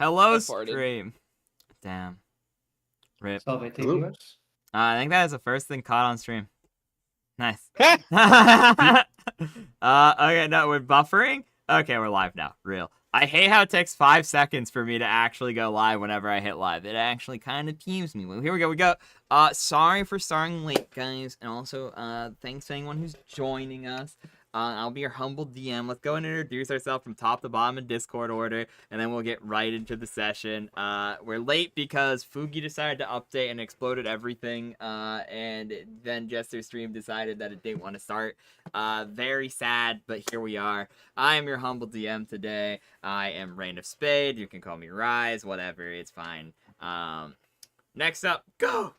Hello, I farted. stream. Damn. Rip. Salve Hello. viewers. I think that is the first thing caught on stream. Nice. Okay, no, we're buffering? Okay, we're live now. Real. I hate how it takes 5 seconds for me to actually go live whenever I hit live. It actually kind of peeves me. Well, here we go. Sorry for starting late, guys. And also, thanks to anyone who's joining us. I'll be your humble DM. Let's go and introduce ourselves from top to bottom in Discord order, and then we'll get right into the session. We're late because Fugi decided to update and exploded everything, and then Jester's stream decided that it didn't want to start. Very sad, but here we are. I am your humble DM today. I am Rain of Spade. You can call me Rise, whatever. It's fine. Next up, go!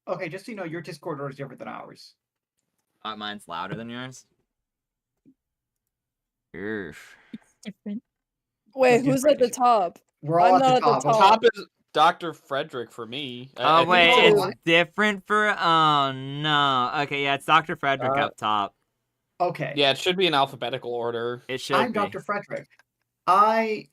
Okay, just so you know, your Discord order is different than ours. Mine's louder than yours. Urgh. Different. Wait, Let's who's do at the Frederick. top? We're all I'm at the not at the top. top. Top is Dr. Frederick for me. Oh, think wait, it's- Oh. it's different for... Oh, no. Okay, yeah, it's Dr. Frederick up top. Okay. Yeah, it should be in alphabetical order. It should I'm be. Dr. Frederick. I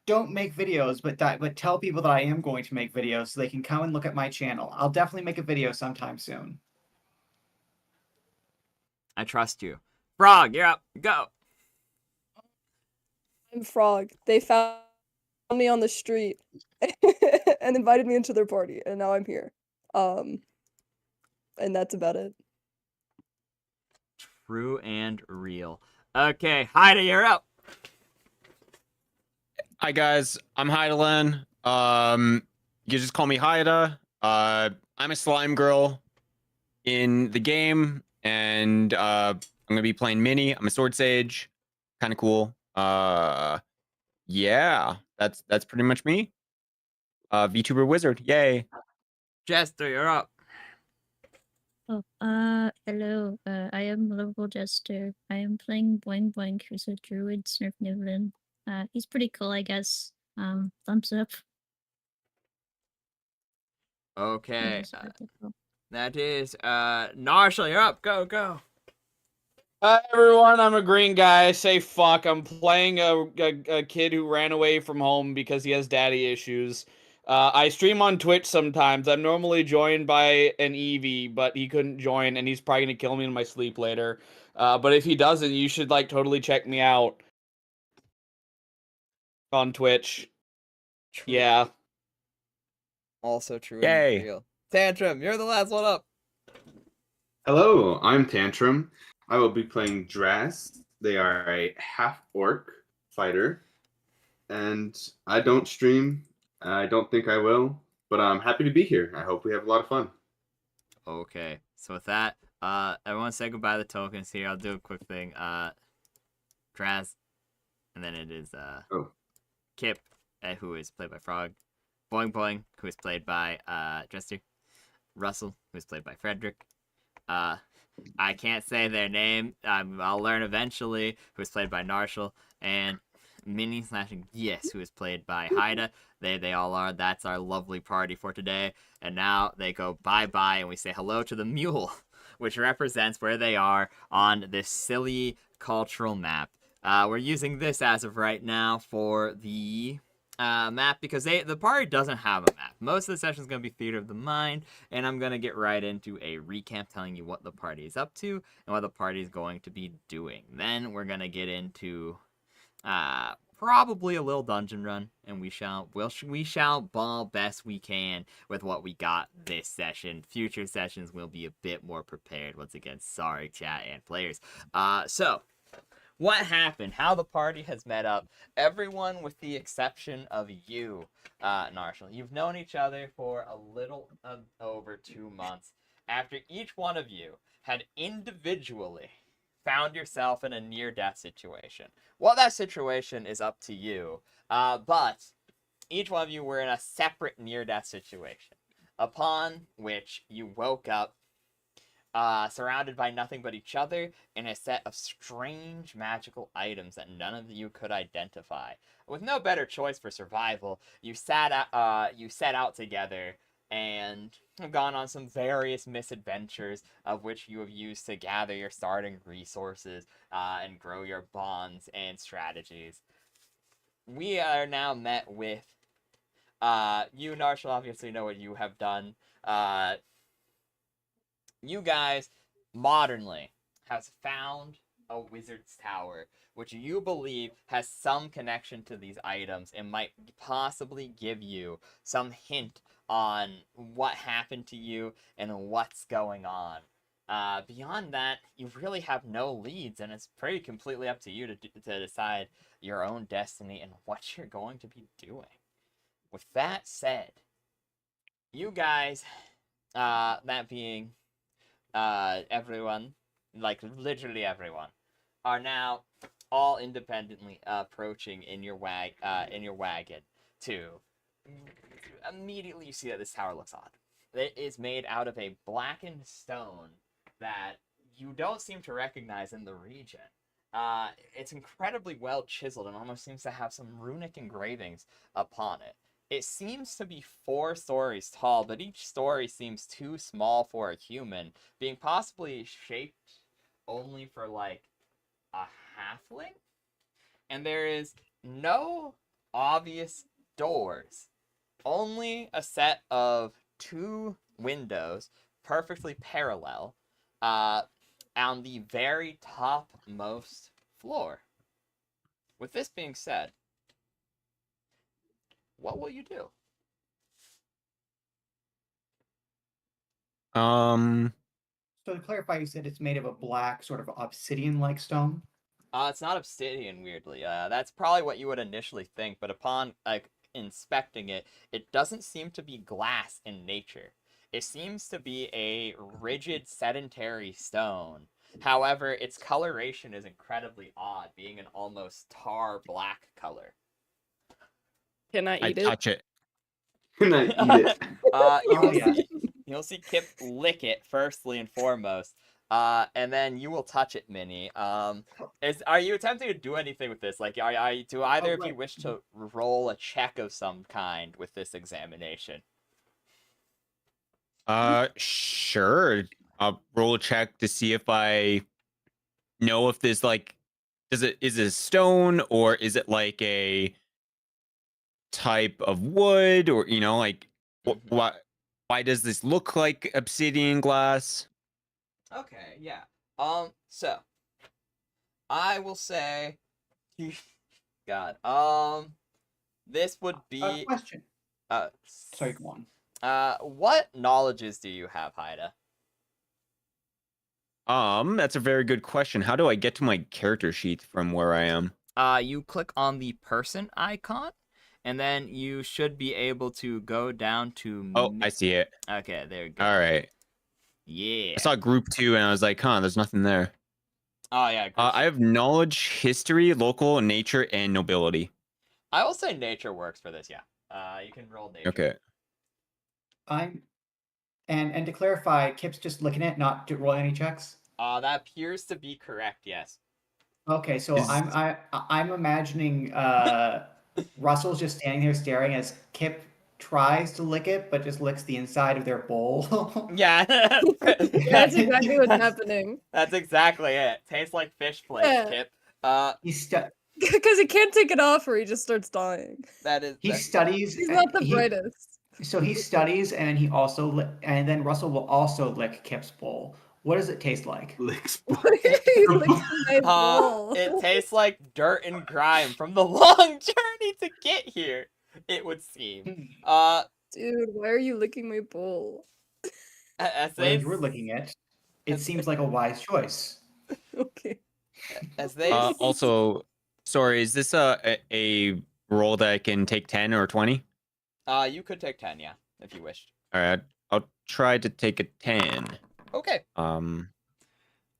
don't make videos, but tell people that I am going to make videos so they can come and look at my channel. I'll definitely make a video sometime soon. I trust you. Frogg, you're up. Go. I'm Frogg. They found me on the street and invited me into their party, and now I'm here. And that's about it. True and real. Okay, Haida, you're up. Hi guys, I'm Heidelin. You just call me Haida. I'm a slime girl in the game, and I'm gonna be playing Mini. I'm a sword sage, kind of cool. Yeah, that's pretty much me. VTuber wizard, yay! Jester, you're up. Hello. I am Lovable Jester. I am playing Boing Boing, who's a druid Snurf Niblin. He's pretty cool, I guess. Thumbs up. Okay, He's pretty cool. that is, Narshal, you're up. Go. Hi everyone, I'm a green guy. I say fuck. I'm playing a kid who ran away from home because he has daddy issues. I stream on Twitch sometimes. I'm normally joined by an Eevee, but he couldn't join, and he's probably gonna kill me in my sleep later. But if he doesn't, you should totally check me out on Twitch. Yeah. Also true Yay. and real. Tantrum, you're the last one up. Hello, I'm Tantrum. I will be playing Draz. They are a half-orc fighter, and I don't stream. I don't think I will, but I'm happy to be here. I hope we have a lot of fun. Okay, so with that, everyone say goodbye to the tokens here. I'll do a quick thing. Draz, and then it is, Kipp, who is played by Frogg. Boing Boing, who is played by, Jester. Russell, who is played by Frederick. I can't say their name. I'll learn eventually, who is played by Narshal. And Mini / Yes, who is played by Haida. They all are. That's our lovely party for today. And now they go bye-bye, and we say hello to the mule, which represents where they are on this silly cultural map. We're using this as of right now for the map because the party doesn't have a map. Most of the session is going to be Theater of the Mind, and I'm going to get right into a recap telling you what the party is up to and what the party is going to be doing. Then we're going to get into probably a little dungeon run, and we shall ball best we can with what we got this session. Future sessions will be a bit more prepared. Once again, sorry chat and players. So what happened, how the party has met up, everyone with the exception of you, Narshal. You've known each other for a little over 2 months after each one of you had individually found yourself in a near-death situation. Well, that situation is up to you, but each one of you were in a separate near-death situation, upon which you woke up surrounded by nothing but each other in a set of strange magical items that none of you could identify. With no better choice for survival, you set out together and have gone on some various misadventures, of which you have used to gather your starting resources and grow your bonds and strategies. We are now met with you, Narshal, obviously know what you have done. You guys, modernly, has found a wizard's tower, which you believe has some connection to these items and might possibly give you some hint on what happened to you and what's going on. Beyond that, you really have no leads, and it's pretty completely up to you to decide your own destiny and what you're going to be doing. With that said, you guys, that being everyone, like literally everyone, are now all independently approaching in your wagon to immediately you see that this tower looks odd. It is made out of a blackened stone that you don't seem to recognize in the region. It's incredibly well chiseled and almost seems to have some runic engravings upon it. It seems to be 4 stories tall, but each story seems too small for a human, being possibly shaped only for, like, a halfling? And there is no obvious doors. Only a set of 2 windows, perfectly parallel, on the very topmost floor. With this being said, what will you do? So to clarify, you said it's made of a black, sort of obsidian-like stone? It's not obsidian, weirdly. That's probably what you would initially think, but upon inspecting it, it doesn't seem to be glass in nature. It seems to be a rigid, sedentary stone. However, its coloration is incredibly odd, being an almost tar black color. Can I I eat it? touch it. Can I eat it? You'll see Kipp lick it firstly and foremost, and then you will touch it, Minnie. Are you attempting to do anything with this? Like, do either of you wish to roll a check of some kind with this examination? Sure. I'll roll a check to see if I know if this like is it stone or is it like a type of wood or like why does this look like obsidian glass? Okay, yeah. So I will say, God, this would be Question. Sorry, go on. what knowledges do you have, Haida? That's a very good question. How do I get to my character sheet from where I am? You click on the person icon, and then you should be able to go down to. Oh, I see it. Okay, there you go. All right. Yeah. I saw group 2 and I was like, there's nothing there. Oh yeah. I have knowledge, history, local, nature, and nobility. I will say nature works for this. Yeah. You can roll nature. Okay. And to clarify, Kipp's just looking at, not rolling any checks. That appears to be correct. Yes. Okay, so I'm imagining Russell's just standing there staring as Kipp tries to lick it, but just licks the inside of their bowl. Yeah. That's exactly what's happening. That's exactly it. Tastes like fish flakes, Yeah. Kipp. Because he can't take it off or he just starts dying. Studies. He's not the brightest. So he studies, and he also and then Russell will also lick Kipp's bowl. What does it taste like? Licks. He licks my bowl. It tastes like dirt and grime from the long journey to get here. It would seem. Dude, why are you licking my bowl? As you're licking it, it seems like a wise choice. Okay. Also, sorry, is this a roll that I can take 10 or 20? You could take 10, yeah, if you wished. All right, I'll try to take a 10. Okay. So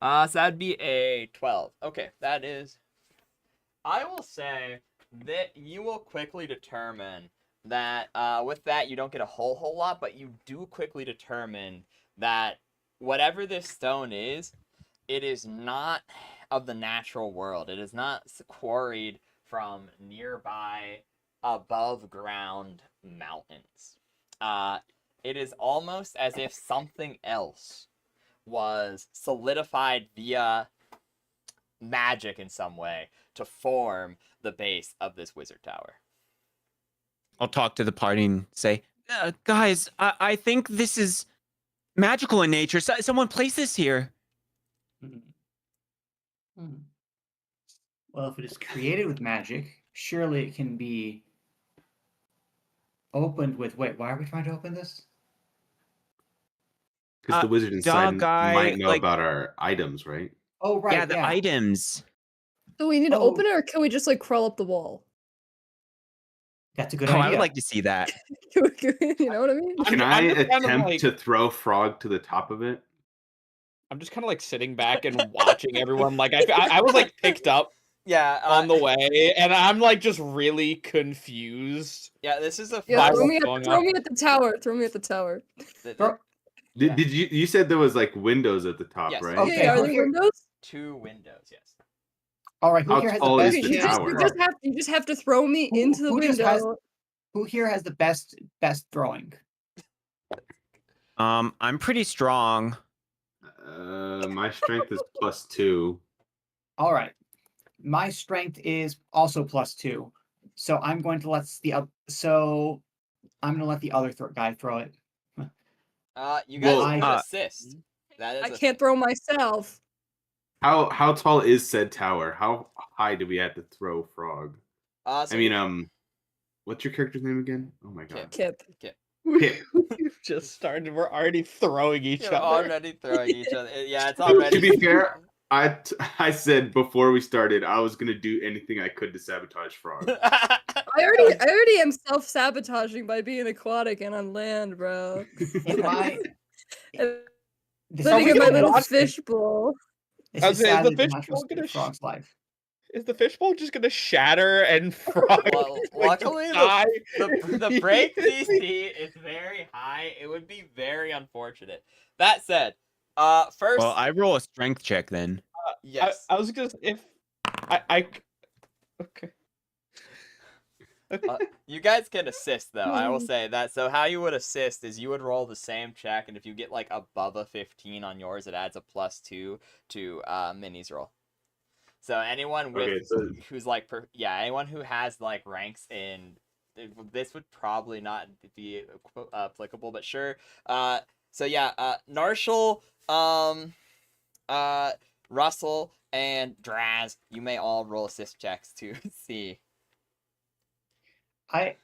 that'd be a 12. Okay, that is. I will say that you will quickly determine that with that you don't get a whole lot, but you do quickly determine that whatever this stone is, it is not of the natural world. It is not quarried from nearby above ground mountains. it is almost as if something else was solidified via magic in some way to form the base of this wizard tower. I'll talk to the party and say, guys, I think this is magical in nature. Someone place this here. Well, if it is created with magic, surely it can be opened with. Wait, why are we trying to open this? Because the wizard inside guy, might know like- about our items, right? Oh, right. Yeah, the items. Do we need to Oh. open it, or can we just like crawl up the wall? That's a good Oh, idea. I would like to see that. You know what I mean? Can I'm I just kind of attempt like- to throw Frogg to the top of it? I'm just kind of like sitting back and watching everyone. Like I was like picked up Yeah, on the way, and I'm like just really confused. yeah, this is a Yeah, Viral throw me, going throw up. me at the tower. Throw me at the tower. Bro- Yeah. Did you said there was like windows at the top, Yes. right? Okay, Okay, are who there here- windows? 2 windows, yes. All right, who How here has tall the is best? the You tower? just have to throw me Who- into the who just has- window. Who here has the best throwing? I'm pretty strong. My strength is +2. All right, my strength is also +2, so I'm going to let the other guy throw it. You guys Well, can uh, assist. That is I can't throw myself. How tall is said tower? How high do we have to throw Frogg? So I mean, what's your character's name again? Oh my god. Kip. Kip. We've just started. We're already throwing each You're other. already throwing each other. Yeah, it's already. To be fair, I said before we started I was gonna do anything I could to sabotage Frogg. I already am self-sabotaging by being aquatic and on land, bro. In my this Living is in my sad- little watch- fishbowl. This I is was saying, is the sadly the natural fishbowl state gonna of Frogg's life. Is the fishbowl just gonna shatter and Frogg? Well, like, luckily die? the break DC is very high. It would be very unfortunate. That said, first, Well, I roll a strength check then. yes. I was gonna if I okay. You guys can assist though. I will say that. So how you would assist is you would roll the same check, and if you get like above a 15 on yours, it adds a +2 to Minnie's roll. So anyone with Okay, so who's like anyone who has like ranks in this would probably not be applicable, but sure. So yeah, Narshal, Russell, and Draz, you may all roll assist checks to see. I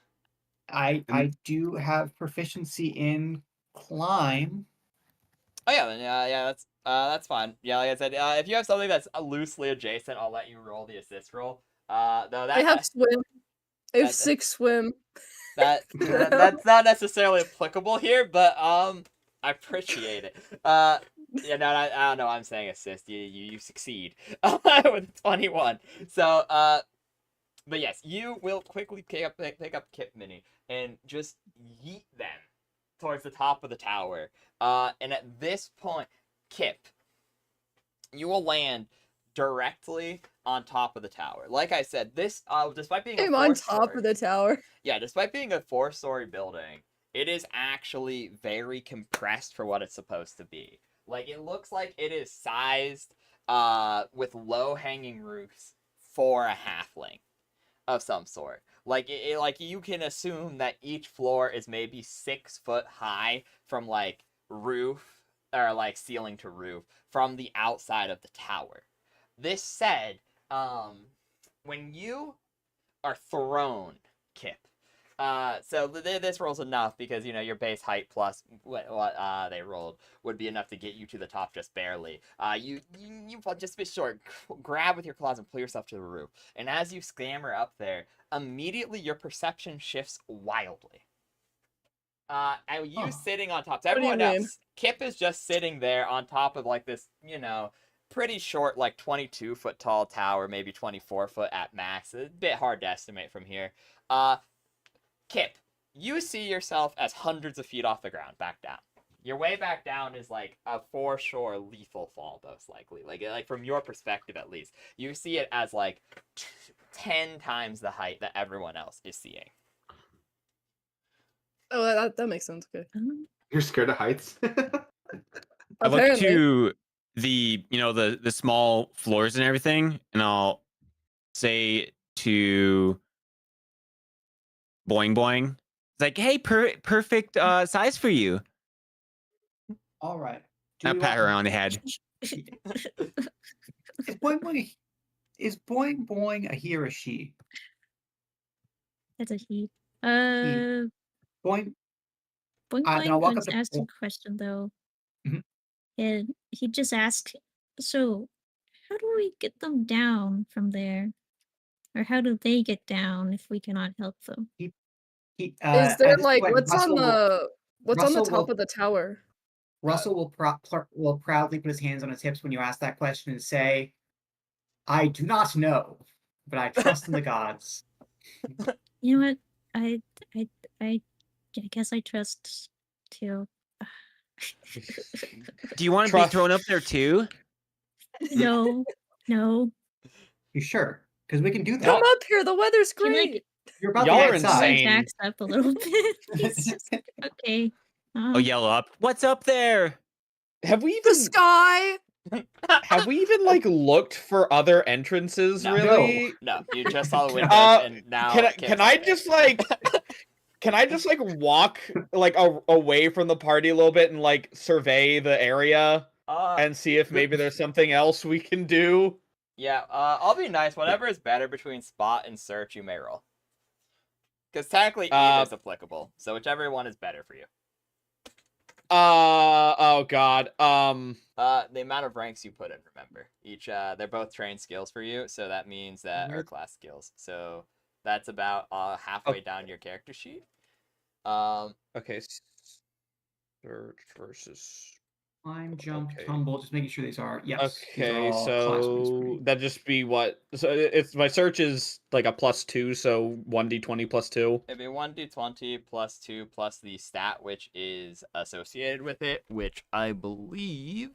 do have proficiency in climb. Oh yeah, then yeah, that's fine. Yeah, like I said, if you have something that's loosely adjacent, I'll let you roll the assist roll. Though that I have swim. I have that- 6 swim. that's not necessarily applicable here, but I appreciate it. Yeah, no, I don't know. I'm saying assist. You succeed with 21. So but yes, you will quickly pick up Kipp Mini and just yeet them towards the top of the tower. And at this point, Kipp, you will land directly on top of the tower. Like I said, this despite being I'm on top of the tower. Yeah, despite being a 4-story building, it is actually very compressed for what it's supposed to be. Like, it looks like it is sized with low-hanging roofs for a halfling of some sort. Like, like you can assume that each floor is maybe 6 foot high from like roof or like ceiling to roof from the outside of the tower. This said, when you are thrown, Kipp, so this rolls enough because, you know, your base height plus what they rolled would be enough to get you to the top just barely. You just be short, grab with your claws and pull yourself to the roof. And as you scamper up there, immediately your perception shifts wildly. And you sitting on top. So What do you everyone mean? else, Kipp is just sitting there on top of like this, you know, pretty short, like 22-foot tall tower, maybe 24-foot at max. A bit hard to estimate from here. Kipp, you see yourself as hundreds of feet off the ground, back down. Your way back down is like a for sure lethal fall, most likely. Like from your perspective, at least, you see it as like 10 times the height that everyone else is seeing. Oh, that makes sense. Okay. You're scared of heights? I look Apparently. to the the small floors and everything, and I'll say to Boing Boing, it's like, hey, perfect size for you. All right. I pat her on the head. Is Boing Boing a he or a she? That's a he. Boing. Boing then I'll Boing walk up once to asked a question though. Mhm. And he just asked, so how do we get them down from there? Or how do they get down if we cannot help them? Is At there this like point, what's on the Russell top will- of the tower? Russell will proudly put his hands on his hips when you ask that question and say, "I do not know, but I trust in the gods." You know what? I guess I trust too. Do you want to be Trust- thrown up there too? No. You sure? Because we can do that. Come up here. The weather's Can, like, great. You're about Y'all to are get outside. insane. Backs up a little bit. He's just, okay. Oh, yell up! What's up there? Have we The even sky. like looked for other entrances? No. Really? No, you just saw the windows, and now Can I just like walk like away from the party a little bit and like survey the area and see if maybe there's something else we can do? Yeah, I'll be nice. Whatever is better between spot and search, you may roll. Because technically either is applicable, so whichever one is better for you. Oh god. The amount of ranks you put in, remember. Each they're both trained skills for you, so that means that are class skills. So that's about halfway down your character sheet. Okay. Search versus Climb, jump, Okay. tumble. Just making sure these are. Yes. these are Okay, all class points for so me. that'd just be what? So it's my search is like a +2, so 1d20 +2. It'd be 1d20 plus 2 plus the stat which is associated with it, which I believe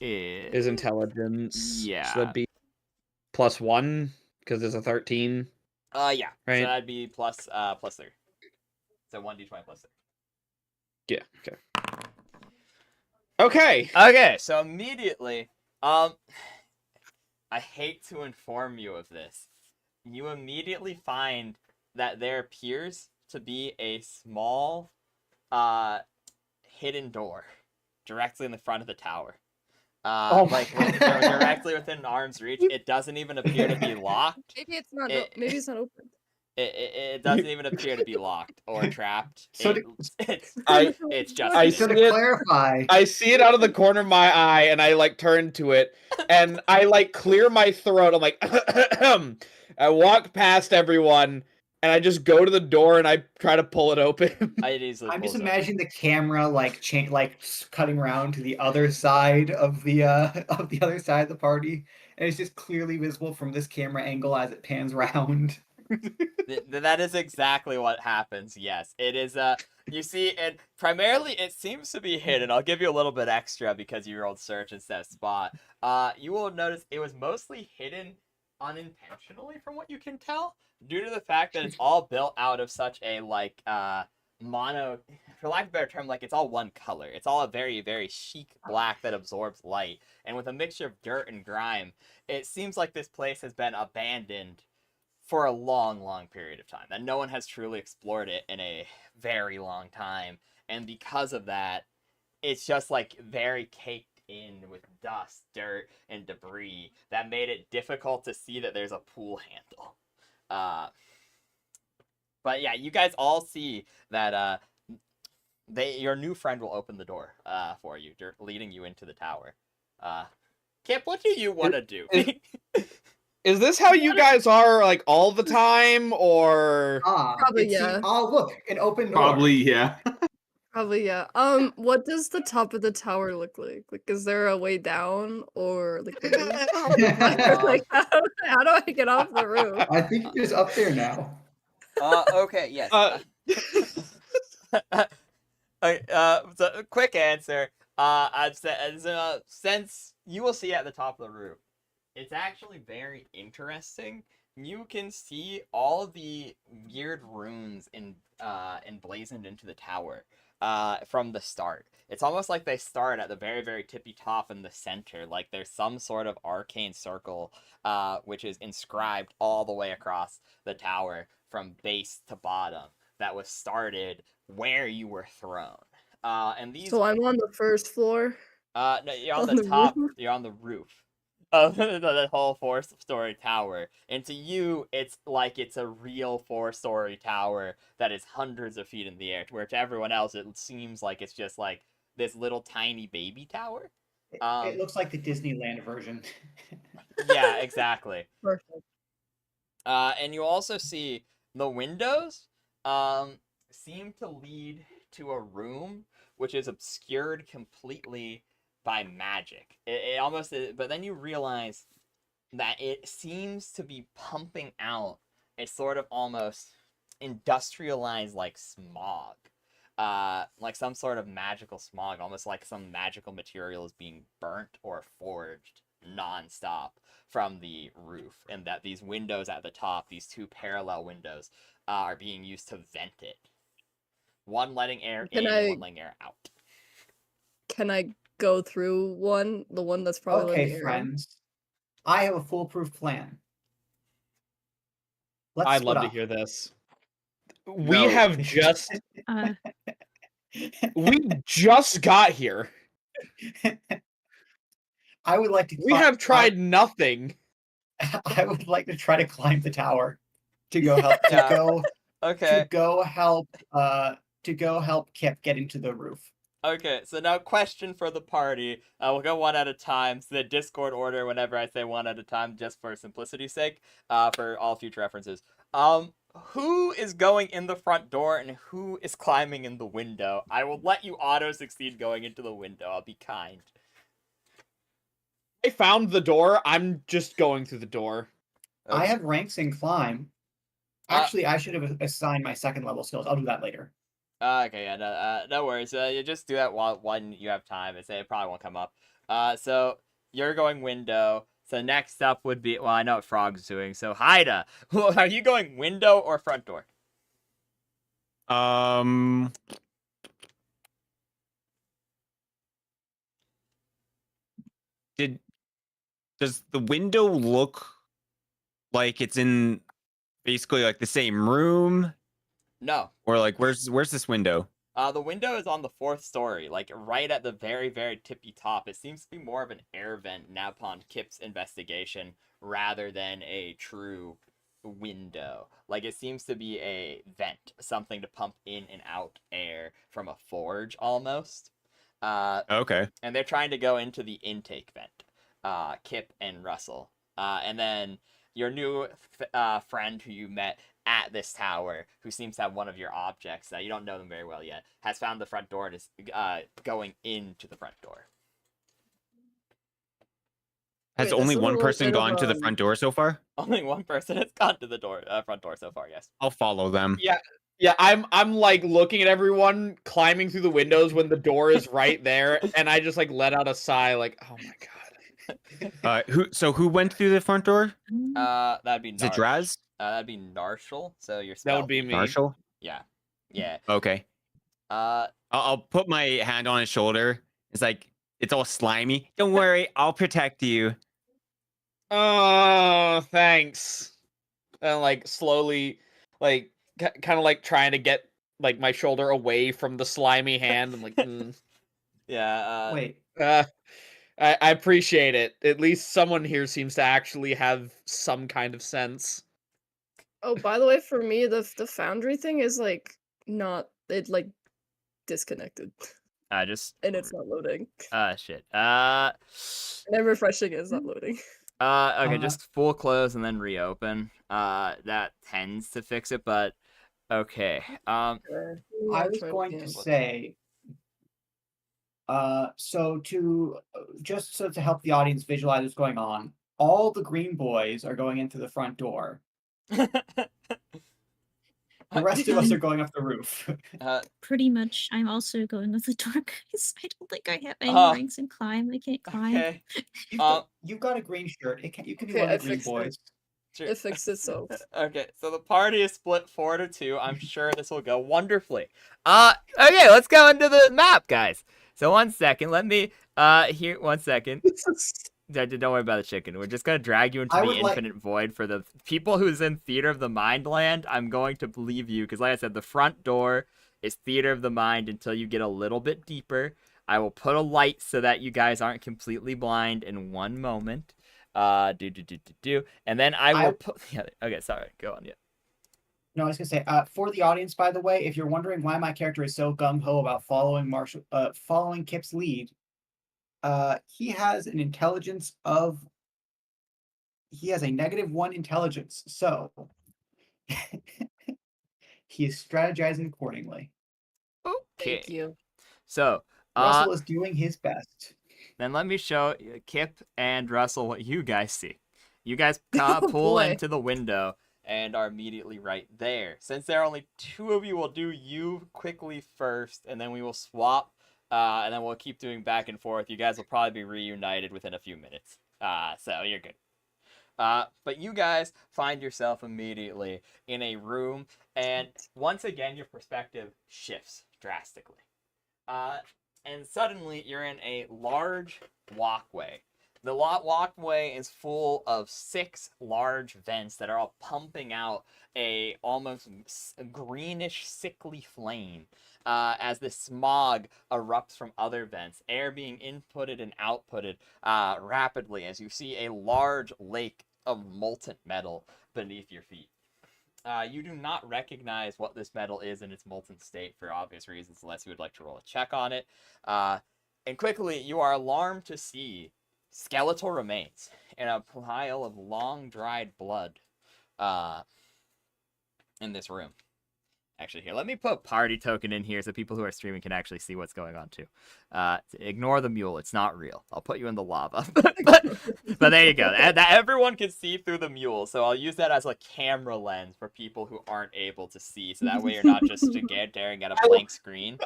Is intelligence. Yeah. So that'd be +1 because there's a 13. Yeah. Right. So that'd be plus 3. So 1d20 plus 3. Yeah. Okay. Okay. Okay, so immediately, I hate to inform you of this. You immediately find that there appears to be a small, hidden door directly in the front of the tower. Directly within arm's reach. It doesn't even appear to be locked. Maybe it's not. Maybe it's not open. It doesn't even appear to be locked or trapped. So It's just. I So to see it- clarify, I see it out of the corner of my eye, and I like turn to it, and I like clear my throat. I'm like, I walk past everyone, and I just go to the door and I try to pull it open. I'm just imagining the camera like cutting around to the other side of the other side of the party, and it's just clearly visible from this camera angle as it pans around. That is exactly what happens. Yes, it is. You see, and primarily it seems to be hidden. I'll give you a little bit extra because you rolled search instead of spot. You will notice it was mostly hidden unintentionally, from what you can tell, due to the fact that it's all built out of such a mono, for lack of a better term, like it's all one color. It's all a very, very chic black that absorbs light, and with a mixture of dirt and grime, it seems like this place has been abandoned for a long, long period of time, that no one has truly explored it in a very long time, and because of that, it's just like very caked in with dust, dirt, and debris that made it difficult to see that there's a pool handle. But yeah, you guys all see that your new friend will open the door for you, leading you into the tower. Kipp, what do you want to do? Is this how you guys are like all the time, or Probably, yeah. Oh, look, an open door. Probably, yeah. Probably, yeah. What does the top of the tower look like? Like, is there a way down, or like, like how do I get off the roof? I think you're just up there now. Okay, yes. So quick answer. I've said, since you will see at the top of the roof, it's actually very interesting you can see all the weird runes emblazoned into the tower from the start. It's almost like they start at the very, very tippy top in the center. Like there's some sort of arcane circle which is inscribed all the way across the tower from base to bottom that was started where you were thrown. And these. So I'm on the first floor. No, you're on On the the top. roof? You're on the roof of the whole 4-story tower. And to you, it's like it's a real 4-story tower that is hundreds of feet in the air. Where to everyone else, it seems like it's just like this little tiny baby tower. It looks like the Disneyland version. Yeah, exactly. Perfect. And you also see the windows seem to lead to a room which is obscured completely by magic. It almost is, but then you realize that it seems to be pumping out a sort of almost industrialized like smog. Like some sort of magical smog, almost like some magical material is being burnt or forged non-stop from the roof, and that these windows at the top, these 2 parallel windows, are being used to vent it. One letting air in and one letting air out. Can I go through one? The one that's probably letting Okay, air in? friends. I have a foolproof plan. Let's I'd split love to up. hear this. We No. have just Uh, we just got here. I would like to. We have tried nothing. I would like to try to climb the tower to go help. Yeah. To go help Kipp get into the roof. Okay, so now question for the party. We'll go one at a time. So the Discord order, whenever I say one at a time, just for simplicity's sake, for all future references. Who is going in the front door and who is climbing in the window? I will let you auto-succeed going into the window. I'll be kind. I found the door. I'm just going through the door. I have ranks in climb. Actually, I should have assigned my 2nd level skills. I'll do that later. Okay, yeah, no worries. You just do that when you have time. It probably won't come up. So you're going window. So next up would be, well, I know what Frogg's doing. So Haida, are you going window or front door? Does the window look like it's in basically like the same room? No. Or like where's this window? The window is on the 4th story, like right at the very, very tippy top. It seems to be more of an air vent now upon Kipp's investigation rather than a true window. Like it seems to be a vent, something to pump in and out air from a forge almost. Okay. And they're trying to go into the intake vent, Kipp and Russell. And then your new friend who you met at this tower, who seems to have one of your objects, you don't know them very well yet, has found the front door and is going into the front door. Has Wait, only this is a one little person bit of, gone to the front door so far? Only one person has gone to the front door so far, yes. I'll follow them. Yeah, I'm like looking at everyone climbing through the windows when the door is right there, and I just like let out a sigh, like, oh my god. Who went through the front door? That'd be Is it Draz? That'd be Narshal. So your That would be me. Marshall? Yeah. Okay. I'll put my hand on his shoulder. It's like it's all slimy. Don't worry, I'll protect you. Oh, thanks. And like slowly, like kind of like trying to get like my shoulder away from the slimy hand. I'm like, Yeah. Wait. I appreciate it. At least someone here seems to actually have some kind of sense. Oh, by the way, for me, the foundry thing is like not like disconnected. I just and it's not loading. Shit. And I'm refreshing it, it's not loading. Okay, just full close and then reopen. That tends to fix it, but okay. I was going to say, so to help the audience visualize what's going on, all the green boys are going into the front door. The rest of us are going up the roof. Pretty much. I'm also going with the door, guys. I don't think I have any ranks in climb. I can't climb. Okay. You've got a green shirt. You can be one of the green boys. Sure. It fixed itself. Okay, so the party is split 4-2. I'm sure this will go wonderfully. Okay, let's go into the map, guys. So 1 second, let me here 1 second. Don't worry about the chicken. We're just gonna drag you into the infinite void. For the people who's in Theater of the Mind land, I'm going to believe you because, like I said, the front door is Theater of the Mind until you get a little bit deeper. I will put a light so that you guys aren't completely blind in 1 moment. And then I will put. Yeah, okay, sorry. Go on. Yeah. No, I was gonna say, for the audience, by the way, if you're wondering why my character is so gung ho about following Kipp's lead, he has an intelligence of. He has a -1 intelligence, so he is strategizing accordingly. Okay. Thank you. So, Russell is doing his best. Then let me show Kipp and Russell what you guys see. You guys pull into the window and are immediately right there. Since there are only 2 of you, we'll do you quickly first, and then we will swap, and then we'll keep doing back and forth. You guys will probably be reunited within a few minutes. So you're good. But you guys find yourself immediately in a room, and once again, your perspective shifts drastically. And suddenly, you're in a large walkway. The walkway is full of 6 large vents that are all pumping out a almost greenish, sickly flame as the smog erupts from other vents, air being inputted and outputted rapidly as you see a large lake of molten metal beneath your feet. You do not recognize what this metal is in its molten state for obvious reasons, unless you would like to roll a check on it. And quickly, you are alarmed to see skeletal remains and a pile of long-dried blood in this room. Actually, here, let me put a party token in here so people who are streaming can actually see what's going on, too. Ignore the mule. It's not real. I'll put you in the lava. but there you go. Everyone can see through the mule, so I'll use that as a camera lens for people who aren't able to see, so that way you're not just staring at a blank screen.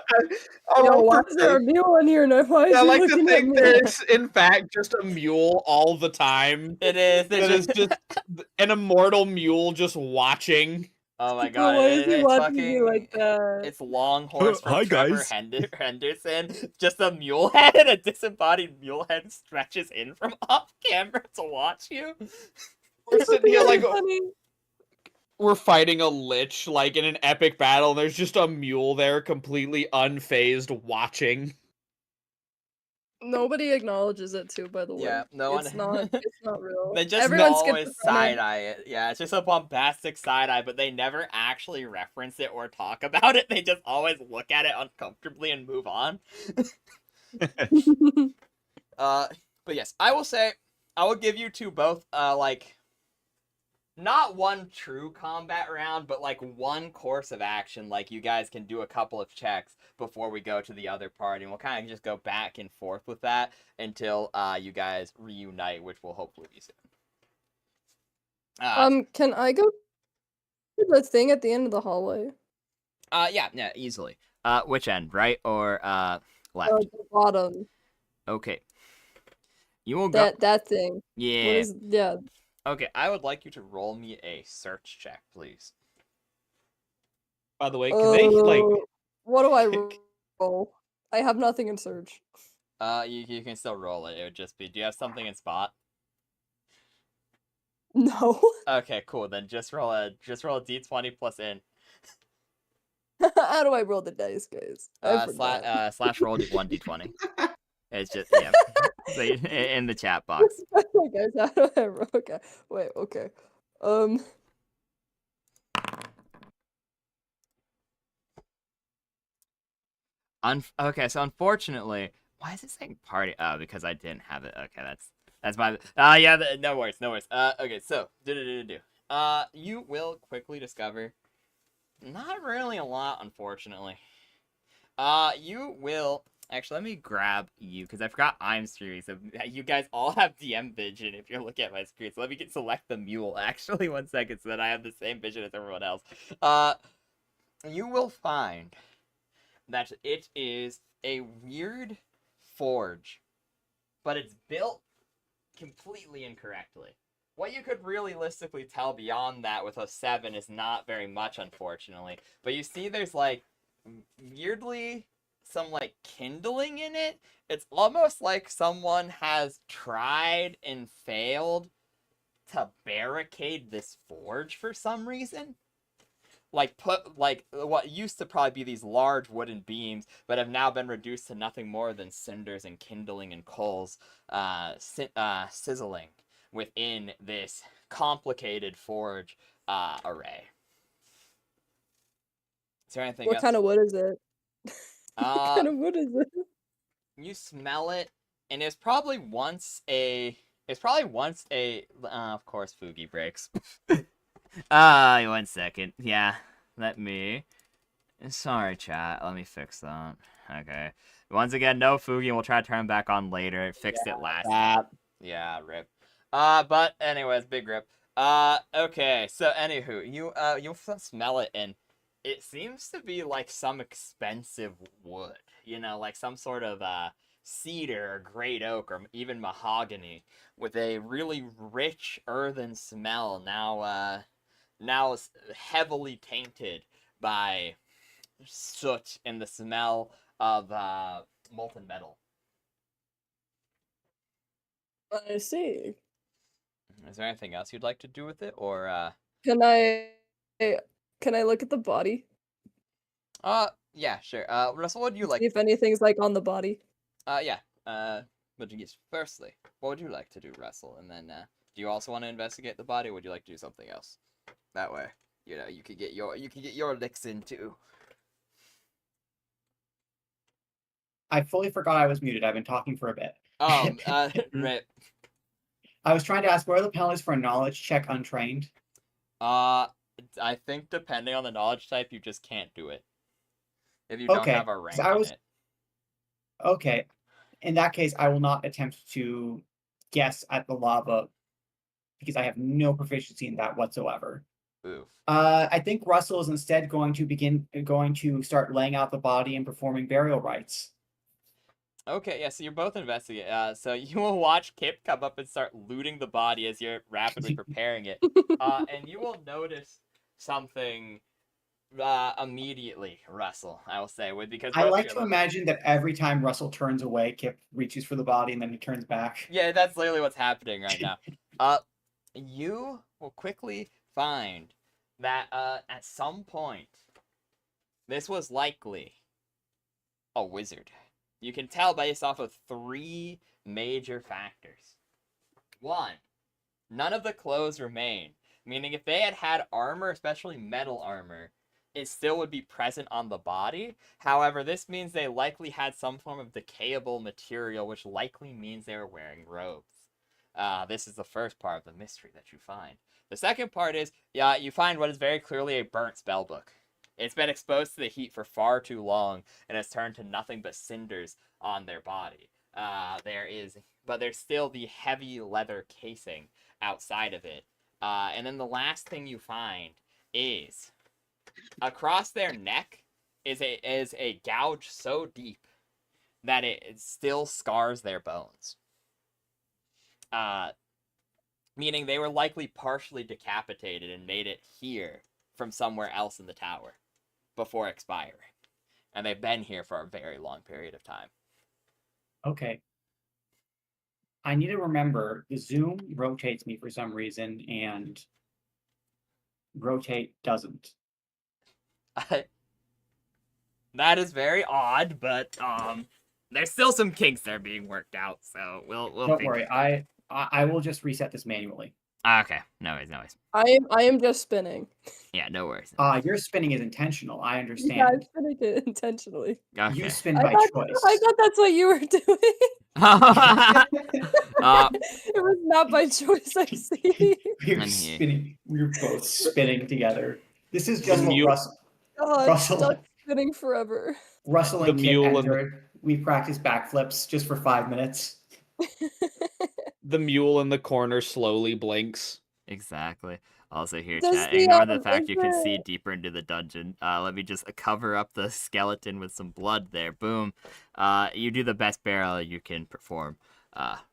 Yo, why is there a mule in here? I like to think there's, in fact, just a mule all the time. It is. There's just an immortal mule just watching. Oh my god, why is he it's watching fucking, me like that? It's Longhorns from Hi, Trevor guys. Henderson. Just a mule head, and a disembodied mule head stretches in from off camera to watch you. We're sitting here like funny. we're fighting a lich, like in an epic battle, and there's just a mule there completely unfazed watching. Nobody acknowledges it too, by the way. Yeah, no one. It's not real. They just Everyone skips always the front end. side eye it. Yeah, it's just a bombastic side eye, but they never actually reference it or talk about it. They just always look at it uncomfortably and move on. But yes, I will say, I will give you 2 both, like, not 1 true combat round, but like 1 course of action. Like, you guys can do a couple of checks before we go to the other party, and we'll kind of just go back and forth with that until you guys reunite, which will hopefully be soon. Can I go to the thing at the end of the hallway? Yeah, easily. Which end, right or left? The bottom. Okay. You will go. That thing. Yeah. Yeah. Okay, I would like you to roll me a search check, please. By the way, can they like? What do I roll? I have nothing in search. You can still roll it. It would just be. Do you have something in spot? No. Okay, cool. Then just roll a d20 plus int. How do I roll the dice, guys? Slash roll 1d20. It's just yeah. So in the chat box. Okay, guys, how do I roll? Okay, wait. Okay. Okay, so unfortunately, why is it saying party? Oh, because I didn't have it. Okay, that's my. Yeah. No worries. Okay, so you will quickly discover. Not really a lot, unfortunately. You will. Actually, let me grab you, because I forgot I'm streaming, so you guys all have DM vision if you're looking at my screen. So let me select the mule, actually, 1 second, so that I have the same vision as everyone else. You will find that it is a weird forge, but it's built completely incorrectly. what you could realistically tell beyond that with a 7 is not very much, unfortunately. But you see there's, like, weirdly some, like, kindling in it. It's almost like someone has tried and failed to barricade this forge for some reason. Like, put, like, what used to probably be these large wooden beams, but have now been reduced to nothing more than cinders and kindling and coals sizzling within this complicated forge array. Is there anything What else? kind of wood is it? What kind of wood is it? You smell it, and it's probably once a... of course, Fugi breaks. 1 second. Yeah, let me... Sorry, chat. Let me fix that. Okay. Once again, no Fugi, and we'll try to turn it back on later. It fixed it last time. Yeah, rip. But anyways, big rip. Okay, so anywho, you'll smell it, and it seems to be like some expensive wood. You know, like some sort of, cedar or great oak or even mahogany with a really rich earthen smell now heavily tainted by soot and the smell of molten metal. I see. Is there anything else you'd like to do with it, or Can I look at the body? Yeah, sure. Russell, what would you like? See if anything's like on the body. Yeah. But firstly, what would you like to do, Russell? And then, do you also want to investigate the body, or would you like to do something else? That way, you know, you could get your licks in too. I fully forgot I was muted. I've been talking for a bit. Right. I was trying to ask, what are the penalties for a knowledge check untrained? I think depending on the knowledge type, you just can't do it. If you don't have a rank in it. Okay. In that case, I will not attempt to guess at the lava because I have no proficiency in that whatsoever. Oof. I think Russell is instead going to start laying out the body and performing burial rites. Okay, yeah, so you're both investigating. So you will watch Kipp come up and start looting the body as you're rapidly preparing it. And you will notice something immediately, Russell, I will say, because I like to imagine that every time Russell turns away, Kipp reaches for the body and then he turns back. Yeah, that's literally what's happening right now. You will quickly find that at some point, this was likely a wizard. You can tell based off of 3 major factors. 1, none of the clothes remain, meaning if they had had armor, especially metal armor, it still would be present on the body. However, this means they likely had some form of decayable material, which likely means they were wearing robes. This is the first part of the mystery that you find. The second part is, you find what is very clearly a burnt spellbook. It's been exposed to the heat for far too long and has turned to nothing but cinders on their body. But there's still the heavy leather casing outside of it. And then the last thing you find is across their neck is a gouge so deep that it still scars their bones. Meaning they were likely partially decapitated and made it here from somewhere else in the tower before expiring. And they've been here for a very long period of time. Okay. I need to remember, the zoom rotates me for some reason, and rotate doesn't. That is very odd, but there's still some kinks that are being worked out, so we'll Don't worry, I will just reset this manually. Okay, no worries. I am just spinning. Yeah, no worries. Your spinning is intentional. I understand. Yeah, I'm spinning it intentionally. Okay. You spin by choice. I thought that's what you were doing. It was not by choice, I see. We're spinning. We're both spinning together. This is just what Russell. God, Russell, stuck spinning forever. Russell and Kipp entered. We practiced backflips just for 5 minutes. The mule in the corner slowly blinks. Exactly. Also here, chat, ignore the fact you can see deeper into the dungeon. Let me just cover up the skeleton with some blood there. Boom. You do the best burial you can perform.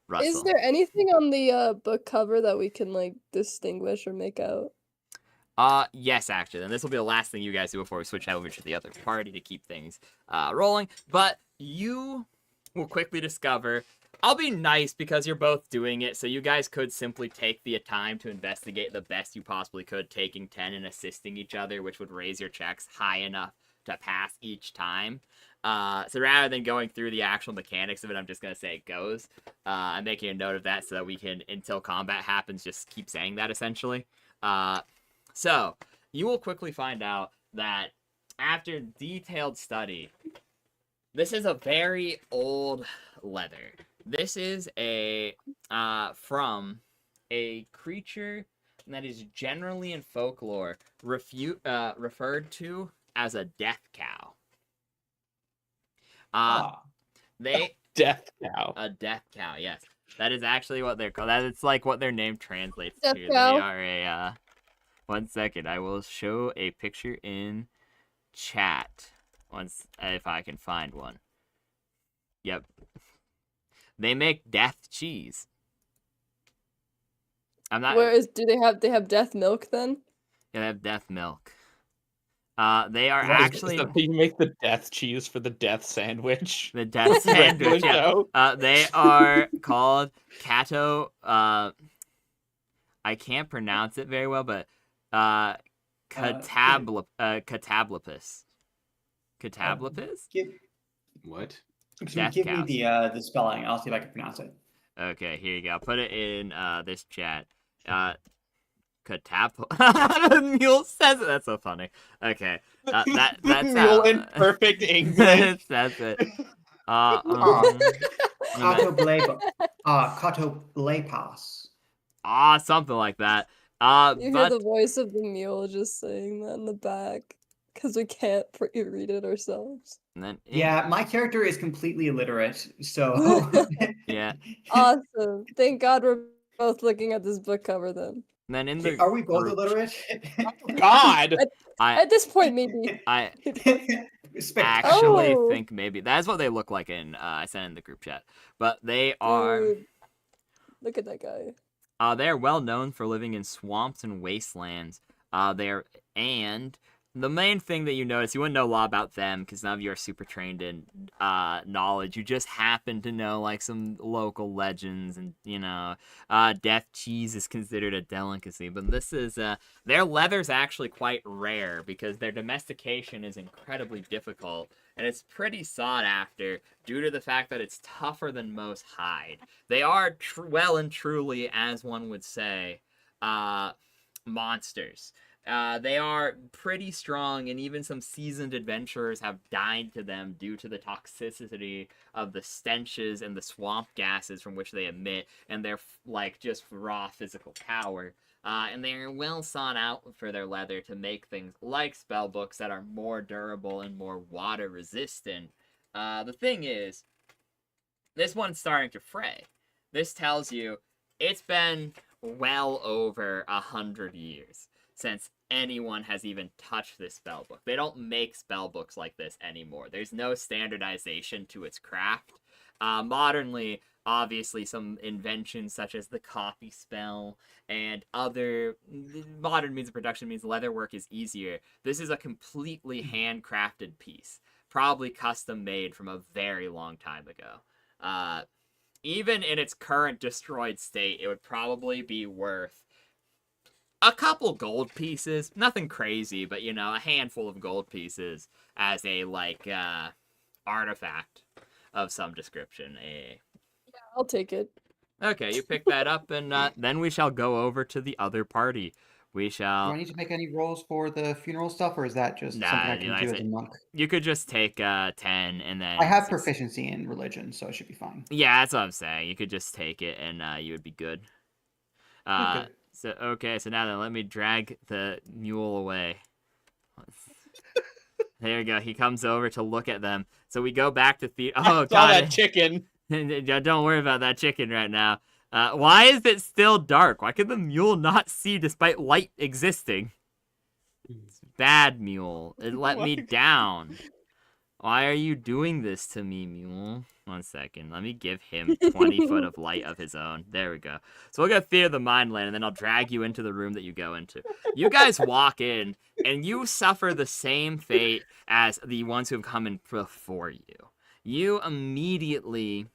Russell. Is there anything on the book cover that we can like distinguish or make out? Yes, actually. And this will be the last thing you guys do before we switch over to the other party to keep things rolling. But you will quickly discover, I'll be nice because you're both doing it, so you guys could simply take the time to investigate the best you possibly could, taking 10 and assisting each other, which would raise your checks high enough to pass each time. So rather than going through the actual mechanics of it, I'm just going to say it goes. I'm making a note of that so that we can, until combat happens, just keep saying that, essentially. So, you will quickly find out that after detailed study, this is a very old leather. This is from a creature that is generally in folklore referred to as a death cow. Death cow. A death cow, yes. That is actually what they're called. It's like what their name translates Death to. cow. They are a 1 second. I will show a picture in chat once if I can find one. Yep. They make death cheese. I'm not. Do they have death milk then? Yeah, they have death milk. They are actually. You make the death cheese for the death sandwich. The death sandwich. Yeah. They are called Cato. I can't pronounce it very well, but Catablopus. Catablopus? What? Give me the spelling. I'll see if I can pronounce it. Okay, here you go. I'll put it in this chat. The mule says it. That's so funny. Okay, that's mule in perfect English. That's it. Catoblepas. Something like that. You hear the voice of the mule just saying that in the back because we can't read it ourselves. And then, yeah, my character is completely illiterate, so yeah. Awesome. Thank God we're both looking at this book cover then. And then in the are we both illiterate? God. At this point, maybe. I actually think maybe that's what they look like in. I sent in the group chat, but they are. Dude, look at that guy. They are well known for living in swamps and wastelands. And the main thing that you notice, you wouldn't know a lot about them because none of you are super trained in knowledge. You just happen to know like some local legends, and death cheese is considered a delicacy. But this is their leather's actually quite rare because their domestication is incredibly difficult, and it's pretty sought after due to the fact that it's tougher than most hide. They are well and truly, as one would say, monsters. They are pretty strong, and even some seasoned adventurers have died to them due to the toxicity of the stenches and the swamp gases from which they emit, and their just raw physical power. And they are well sought out for their leather to make things like spellbooks that are more durable and more water resistant. The thing is, this one's starting to fray. This tells you it's been well over 100 years since anyone has even touched this spellbook. They don't make spellbooks like this anymore. There's no standardization to its craft. Modernly, obviously, some inventions such as the copy spell and other modern means of production means leatherwork is easier. This is a completely handcrafted piece, probably custom made from a very long time ago. Even in its current destroyed state, it would probably be worth a couple gold pieces, nothing crazy, but a handful of gold pieces as a artifact of some description. Yeah, I'll take it. Okay, you pick that up, and then we shall go over to the other party. We shall. Do I need to make any rolls for the funeral stuff, or is that just something I can do as a monk? You could just take 10, and then. I have proficiency in religion, so it should be fine. Yeah, that's what I'm saying. You could just take it, and you would be good. Okay. So now then, let me drag the mule away. There you go. He comes over to look at them. So we go back to the. Oh, God. That chicken. Don't worry about that chicken right now. Why is it still dark? Why could the mule not see despite light existing? It's bad mule. It let me down. Why are you doing this to me, Mule? 1 second. Let me give him 20 foot of light of his own. There we go. So we'll go Theater of the Mindland, and then I'll drag you into the room that you go into. You guys walk in, and you suffer the same fate as the ones who have come in before you. You immediately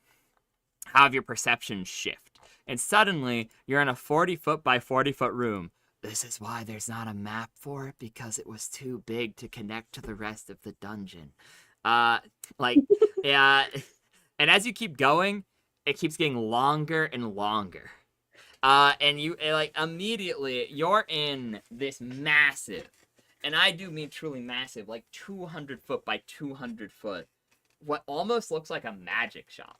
have your perception shift, and suddenly you're in a 40-foot by 40-foot room. This is why there's not a map for it, because it was too big to connect to the rest of the dungeon. Yeah, and as you keep going, it keeps getting longer and longer. And you, like, immediately, you're in this massive, and I do mean truly massive, like 200 foot by 200 foot, what almost looks like a magic shop.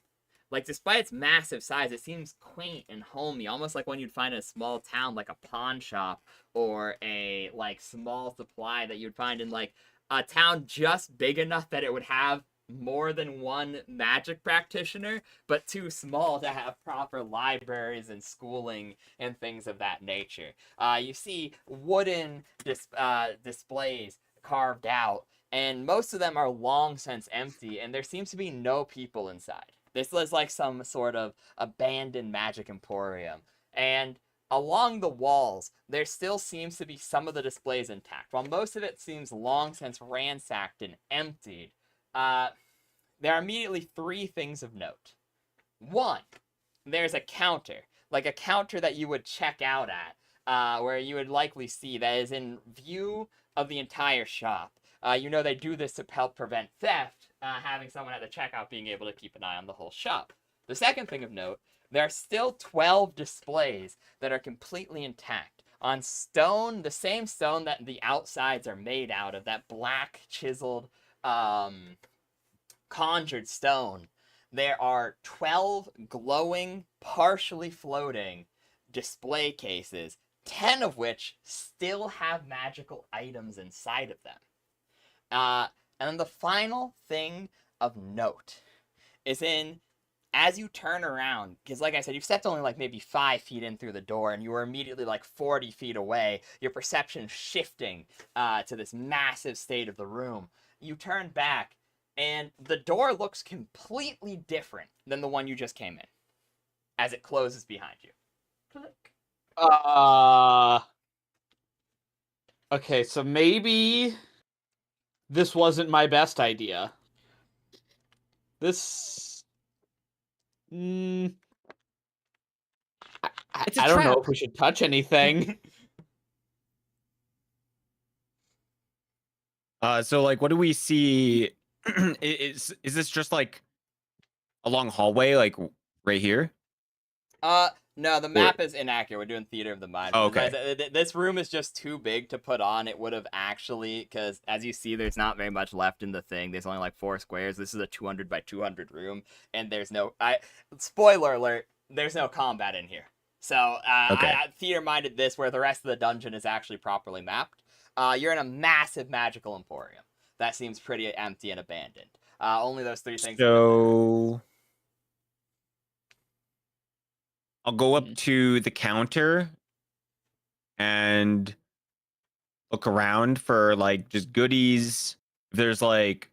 Like, despite its massive size, it seems quaint and homey, almost like when you'd find in a small town, like a pawn shop, or a, like, small supply that you'd find in, like, a town just big enough that it would have more than one magic practitioner, but too small to have proper libraries and schooling and things of that nature. You see wooden displays carved out, and most of them are long since empty, and there seems to be no people inside. This is like some sort of abandoned magic emporium. And along the walls, there still seems to be some of the displays intact. While most of it seems long since ransacked and emptied, there are immediately 3 things of note. 1, there's a counter. Like a counter that you would check out at, where you would likely see that is in view of the entire shop. You know they do this to help prevent theft, having someone at the checkout being able to keep an eye on the whole shop. The second thing of note, there are still 12 displays that are completely intact. On stone, the same stone that the outsides are made out of, that black chiseled, conjured stone, there are 12 glowing, partially floating display cases, 10 of which still have magical items inside of them. And then the final thing of note is as you turn around, because like I said, you've stepped only like maybe 5 feet in through the door, and you were immediately like 40 feet away, your perception shifting to this massive state of the room. You turn back, and the door looks completely different than the one you just came in, as it closes behind you. Click. Okay, so maybe this wasn't my best idea. This... I don't know if we should touch anything. So like, what do we see? Is this just like a long hallway, like right here? No, the map is inaccurate. We're doing Theater of the Mind. Oh, okay. This room is just too big to put on. It would have actually, because as you see, there's not very much left in the thing. There's only like 4 squares. This is a 200 by 200 room, and there's no... spoiler alert, there's no combat in here. So, okay. Theater minded this, where the rest of the dungeon is actually properly mapped. You're in a massive magical emporium. That seems pretty empty and abandoned. Only those 3 things... So... I'll go up to the counter and look around for like just goodies. If there's like,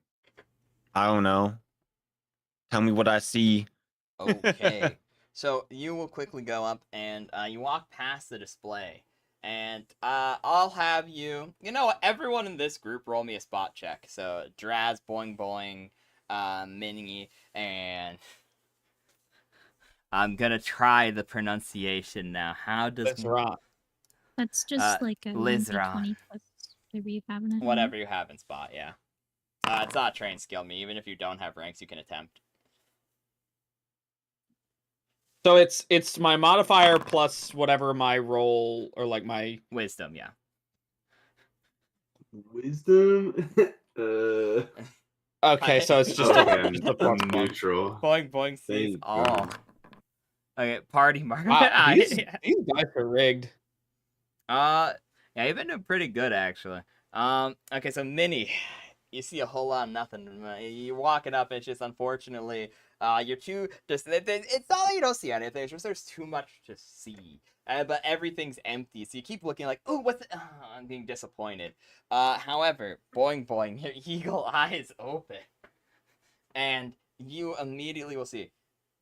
I don't know. Tell me what I see. Okay. So you will quickly go up and you walk past the display. And I'll have you... You know what? Everyone in this group roll me a spot check. So Draz, Boing Boing, Mini, and... I'm gonna try the pronunciation now. How does... Lizra. That's just like a Lizra. 20 plus whatever you have in it. Whatever you have in spot, yeah. It's not a trained skill, me. Even if you don't have ranks, you can attempt. So it's my modifier plus whatever my roll, or like my... Wisdom, yeah. Wisdom? Okay, so it's just okay, just a plus 1. neutral. Boing Boing sees Thank all. God. Okay, party mark. Wow, these guys are rigged. Yeah, you've been doing pretty good actually. Okay, so Minnie, you see a whole lot of nothing. You're walking up, and it's just unfortunately, you're too just. It's not that you don't see anything. It's just there's too much to see. But everything's empty, so you keep looking like, oh, what's... I'm being disappointed. However, Boing Boing, your eagle eyes open. and you immediately will see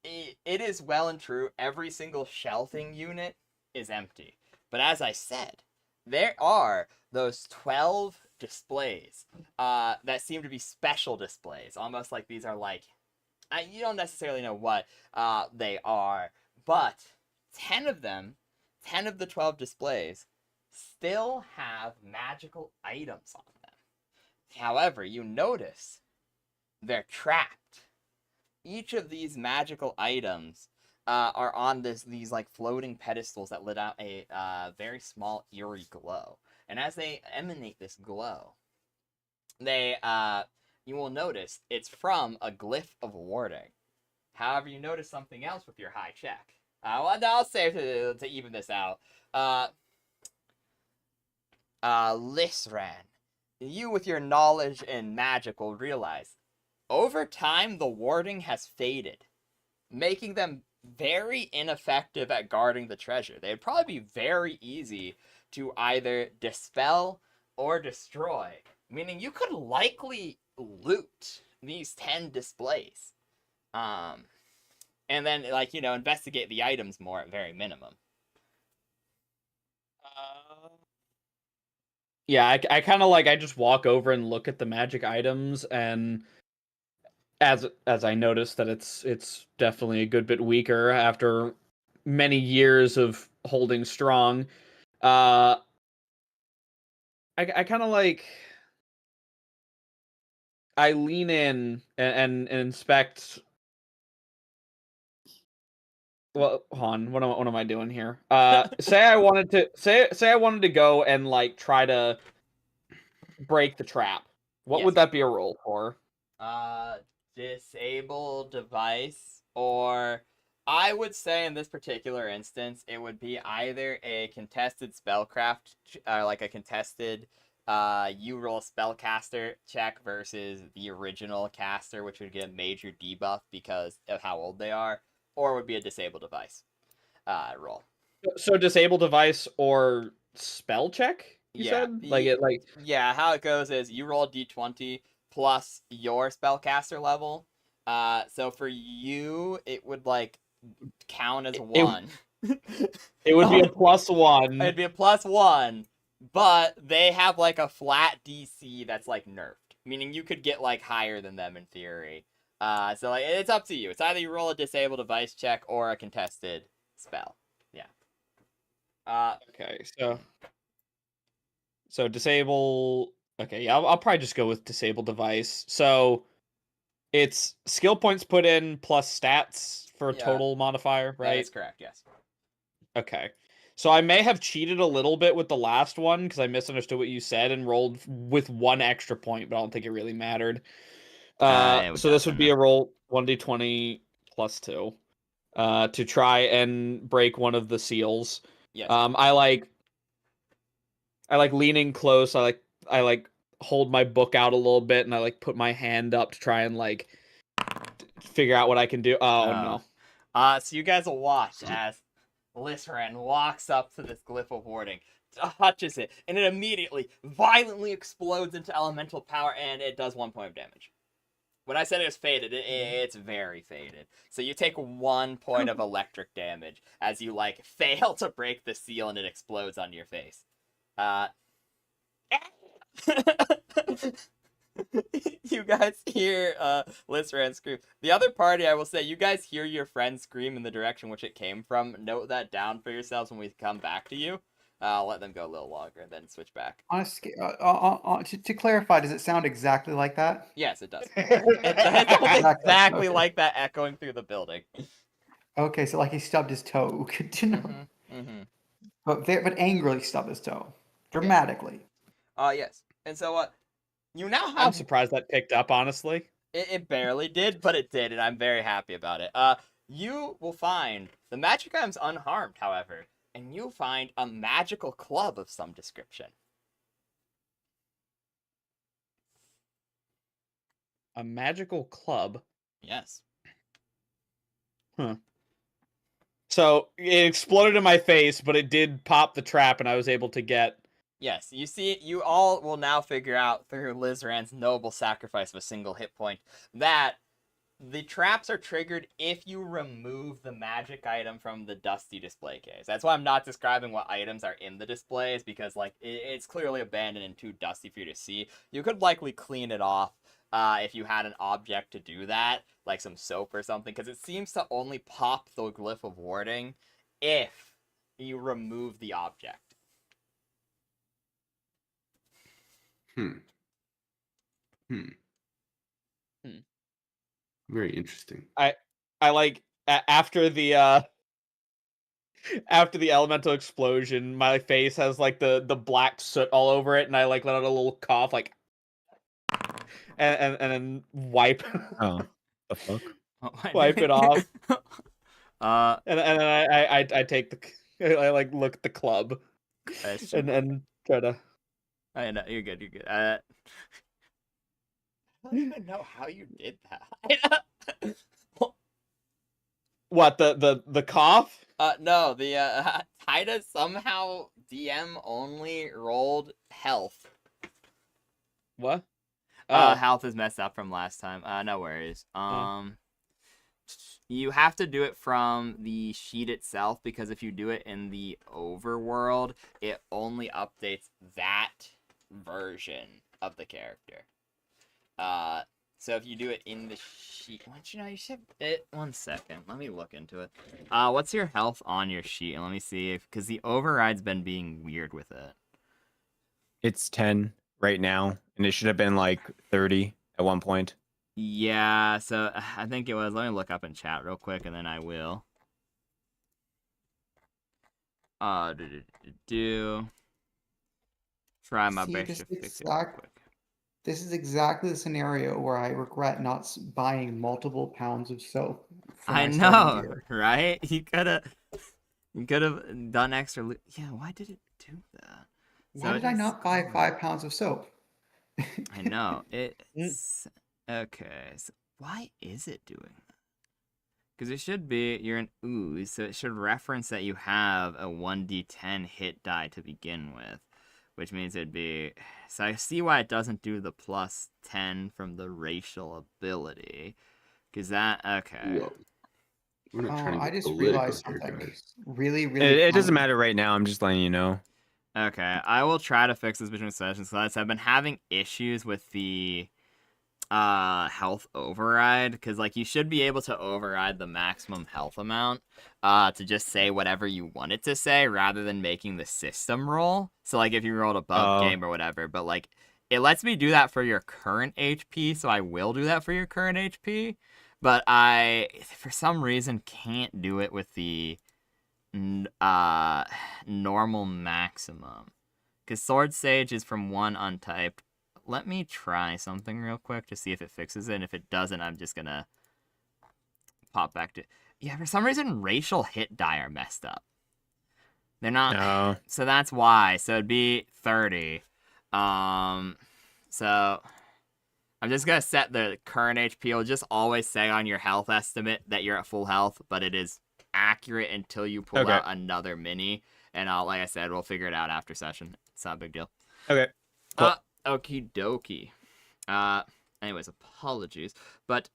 it is well and true. Every single shelving unit is empty. But as I said, there are those 12 displays that seem to be special displays. Almost like these are like, you don't necessarily know what they are, but 10 of them, 10 of the 12 displays, still have magical items on them. However, you notice they're trapped. Each of these magical items are on these like floating pedestals that let out a very small eerie glow. And as they emanate this glow, they you will notice it's from a glyph of warding. However, you notice something else with your high check. Well, I'll save to even this out. Lisran, you with your knowledge in magic will realize over time the warding has faded, making them very ineffective at guarding the treasure. They'd probably be very easy to either dispel or destroy, meaning you could likely loot these 10 displays. And then, like, investigate the items more at very minimum. Yeah, I kind of I just walk over and look at the magic items, and as I notice that it's definitely a good bit weaker after many years of holding strong. I kind of I lean in and inspect. Well, Han, what am I doing here? Say I wanted to go and try to break the trap. What Yes. would that be a roll for? Disable device, or I would say in this particular instance, it would be either a contested spellcraft, or like a contested, you roll spellcaster check versus the original caster, which would get a major debuff because of how old they are, or it would be a disable device, roll. So disable device or spell check? You said Yeah, how it goes is you roll a d20 plus your spellcaster level. So for you, it would count as 1. It would be a +1. It'd be a +1, but they have a flat DC that's nerfed, meaning you could get higher than them in theory. So it's up to you. It's either you roll a disable device check or a contested spell. Yeah. Okay, so disable. Okay, yeah, I'll probably just go with disable device. So it's skill points put in plus stats for a total modifier, right? That's correct, yes. Okay. So I may have cheated a little bit with the last one because I misunderstood what you said and rolled with 1 extra point, but I don't think it really mattered. So this would be a roll 1d20 plus 2 to try and break one of the seals. Yes. I like leaning close. I hold my book out a little bit, and I put my hand up to try and figure out what I can do. Oh no. So you guys will watch as Lisran walks up to this glyph of warding, touches it, and it immediately violently explodes into elemental power, and it does 1 point of damage. When I said it was faded, it's very faded. So you take 1 point of electric damage as you fail to break the seal and it explodes on your face. You guys hear Lisran scream. The other party, I will say, you guys hear your friend scream in the direction which it came from. Note that down for yourselves when we come back to you. I'll let them go a little longer and then switch back. Honestly, to clarify, does it sound exactly like that? Yes, it does. It sounds exactly like that echoing through the building. Okay, so he stubbed his toe. Good to know. But angrily stubbed his toe. Dramatically. Yes. And so you now have... I'm surprised that picked up, honestly. It barely did, but it did, and I'm very happy about it. You will find the magic items unharmed, however, and you'll find a magical club of some description. A magical club? Yes. Huh. So it exploded in my face, but it did pop the trap, and I was able to get... Yes, you see, you all will now figure out through Lisran's noble sacrifice of a single hit point that the traps are triggered if you remove the magic item from the dusty display case. That's why I'm not describing what items are in the displays, because like it's clearly abandoned and too dusty for you to see. You could likely clean it off if you had an object to do that, like some soap or something, because it seems to only pop the glyph of warding if you remove the object. Very interesting. I like after the after the elemental explosion, my face has like the black soot all over it, and I like let out a little cough, like, and then wipe Oh, the fuck. wipe it off. And then I take the I like look at the club and try to. I know you're good. You're good. I don't even know how you did that. What, the cough? No, the Tida somehow DM only rolled health. What? Health is messed up from last time. No worries. You have to do it from the sheet itself, because if you do it in the overworld, it only updates that version of the character. So if you do it in the sheet, you should it. 1 second, let me look into it. What's your health on your sheet? And let me see if, because the override's been being weird with it. It's 10 right now, and it should have been like 30 at one point. Yeah, so I think it was. Let me look up in chat real quick, and then I will. Try my best to fix it real quick. This is exactly the scenario where I regret not buying multiple pounds of soap. I know, right? You could have done extra. Yeah, why did it do that? Why did I not buy 5 pounds of soap? I know. It's okay. So why is it doing that? Because it should be, you're an ooze, so it should reference that you have a 1d10 hit die to begin with, which means it'd be. So I see why it doesn't do the plus 10 from the racial ability. Because that, okay. Whoa. We're not trying to I get just political realized here, something. guys. Really It doesn't matter right now. I'm just letting you know. Okay, I will try to fix this between sessions, because I've been having issues with the health override, because like you should be able to override the maximum health amount to just say whatever you want it to say, rather than making the system roll. So like if you rolled above game or whatever, but like it lets me do that for your current HP, so I will do that for your current HP, but I for some reason can't do it with the normal maximum, because Sword Sage is from 1 untyped. Let me try something real quick to see if it fixes it, and if it doesn't, I'm just gonna pop back to. Yeah, for some reason racial hit die are messed up. They're not. So that's why. So it'd be 30. So I'm just gonna set the current HP. It'll just always say on your health estimate that you're at full health, but it is accurate until you pull out another mini. And like I said, we'll figure it out after session. It's not a big deal. Okay. Cool. Okie dokie. Anyways, apologies. But,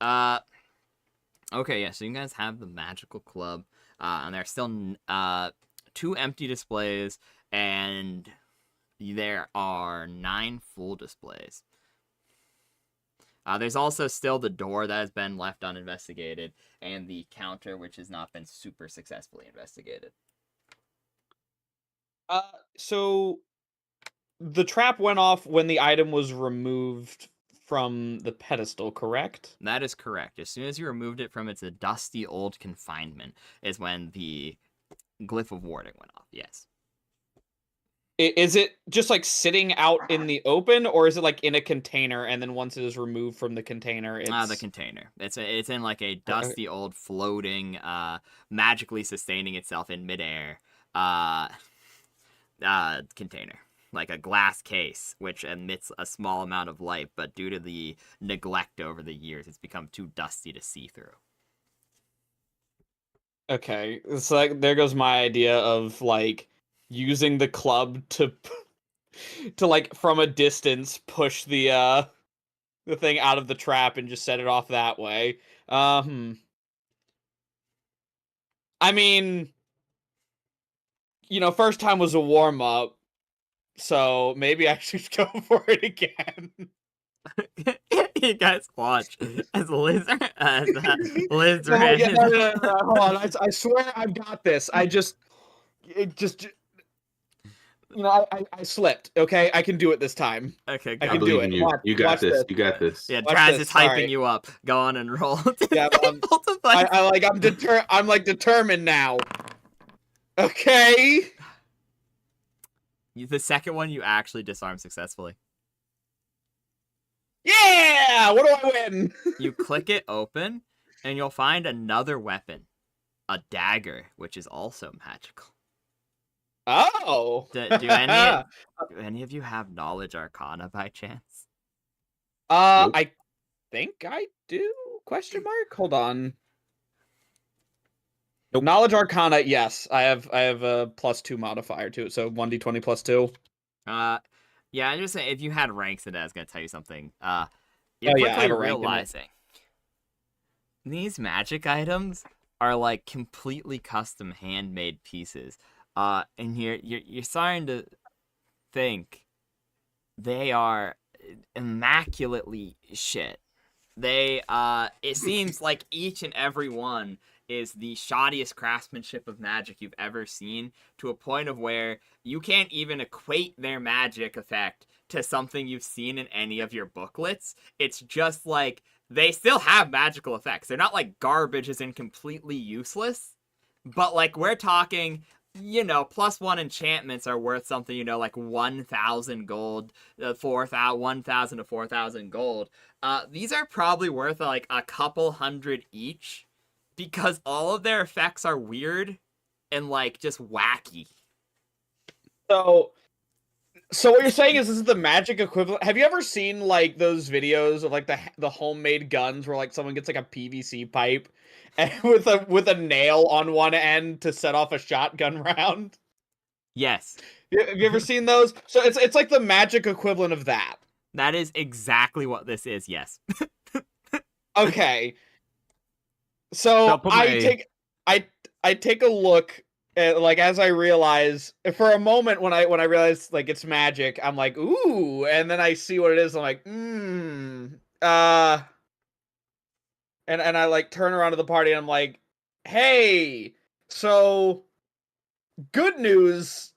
okay, yeah, so you guys have the magical club, and there are still, 2 empty displays, and there are 9 full displays. There's also still the door that has been left uninvestigated, and the counter, which has not been super successfully investigated. So the trap went off when the item was removed from the pedestal, correct? That is correct. As soon as you removed it from its dusty old confinement is when the glyph of warding went off, yes. Is it just like sitting out in the open, or is it like in a container, and then once it is removed from the container, it's... the container. It's in like a dusty old floating, magically sustaining itself in midair, container. Like a glass case, which emits a small amount of light, but due to the neglect over the years, it's become too dusty to see through. Okay, so like, there goes my idea of like using the club to like from a distance push the the thing out of the trap and just set it off that way. I mean, first time was a warm up, so maybe I should go for it again. You guys watch as Lizard. No, hold on. I swear I've got this. I slipped. Okay, I can do it this time. Okay, I go. can do it. You. You got this. You got this. Yeah, Watch Draz this, is hyping sorry. you up. Go on and roll. Yeah, I'm determined now. Okay. The second one you actually disarm successfully. Yeah! What do I win? You click it open, and you'll find another weapon. A dagger, which is also magical. Oh! Do any of you have Knowledge Arcana by chance? Nope. I think I do? Question mark? Hold on. Nope. Knowledge Arcana, yes. I have a +2 modifier to it, so 1d20 +2. Yeah, I'm just saying, if you had ranks in it, I was going to tell you something. You're I have quickly a rank in it. realizing these magic items are like completely custom handmade pieces. And you're starting to think they are immaculately shit. It seems like each and every one is the shoddiest craftsmanship of magic you've ever seen, to a point of where you can't even equate their magic effect to something you've seen in any of your booklets. It's just like, they still have magical effects. They're not like garbage as in completely useless, but like we're talking, +1 enchantments are worth something, like 1,000 gold, 1,000 to 4,000 gold. These are probably worth like a couple hundred each, because all of their effects are weird and like just wacky. So what you're saying is this is the magic equivalent. Have you ever seen like those videos of like the homemade guns where like someone gets like a PVC pipe and with a nail on one end to set off a shotgun round? Yes. Have you ever seen those? So it's like the magic equivalent of that. That is exactly what this is, yes. Okay. So I take a look at, like, as I realize, for a moment when I realize like it's magic, I'm like, ooh, and then I see what it is, I'm like, and I like turn around to the party and I'm like, hey, so good news,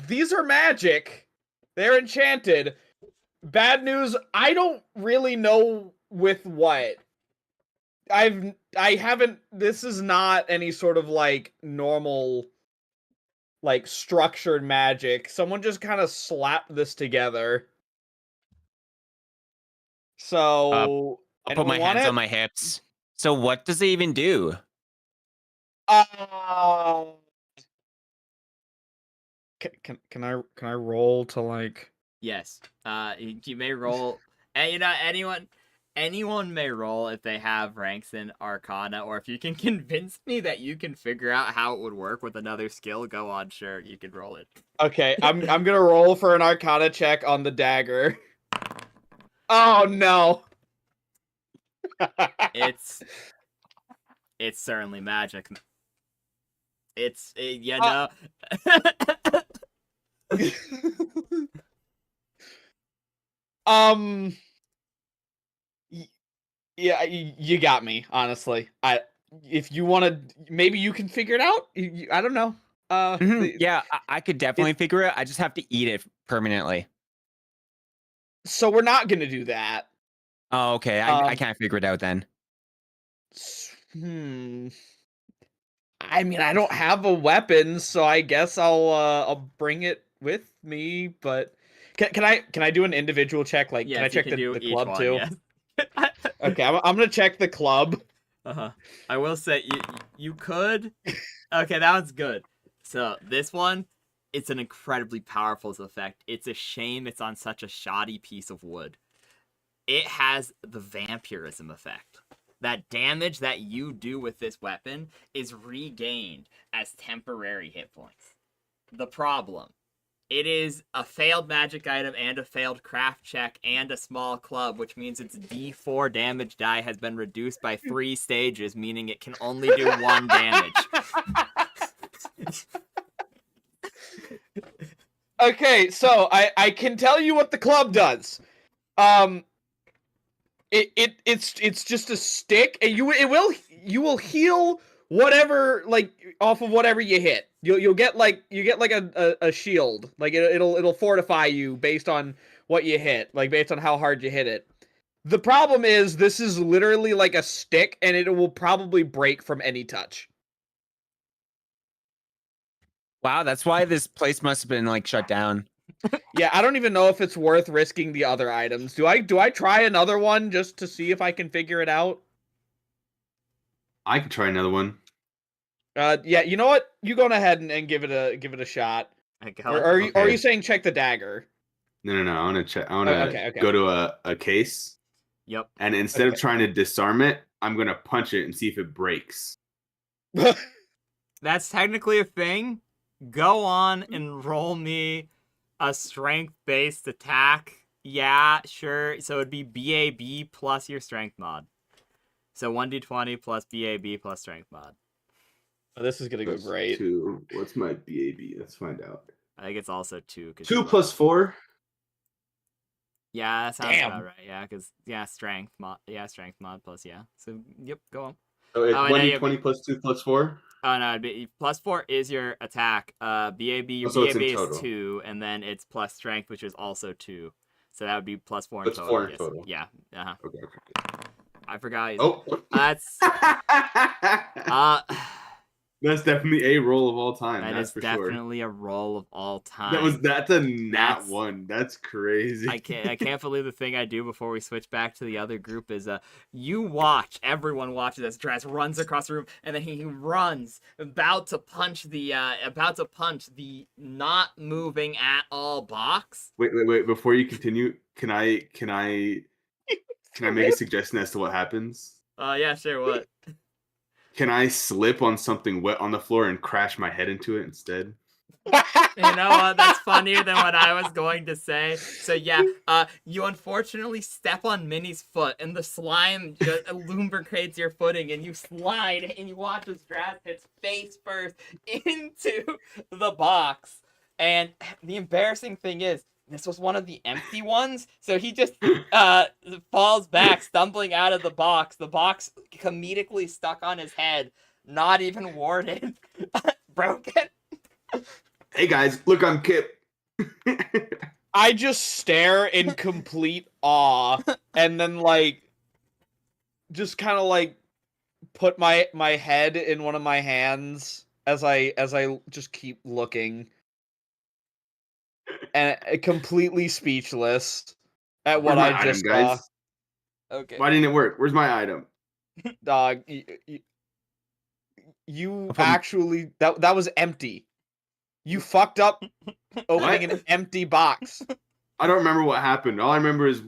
these are magic. They're enchanted. Bad news, I don't really know with what. I haven't, this is not any sort of like normal like structured magic. Someone just kind of slapped this together. So I'll put my hands on my hips. So what does it even do? Can I roll to like? Yes. You may roll. And anyone may roll if they have ranks in Arcana, or if you can convince me that you can figure out how it would work with another skill, go on, sure, you can roll it. Okay, I'm gonna roll for an Arcana check on the dagger. Oh no. It's certainly magic. Yeah, you got me, honestly. If you want to, maybe you can figure it out. I don't know. Yeah, I could definitely figure it. I just have to eat it permanently. So we're not gonna do that. Oh, okay. I can't figure it out then. I mean, I don't have a weapon, so I guess I'll bring it with me. But can I do an individual check? Like, yes, can I check the club one, too? Yes. Okay, I'm gonna check the club. I will say you could. Okay, that one's good. So this one, it's an incredibly powerful effect. It's a shame it's on such a shoddy piece of wood. It has the vampirism effect. That damage that you do with this weapon is regained as temporary hit points. The problem, It is a failed magic item and a failed craft check and a small club, which means its D4 damage die has been reduced by 3 stages, meaning it can only do 1 damage. Okay, so I can tell you what the club does. It's just a stick, and you will heal whatever, like, off of whatever you hit. You'll get like a shield, like it'll fortify you based on what you hit, like based on how hard you hit it. The problem is this is literally like a stick, and it will probably break from any touch. Wow, that's why this place must have been like shut down. Yeah, I don't even know if it's worth risking the other items. Do I try another one just to see if I can figure it out? I could try another one. Yeah, you know what? You go ahead and give it a shot. Or are you saying check the dagger? No. I want to check. I want to okay. go to a case. Yep. And instead of trying to disarm it, I'm gonna punch it and see if it breaks. That's technically a thing. Go on and roll me a strength-based attack. Yeah, sure. So it'd be BAB plus your strength mod. So 1d20 plus BAB plus strength mod. Oh, this is gonna go great. 2. What's my BAB? Let's find out. I think it's also 2. 2 plus 4. Yeah, that sounds about right. Yeah, because strength mod. Yeah, strength mod plus So yep, go on. So it's 1d20 plus 2 plus 4. Oh no, it'd be plus 4 is your attack. BAB your BAB is 2, and then it's plus strength, which is also 2. So that would be plus 4 in total. 4 in total. Yeah. Okay. I forgot. Oh, that's that's definitely a roll of all time. That is definitely a roll of all time. That's a nat 1. That's crazy. I can't believe the thing I do before we switch back to the other group is everyone watches as Draz runs across the room, and then he runs about to punch the not moving at all box. Wait, before you continue, can I make a suggestion as to what happens? Yeah, sure, what? Can I slip on something wet on the floor and crash my head into it instead? You know what? That's funnier than what I was going to say. So yeah, you unfortunately step on Minnie's foot, and the slime just lubricates your footing, and you slide, and you watch as Draz hits face first into the box. And the embarrassing thing is, this was one of the empty ones, so he just falls back, stumbling out of the box. The box comedically stuck on his head, not even warded, broken. Hey guys, look, I'm Kipp. I just stare in complete awe, and then just kind of put my head in one of my hands as I just keep looking. And completely speechless at what I just saw. Okay. Why didn't it work? Where's my item? Dog, you actually that was empty. You fucked up opening an empty box. I don't remember what happened. All I remember is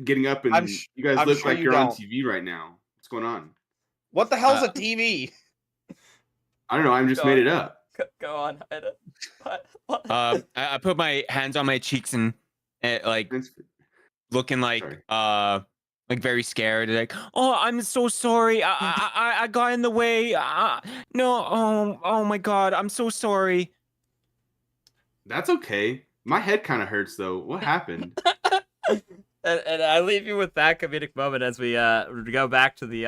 getting up and you guys look like you're on TV right now. What's going on? What the hell's a TV? I don't know. I just made it up. Go on. I put my hands on my cheeks and looking very scared, like, oh, I'm so sorry. I got in the way. No, oh my god, I'm so sorry. That's okay. My head kind of hurts though. What happened? And I leave you with that comedic moment as we go back to the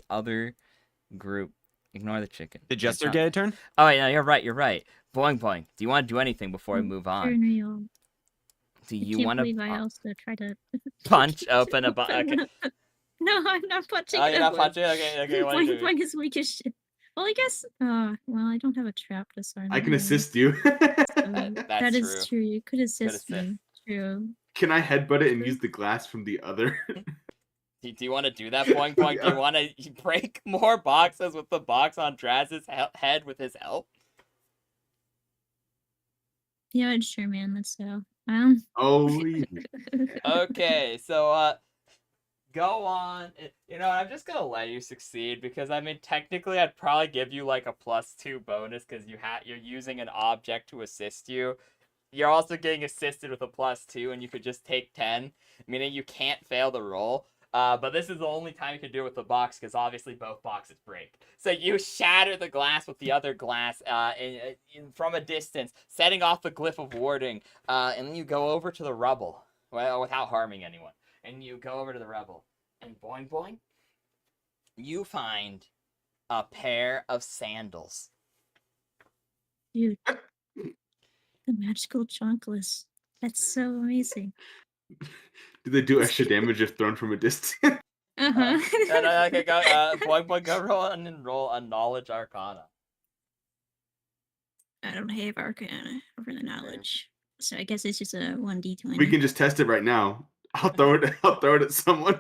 other group. Ignore the chicken. Did Jester get a turn? Oh, yeah, you're right. Boing, boing. Do you want to do anything before we move on? Do you want to? I also try to punch open a box. Okay. No, I'm not punching. Oh, you're not punching? Okay. Boing, boing is weak as shit. Well, I guess. Well, I don't have a trap disarm. I can assist you. That is true. You could assist me. True. Can I headbutt it and use the glass from the other? Do you want to do that, Boing Boing? Yeah. Do you want to break more boxes with the box on Draz's head with his help? Yeah, sure, man. Let's go. Oh. Okay, so go on. You know, I'm just gonna let you succeed because I mean, technically, I'd probably give you like a +2 bonus because you're using an object to assist you. You're also getting assisted with a +2, and you could just take 10, meaning you can't fail the roll. But this is the only time you can do it with the box, because obviously both boxes break. So you shatter the glass with the other glass from a distance, setting off the glyph of warding, and then you go over to the rubble, well, without harming anyone. And you go over to the rubble, and boing boing, you find a pair of sandals. Dude, the magical chonkless. That's so amazing. Do they do extra damage if thrown from a distance? Uh-huh. Okay, go, boing, go roll a knowledge arcana. I don't have arcana over the knowledge. So I guess it's just a 1d20. We can just test it right now. I'll throw it at someone.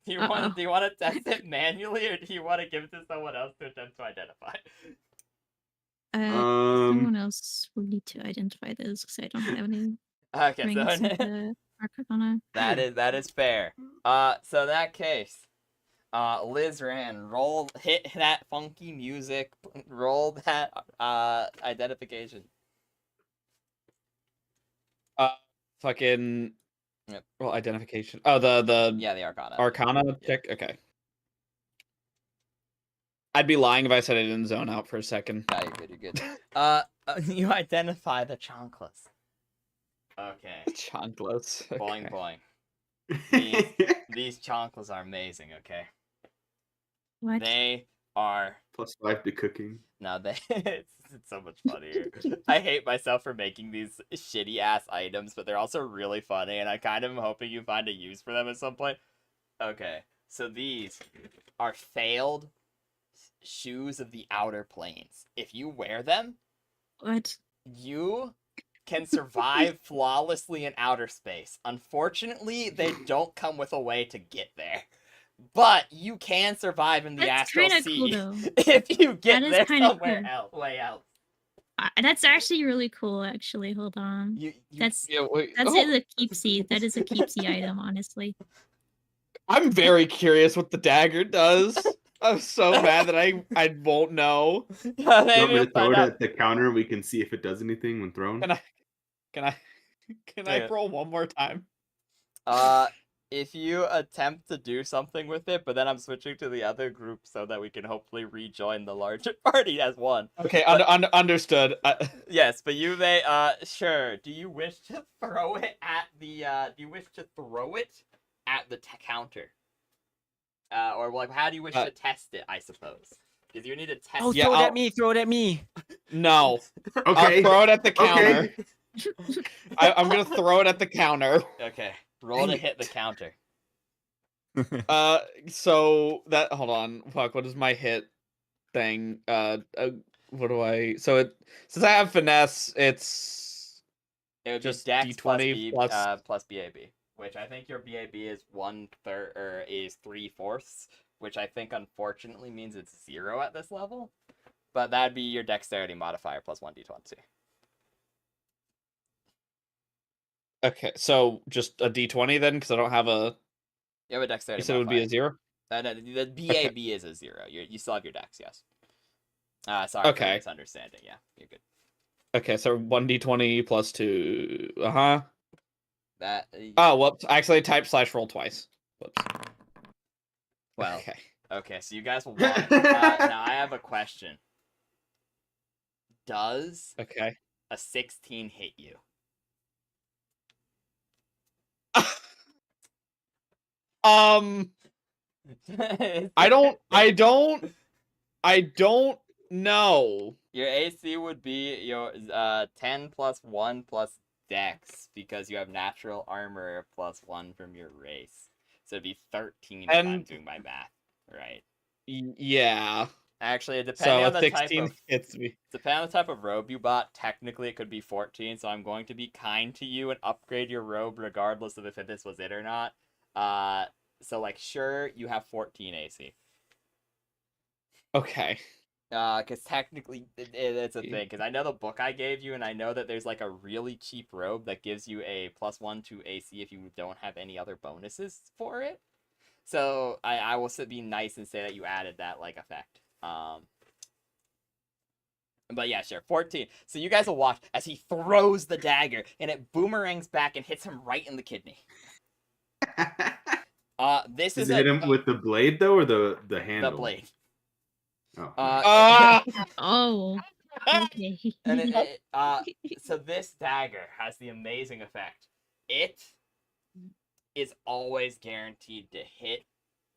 Do you want to test it manually, or do you want to give it to someone else to attempt to identify? Someone else will need to identify those because I don't have any Okay, rings so with the arcana. that is fair. So in that case, Lizran, hit that funky music, roll that identification. Fucking. Yep. Well, identification. Oh, the the arcana. Arcana check. Okay. I'd be lying if I said I didn't zone out for a second. Yeah, you're good. You identify the chonkless. Okay. Chonkless. Okay. Boing. These chonkless are amazing, okay? What? They are... +5 to cooking. No, it's so much funnier. I hate myself for making these shitty-ass items, but they're also really funny, and I kind of am hoping you find a use for them at some point. Okay, so these are failed shoes of the outer planes. If you wear them... What? You can survive flawlessly in outer space. Unfortunately, they don't come with a way to get there. But you can survive in the astral sea cool, if you get there somewhere cool. else, way else. That's actually really cool. Actually, hold on. That's a keepsy. That is a keepsy item, honestly. I'm very curious what the dagger does. I'm so mad that I won't know. You want me to throw it at the counter? We can see if it does anything when thrown. Can I roll one more time? If you attempt to do something with it, but then I'm switching to the other group so that we can hopefully rejoin the larger party as one. Okay, understood. Yes, but you may. Sure. Do you wish to throw it at the? Do you wish to throw it at the counter? Or like, how do you wish to test it? I suppose. Because you need to test. Oh, throw it at me! Throw it at me! No. Okay. I'll throw it at the counter. Okay. I'm gonna throw it at the counter. Okay. Roll to hit the counter. So that hold on. Fuck. What is my hit thing? What do I? So it since I have finesse, it's it would just Dex D20 plus BAB, which I think your BAB is 1/3 or is 3/4, which I think unfortunately means it's 0 at this level. But that'd be your dexterity modifier plus 1d20. Okay, so just a D20 then, because I don't have a. You have a dexterity. You said it would be a 0. No, the BAB is a 0. You still have your dex, yes. Sorry for misunderstanding. Yeah, you're good. Okay, so 1d20 plus 2. That. Oh, whoops! Actually, I typed /roll twice. Whoops. Well. Okay. Okay, so you guys will walk. Now I have a question. Does a 16 hit you? I don't know. Your AC would be your 10 plus 1 plus dex because you have natural armor plus 1 from your race. So it'd be 13 if I'm doing my math, right? Yeah. Actually, depending on the type of robe you bought, technically it could be 14, so I'm going to be kind to you and upgrade your robe regardless of if this was it or not. So, like, sure, you have 14 AC. Okay. Because technically, it's a thing. Because I know the book I gave you, and I know that there's, like, a really cheap robe that gives you a +1 to AC if you don't have any other bonuses for it. So I will be nice and say that you added that like effect. But yeah, sure. 14. So you guys will watch as he throws the dagger and it boomerangs back and hits him right in the kidney. This Does is it hit him with the blade though, or the handle? The blade. Oh. Oh. Okay. And so this dagger has the amazing effect. It is always guaranteed to hit.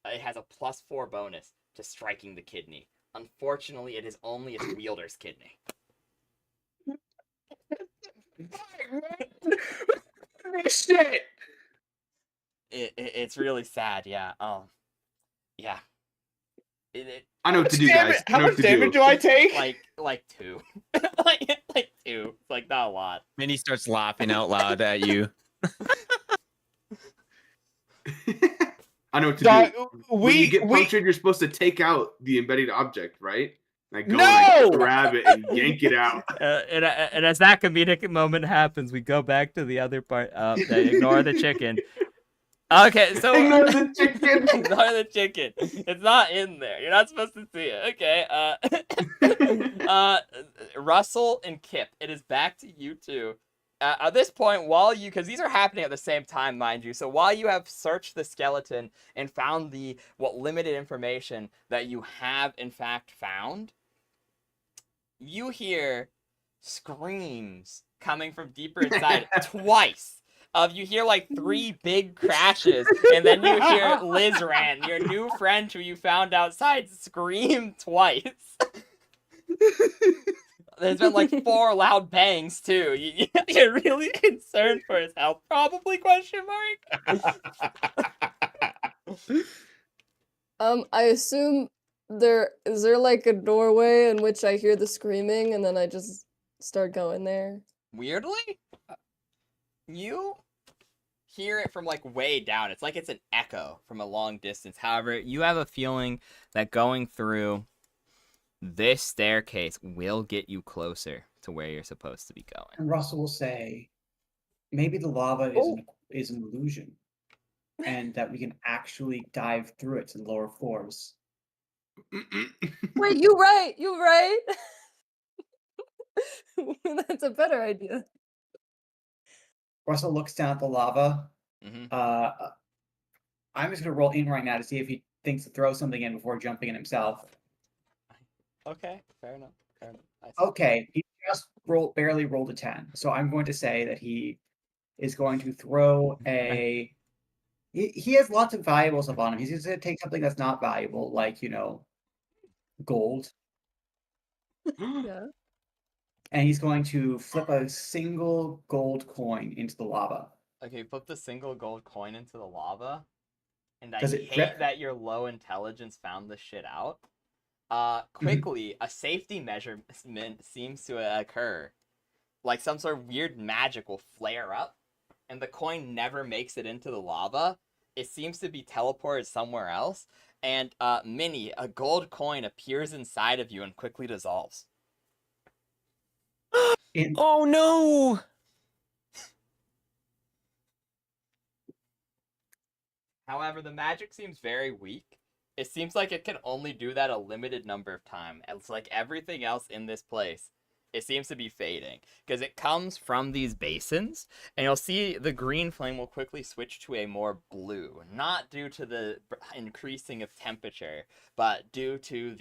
It has a +4 bonus to striking the kidney. Unfortunately, it is only its wielder's kidney. Shit. It's really sad, yeah. Yeah. I know what to do, Damage, guys. how much damage do I take? Like 2. like 2. Like not a lot. Minnie starts laughing out loud at you. I know what to do. When you get we punctured, you're supposed to take out the embedded object, right? Like go No! and like, grab it and yank it out. And as that comedic moment happens, we go back to the other part. Ignore the chicken. Okay, so Ignore the chicken. Ignore the chicken. It's not in there. You're not supposed to see it. Okay. Russell and Kipp, it is back to you two. At this point, because these are happening at the same time, mind you, so while you have searched the skeleton and found what limited information that you have in fact found, you hear screams coming from deeper inside twice. You hear like 3 big crashes, and then you hear Lizran, your new friend who you found outside, scream twice. There's been like 4 loud bangs too. You're really concerned for his health, probably? ? I assume is there like a doorway in which I hear the screaming and then I just start going there? Weirdly, you hear it from like way down. It's like it's an echo from a long distance. However, you have a feeling that going through this staircase will get you closer to where you're supposed to be going. And Russell will say, maybe the lava is an illusion, and that we can actually dive through it to the lower floors. Wait, you're right. That's a better idea. Russell looks down at the lava. Mm-hmm. I'm just gonna roll in right now to see if he thinks to throw something in before jumping in himself. Okay, fair enough. Okay, he just barely rolled a 10, so I'm going to say that he is going to throw a. He has lots of valuable stuff on him. He's just going to take something that's not valuable, like gold. Yeah. And he's going to flip a single gold coin into the lava. Okay, flip the single gold coin into the lava. And I Does it hate drip? that your low intelligence found this shit out. Quickly, a safety measurement seems to occur. Like some sort of weird magic will flare up, and the coin never makes it into the lava. It seems to be teleported somewhere else, and Minnie, a gold coin appears inside of you and quickly dissolves. Oh no! However, the magic seems very weak. It seems like it can only do that a limited number of times. It's like everything else in this place. It seems to be fading because it comes from these basins, and you'll see the green flame will quickly switch to a more blue, not due to the increasing of temperature, but due to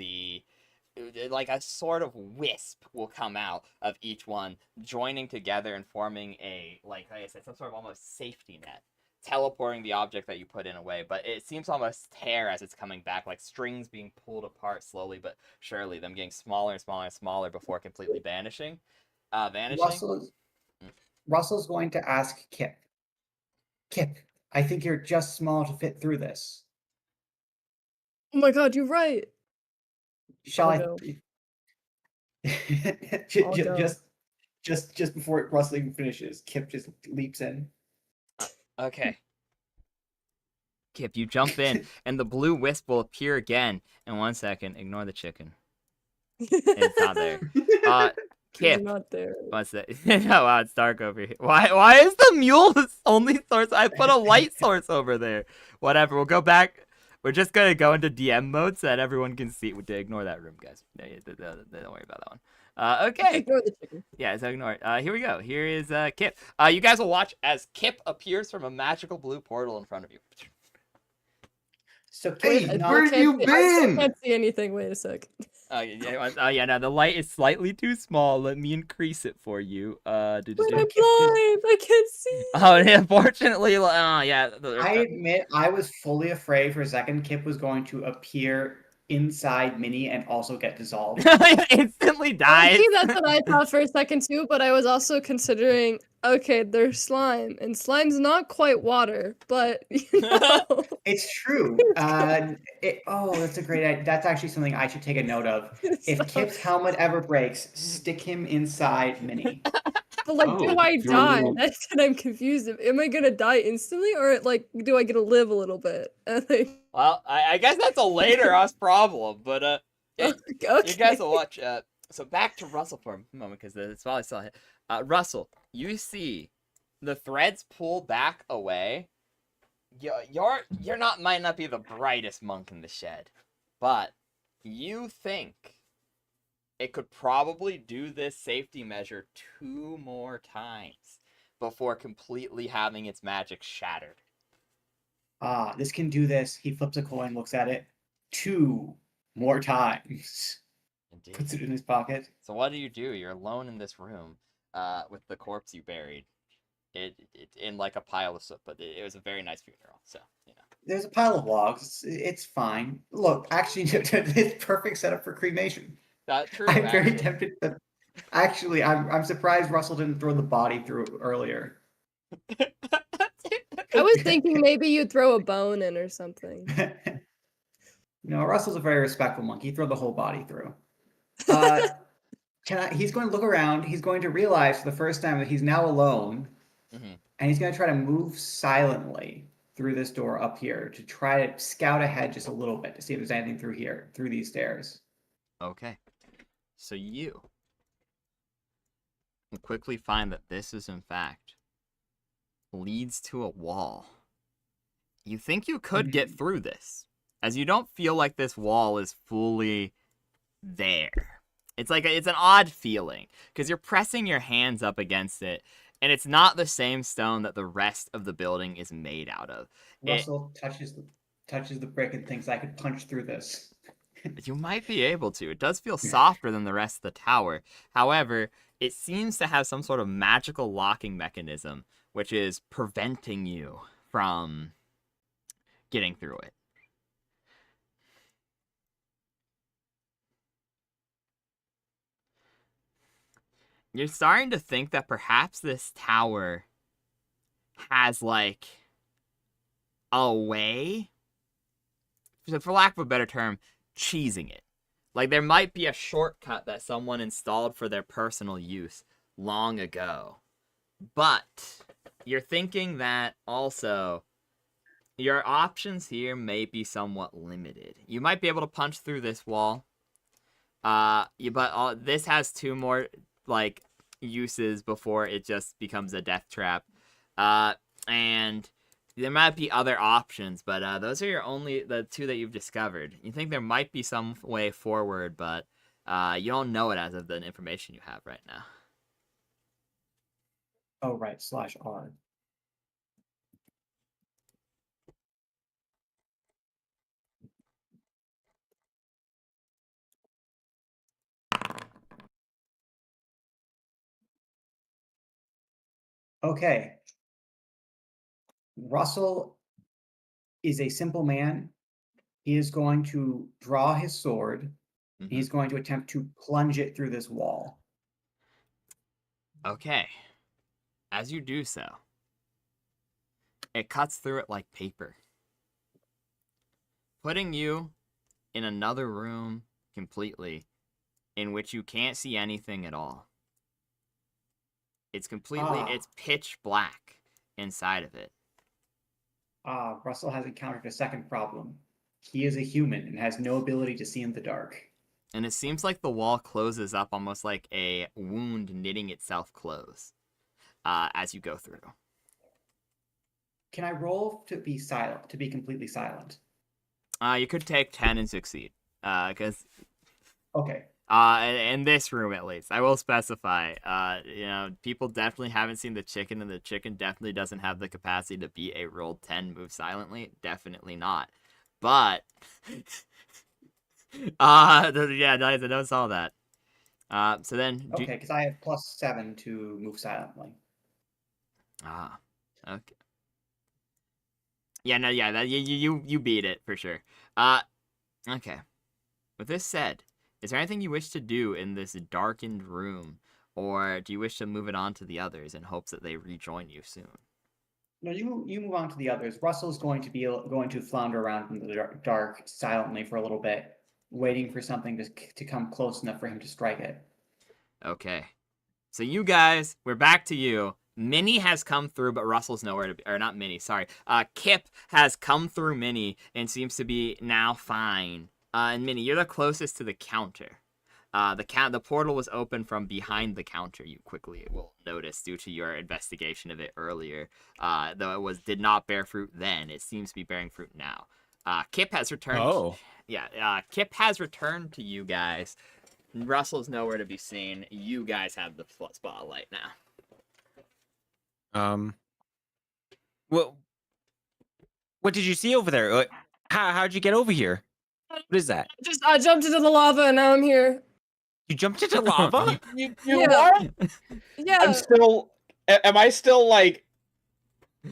like a sort of wisp will come out of each one, joining together and forming a, like I said, some sort of almost safety net, teleporting the object that you put in away. But it seems to almost tear as it's coming back, like strings being pulled apart slowly but surely, them getting smaller and smaller and smaller before completely vanishing. Russell's going to ask Kipp. Kipp, I think you're just small to fit through this. Oh my god, you're right. Shall I? No. Just before Russell even finishes, Kipp just leaps in. Okay. Kipp, you jump in, and the blue wisp will appear again. In 1 second, ignore the chicken. It's not there. Kipp. You're not there. What's that? Oh, wow, it's dark over here. Why is the mule the only source? I put a light source over there. Whatever, we'll go back. We're just gonna go into DM mode so that everyone can see. Ignore that room, guys. Don't worry about that one. Okay. Ignore the chicken. Yeah, so ignore it. Here we go. Here is Kipp. You guys will watch as Kipp appears from a magical blue portal in front of you. So Wait, Kate, where have you I still been? can't see anything. Wait a sec. Yeah, no, the light is slightly too small. Let me increase it for you. But I'm blind. I can't see. Oh, unfortunately, yeah. I admit I was fully afraid for a second Kipp was going to appear inside Minnie and also get dissolved. Instantly dies. See, that's what I thought for a second too, but I was also considering, okay, there's slime, and slime's not quite water, but you know. It's true. That's a great idea. That's actually something I should take a note of. If So- Kipp's helmet ever breaks, stick him inside Minnie. But like, do I you're die? little- That's what I'm confused. Am I gonna die instantly, or like, do I get to live a little bit? Well, I guess that's a later us problem, but yeah, Okay. you guys will watch. So back to Russell for a moment because it's probably still hit. Russell, you see the threads pull back away. You're not might not be the brightest monk in the shed, but you think it could probably do this safety measure 2 more times before completely having its magic shattered. This can do this. He flips a coin, looks at it 2 more times. Indeed. Puts it in his pocket. So what do? You're alone in this room, with the corpse you buried. It in like a pile of soot, but it was a very nice funeral. So There's a pile of logs. It's fine. Look, actually, it's perfect setup for cremation. That's true. I'm very actually. tempted to. Actually, I'm surprised Russell didn't throw the body through earlier. I was thinking maybe you'd throw a bone in or something. No, Russell's a very respectful monk. He threw the whole body through. He's going to look around. He's going to realize for the first time that he's now alone, and he's going to try to move silently through this door up here to try to scout ahead just a little bit to see if there's anything through here, through these stairs. Okay. So you will quickly find that this is in fact leads to a wall. You think you could get through this, as you don't feel like this wall is fully there. It's like it's an odd feeling because you're pressing your hands up against it, and it's not the same stone that the rest of the building is made out of. Russell touches the brick and thinks I could punch through this. You might be able to. It does feel softer than the rest of the tower. However, it seems to have some sort of magical locking mechanism, which is preventing you from getting through it. You're starting to think that perhaps this tower has, like, a way, for lack of a better term, cheesing it. Like, there might be a shortcut that someone installed for their personal use long ago. But you're thinking that also your options here may be somewhat limited. You might be able to punch through this wall. But this has 2 more, like, uses before it just becomes a death trap. And there might be other options, but those are the 2 that you've discovered. You think there might be some way forward, but you don't know it as of the information you have right now. Oh, right, /R. Okay. Russell is a simple man. He is going to draw his sword. And he's going to attempt to plunge it through this wall. Okay. As you do so, it cuts through it like paper, putting you in another room completely, in which you can't see anything at all. It's it's pitch black inside of it. Russell has encountered a second problem. He is a human and has no ability to see in the dark. And it seems like the wall closes up almost like a wound knitting itself close as you go through. Can I roll to be silent, to be completely silent? You could take 10 and succeed. Because Okay. in this room at least, I will specify. People definitely haven't seen the chicken, and the chicken definitely doesn't have the capacity to be a roll 10 move silently. Definitely not. But yeah, nice. I don't saw that. So then. Okay, because I have +7 to move silently. Okay. Yeah, no, yeah, that you beat it for sure. Okay. With this said, is there anything you wish to do in this darkened room, or do you wish to move it on to the others in hopes that they rejoin you soon? No, you move on to the others. Russell's going to flounder around in the dark silently for a little bit, waiting for something to come close enough for him to strike it. Okay. So you guys, we're back to you. Minnie has come through, but Russell's nowhere to be. Or not Minnie, sorry. Kipp has come through Minnie and seems to be now fine. And Minnie, you're the closest to the counter. The portal was open from behind the counter. You quickly will notice due to your investigation of it earlier. Though it did not bear fruit then, it seems to be bearing fruit now. Kipp has returned. Oh. Yeah. Kipp has returned to you guys. Russell's nowhere to be seen. You guys have the spotlight now. What did you see over there? How'd you get over here? What is that? I jumped into the lava and now I'm here. You jumped into lava? You Yeah. what? Yeah. I'm still. Am I still like?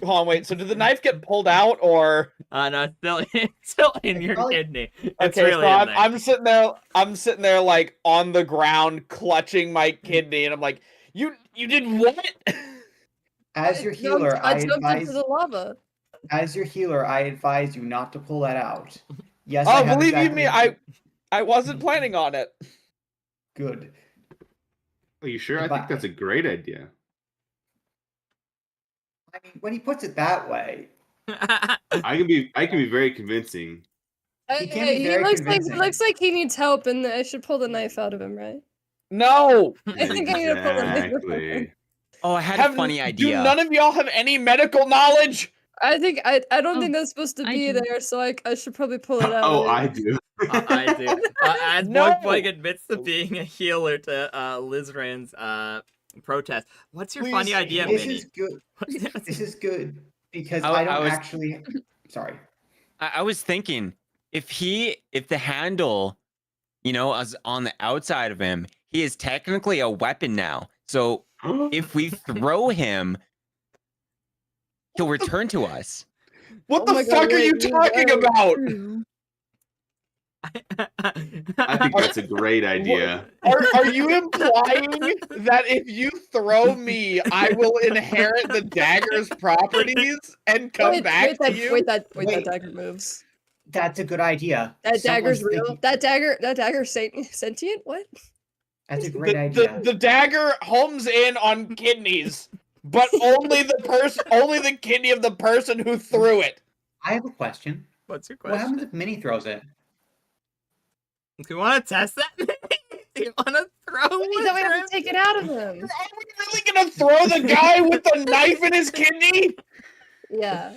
Hold on, wait. So did the knife get pulled out, or? No, still in your kidney. It's Okay, really so in there. I'm sitting there. I'm sitting there like on the ground, clutching my kidney, and I'm like, "You did what?" As your healer, I jumped into the lava. As your healer, I advise you not to pull that out. Yes, Oh, I have believe you exactly... me, I wasn't planning on it. Good. Are you sure? I think that's a great idea. I mean, when he puts it that way, I can be very convincing. He looks like he needs help, and I should pull the knife out of him, right? No. I think I need to pull the knife out of him. Exactly. Oh, I had a funny idea. Do none of y'all have any medical knowledge? I don't think that's supposed to be there, so I should probably pull it out. Oh, I do. I do. As No. Boink admits to being a healer to Lizran's protest. What's your funny idea, this Minnie? is good. This is good because I I don't was- actually. Sorry. I was thinking if the handle, is on the outside of him, he is technically a weapon now. So if we throw him, he'll return to us. What the fuck are you talking about? I think that's a great idea. Are you implying that if you throw me, I will inherit the dagger's properties and come back to you? That dagger moves. That's a good idea. That dagger's real. That dagger sentient? What? That's a great idea. The dagger homes in on kidneys, but only the kidney of the person who threw it. I have a question. What's your What question? happens if Minnie throws it? Do you want to test that? Do you want to throw That means that we have to take it out of him. Are we really gonna throw the guy with the knife in his kidney? Yeah.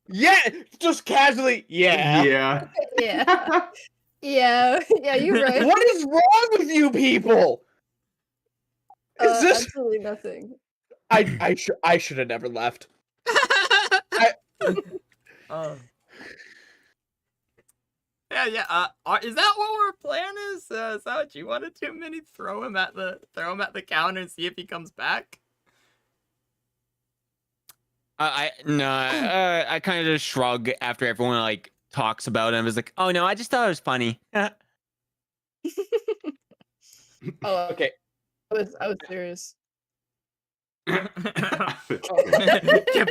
Yeah, just casually. Yeah. Yeah. Yeah. Yeah, you're right. What is wrong with you people? Is this absolutely nothing? I should have never left. Oh. Yeah. Is that what our plan is? Is that what you want to do, Minnie? Throw him at the counter and see if he comes back. I kind of just shrug after everyone talks about it. I was like, oh no, I just thought it was funny. Oh, okay. I was serious. Kipp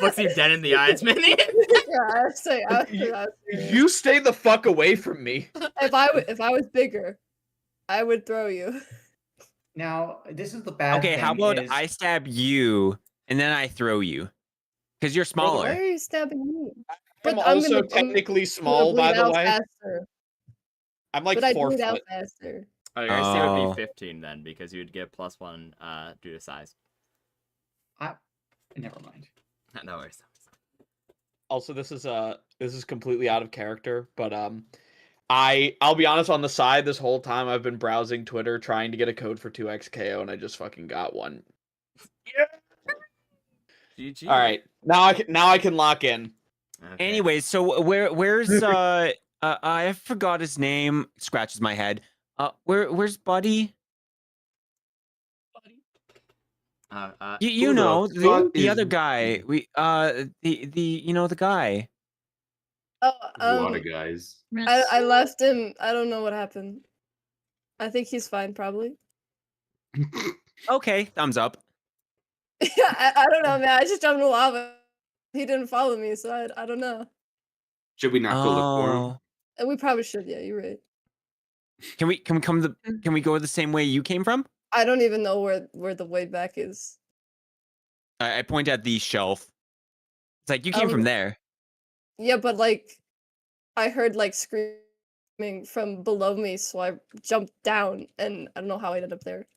looks you dead in the eyes, Minnie. Yeah, I was serious. You stay the fuck away from me. If I was bigger, I would throw you. Now, this is the bad Okay, thing. how about is... I stab you and then I throw you? Because you're Why smaller. are you stabbing me? I'm But also technically small, by the way. Faster. I'm like But I 4 bleed out foot. faster. Oh, your AC would Oh. be 15 then, because you'd get +1 due to size. Never mind. No worries. Also, this is completely out of character, but I'll be honest. On the side, this whole time I've been browsing Twitter trying to get a code for 2xKO, and I just fucking got one. GG. All right, now I can lock in. Okay. Anyway, so where's I forgot his name. Scratches my head. Where's Buddy? You Who the know fuck the is- other guy. We the guy. Oh, There's a lot of guys. I left him. I don't know what happened. I think he's fine, probably. Okay, thumbs up. Yeah, I don't know, man. I just jumped in the lava. He didn't follow me, so I don't know. Should we not go look for him? And we probably should. Yeah, you're right. Can we go the same way you came from? I don't even know where the way back is. I point at the shelf. It's like you came from there. Yeah, but like, I heard like screaming from below me, so I jumped down, and I don't know how I ended up there.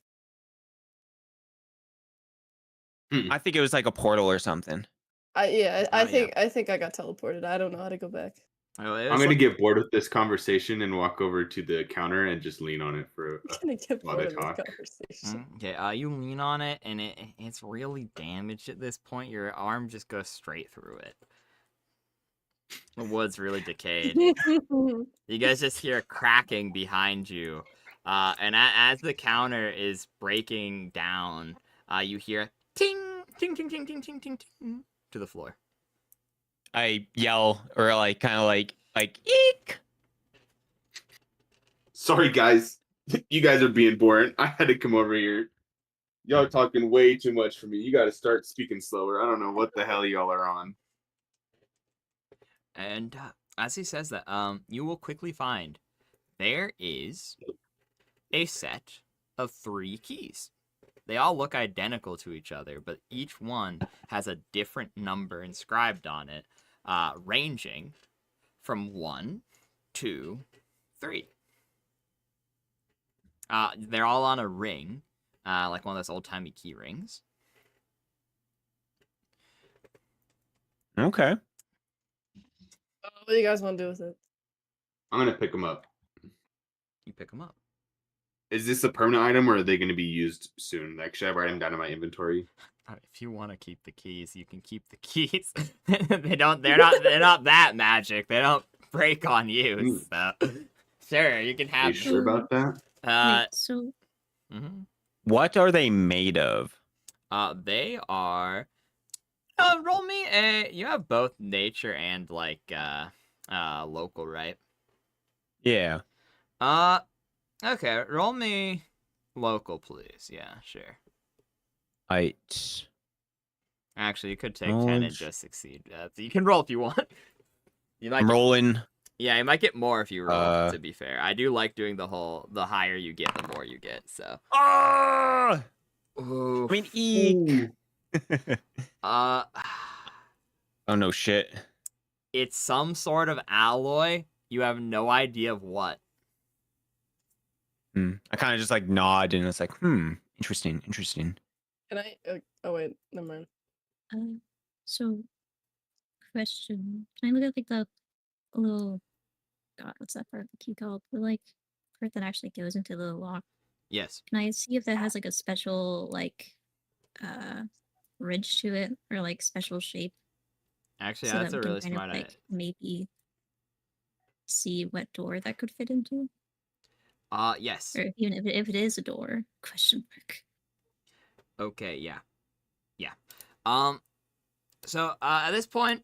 I think it was like a portal or something. I think I got teleported. I don't know how to go back. I'm gonna get bored with this conversation and walk over to the counter and just lean on it for I'm gonna get while bored they of this talk. conversation. Okay, you lean on it, and it's really damaged at this point. Your arm just goes straight through it. The wood's really decayed. You guys just hear cracking behind you. And as the counter is breaking down, you hear ting, ting, ting, ting, ting, ting, ting, ting to the floor. I yell or like kind of like eek. Sorry, guys. You guys are being boring. I had to come over here. Y'all are talking way too much for me. You got to start speaking slower. I don't know what the hell y'all are on. And as he says that, you will quickly find there is a set of 3 keys. They all look identical to each other, but each one has a different number inscribed on it, ranging from 1 to 3. They're all on a ring, like one of those old-timey key rings. Okay. What do you guys want to do with it? I'm gonna pick them up. You pick them up. Is this a permanent item, or are they going to be used soon? Like, should I write them down in my inventory? If you want to keep the keys, you can keep the keys. They're not that magic. They don't break on you. So sure, you can have. Are you sure about that? Wait, so What are they made of? They are. Roll me a. You have both nature and like local, right? Yeah. Okay. Roll me local, please. Yeah, sure. Actually, you could take 10 and just succeed. You can roll if you want. You might I'm rolling. Yeah, you might get more if you roll. To be fair, I do like doing the higher you get, the more you get. So. I mean, eek. Oh no shit. It's some sort of alloy. You have no idea of what. I kind of just like nod and it's like, interesting. Can I? Oh wait, never mind. So, question: can I look at like the little? God, what's that part of the key called? The like part that actually goes into the lock. Yes. Can I see if that has like a special like ridge to it or like special shape? Actually, So that's that a we can really kind smart of idea. like maybe see what door that could fit into, Yes. or even if it is a door? Question mark. Okay, yeah. So at this point,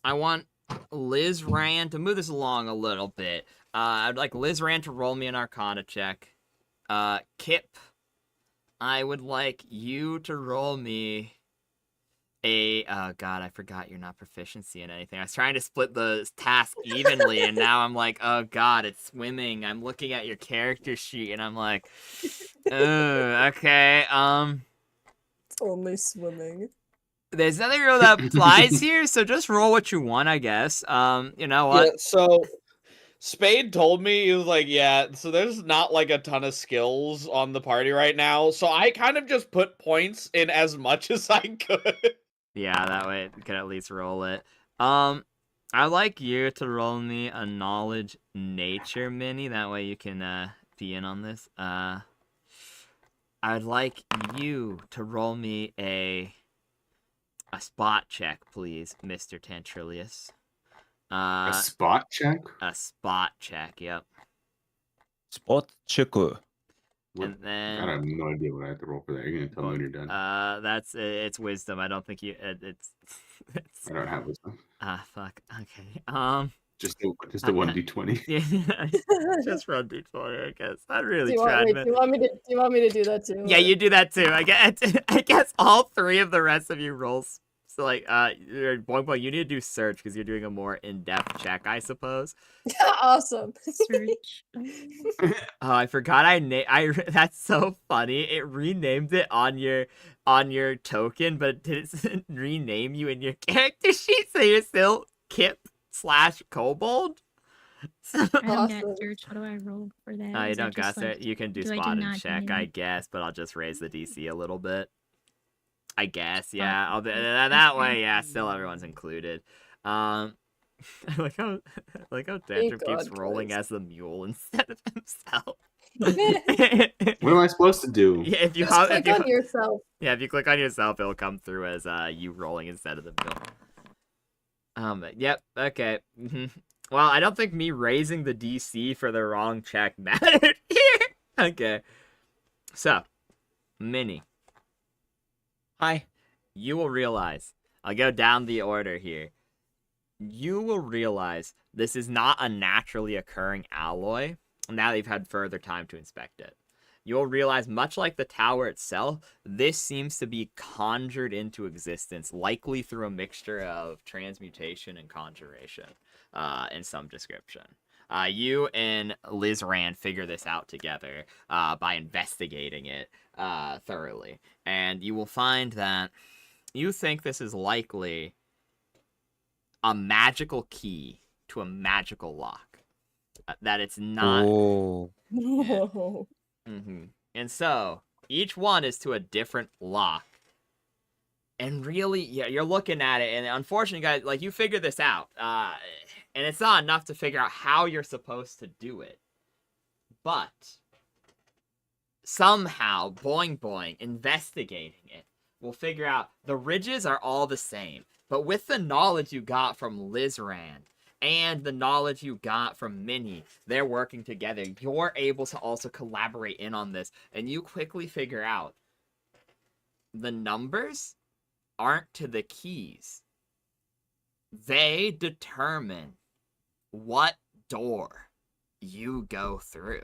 I want Liz Rand to move this along a little bit. I'd like Liz Rand to roll me an Arcana check. Kipp, I would like you to roll me a God, I forgot you're not proficiency in anything. I was trying to split the task evenly, and now I'm like, oh God, it's swimming. I'm looking at your character sheet, and I'm like, okay, It's only swimming. There's nothing real that applies here, so just roll what you want, I guess. You know what? Yeah, so Spade told me, he was like, yeah, so there's not like a ton of skills on the party right now, so I kind of just put points in as much as I could. Yeah, that way you can at least roll it. I'd like you to roll me a knowledge nature mini. That way you can be in on this. I'd like you to roll me a spot check, please, Mr. Tantrilius. A spot check? A spot check, yep. Spot checker. And then God, I have no idea what I have to roll for that. You're gonna tell me when you're done. it's wisdom. I don't think you. It's. I don't have wisdom. Fuck. Okay. Just a 1d20. Yeah, just run d20. I guess I really Do tried. you want me to do that too? Yeah, you do that too. I guess all three of the rest of you rolls. So like, Boing, you need to do search because you're doing a more in-depth check, I suppose. Awesome. Search. Oh, I forgot that's so funny. It renamed it on your token, but it didn't rename you in your character sheet, so you're still Kipp/kobold. So, I don't Awesome. got search. What do I roll for that? you Is that don't got just, like, it. You can do do I do spot and not check, do I anything? guess, but I'll just raise the DC a little bit. I guess, Oh, yeah. I'll do okay. that way. Yeah, still everyone's included. I like how Tantrum keeps God, rolling Christ. as the mule instead of himself. What am I supposed to do? Yeah, if you Just click on yourself. yeah, if you click on yourself, it'll come through as you rolling instead of the mule. Yep. Okay. Well, I don't think me raising the DC for the wrong check mattered here. Okay. So, Minnie. Hi. You will realize, I'll go down the order here. You will realize this is not a naturally occurring alloy now that you've had further time to inspect it. You'll realize, much like the tower itself, this seems to be conjured into existence, likely through a mixture of transmutation and conjuration in some description. You and Liz Rand figure this out together by investigating it thoroughly. And you will find that you think this is likely a magical key to a magical lock. That it's not. Oh. No. And so, each one is to a different lock. And really, yeah, you're looking at it, and unfortunately, guys, like, you figure this out. And it's not enough to figure out how you're supposed to do it. But somehow, boing, investigating it, we'll figure out the ridges are all the same. But with the knowledge you got from Liz Rand and the knowledge you got from Minnie, they're working together. You're able to also collaborate in on this, and you quickly figure out the numbers aren't to the keys. They determine what door you go through.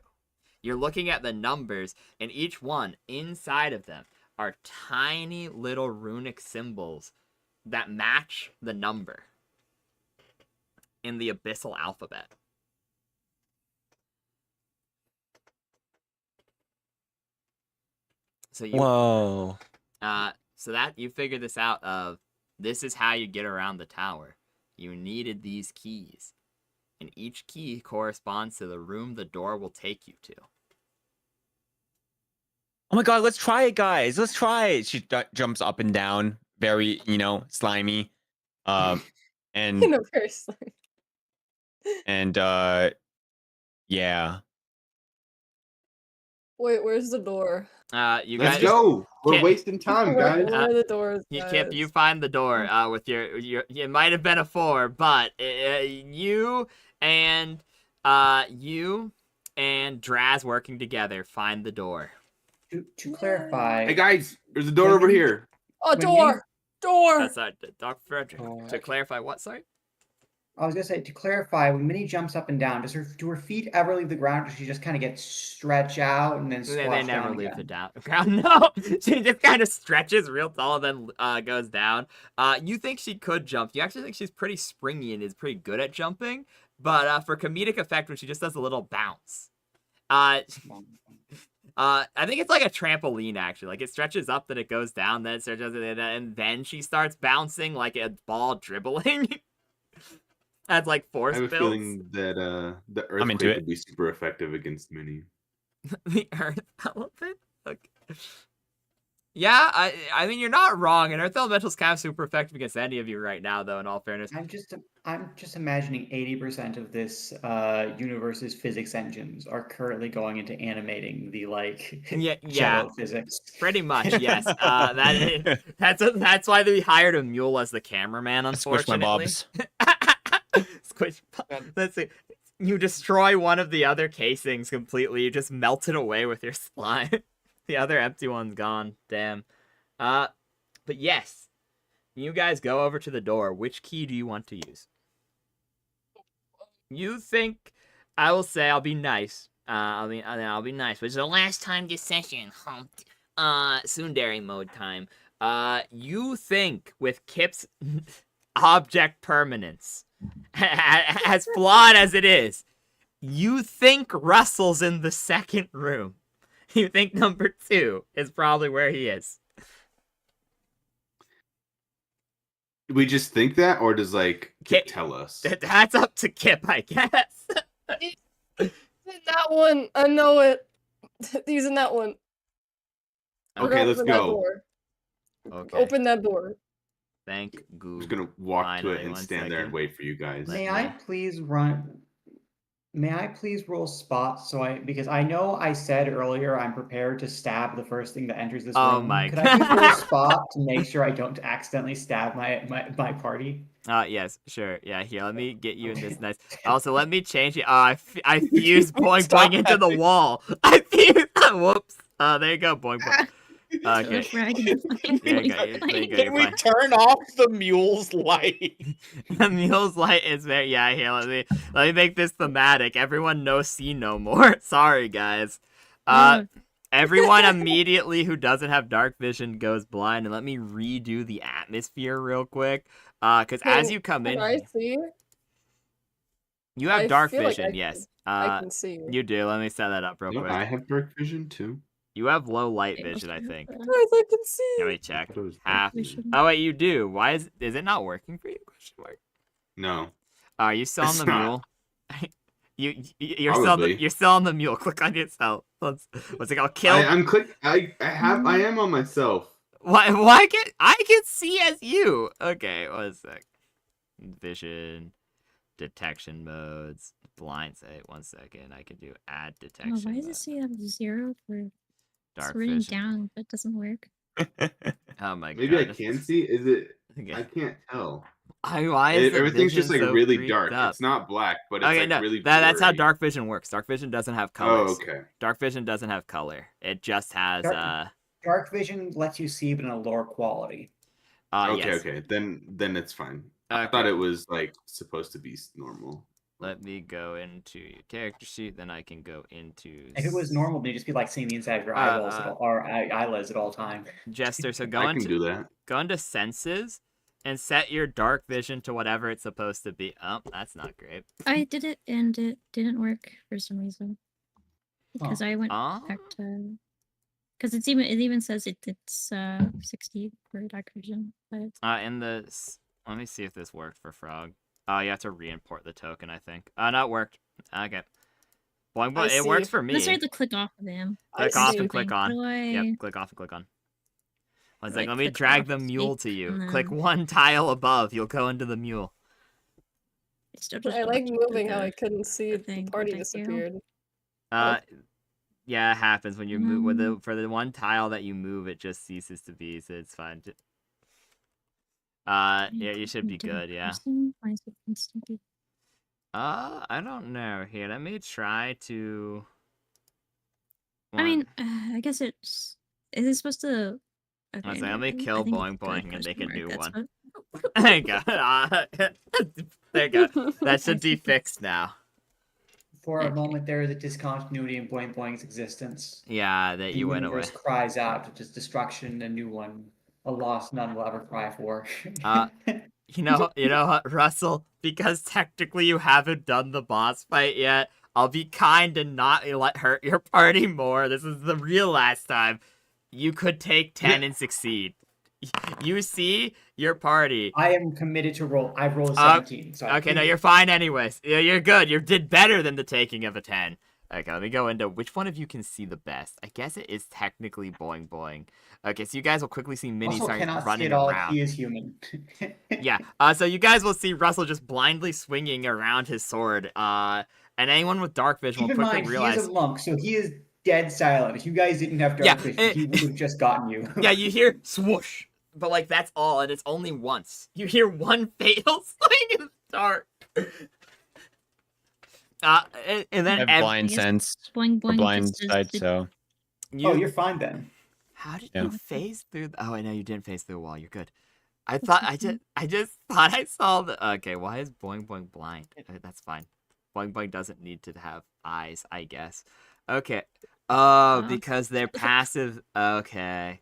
You're looking at the numbers, and each one, inside of them, are tiny little runic symbols that match the number in the abyssal alphabet. So you, Whoa. so that you figure this out of, this is how you get around the tower. You needed these keys, and each key corresponds to the room the door will take you to. Oh my god, let's try it, guys. Let's try it. She jumps up and down, very, slimy. And very slimy. and yeah. Wait, where's the door? You Let's guys go. We're Kipp, wasting time, Where guys. are the doors? Kipp, you find the door with your. It might have been a 4, but you and Draz working together find the door. To clarify, Hey guys, there's a door over here. Oh, door! Door! That's Dr. Frederick. To clarify, what? Sorry. I was gonna say, to clarify, when Minnie jumps up and down, do her feet ever leave the ground, or does she just kind of get stretch out and then They squash never down leave again? the ground. No, she just kind of stretches real tall, then goes down. You think she could jump? You actually think she's pretty springy and is pretty good at jumping, but for comedic effect, when she just does a little bounce. I think it's like a trampoline, actually. Like, it stretches up, then it goes down, then it stretches, and then she starts bouncing like a ball dribbling. That's like force I have a builds. feeling that the I'm into earthquake it. would be super effective against Minnie. The earth element? Okay. Yeah, I mean, you're not wrong, and Earth Elemental's kind of super effective against any of you right now, though, in all fairness. I'm just imagining 80% of this universe's physics engines are currently going into animating the Yeah. shadow physics. Pretty much, yes. That's why we hired a mule as the cameraman, unfortunately. Squish my bobs. Squish. Let's see. You destroy one of the other casings completely. You just melt it away with your slime. The other empty one's gone. Damn. But yes, you guys go over to the door. Which key do you want to use? You think? I will say I'll be nice. I'll be nice. Which is the last time this session. Humped. Tsundere mode time. You think with Kipp's object permanence, as flawed as it is, you think Russell's in the second room. You think number 2 is probably where he is. We just think that, or does Kipp tell us? That's up to Kipp, I guess. That one, I know it. He's in that one. Okay, let's go. Okay. Open that door. Thank Google. I'm just gonna walk to it and stand there and wait for you guys. May I please roll spot because I know I said earlier I'm prepared to stab the first thing that enters this room. Oh my Could I please roll spot to make sure I don't accidentally stab my party? Yes, sure. Yeah, here, let me get you in this nice. Also, let me change it. I fused Boing Boing into the wall. I fused. Whoops. There you go, Boing Boing. Okay. Can we turn off the mule's light? The mule's light is very. Yeah, here. Let me make this thematic. Everyone knows see no more. Sorry, guys. Everyone immediately who doesn't have dark vision goes blind, and let me redo the atmosphere real quick. Because as you come in, I see? You have dark vision, yes. I can see. You do. Let me set that up real quick. I have dark vision too. You have low light vision, I think. Guys, I can see. Let me check. Oh wait, you do. Why is it not working for you? Question mark. No. Are you still on the mule? You're still on the mule. Click on yourself. What's it called? Kill. I'm click. I am on myself. Why I can see as you? Okay, 1 sec. Vision, detection modes, blind sight. 1 second. I can do add detection. Why does it say I have 0 for? Dark it's written vision. down, but it doesn't work. Oh my god. Maybe I can see. Is it? Okay. I can't tell. Why is Everything's just so really dark. up? It's not black, but it's really that's how blurry. dark vision works. Dark vision doesn't have colors. Oh, okay. Dark vision doesn't have color. It just has Dark vision lets you see, but in a lower quality. Okay. Then it's fine. I thought it was supposed to be normal. Let me go into your character sheet, then I can go into. If it was normal, it'd just be like seeing the inside of your eyeballs or eyelids at all time. Jester, so I can do that. Go into senses and set your dark vision to whatever it's supposed to be. Oh, that's not great. I did it and it didn't work for some reason. Because I went back to. Because it even says it's 60 for dark vision. But let me see if this worked for Frogg. Oh, you have to re-import the token, I think. No, it worked. Okay. Well, it works for me. Let's start to click off of them. Click off and click on. Yep, click off and click on. One second, let me drag the mule to you. Click one tile above, you'll go into the mule. I like moving how I couldn't see the party disappeared. Yeah, it happens when you move. For the one tile that you move, it just ceases to be, so it's fine. Yeah, you should be good, yeah. I don't know. Here, let me try to... I mean, I guess is it supposed to... Okay, let me kill Boing Boing and make a new one. There you go. There you go. That should be fixed now. For a moment, there is a discontinuity in Boing Boing's existence. Yeah, that you went away. The universe cries out, which is destruction, a new one. A loss none will ever cry for. You know what, Russell? Because technically you haven't done the boss fight yet, I'll be kind and not let hurt your party more. This is the real last time. You could take 10 and succeed. You see your party. I am committed to roll. I've rolled 17. So okay, no, you're fine anyways. You're good. You did better than the taking of a 10. Okay, let me go into which one of you can see the best. I guess it is technically Boing Boing. Okay, so you guys will quickly see Minnie Russell start cannot see running it all. around. He is human. Yeah. So you guys will see Russell just blindly swinging around his sword. And anyone with dark vision Keep will in quickly mind, realize. he is a monk, so he is dead silent. If you guys didn't have dark vision, he would have just gotten you. Yeah, you hear swoosh, but like that's all, and it's only once. You hear one fatal swing in the dark. And then I have blind sense. Boing Or boing. blind just sight, does- so. You're fine then. How did Yeah. you phase through? Oh, I know you didn't phase through the wall. You're good. I just thought I saw the. Okay, why is Boing Boing blind? That's fine. Boing Boing doesn't need to have eyes, I guess. Okay. Because they're passive. Okay.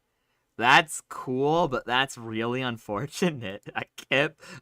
That's cool, but that's really unfortunate. I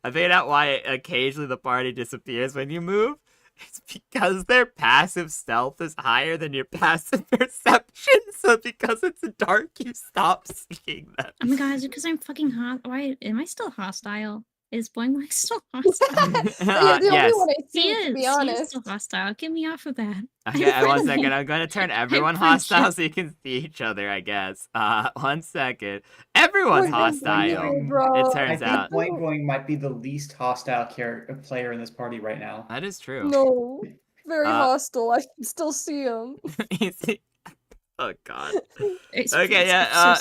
figured out why occasionally the party disappears when you move. It's because their passive stealth is higher than your passive perception, so because it's dark, you stop seeing them. Oh my god, is it because I'm fucking hot? Why am I still hostile? Is Boing Boing still hostile? You're the Yes. only one I He see, is. to be He is honest. still hostile. Get me off of that. Okay, one friendly. second. I'm going to turn everyone friendship. hostile so you can see each other, I guess. 1 second. Everyone's Boing Boing, hostile. bro. It I turns think out. Boing Boing might be the least hostile player in this party right now. That is true. No. Very Uh, hostile. I can still see him. Oh, God. It's Okay, so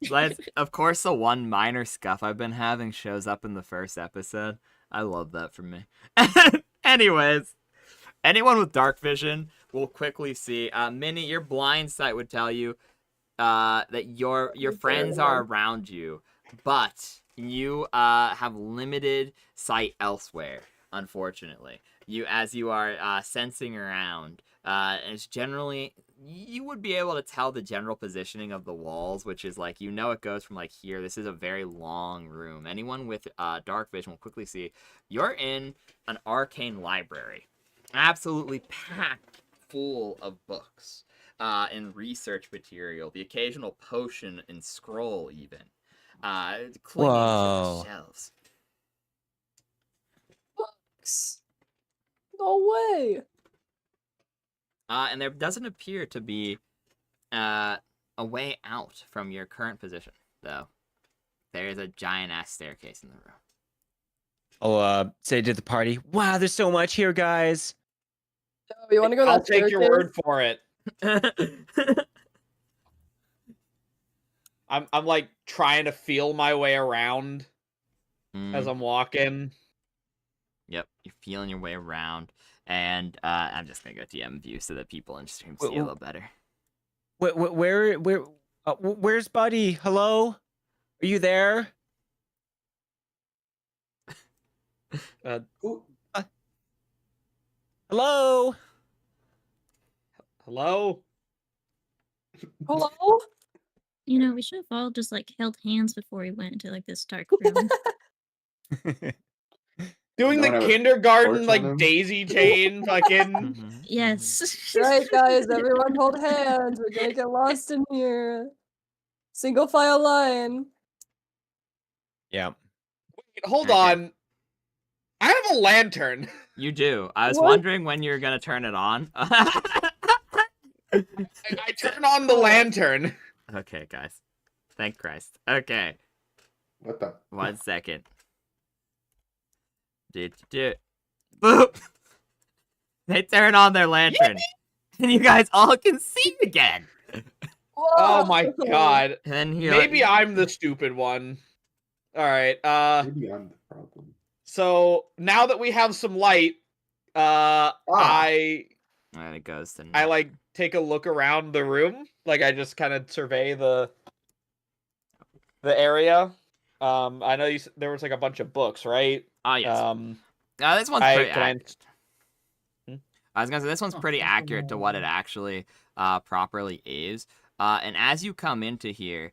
scary. Of course, the one minor scuff I've been having shows up in the first episode. I love that for me. Anyways, anyone with dark vision will quickly see. Minnie, your blind sight would tell you that your friends are around you, but you have limited sight elsewhere. Unfortunately, as you are sensing around, it's generally. You would be able to tell the general positioning of the walls, which is like, it goes from like here. This is a very long room. Anyone with dark vision will quickly see you're in an arcane library, absolutely packed full of books and research material, the occasional potion and scroll even, clinging to the shelves. Books. No way. And there doesn't appear to be a way out from your current position, though. There is a giant-ass staircase in the room. I'll say to the party, wow, there's so much here, guys. Yo, you want to go I'll that take your staircase? word for it. I'm like trying to feel my way around as I'm walking. Yep, you're feeling your way around. And I'm just going to go DM view so that people in stream see a little better. Where's Buddy? Hello? Are you there? Hello? Hello? Hello? We should have all just like held hands before we went into like this dark room. Doing the kindergarten like daisy chain fucking. Yes. Right, guys, everyone hold hands. We're gonna get lost in here. Single file line. Yeah. Wait, hold on. I have a lantern. You do. I was wondering when you were going to turn it on. I turn on the lantern. Okay, guys. Thank Christ. Okay. What the? 1 second. Boop! They turn on their lantern. And you guys all can see again. Whoa. Oh my god. And maybe I'm the stupid one. Alright, Maybe I'm the problem. So now that we have some light, And it goes to I like take a look around the room. Like I just kind of survey the area. I know there was like a bunch of books, right? Yes. This one's pretty accurate. I was gonna say this one's pretty that's accurate to what it actually properly is. And as you come into here,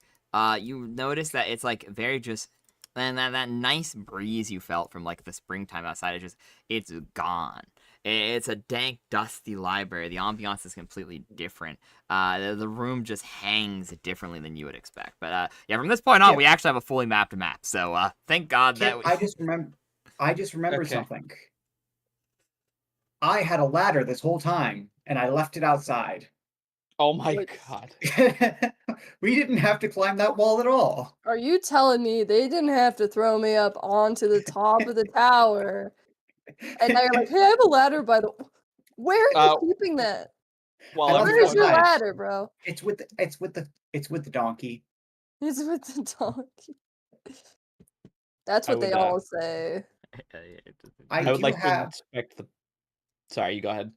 you notice that it's like very just, and that nice breeze you felt from like the springtime outside, it's gone. It's a dank, dusty library. The ambiance is completely different. The room just hangs differently than you would expect. But yeah, from this point on, we actually have a fully mapped map. So thank God that I just remembered something. I had a ladder this whole time. and I left it outside. Oh my Wait. god. We didn't have to climb that wall at all. Are you telling me they didn't have to throw me up onto the top of the tower? And now you're like, hey, I have a ladder by the. Where are you keeping that? Well, I left Where it is your outside. ladder, bro? It's with the donkey. It's with the donkey. That's I what they would, all say. I would do like to have inspect the. Sorry, you go ahead.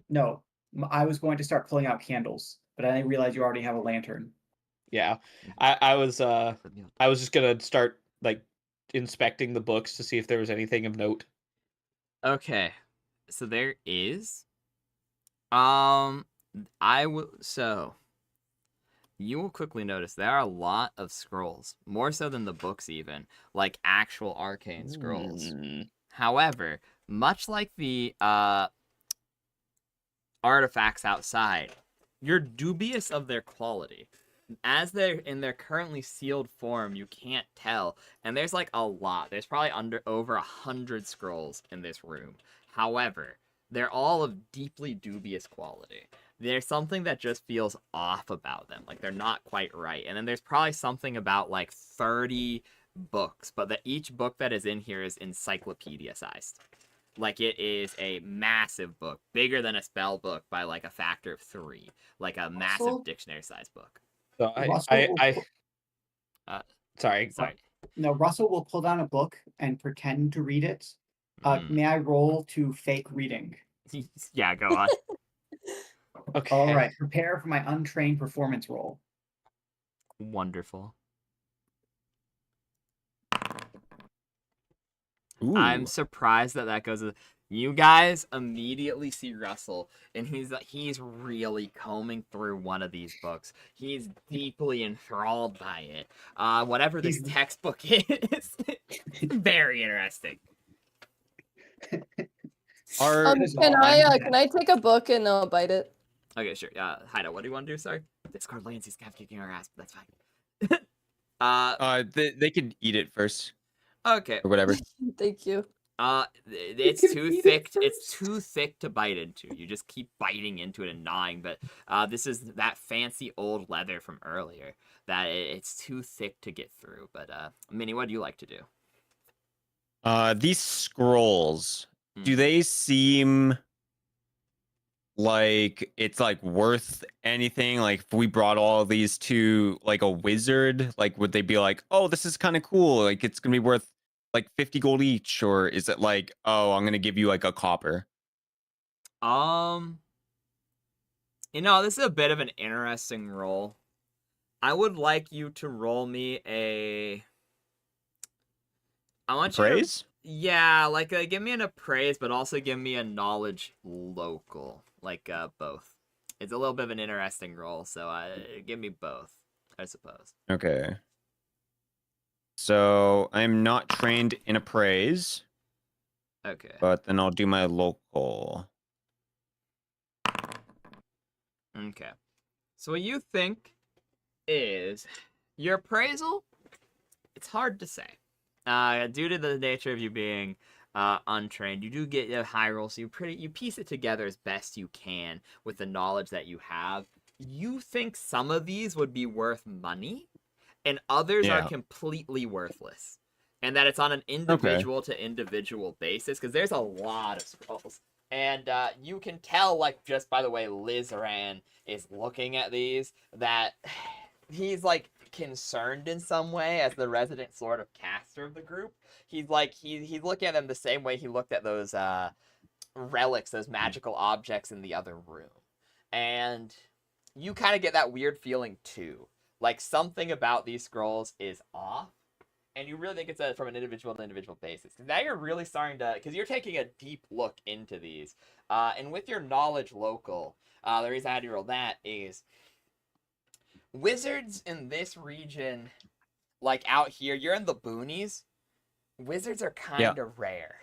no. I was going to start pulling out candles, but I didn't realize you already have a lantern. Yeah, I was just gonna start like inspecting the books to see if there was anything of note. Okay, so there is. You will quickly notice there are a lot of scrolls, more so than the books even, like actual arcane scrolls. However, much like the artifacts outside, you're dubious of their quality. As they're in their currently sealed form, you can't tell, and there's like a lot. There's probably over 100 scrolls in this room. However, they're all of deeply dubious quality. There's something that just feels off about them, like they're not quite right. And then there's probably something about like 30 books, but that each book that is in here is encyclopedia sized. Like it is a massive book, bigger than a spell book by like a factor of 3, like a massive dictionary sized book. So sorry. No, Russell will pull down a book and pretend to read it. May I roll to fake reading? Yeah, go on. Okay. All right, prepare for my untrained performance roll. Wonderful. Ooh. I'm surprised that goes. You guys immediately see Russell, and he's really combing through one of these books. He's deeply enthralled by it. Whatever this textbook is, very interesting. Can I take a book and bite it? Okay, sure. Haida, what do you want to do? Sorry, Discord Lancy's kind of kicking our ass, but that's fine. They could eat it first. Okay. Or whatever. Thank you. It's too thick. It's too thick to bite into. You just keep biting into it and gnawing. But this is that fancy old leather from earlier. That it's too thick to get through. But Minnie, what do you like to do? These scrolls, do they seem like it's like worth anything? Like if we brought all of these to like a wizard, like would they be like, oh, this is kind of cool, like it's gonna be worth like 50 gold each? Or is it like, oh, I'm gonna give you like a copper? This is a bit of an interesting roll. I would like you to roll me a Appraise? Yeah, like give me an appraise, but also give me a knowledge local, like both. It's a little bit of an interesting roll, so give me both, I suppose. Okay. So I'm not trained in appraise. Okay. But then I'll do my local. Okay. So what you think is your appraisal? It's hard to say. Due to the nature of you being untrained, you do get a high roll, so you piece it together as best you can with the knowledge that you have. You think some of these would be worth money, and others are completely worthless, and that it's on an individual to individual basis, because there's a lot of scrolls. And you can tell, like, just by the way Lizran is looking at these, that he's, like, concerned in some way as the resident sort of caster of the group. He's, like, he's looking at them the same way he looked at those relics, those magical objects in the other room. And you kind of get that weird feeling, too. Like, something about these scrolls is off. And you really think it's from an individual to individual basis. Because now you're really starting to... Because you're taking a deep look into these. And with your knowledge local, the reason I had to roll that is... Wizards in this region, like out here, you're in the boonies. Wizards are kind of rare.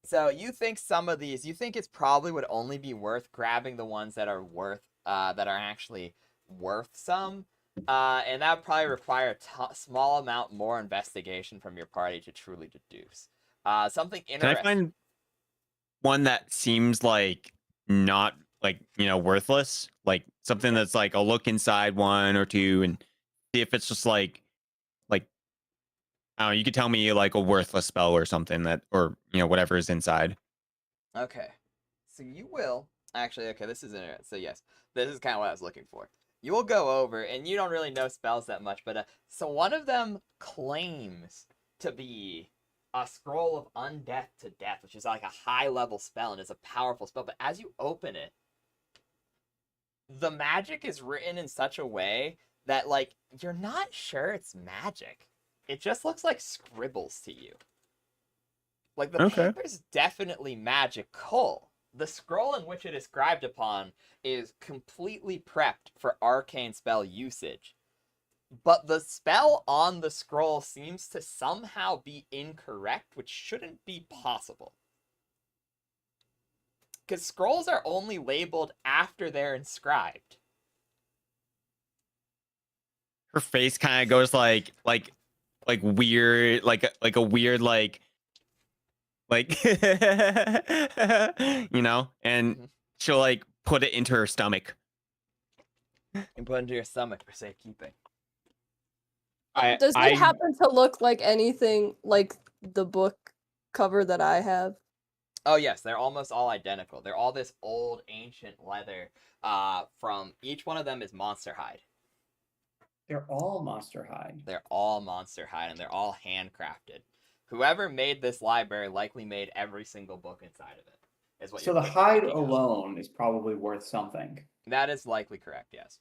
So you think some of these... You think it's probably would only be worth grabbing the ones that are worth... that are actually worth some. And that would probably require a small amount more investigation from your party to truly deduce. Something interesting. Can I find one that seems like not like, worthless, like something that's like I'll look inside one or two and see if it's just like I don't know, you could tell me like a worthless spell or something that, or whatever is inside. Okay, so you will actually. Okay, this is interesting. So yes, this is kind of what I was looking for. You will go over, and you don't really know spells that much, but so one of them claims to be a scroll of undeath to death, which is like a high level spell and is a powerful spell. But as you open it, the magic is written in such a way that like you're not sure it's magic. It just looks like scribbles to you. Like the paper's definitely magical. The scroll in which it is scribed upon is completely prepped for arcane spell usage. But the spell on the scroll seems to somehow be incorrect, which shouldn't be possible. Because scrolls are only labeled after they're inscribed. Her face kind of goes like weird, like a weird and she'll like put it into her stomach. And put it into your stomach for safekeeping. Does it happen to look like anything like the book cover that I have? Oh yes, they're almost all identical. They're all this old ancient leather. From each one of them is monster hide. They're all monster hide. They're all monster hide, and they're all handcrafted. Whoever made this library likely made every single book inside of it. Is what. So the hide alone is probably worth something. That is likely correct. Yes.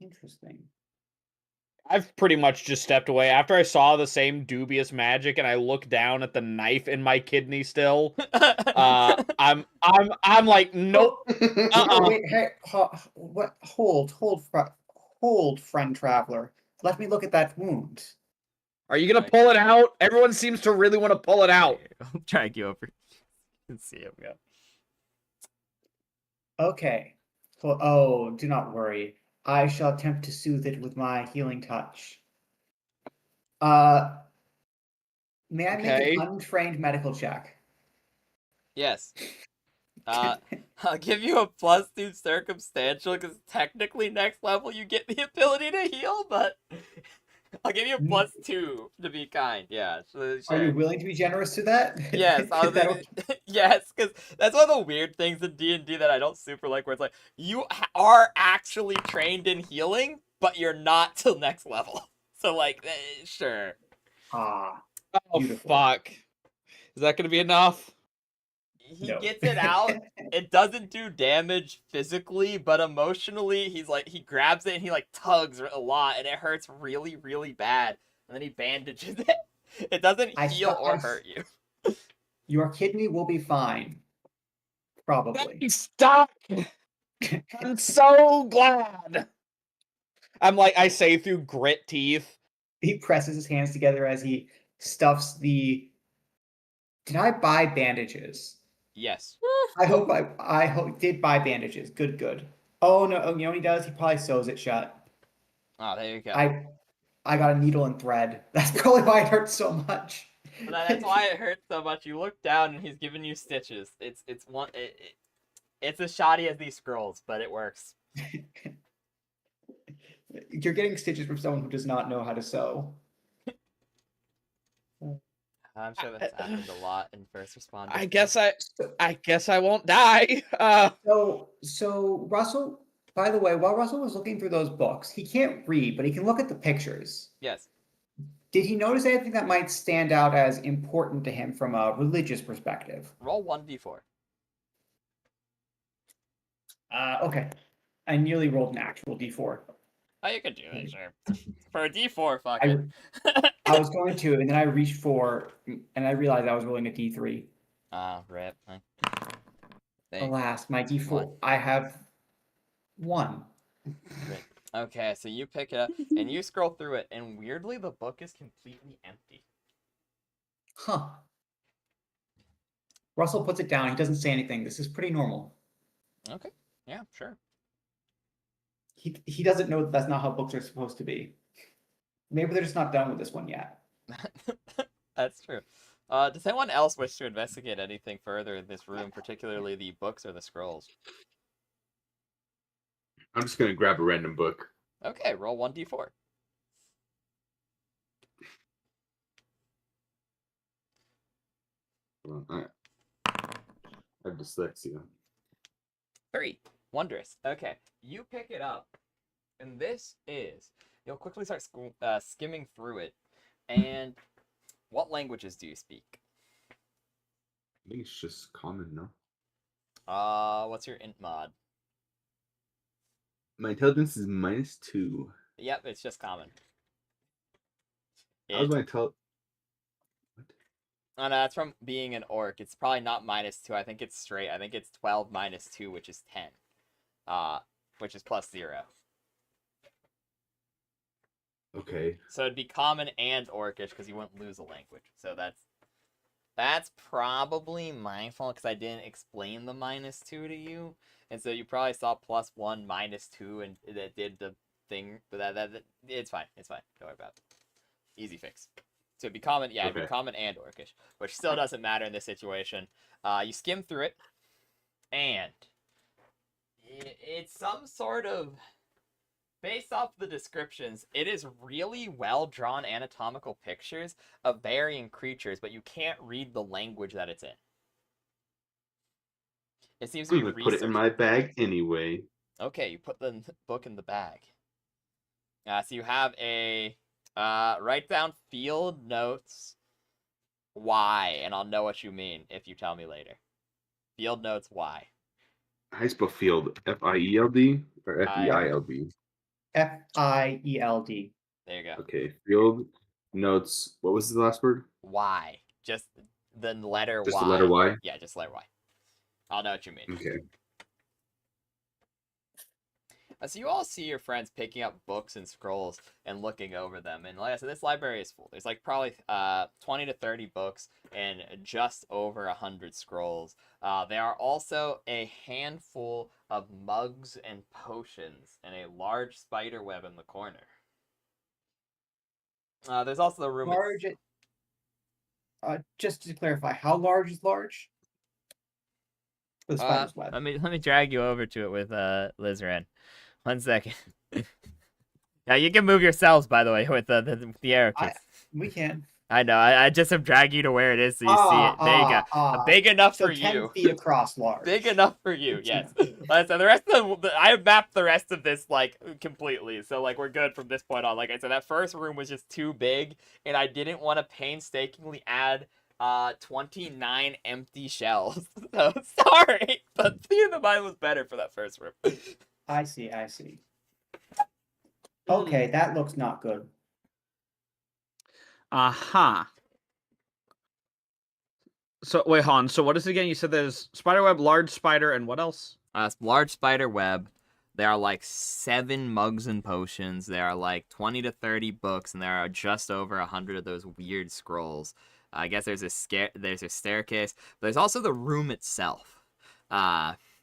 Interesting. I've pretty much just stepped away after I saw the same dubious magic, and I look down at the knife in my kidney still. I'm like, nope. Wait, hey, what? Hold, friend traveler. Let me look at that wound. Are you gonna pull it out? Everyone seems to really want to pull it out. I'll drag you over. You can see him go. Okay. Well, oh, do not worry. I shall attempt to soothe it with my healing touch. May I make an untrained medical check? Yes. I'll give you a +2 circumstantial because technically next level you get the ability to heal, but I'll give you a +2 to be kind. Yeah. Sure. Are you willing to be generous to that? Yes. Yes, because that's one of the weird things in D&D that I don't super like, where it's like you are actually trained in healing, but you're not till next level. So like, sure. Ah. Oh fuck! Is that gonna be enough? He gets it out. It doesn't do damage physically, but emotionally, he grabs it and he like tugs a lot, and it hurts really, really bad. And then he bandages it. It doesn't heal or hurt you. Your kidney will be fine. Probably. Stop! I'm so glad. I say through grit teeth. He presses his hands together as he stuffs the. Did I buy bandages? Yes. I did buy bandages. Good. Oh no! You know what he does? He probably sews it shut. Oh, there you go. I got a needle and thread. That's probably why it hurts so much. That's why it hurts so much. You look down and he's giving you stitches. It's as shoddy as these scrolls, but it works. You're getting stitches from someone who does not know how to sew. I'm sure that's happened a lot in first responders. I guess I won't die. So Russell, by the way, while Russell was looking through those books, he can't read, but he can look at the pictures. Yes. Did he notice anything that might stand out as important to him from a religious perspective? Roll 1d4. Okay. I nearly rolled an actual d4. Oh, you could do it, sure. For a d4, fuck it. I was going to, and then I reached for, and I realized I was rolling a d3. Rip. Alas, my d4, I have 1. Okay, so you pick it up, and you scroll through it, and weirdly, the book is completely empty. Huh. Russell puts it down. He doesn't say anything. This is pretty normal. Okay. Yeah, sure. He doesn't know that's not how books are supposed to be. Maybe they're just not done with this one yet. That's true. Does anyone else wish to investigate anything further in this room, particularly the books or the scrolls? I'm just gonna grab a random book. Okay, roll 1d4. I have dyslexia. 3. Wondrous. Okay, you pick it up, and this is... You'll quickly start skimming through it, and what languages do you speak? I think it's just common, no? What's your int mod? My intelligence is -2. Yep, it's just common. How's my What? Oh no, that's from being an orc. It's probably not -2. I think it's straight. I think it's 12 minus 2, which is 10. Which is +0. Okay. So it'd be common and orcish because you wouldn't lose a language. So that's probably my fault because I didn't explain the -2 to you, and so you probably saw +1 -2 and that did the thing. But that it's fine. It's fine. Don't worry about it. Easy fix. So it'd be common, yeah, it'd be common and orcish, which still doesn't matter in this situation. You skim through it, and it's some sort of, based off the descriptions, it is really well-drawn anatomical pictures of varying creatures, but you can't read the language that it's in. It seems to be put it in my bag anyway. Okay, you put the book in the bag. So you have a... write down field notes Y, and I'll know what you mean if you tell me later. Field notes Y. How do you spell field? F-I-E-L-D or F-E-I-L-D? F-I-E-L-D. There you go. Okay, field notes. What was the last word? Y. Just the letter Just Y. the letter Y? Yeah, just letter Y. I'll know what you mean. Okay. So you all see your friends picking up books and scrolls and looking over them. And like I said, this library is full. There's like probably 20 to 30 books and just over 100 scrolls. There are also a handful of mugs and potions and a large spider web in the corner. There's also the room... Large... just to clarify, how large is large? The spider's web. Let me drag you over to it with Lizran. 1 second. Yeah, you can move yourselves, by the way, with the arrow keys. We can. I know. I just have dragged you to where it is so you see it. There you go. Big enough for 10 you. feet across large. Big enough for you, yes. So the rest of I have mapped the rest of this, like, completely. So, like, we're good from this point on. Like I said, that first room was just too big, and I didn't want to painstakingly add 29 empty shells. So, sorry. But Theater of the Mind was better for that first room. I see. Okay, that looks not good. Aha. So wait, Han. So what is it again? You said there's spiderweb, large spider, and what else? Large spider web. There are like 7 mugs and potions. There are like 20 to 30 books, and there are just over 100 of those weird scrolls. I guess there's a staircase, but there's also the room itself.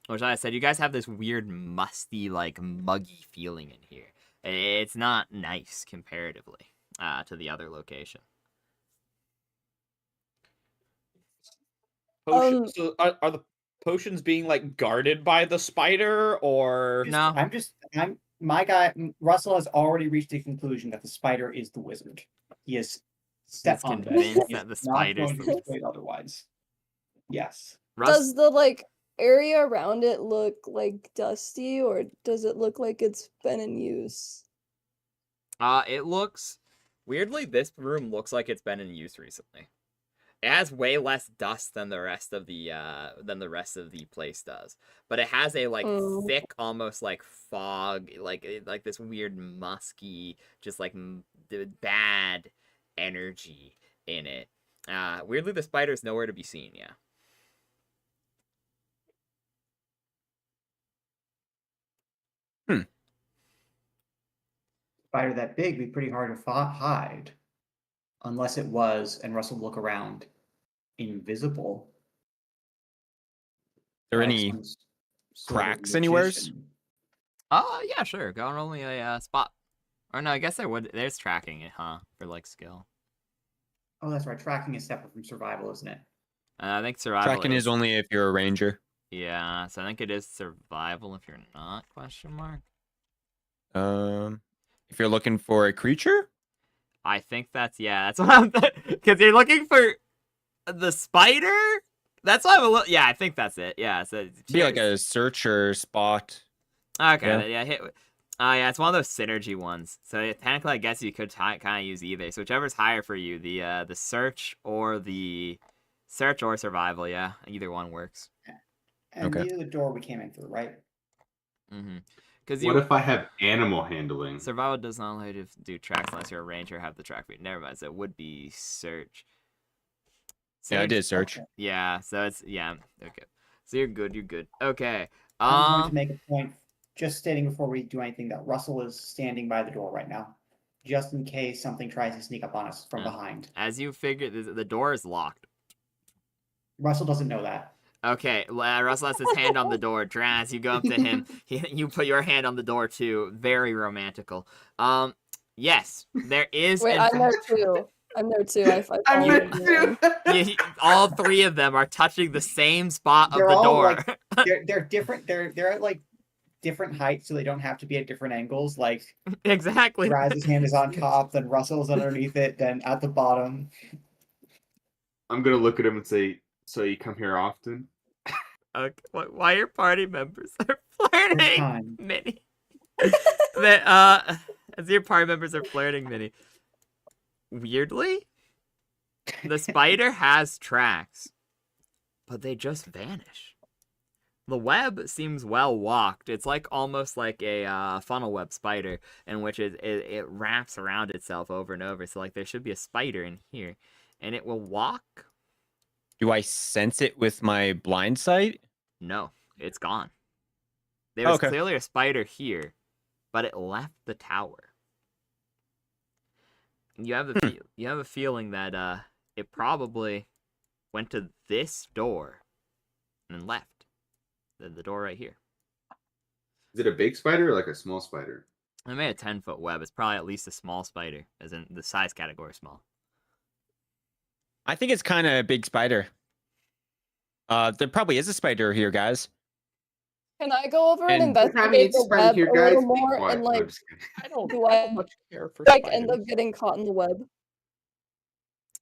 Which I said, you guys have this weird musty, like muggy feeling in here. It's not nice comparatively to the other location. Potions. So are the potions being like guarded by the spider, or no? My guy Russell has already reached a conclusion that the spider is the wizard. He is set on that. Convinced that the spider's not going to persuade otherwise. Yes. Does the area around it look like dusty, or does it look like it's been in use? It looks weirdly. This room looks like it's been in use recently. It has way less dust than the rest of the place does, but it has a thick, almost like fog, like this weird musky, just like bad energy in it. Weirdly, the spider's nowhere to be seen. Yeah. Spider that big would be pretty hard to hide, unless it was. And Russell look around. Invisible. Are there any cracks anywhere? Yeah, sure. Go and roll me a spot. Or no, I guess there would. There's tracking it, huh? For like skill. Oh, that's right. Tracking is separate from survival, isn't it? I think survival Tracking is only if you're a ranger. Yeah, so I think it is survival if you're not, question mark. If you're looking for a creature? I think that's what I'm because you're looking for the spider? That's why I'm a little yeah, I think that's it. Yeah, so Be like a search or spot. Okay, yeah, hit yeah, it's one of those synergy ones. So technically I guess you could kind of use either. So whichever's higher for you, the search or survival, yeah. Either one works. And these are the door we came in through, right? Mm-hmm. What if I have animal handling? Survival does not allow you to do tracks unless you're a ranger or have the track feed. Never mind. So it would be search. Yeah, I did search. Okay. Yeah, so it's okay. So you're good. You're good. Okay. I'm going to make a point, just stating before we do anything, that Russell is standing by the door right now, just in case something tries to sneak up on us from behind. As you figure, the door is locked. Russell doesn't know that. Okay, Russell has his hand on the door. Draz, you go up to him. You put your hand on the door too. Very romantical. Yes, there is. Wait, I'm there too. I'm there too. I'm there too. All three of them are touching the same spot of the door. Like, they're different. They're at like different heights, so they don't have to be at different angles. Like exactly. Draz's hand is on top, then Russell's underneath it, then at the bottom. I'm gonna look at him and say, "So you come here often?" Okay. Why your party members are flirting, Minnie? As your party members are flirting, Minnie. Weirdly, the spider has tracks, but they just vanish. The web seems well walked. It's like almost like a funnel web spider, in which it wraps around itself over and over. So like there should be a spider in here, and it will walk. Do I sense it with my blind sight? No, it's gone. There was clearly a spider here, but it left the tower. You have a feeling that it probably went to this door and then left. The door right here. Is it a big spider or like a small spider? I made a 10-foot web. It's probably at least a small spider, as in the size category small. I think it's kind of a big spider. There probably is a spider here, guys. Can I go over and investigate the web a little more and like? I don't much care for like spiders. end up getting caught in the web.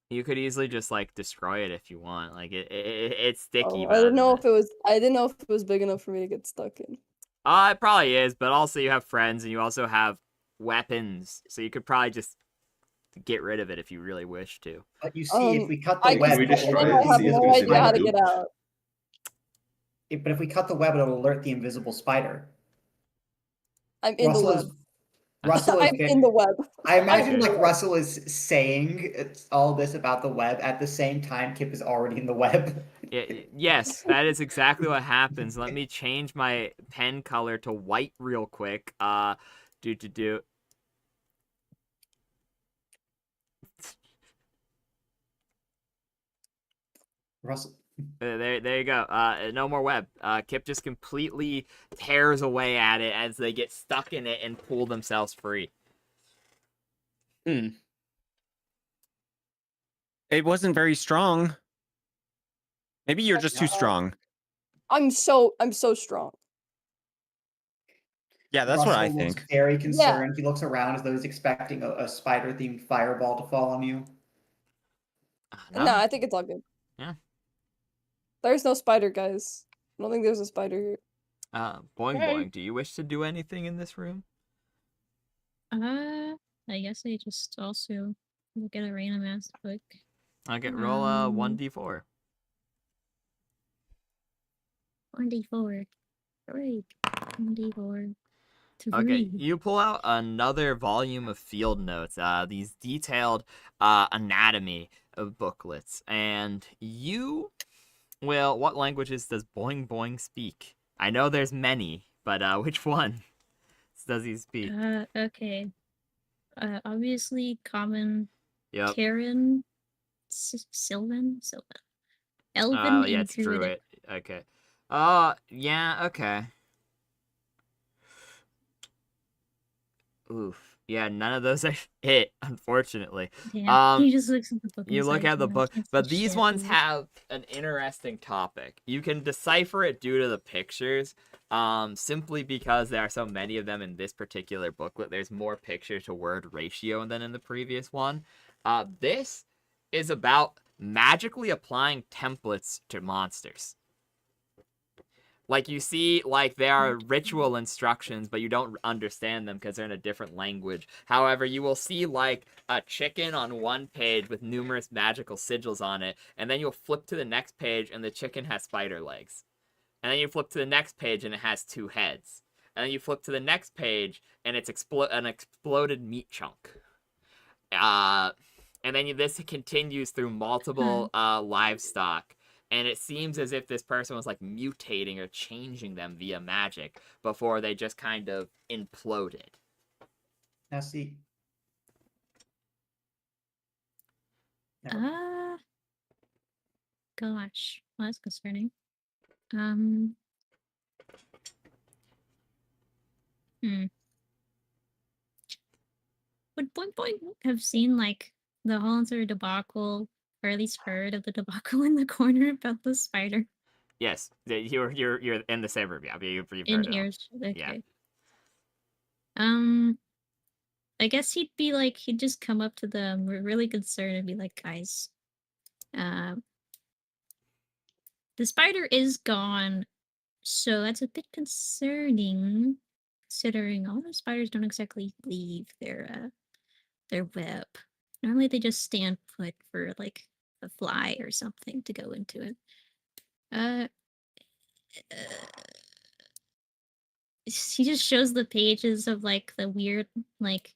You could easily just like destroy it if you want. Like it's sticky. I didn't know if it was. I didn't know if it was big enough for me to get stuck in. It probably is, but also you have friends and you also have weapons, so you could probably just get rid of it if you really wish to. But you see, if we cut the web, I have no idea how to get out. But if we cut the web, it'll alert the invisible spider. I'm in the web. Russell is I'm in the web. I imagine like Russell is saying all this about the web at the same time Kipp is already in the web. Yes, that is exactly what happens. Let me change my pen color to white real quick. Russell. There you go. No more web. Kipp just completely tears away at it as they get stuck in it and pull themselves free. It wasn't very strong. Maybe you're just too strong. I'm so strong. Yeah, that's Russell what I looks think. Very concerned. He looks around as though he's expecting a spider-themed fireball to fall on you. No, I think it's all good. Yeah. There's no spider, guys. I don't think there's a spider here. Boing. Do you wish to do anything in this room? I guess I just also look at a random ass book. Okay, roll 1d4. 1d4. Great. 1d4. Okay, you pull out another volume of field notes, these detailed anatomy of booklets, and you... Well, what languages does Boing speak? I know there's many, but which one does he speak? Okay. Obviously, Common, Yep. Terran, Sylvan, Elven, yeah, and it's Druidic. Okay. Yeah, okay. Oof. Yeah, none of those are it, unfortunately. Yeah, he just looks at the book. You look at the book, but these ones shit. have an interesting topic. You can decipher it due to the pictures, simply because there are so many of them in this particular booklet. There's more picture to word ratio than in the previous one. This is about magically applying templates to monsters. Like, you see, like, there are ritual instructions, but you don't understand them because they're in a different language. However, you will see, like, a chicken on one page with numerous magical sigils on it, and then you'll flip to the next page, and the chicken has spider legs. And then you flip to the next page, and it has 2 heads. And then you flip to the next page, and it's an exploded meat chunk. And then this continues through multiple livestock. And it seems as if this person was, like, mutating or changing them via magic before they just kind of imploded. Now see. Gosh. Well, that's concerning. Would Boink Boink have seen, like, the whole entire debacle, or at least heard of the debacle in the corner about the spider? Yes, you're in the same room. Yeah, you've heard In it all. ears. Okay. Yeah. I guess he'd just come up to them, really concerned, and be like, guys, the spider is gone, so that's a bit concerning, considering all the spiders don't exactly leave their web. Normally they just stand put for, like, a fly or something to go into it. He just shows the pages of, like, the weird, like,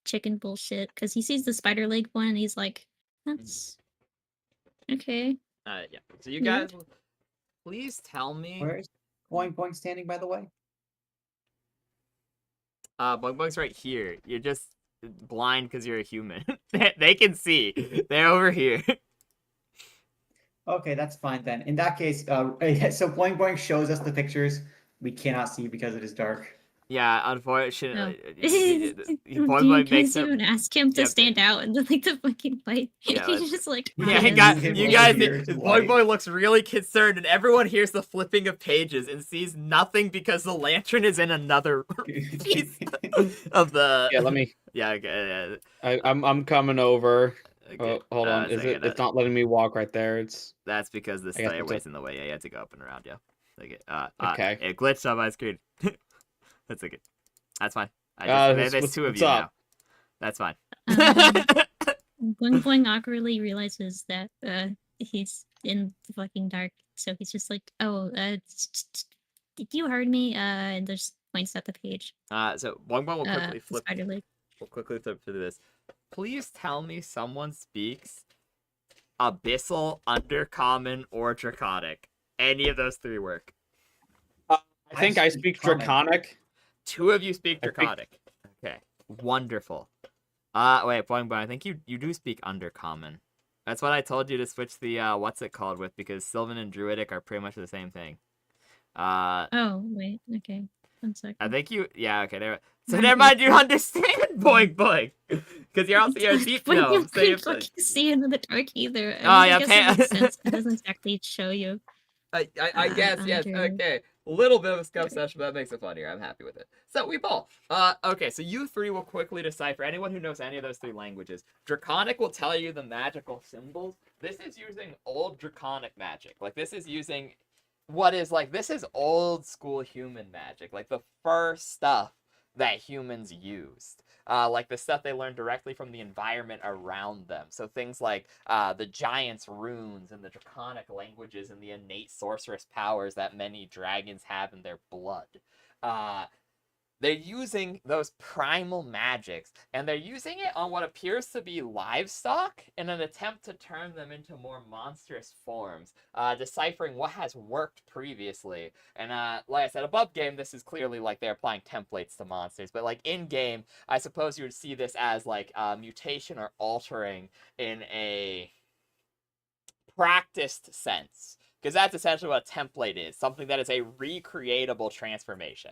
chicken bullshit, because he sees the spider leg one and he's like, that's okay. Yeah. So you guys, please tell me. Where is Boink Boink standing, by the way? Boink Boink's right here. You're just blind because you're a human. They can see. They're over here. Okay, that's fine then. In that case, so Boink Boink shows us the pictures we cannot see because it is dark. Yeah, unfortunately. Do you guys even ask him to stand out in the fucking fight? Yeah, He's just like, yeah, you guys, Boink looks really concerned, and everyone hears the flipping of pages and sees nothing because the lantern is in another piece of the. Yeah, let me. Yeah, okay. I'm coming over. Okay. Oh, hold on. It's not letting me walk right there. That's because the stairway's in the way. Yeah, you have to go up and around. Yeah. Okay. It glitched on my screen. That's okay. That's fine. There's 2 of you now. That's fine. Boing Boing awkwardly realizes that he's in the fucking dark, so he's just like, "Oh, did you heard me?" And just points at the page. So Boing Boing will quickly flip. Spider leg. We'll quickly flip through this. Please tell me someone speaks Abyssal, Undercommon, or Draconic. Any of those 3 work. I think I speak Draconic. 2 of you speak Draconic. Okay, wonderful. Wait, Boing Boing, I think you do speak Undercommon. That's what I told you to switch the what's it called with, because Sylvan and Druidic are pretty much the same thing. Oh wait, okay, 1 second. I think you. Yeah, okay. There. So never mind. You understand, Boing Boing, because you're also a deep gnome. So you fucking see into the dark either. I guess it makes sense. It doesn't exactly show you. I guess, yes, okay. A little bit of a scuff session, but that makes it funnier. I'm happy with it. So, we both. Okay, so you 3 will quickly decipher. Anyone who knows any of those 3 languages. Draconic will tell you the magical symbols. This is using old Draconic magic. Like, this is using this is old school human magic. Like, the first stuff that humans used. Like the stuff they learned directly from the environment around them. So things like the giants' runes and the draconic languages and the innate sorceress powers that many dragons have in their blood. They're using those primal magics, and they're using it on what appears to be livestock in an attempt to turn them into more monstrous forms, deciphering what has worked previously. And like I said, above game, this is clearly like they're applying templates to monsters, but like in game, I suppose you would see this as like mutation or altering in a practiced sense, because that's essentially what a template is, something that is a recreatable transformation.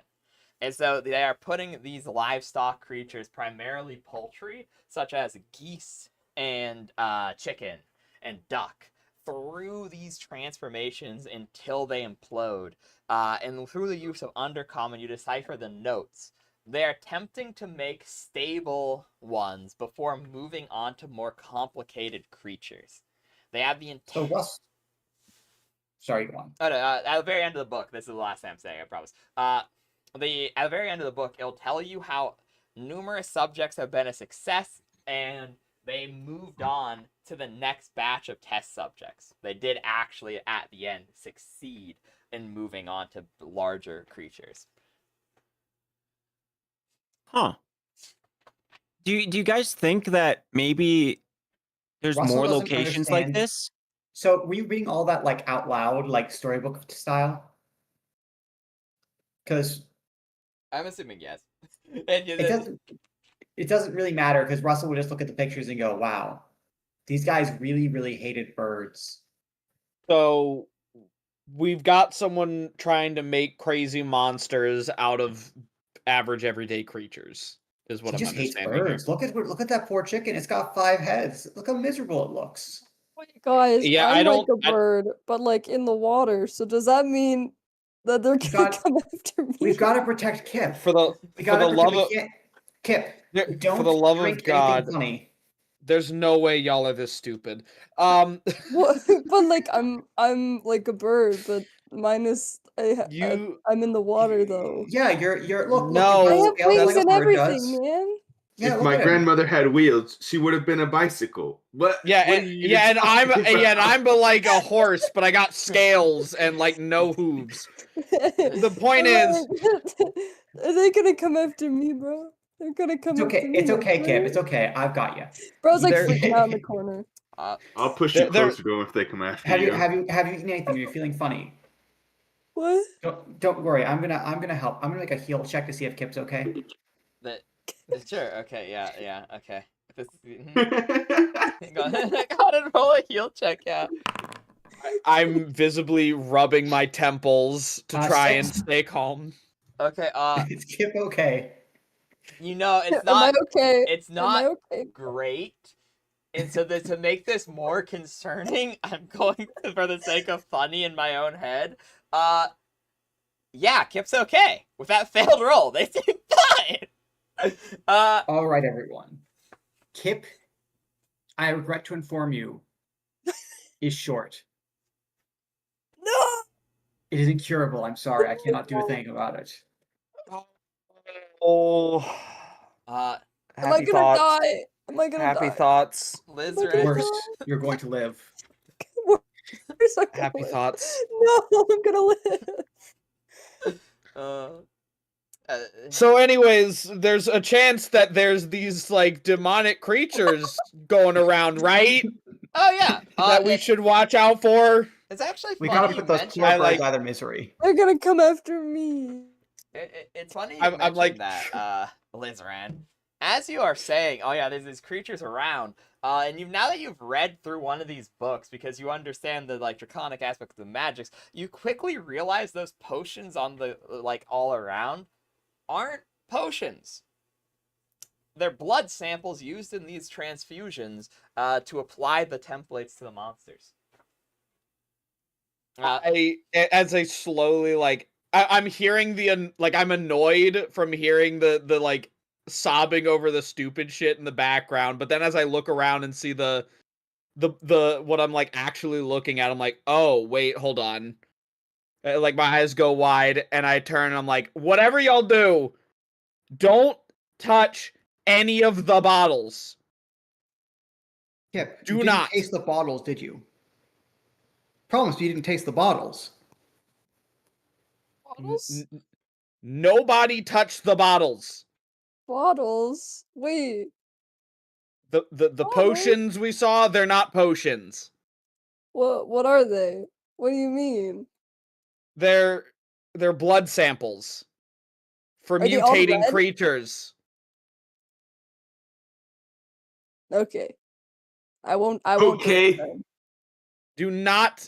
And so they are putting these livestock creatures, primarily poultry, such as geese and chicken and duck, through these transformations until they implode. And through the use of Undercommon, you decipher the notes. They are attempting to make stable ones before moving on to more complicated creatures. They have the So intent. Russ, sorry, go on. Oh, no, at the very end of the book, this is the last time I'm saying, I promise. At the very end of the book, it'll tell you how numerous subjects have been a success, and they moved on to the next batch of test subjects. They did actually, at the end, succeed in moving on to larger creatures. Huh. Do you guys think that maybe there's Russell more doesn't locations like understand. this? So were you reading all that like out loud, like storybook style? Because I'm assuming yes. it doesn't really matter because Russell would just look at the pictures and go, "Wow, these guys really, really hated birds." So we've got someone trying to make crazy monsters out of average everyday creatures, is what He I'm just hates understanding here. birds. Look at that poor chicken. It's got 5 heads. Look how miserable it looks. Guys, Yeah, I'm I like don't- a bird, but like in the water. So does that mean that they're gonna got- come after me? We've got to protect Kipp. For the We for got the to love protect of Kipp. there- Don't for the love drink of God, anything funny. there's no way y'all are this stupid. What? But like I'm like a bird, but minus You I'm in the water though. Yeah, you're look. No, I Look, have your scales wings like a and bird everything, does. man. Yeah, If look my at him. grandmother had wheels, she would have been a bicycle. What? yeah, what and, are you yeah, and I'm talking yeah, and about? I'm like a horse, but I got scales and like no hooves. The point is, Are they gonna come after me, bro? They're gonna come It's okay. after me. It's okay, bro. Kipp. It's okay. I've got you. Bro's like They're- freaking out in the corner. I'll push you They're- closer to them if they come after Have you. you eaten anything? Are you feeling funny? What? Don't worry. I'm gonna help. I'm gonna make a heal check to see if Kipp's okay. Sure, okay, yeah, okay. This go ahead and roll a heal check, yeah. I'm visibly rubbing my temples to try and 6. stay calm. Okay, Is Kipp okay? you know, it's Am I not okay? it's Am I not okay? great. And so to make this more concerning, I'm going to, for the sake of funny in my own head, yeah, Kipp's okay. With that failed roll, they seem fine. All right, everyone. Kipp, I regret to inform you, is short. No. It is incurable. I'm sorry. I cannot do a thing about it. Oh, Am I happy gonna thoughts. die? Am I gonna Happy die? thoughts. Liz, Look at Worse, you're going to live. Where's I gonna Happy live? thoughts. No, I'm gonna live. So, anyways, there's a chance that there's these like demonic creatures going around, right? Oh yeah, That we should watch out for. It's actually We funny gotta you put those mentioned. poor I birds like- out of their misery. They're gonna come after me. It's funny you I'm mentioned like- that, Lizran. As you are saying, oh yeah, there's these creatures around, and now that you've read through one of these books, because you understand the like draconic aspects of the magics, you quickly realize those potions on the like all around aren't potions. They're blood samples used in these transfusions to apply the templates to the monsters. As I slowly like, I'm hearing the like, I'm annoyed from hearing the like sobbing over the stupid shit in the background. But then as I look around and see the what I'm like actually looking at, I'm like, oh wait, hold on. Like my eyes go wide and I turn and I'm like, whatever y'all do, don't touch any of the bottles. Kipp, Do you not. didn't taste the bottles, did you? Promise you didn't taste the bottles. Bottles? Nobody touch the bottles. Bottles? Wait. The Bottles? potions we saw, they're not potions. What are they? What do you mean? They're blood samples for Are they all mutating red? creatures. Okay. I won't touch Okay. them. Do not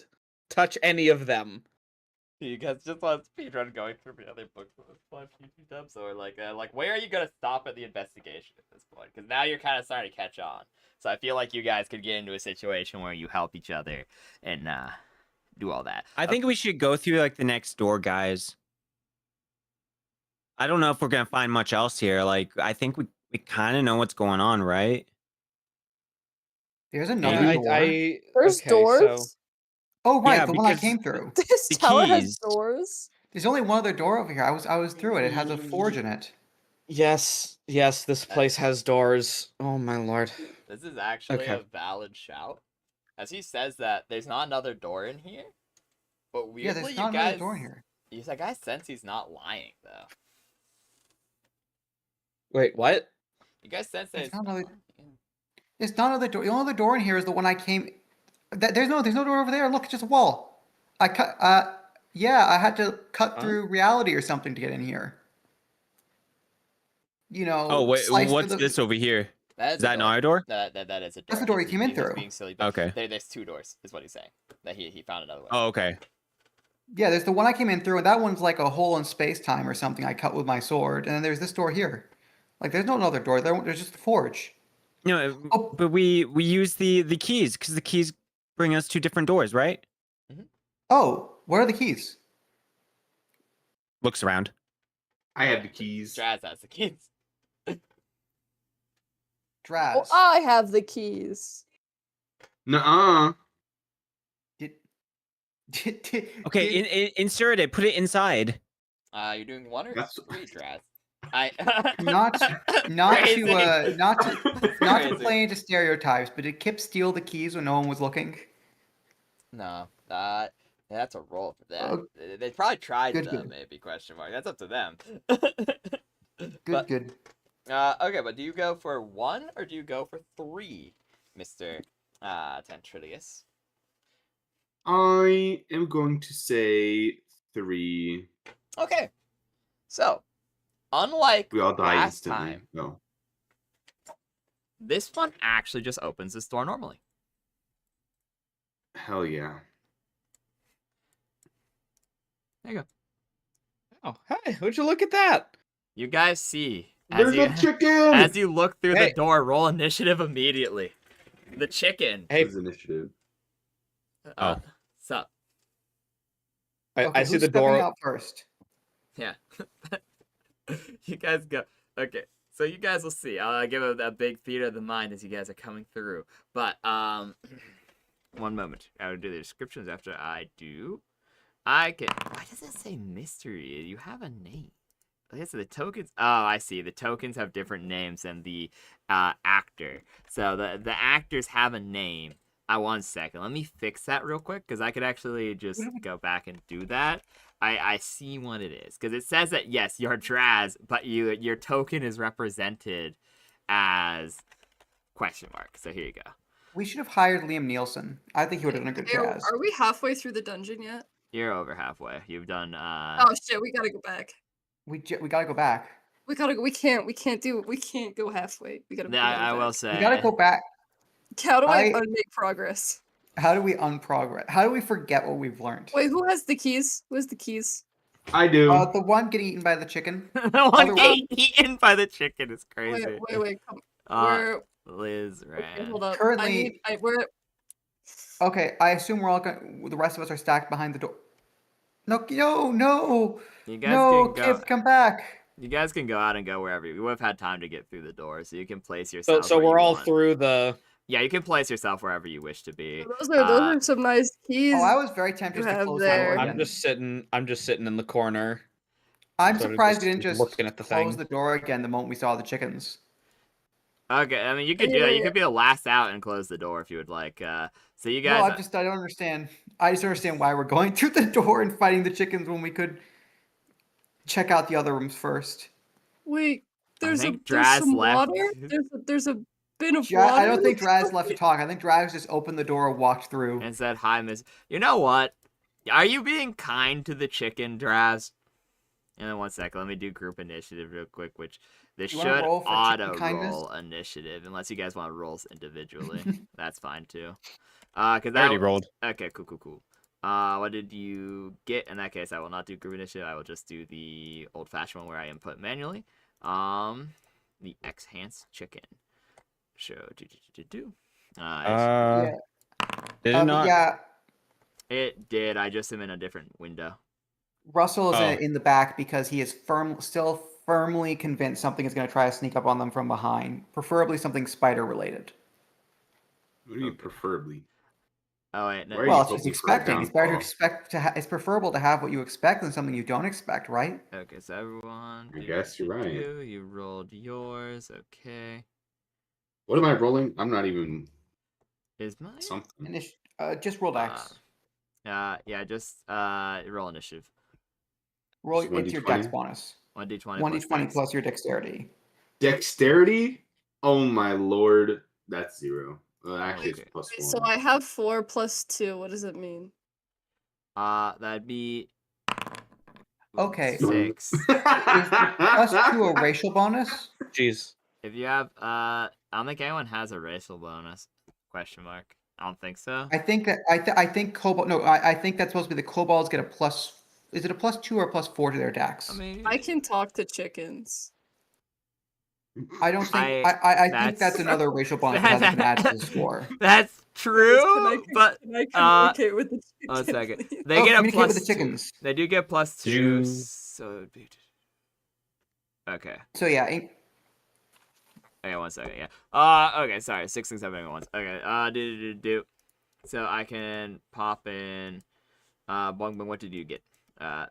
touch any of them. You guys just want speedrun going through the other books at this point, YouTube dubs, or like where are you gonna stop at the investigation at this point? Because now you're kind of starting to catch on. So I feel like you guys could get into a situation where you help each other and do all that. I think we should go through like the next door, guys. I don't know if we're gonna find much else here. Like, I think we kind of know what's going on, right? There's another door. There's okay, doors. Oh right, Yeah, the one I because came through. This the tower has keys. doors. There's only one other door over here. I was through it. It has a forge in it. Yes, this place has doors. Oh my lord. This is actually Okay. a valid shout, as he says that there's not another door in here. But Yeah, weirdly, there's you not another guys, door in here. he's like, I sense he's not lying though. Wait, what? You guys sense that There's he's not not another- lying. There's not another door. The only other door in here is the one I came. There's no door over there. Look, it's just a wall. I cut. Yeah, I had to cut Huh? through reality or something to get in here. You know. Oh wait, slice through what's the- this over here? That Is that an our door? That is a door. That's the door he came in He's through. being silly, but Okay. there's 2 doors, is what he's saying. That he found another way. Oh, okay. Yeah, there's the one I came in through, and that one's like a hole in space time or something. I cut with my sword, and then there's this door here. Like, there's no another door. There's just a forge. No, Oh. but we use the keys because the keys bring us to different doors, right? Oh, where are the keys? Looks around. I have the keys. Draz has the keys. Draz. Well, I have the keys. Nuh-uh. Okay, insert it. Put it inside. You're doing 1 or That's- 3, Draz? not Crazy. to Crazy. play into stereotypes, but did Kipp steal the keys when no one was looking? No, that's a roll for that. Oh. They probably tried Good, to, good. maybe, question mark. That's up to them. Good. Okay, but do you go for 1 or do you go for 3, Mr. Tantrilius? I am going to say 3. Okay. So, unlike We all die last instantly. time, No. this one actually just opens this door normally. Hell yeah. There you go. Oh, hey, would you look at that? You guys see, There's a chicken! as you look through Hey. the door, roll initiative immediately. The chicken. Hey, This is initiative. Sup? I Okay, see who's the stepping door. out first. Yeah. You guys go. Okay, so you guys will see. I'll give a big theater of the mind as you guys are coming through. But, one moment. I will do the descriptions after I do. Why does it say mystery? You have a name. I guess the tokens. Oh, I see. The tokens have different names than the actor. So the actors have a name. 1 second. Let me fix that real quick because I could actually just go back and do that. I see what it is because it says that yes, you're Draz, but your token is represented as question mark. So here you go. We should have hired Liam Nielsen. I think he would have done a good Draz. Are we halfway through the dungeon yet? You're over halfway. You've done. Oh shit, we gotta go back. We gotta go back. We gotta go. We can't go halfway. We gotta. I will say. We gotta go back. How do I I- make progress? How do we unprogress? How do we forget what we've learned? Wait, who has the keys? Who has the keys? I do. The one getting eaten by the chicken. The one Other getting eaten by the chicken is Wait, crazy. wait. Come. Liz Okay, ran. hold up. Currently- We're. Okay, I assume we're all going. The rest of us are stacked behind the door. No, no, You guys no, can go. Kipp, come back. You guys can go out and go wherever. You would have had time to get through the door, so you can place yourself. So where we're you all want. through the. Yeah, you can place yourself wherever you wish to be. Those are some nice keys. Oh, I was very tempted You to have close there. the door I'm again. just sitting in the corner. I'm sort of surprised we just didn't just looking at the close thing. the door again the moment we saw the chickens. Okay, I mean you could do that. You could be the last out and close the door if you would like. So you guys. No, I don't understand. I just don't understand why we're going through the door and fighting the chickens when we could check out the other rooms first. Wait, there's think there's Draz some left. water. There's a bin of Ja- water. I don't think Draz left to talk. I think Draz just opened the door and walked through. And said, "Hi, Miss." You know what? Are you being kind to the chicken, Draz? And then 1 second, let me do group initiative real quick, which this You wanna should roll for chicken auto kindness? roll initiative, unless you guys want to roll individually. That's fine too. Cause I already rolled. Okay, cool. What did you get? In that case, I will not do group initiative. I will just do the old-fashioned one where I input manually. The enhanced chicken. So Yeah. Did it not? Yeah, it did. I just am in a different window. Russell is Oh. in the back because he is still firmly convinced something is going to try to sneak up on them from behind, preferably something spider related. What do you preferably? Oh wait, no. Where are Well, you it's just hoping for a expecting. It's better to downfall? expect it's preferable to have what you expect than something you don't expect, right? Okay, so everyone. I guess you're right. You rolled yours. Okay. What am I rolling? I'm not even Is mine? something. Just roll Dex. Yeah, just roll initiative. Roll. Just It's your 1d20? Dex bonus. 1d20 1d20 plus your dexterity. Dexterity? Oh my lord, that's 0. Well, actually, Okay. it's plus Wait, 1. so I have 4 plus 2. What does it mean? That'd be Okay. 6. Is the +2 a racial bonus? Jeez. If you have I don't think anyone has a racial bonus. Question mark. I don't think so. I think that I think kobold. No, I think that's supposed to be the kobolds get a plus. Is it a +2 or a +4 to their Dex? I mean, I can talk to chickens. I don't think. I think that's that's- another racial bonus that hasn't been added to the score. That's true, Can I communicate with the chicken? one second. please? They get a communicate with plus the 2. chickens. They do get plus 2. You- So it'd be... Okay. So yeah, Okay, 1 second. Yeah. Okay. Sorry. 6 and 7 at once. Okay. Do. So I can pop in. Bong, what did you get? Got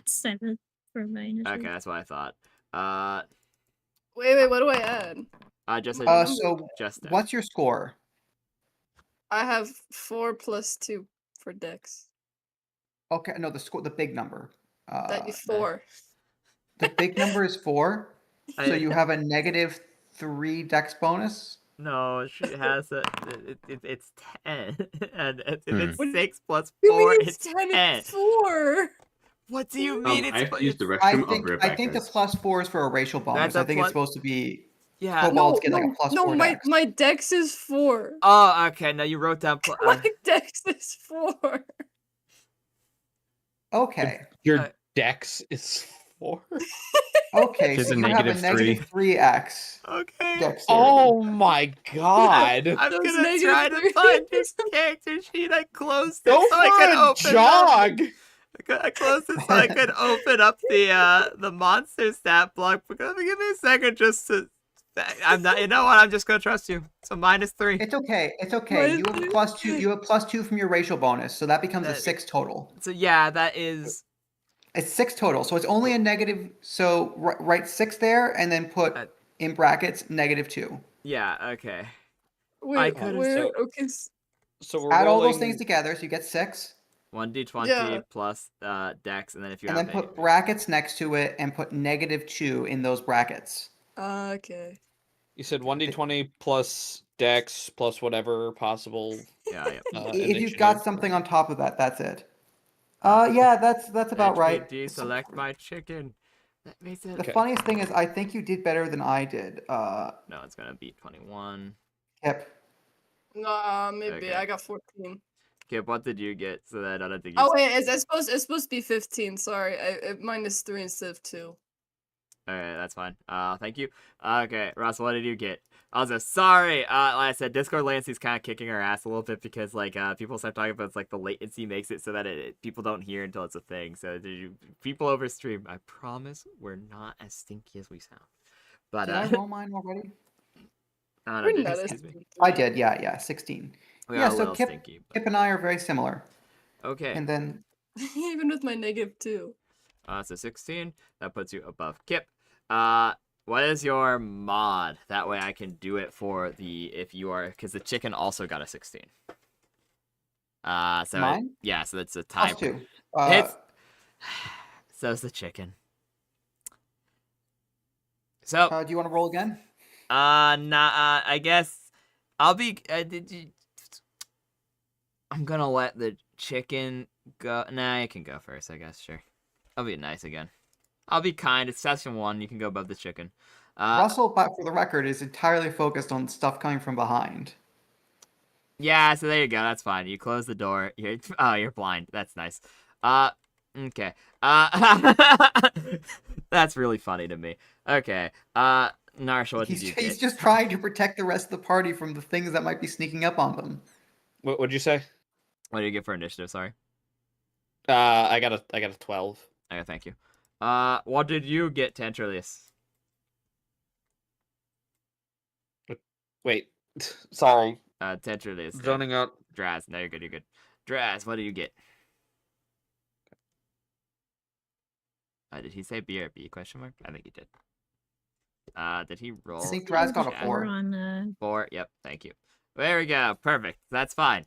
7 for my initiative. Okay, that's what I thought. Wait, what do I add? Just so just what's your score? I have 4 plus 2 for Dex. Okay, no, the score, the big number. That is 4. The big number is 4. So you have a -3 Dex bonus. No, she has it's 10, and if it's Hmm. 6 plus You 4, mean it's 10 10. and 4? What do you mean? I have to use the I restroom. I'll think be right back, I think the guys. +4 is for a racial bonus. That's a I think plus- it's supposed to be Yeah. kobolds get like a +4 my Dex. my Dex is 4. Oh, okay. Now you wrote down. My Dex is 4. Okay. Your Dex is 4. Okay, Just so a you have a -3. -3x Okay. dexterity. Oh my god. I'm Those gonna negative try to threes. find this character sheet. I closed it Go so I could for a open up. jog. I closed it so I could open up the monster stat block. But give me a second just to. I'm not. You know what? I'm just gonna trust you. So -3. It's okay. It's okay. You have a +2. You have +2 from your racial bonus, so that becomes a 6 total. So yeah, that is. It's 6 total. So it's only a negative. So write 6 there, and then put in brackets -2. Yeah. Okay. Wait, could've- where? so- Okay. So we're Add all rolling... those things together, so you get 6, 1d20 Yeah. plus dex, and then if you and have then put brackets next to it, and put -2 in those brackets. Okay. You said 1d20 plus Dex plus whatever possible. yeah. If you've got something on top of that, that's it. Yeah, that's about right. Deselect my chicken. That makes it. The funniest thing is, I think you did better than I did. No, it's gonna beat 21. Kipp. Nah, maybe Okay. I got 14. Kip, what did you get? So that I don't think you. Oh wait, it's supposed to be 15. Sorry, -3 instead of 2. Alright, that's fine. Thank you. Okay, Ross, what did you get? Also, sorry. Like I said, Discord latency's kind of kicking our ass a little bit because like people start talking about it's like the latency makes it so that people don't hear until it's a thing. So people over stream, I promise we're not as stinky as we sound. But Did I roll mine already? no, We're did, not as excuse me. I did. Yeah, 16. We Yeah, are a so little Kipp stinky. Kipp and I are very similar. Okay. And then Even with my -2. So 16. That puts you above Kipp. What is your mod? That way I can do it for if you are, because the chicken also got a 16. So mine? yeah, so that's a time. +2. Hits. So's the chicken. So Do you want to roll again? nah. I guess I'll be. I'm gonna let the chicken go. Nah, you can go first. I guess sure. I'll be nice again. I'll be kind. It's session 1. You can go above the chicken. Russell, but for the record, is entirely focused on stuff coming from behind. Yeah, so there you go. That's fine. You close the door. You're blind. That's nice. Okay. That's really funny to me. Okay. Narsha, what did you He's get? just trying to protect the rest of the party from the things that might be sneaking up on them. What'd you say? What did you get for initiative? Sorry. I got a 12. Okay, thank you. What did you get, Tantralius? Wait, sorry. Tantralius. Zoning out. Draz. No, you're good. You're good. Draz, what did you get? Did he say B or B? Question mark. I think he did. Did he roll? I think Draz got a chat? 4. On 4. Yep. Thank you. There we go. Perfect. That's fine.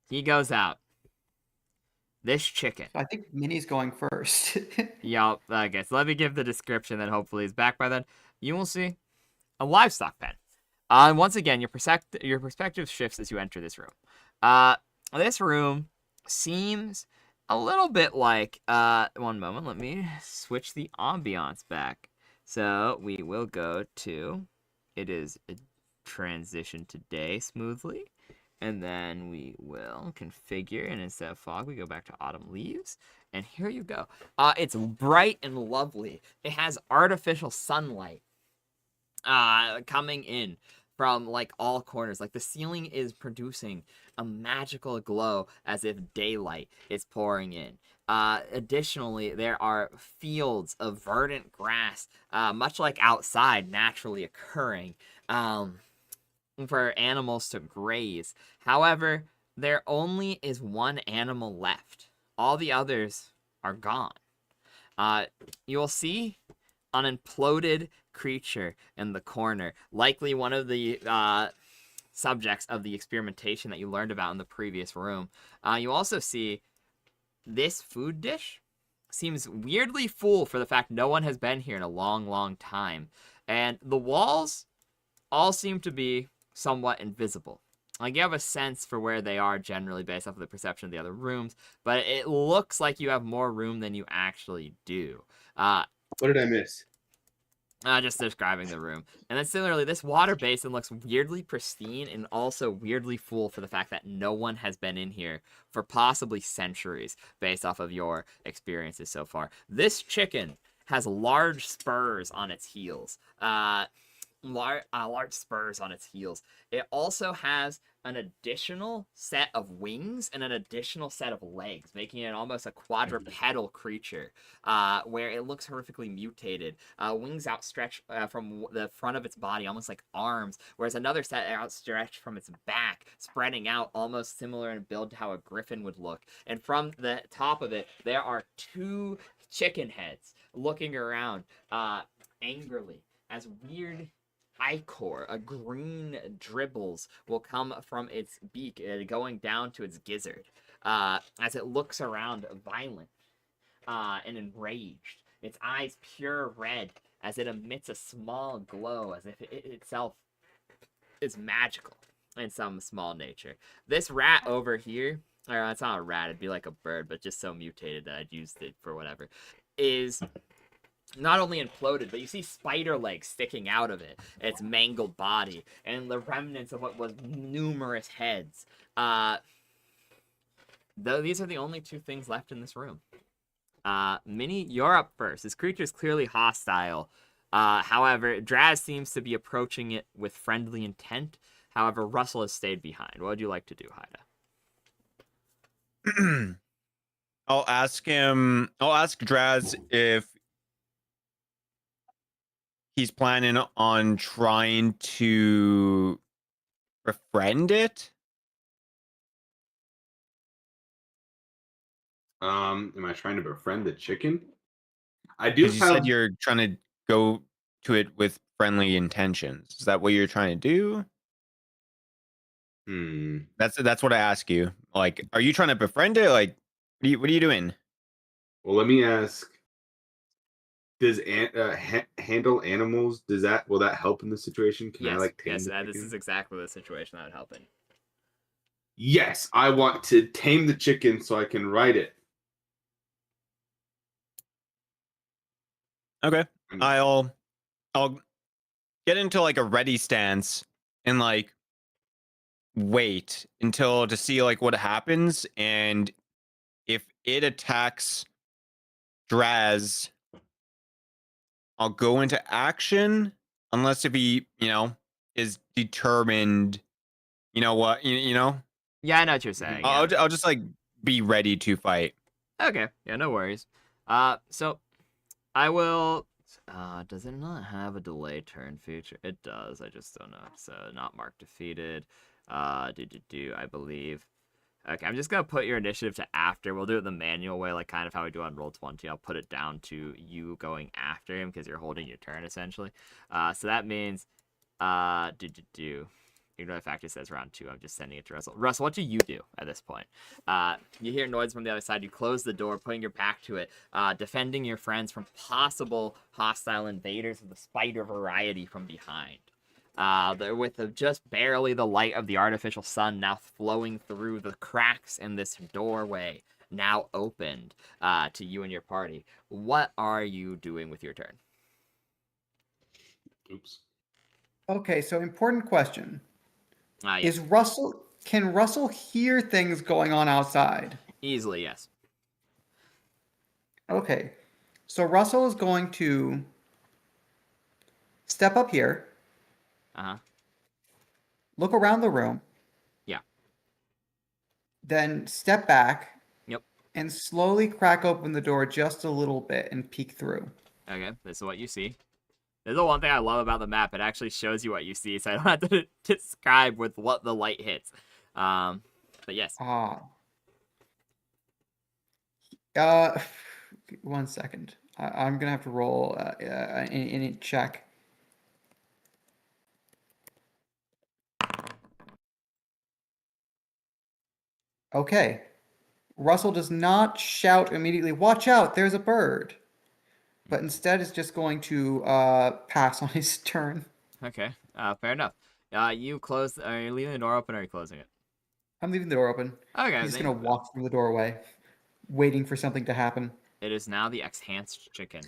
He goes out. This chicken. I think Minnie's going first. Yup. Okay. So let me give the description. Then hopefully he's back by then. You will see a livestock pen. And once again, your perspective shifts as you enter this room. This room seems a little bit like. One moment. Let me switch the ambiance back. So we will go to. It is a transition today smoothly. And then we will configure, and instead of fog, we go back to autumn leaves. And here you go. It's bright and lovely. It has artificial sunlight coming in from like all corners. Like the ceiling is producing a magical glow as if daylight is pouring in. Additionally, there are fields of verdant grass, much like outside, naturally occurring. For animals to graze. However, there only is one animal left. All the others are gone. You'll see an imploded creature in the corner, likely one of the subjects of the experimentation that you learned about in the previous room. You also see this food dish seems weirdly full for the fact no one has been here in a long, long time. And the walls all seem to be somewhat invisible. Like you have a sense for where they are generally based off of the perception of the other rooms, but it looks like you have more room than you actually do. What did I miss? Just describing the room. And then similarly, this water basin looks weirdly pristine and also weirdly full for the fact that no one has been in here for possibly centuries based off of your experiences so far. This chicken has large spurs on its heels. Large spurs on its heels. It also has an additional set of wings and an additional set of legs, making it almost a quadrupedal creature, where it looks horrifically mutated. Wings outstretched from the front of its body, almost like arms, whereas another set outstretched from its back, spreading out, almost similar in build to how a griffin would look. And from the top of it, there are 2 chicken heads looking around angrily as weird ichor, a green dribbles, will come from its beak, going down to its gizzard, as it looks around violent and enraged. Its eyes pure red as it emits a small glow, as if it itself is magical in some small nature. This rat over here, or it's not a rat, it'd be like a bird, but just so mutated that I'd used it for whatever, is not only imploded, but you see spider legs sticking out of it, its mangled body, and the remnants of what was numerous heads. These are the only 2 things left in this room. Minnie, you're up first. This creature is clearly hostile. However, Draz seems to be approaching it with friendly intent. However, Russell has stayed behind. What would you like to do, Haida? I'll ask Draz if he's planning on trying to befriend it. Am I trying to befriend the chicken? I do. You said you're trying to go to it with friendly intentions. Is that what you're trying to do? That's what I ask you. Like, are you trying to befriend it? Like, what are you doing? Well, let me ask. Does handle animals? Will that help in the situation? Can I tame the chicken? This is exactly the situation that would help in. Yes, I want to tame the chicken so I can ride it. Okay, I'll get into like a ready stance and like wait until to see like what happens, and if it attacks Draz, I'll go into action unless if he, is determined. You know what? You know, Yeah, I know what you're saying. Yeah. I'll just like be ready to fight. Okay. Yeah, no worries. So I will. Does it not have a delay turn feature? It does. I just don't know. So not marked defeated. I believe. Okay, I'm just gonna put your initiative to after. We'll do it the manual way, like kind of how we do on Roll20. I'll put it down to you going after him because you're holding your turn essentially. So that means, Even though the fact it says round 2, I'm just sending it to Russell. Russell, what do you do at this point? You hear noise from the other side. You close the door, putting your back to it, defending your friends from possible hostile invaders of the spider variety from behind. With just barely the light of the artificial sun now flowing through the cracks in this doorway, now opened to you and your party. What are you doing with your turn? Oops. Okay, so important question. Yes. Can Russell hear things going on outside? Easily, yes. Okay. So Russell is going to step up here. Uh-huh. Look around the room. Yeah. Then step back. Yep. And slowly crack open the door just a little bit and peek through. Okay, this is what you see. This is the one thing I love about the map. It actually shows you what you see, so I don't have to describe with what the light hits. But yes. One second. I'm gonna have to roll any check. Okay. Russell does not shout immediately, "Watch out, there's a bird." But instead is just going to pass on his turn. Okay, fair enough. You close. Are you leaving the door open or are you closing it? I'm leaving the door open. Okay. He's just gonna walk through the doorway, waiting for something to happen. It is now the enhanced chicken.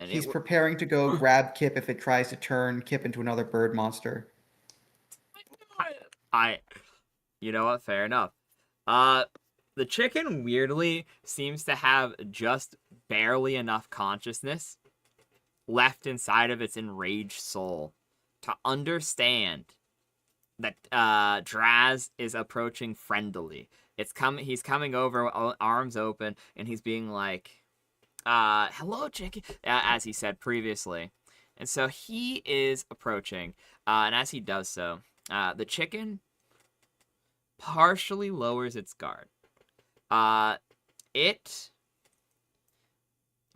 And he's preparing to go grab Kipp if it tries to turn Kipp into another bird monster. You know what? Fair enough. The chicken weirdly seems to have just barely enough consciousness left inside of its enraged soul to understand that Draz is approaching friendly. He's coming over, arms open, and he's being like, hello, chicken, as he said previously. And so he is approaching, and as he does so, the chicken partially lowers its guard. It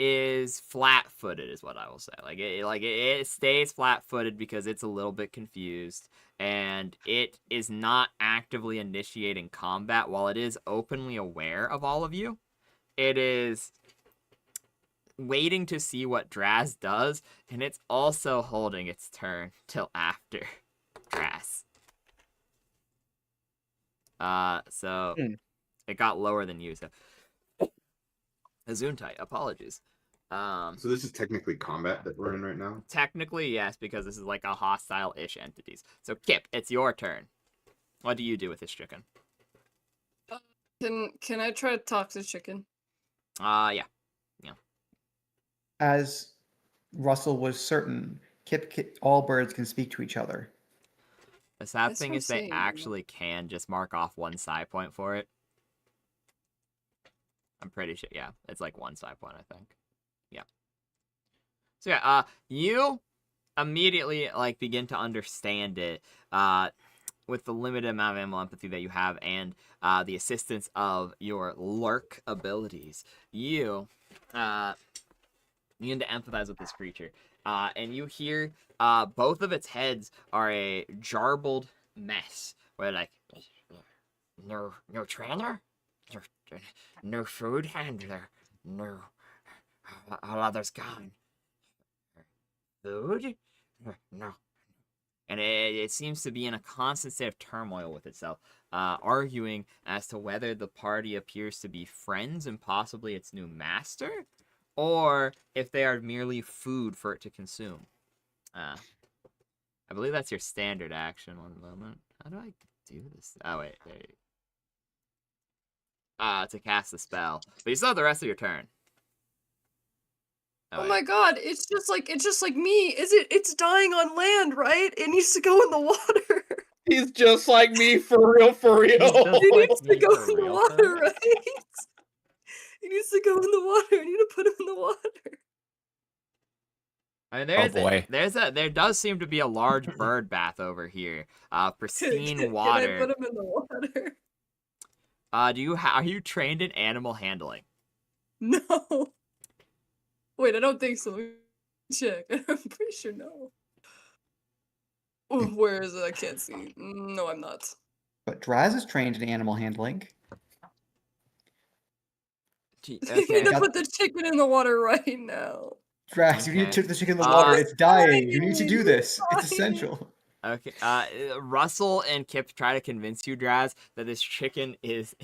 is flat-footed, is what I will say. It stays flat-footed because it's a little bit confused, and it is not actively initiating combat. While it is openly aware of all of you, it is waiting to see what Draz does, and it's also holding its turn till after Draz. So it got lower than you, so Azuntai, apologies. So this is technically combat that we're in right now? Technically, yes, because this is like a hostile-ish entities. So, Kipp, it's your turn. What do you do with this chicken? Can I try to talk to the chicken? Yeah. As Russell was certain, Kipp, all birds can speak to each other. The sad thing is they actually can just mark off one side point for it. I'm pretty sure, yeah. It's like one side point, I think. Yeah. So yeah, you immediately begin to understand it with the limited amount of animal empathy that you have and the assistance of your lurk abilities. You begin to empathize with this creature. And you hear both of its heads are a jarbled mess. Where like, no trainer? No food handler? No. All others gone. Food? No. And it seems to be in a constant state of turmoil with itself, arguing as to whether the party appears to be friends and possibly its new master, or if they are merely food for it to consume. I believe that's your standard action. One moment. How do I do this? Oh wait, there you to cast the spell. But you still have the rest of your turn. Oh my god, it's just like me. It's dying on land, right? It needs to go in the water. He's just like me, for real, for real. He needs to Me go for in the real, for water, real? right? He needs to go in the water. I need to put him in the water. I mean, boy. there does seem to be a large bird bath over here. Pristine water. Can I put him in the water? Are you trained in animal handling? No. Wait, I don't think so. Let me check. I'm pretty sure no. Oh, where is it? I can't see. No, I'm not. But Draz is trained in animal handling. You need to Got- put the chicken in the water right now. Draz, you need Okay. to put the chicken in the water. It's dying. You need to do It's this. It's dying. essential. Okay. Russell and Kipp try to convince you, Draz, that this chicken is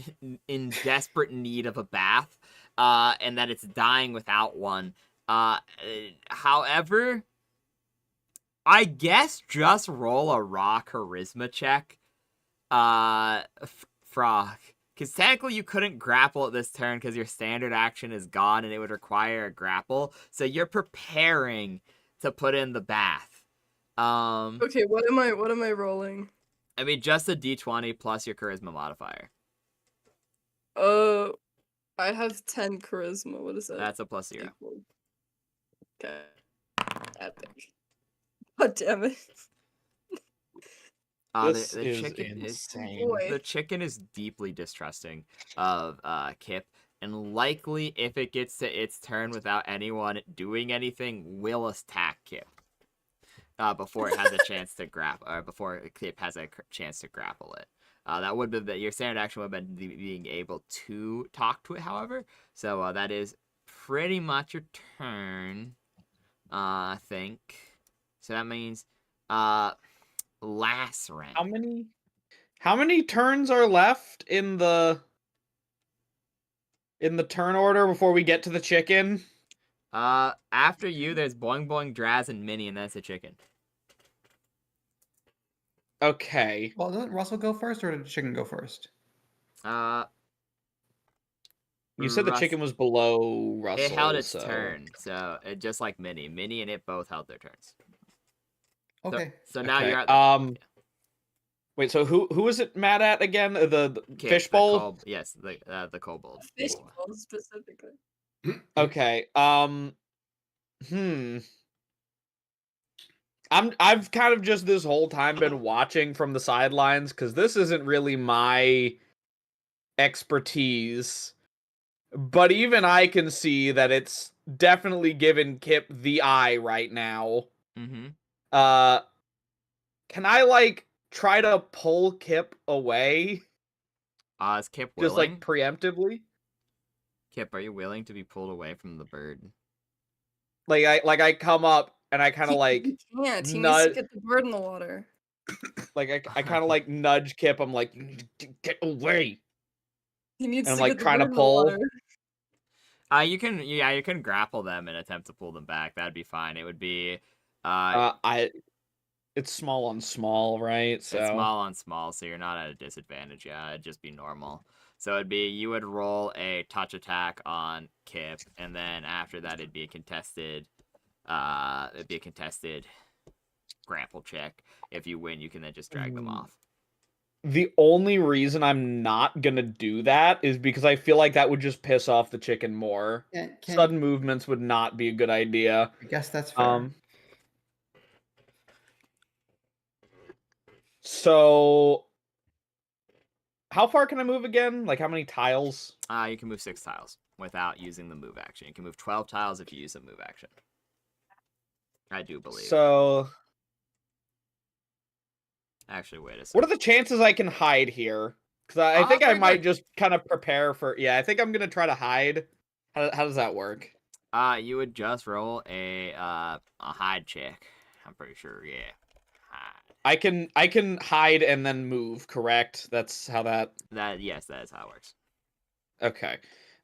in desperate need of a bath, and that it's dying without one. However, I guess just roll a raw charisma check, Frogg. Because technically you couldn't grapple at this turn because your standard action is gone and it would require a grapple. So you're preparing to put in the bath. Okay, what am I rolling? I mean, just a d20 plus your charisma modifier. I have 10 charisma. What is that? That's a +0. equal? Okay. Epic. God damn it. This The is chicken insane. Boy. The chicken is deeply distrusting of Kipp, and likely if it gets to its turn without anyone doing anything, will attack Kipp. Before it has a chance to grapple, or before Kipp has a chance to grapple it. That would be your standard action would have been being able to talk to it, however. So that is pretty much your turn, I think. So that means last round. How many turns are left in the turn order before we get to the chicken? After you, there's Boing Boing, Draz, and Minnie, and that's a chicken. Okay. Well, doesn't Russell go first, or did the chicken go first? You said the chicken was below Russell. It held its so... turn, so it just like Minnie. Minnie and it both held their turns. Okay. So now Okay, you're at the Wait, so who is it mad at again? The Kipp, fishbowl? yes, the kobold. Fishbowl specifically. Okay. I've kind of just this whole time been watching from the sidelines because this isn't really my expertise. But even I can see that it's definitely given Kipp the eye right now. Mm-hmm. Can I like try to pull Kipp away? Is Kipp willing? Just like preemptively? Kipp, are you willing to be pulled away from the bird? Like I come up and I kind of like He can't. He needs nudge, to get the bird in the water. like I kind of like nudge Kipp. I'm like, you need to get away. He needs And I'm to like get the trying bird to in the pull. water. You can grapple them and attempt to pull them back. That'd be fine. It would be It's small on small, right? So it's small on small, so you're not at a disadvantage. Yeah, it'd just be normal. So it'd be you would roll a touch attack on Kipp, and then after that it'd be a contested grapple check. If you win, you can then just drag them off. the only reason I'm not gonna do that is because I feel like that would just piss off the chicken more. Sudden movements would not be a good idea. I guess that's fair. So how far can I move again? Like how many tiles? You can move 6 tiles without using the move action. You can move 12 tiles if you use a move action. I do believe. So actually, wait a second. what are the chances I can hide here? Because I think I might just kind of prepare for. Yeah, I think I'm gonna try to hide. How does that work? You would just roll a hide check. I'm pretty sure. Yeah. Hide. I can hide and then move. Correct. That's how that. Yes, that is how it works. Okay.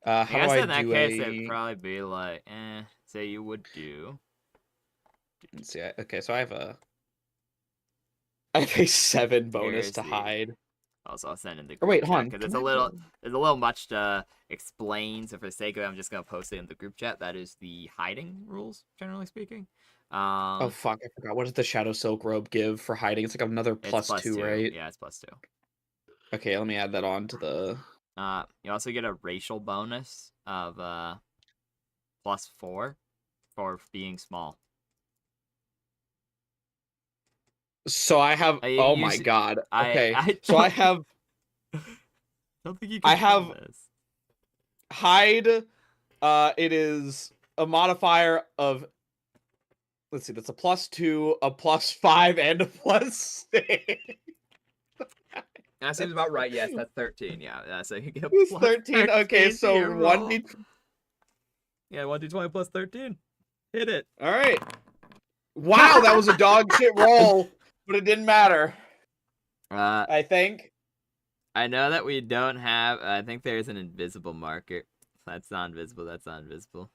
I How guess do I in that do case a... it'd probably be like, say you would do. Let's see. Okay, so I have a 7 bonus Here's to the- hide. Also, I'll send in the Or group wait, chat hold on. because Can there's a little much to explain. So for the sake of it, I'm just gonna post it in the group chat. That is the hiding rules, generally speaking. Oh fuck! I forgot. What does the Shadow Silk Robe give for hiding? It's like another It's +2, right? Yeah, it's +2. Okay, let me add that on to the. You also get a racial bonus of +4 for being small. So I have. Oh my god. Okay. So I have. Don't think you can. I have this. hide. It is a modifier of. Let's see. That's a +2, a +5, and a +6. That seems about right. Yes, that's 13. Yeah, so you get It's 13. Okay, so 1d. Yeah, 1d20 plus 13. Hit it. All right. Wow, that was a dog shit roll, but it didn't matter. I think. I know that we don't have. I think there's an invisible marker. That's not invisible. That's not invisible.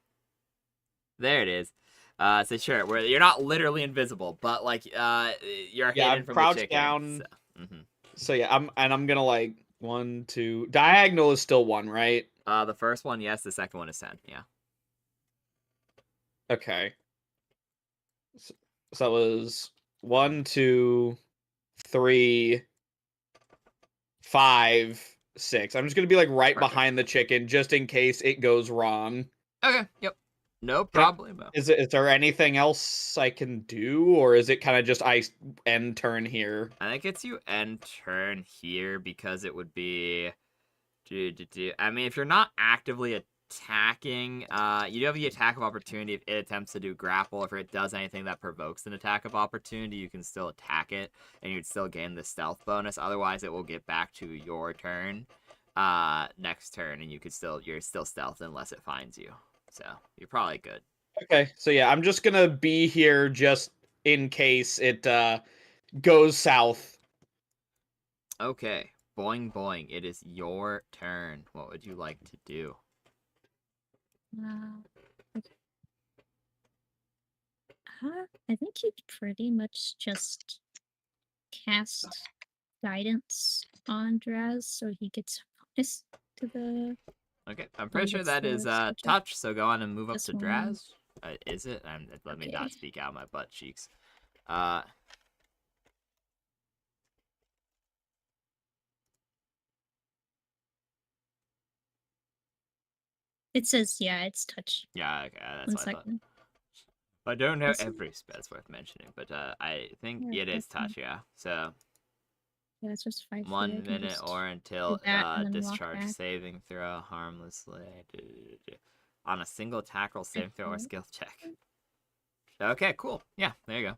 There it is. So sure, where you're not literally invisible, but like you're hidden I'm from crouched the chicken. down. So, So yeah, I'm gonna like 1, 2. Diagonal is still 1, right? The first one, yes. The second one is 10. Yeah. Okay. So that was 1, 2, 3, 5, 6. I'm just gonna be like right Perfect. behind the chicken just in case it goes wrong. Okay. Yep. No problem. Is there anything else I can do, or is it kind of just I end turn here? I think it's you end turn here because it would be. I mean, if you're not actively attacking, you do have the attack of opportunity if it attempts to do grapple. If it does anything that provokes an attack of opportunity, you can still attack it, and you'd still gain the stealth bonus. Otherwise, it will get back to your turn, next turn, and you're still stealth unless it finds you. So you're probably good. Okay, so yeah, I'm just gonna be here just in case it goes south. Okay, boing boing. It is your turn. What would you like to do? I think you pretty much just cast guidance on Draz so he gets bonus to the. Okay, I'm pretty sure that is touch, so go on and move up to Draz. Is it? Let me not speak out my butt cheeks. It says, yeah, it's touch. Yeah, okay, that's what I thought. I don't know every spell's worth mentioning, but I think it is touch, yeah. So yeah, it's just 5 1 minute or until discharge saving throw harmlessly on a single attack roll, saving throw, or skill check. Okay, cool. Yeah, there you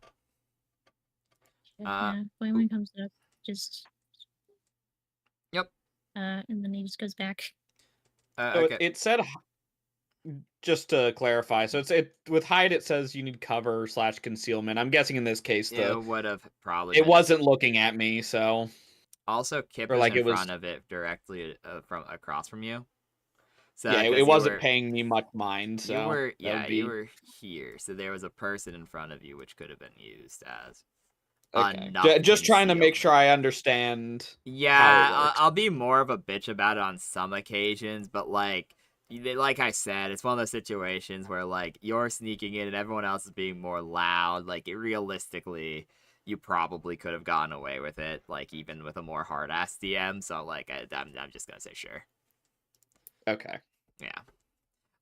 go. When comes up, just. Yep. And then he just goes back. So okay. it said, just to clarify, so it with hide it says you need cover / concealment. I'm guessing in this case it would have probably. It wasn't looking at me, so. Also, Kipp is in front of it directly from across from you. So yeah, it wasn't paying me much mind. So you were here, so there was a person in front of you, which could have been used as. Okay. Just trying to make sure I understand. Yeah, I'll be more of a bitch about it on some occasions, but like I said, it's one of those situations where like you're sneaking in and everyone else is being more loud. Like realistically, you probably could have gotten away with it, like even with a more hard ass DM. So like I'm just gonna say sure. Okay. Yeah.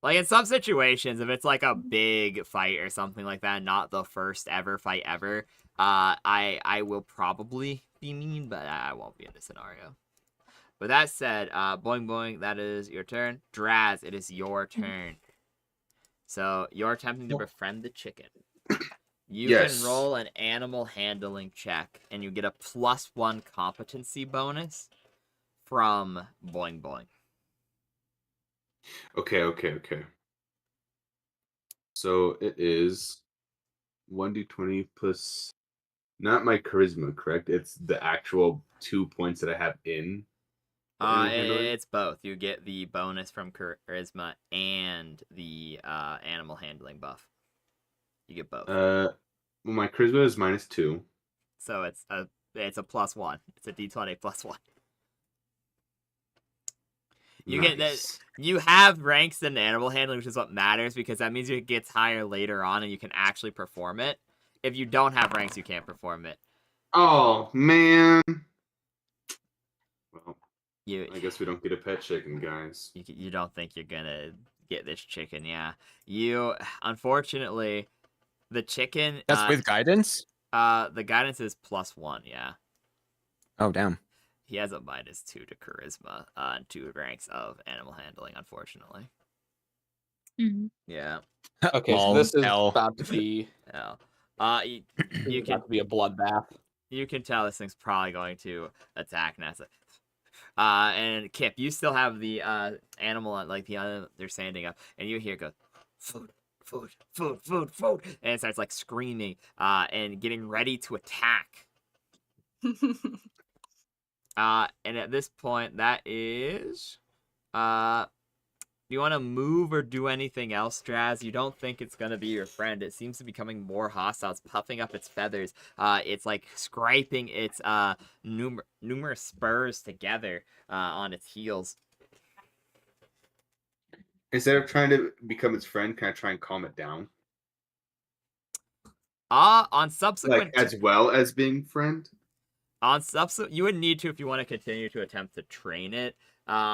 Like in some situations, if it's like a big fight or something like that, not the first ever fight ever, I will probably be mean, but I won't be in this scenario. With that said, boing boing, that is your turn. Draz, it is your turn. So you're attempting to befriend the chicken. You can roll an animal handling check, and you get a +1 competency bonus from boing boing. Okay. So it is 1d20 plus, not my charisma, correct? It's the actual 2 points that I have in. It's both. You get the bonus from charisma and the animal handling buff. You get both. Well, my charisma is -2. So it's a +1. It's a d20 +1. You get that. Nice. You have ranks in animal handling, which is what matters, because that means it gets higher later on and you can actually perform it. If you don't have ranks, you can't perform it. Oh man. Well, I guess we don't get a pet chicken, guys. You don't think you're gonna get this chicken, yeah? You unfortunately, the chicken. That's with guidance? The guidance is +1, yeah. Oh, damn. He has a -2 to charisma, and 2 ranks of animal handling, unfortunately. Mhm. Yeah. Okay, so Lol, this is L. about to be Yeah. You you can about to be a bloodbath. you can tell this thing's probably going to attack Nessa. And Kipp, you still have the animal, like they're standing up, and you hear it go, food, food, food, food, food, and it starts like screaming, and getting ready to attack. And at this point, that is, do you want to move or do anything else, Draz? You don't think it's going to be your friend. It seems to be becoming more hostile. It's puffing up its feathers. It's like scraping its numerous spurs together on its heels. Instead of trying to become its friend, can I try and calm it down? On subsequent... Like, as well as being friend? On subsequent... You would need to if you want to continue to attempt to train it.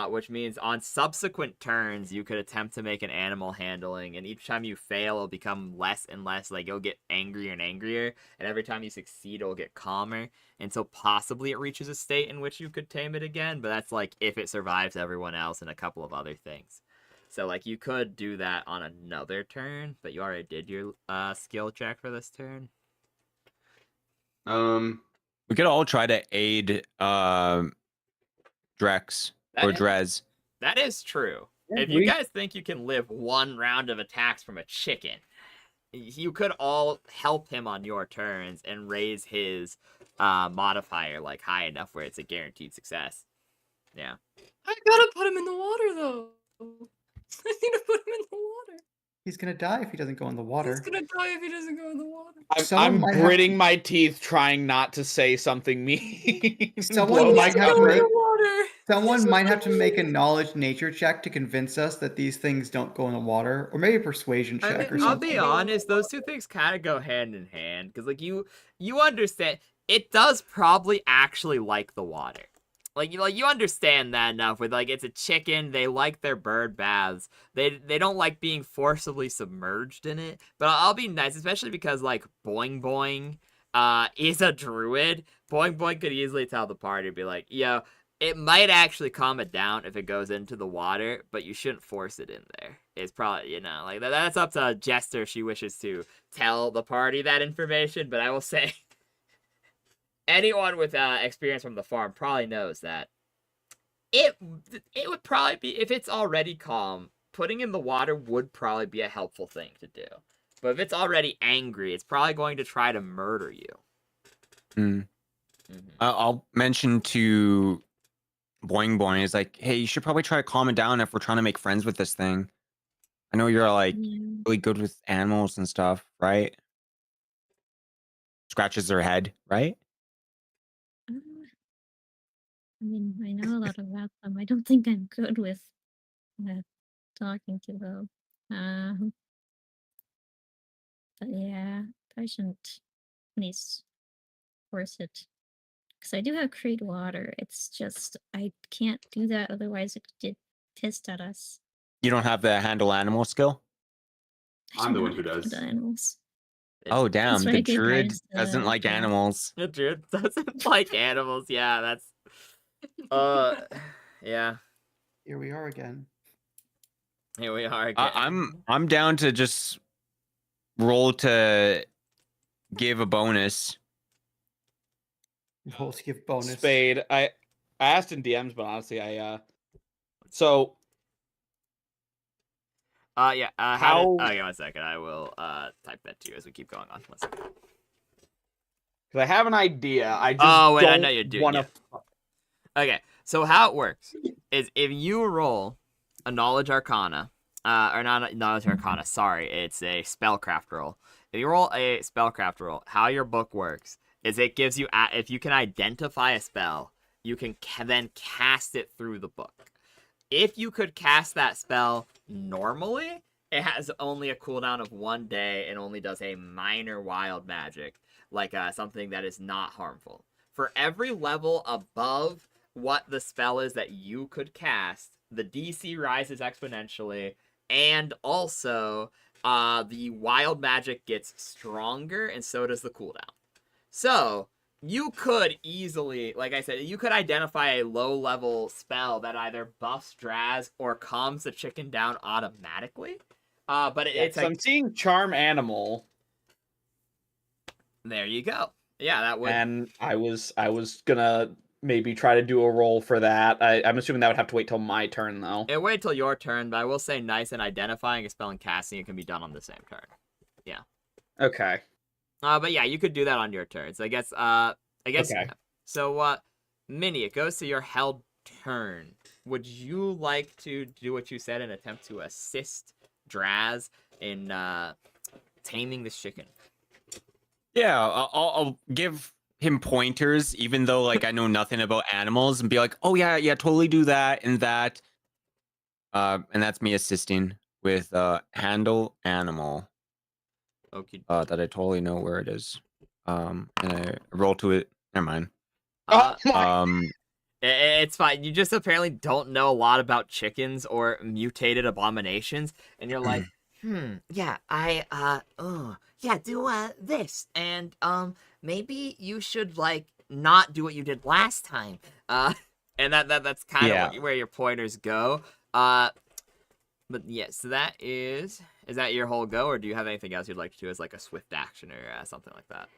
Which means on subsequent turns, you could attempt to make an animal handling, and each time you fail, it'll become less and less, like, you'll get angrier and angrier, and every time you succeed, it'll get calmer, until possibly it reaches a state in which you could tame it again, but that's, like, if it survives everyone else and a couple of other things. So, like, you could do that on another turn, but you already did your, skill check for this turn. We could all try to aid, Drex. Or Draz. That is true. If you guys think you can live 1 round of attacks from a chicken, you could all help him on your turns and raise his modifier like high enough where it's a guaranteed success. Yeah. I gotta put him in the water though. I need to put him in the water. He's gonna die if he doesn't go in the water. He's gonna die if he doesn't go in the water. I'm gritting my teeth trying not to say something mean. Someone might have to make a knowledge nature check to convince us that these things don't go in the water, or maybe a persuasion check or something. I'll be honest, those two things kind of go hand in hand, because like you understand it does probably actually like the water. Like you understand that enough with, like, it's a chicken, they like their bird baths. They don't like being forcibly submerged in it. But I'll be nice, especially because, like, Boing Boing is a druid. Boing Boing could easily tell the party, be like, yo, it might actually calm it down if it goes into the water, but you shouldn't force it in there. It's probably, you know, like, that's up to Jester if she wishes to tell the party that information, but I will say... Anyone with experience from the farm probably knows that it would probably be, if it's already calm, putting in the water would probably be a helpful thing to do. But if it's already angry, it's probably going to try to murder you. I'll mention to Boing Boing, is like, hey, you should probably try to calm it down if we're trying to make friends with this thing. I know you're, like, really good with animals and stuff, right? Scratches their head, right? I mean, I know a lot about them. I don't think I'm good with talking to them. But yeah, I shouldn't at least force it. Because I do have create water. It's just, I can't do that, otherwise it could get pissed at us. You don't have the handle animal skill? I'm the one who does. Animals. Oh, damn. The druid guys, doesn't like animals. The druid doesn't like animals. Yeah, that's... yeah. Here we are again. Here we are again. I'm down to just roll to give a bonus. Roll to give bonus. Spade. I asked in DMs, but honestly, so. Yeah. How? Oh, yeah. 1 second. I will type that to you as we keep going on. 1 second. Because I have an idea. I just I know you're doing. Wanna... Okay. So how it works is if you roll a knowledge arcana, or not knowledge arcana. Sorry, it's a spellcraft roll. If you roll a spellcraft roll, how your book works is it gives you, if you can identify a spell, you can then cast it through the book. if you could cast that spell normally, it has only a cooldown of 1 day and only does a minor wild magic, like something that is not harmful. For every level above what the spell is that you could cast, the DC rises exponentially, and also the wild magic gets stronger, and so does the cooldown. So you could easily, like I said, you could identify a low-level spell that either buffs Draz or calms the chicken down automatically. But it's I'm seeing Charm Animal. There you go. Yeah, that would. And I was gonna maybe try to do a roll for that. I'm assuming that would have to wait till my turn though. It wait till your turn, but I will say nice and identifying a spell and casting it can be done on the same turn. Yeah. Okay. But yeah, you could do that on your turns. I guess. Okay. So, Minnie, it goes to your held turn. Would you like to do what you said and attempt to assist Draz in taming this chicken? Yeah, I'll give him pointers, even though like I know nothing about animals, and be like, oh yeah, totally do that and that. And that's me assisting with handle animal. Okay. That I totally know where it is. And I roll to it. Never mind. It's fine. You just apparently don't know a lot about chickens or mutated abominations, and you're like, yeah, do this, and maybe you should like not do what you did last time. And that's kind of where your pointers go. But yes, so that is that your whole go, or do you have anything else you'd like to do as like a swift action or something like that?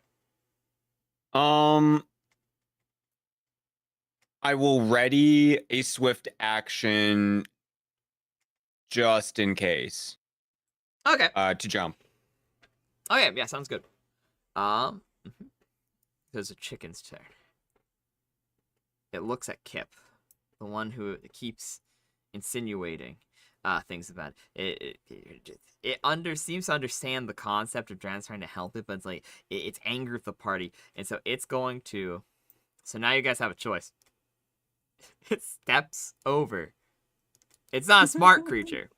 I will ready a swift action just in case. Okay. To jump. Okay, yeah, sounds good. There's a chicken's turn. It looks at Kipp, the one who keeps insinuating things about it. It seems to understand the concept of Draz trying to help it, but it's like it's angry with the party, and so it's going to. So now you guys have a choice. It steps over. It's not a smart creature.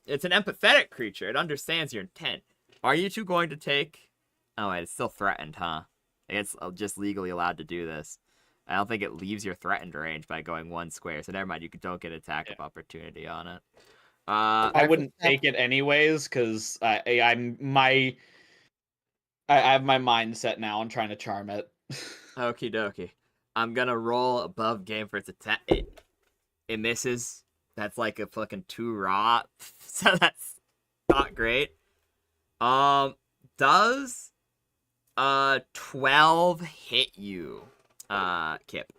It's an empathetic creature. It understands your intent. Are you two going to take... Oh, wait, it's still threatened, huh? It's just legally allowed to do this. I don't think it leaves your threatened range by going 1 square, so never mind, you don't get attack of opportunity on it. I wouldn't take it anyways, because I have my mindset now on trying to charm it. Okie dokie. I'm gonna roll above game for its attack. It misses. That's like a fucking 2 raw. So that's not great. Does 12 hit you, Kipp?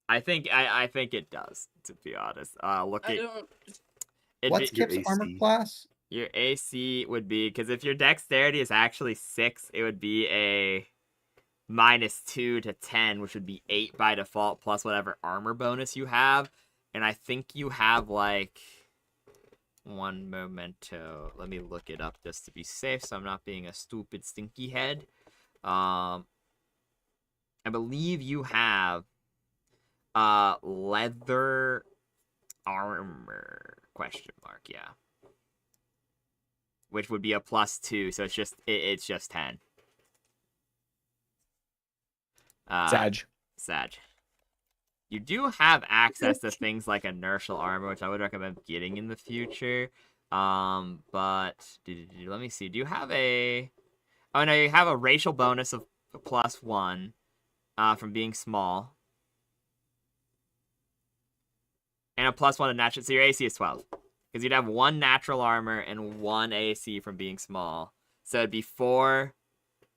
I think it does, to be honest. Look at what's Kipp's armor class? Your AC would be, because if your dexterity is actually 6, it would be a -2 to 10, which would be 8 by default, plus whatever armor bonus you have. And I think you have, like, one memento. Let me look it up just to be safe, so I'm not being a stupid stinky head. I believe you have leather armor, ? Yeah. Which would be a +2, so it's just 10. Sag. You do have access to things like inertial armor, which I would recommend getting in the future. But let me see. Do you have a... Oh, no, you have a racial bonus of +1 from being small. And a +1 to natural. So your AC is 12. Because you'd have 1 natural armor and 1 AC from being small. So it'd be 4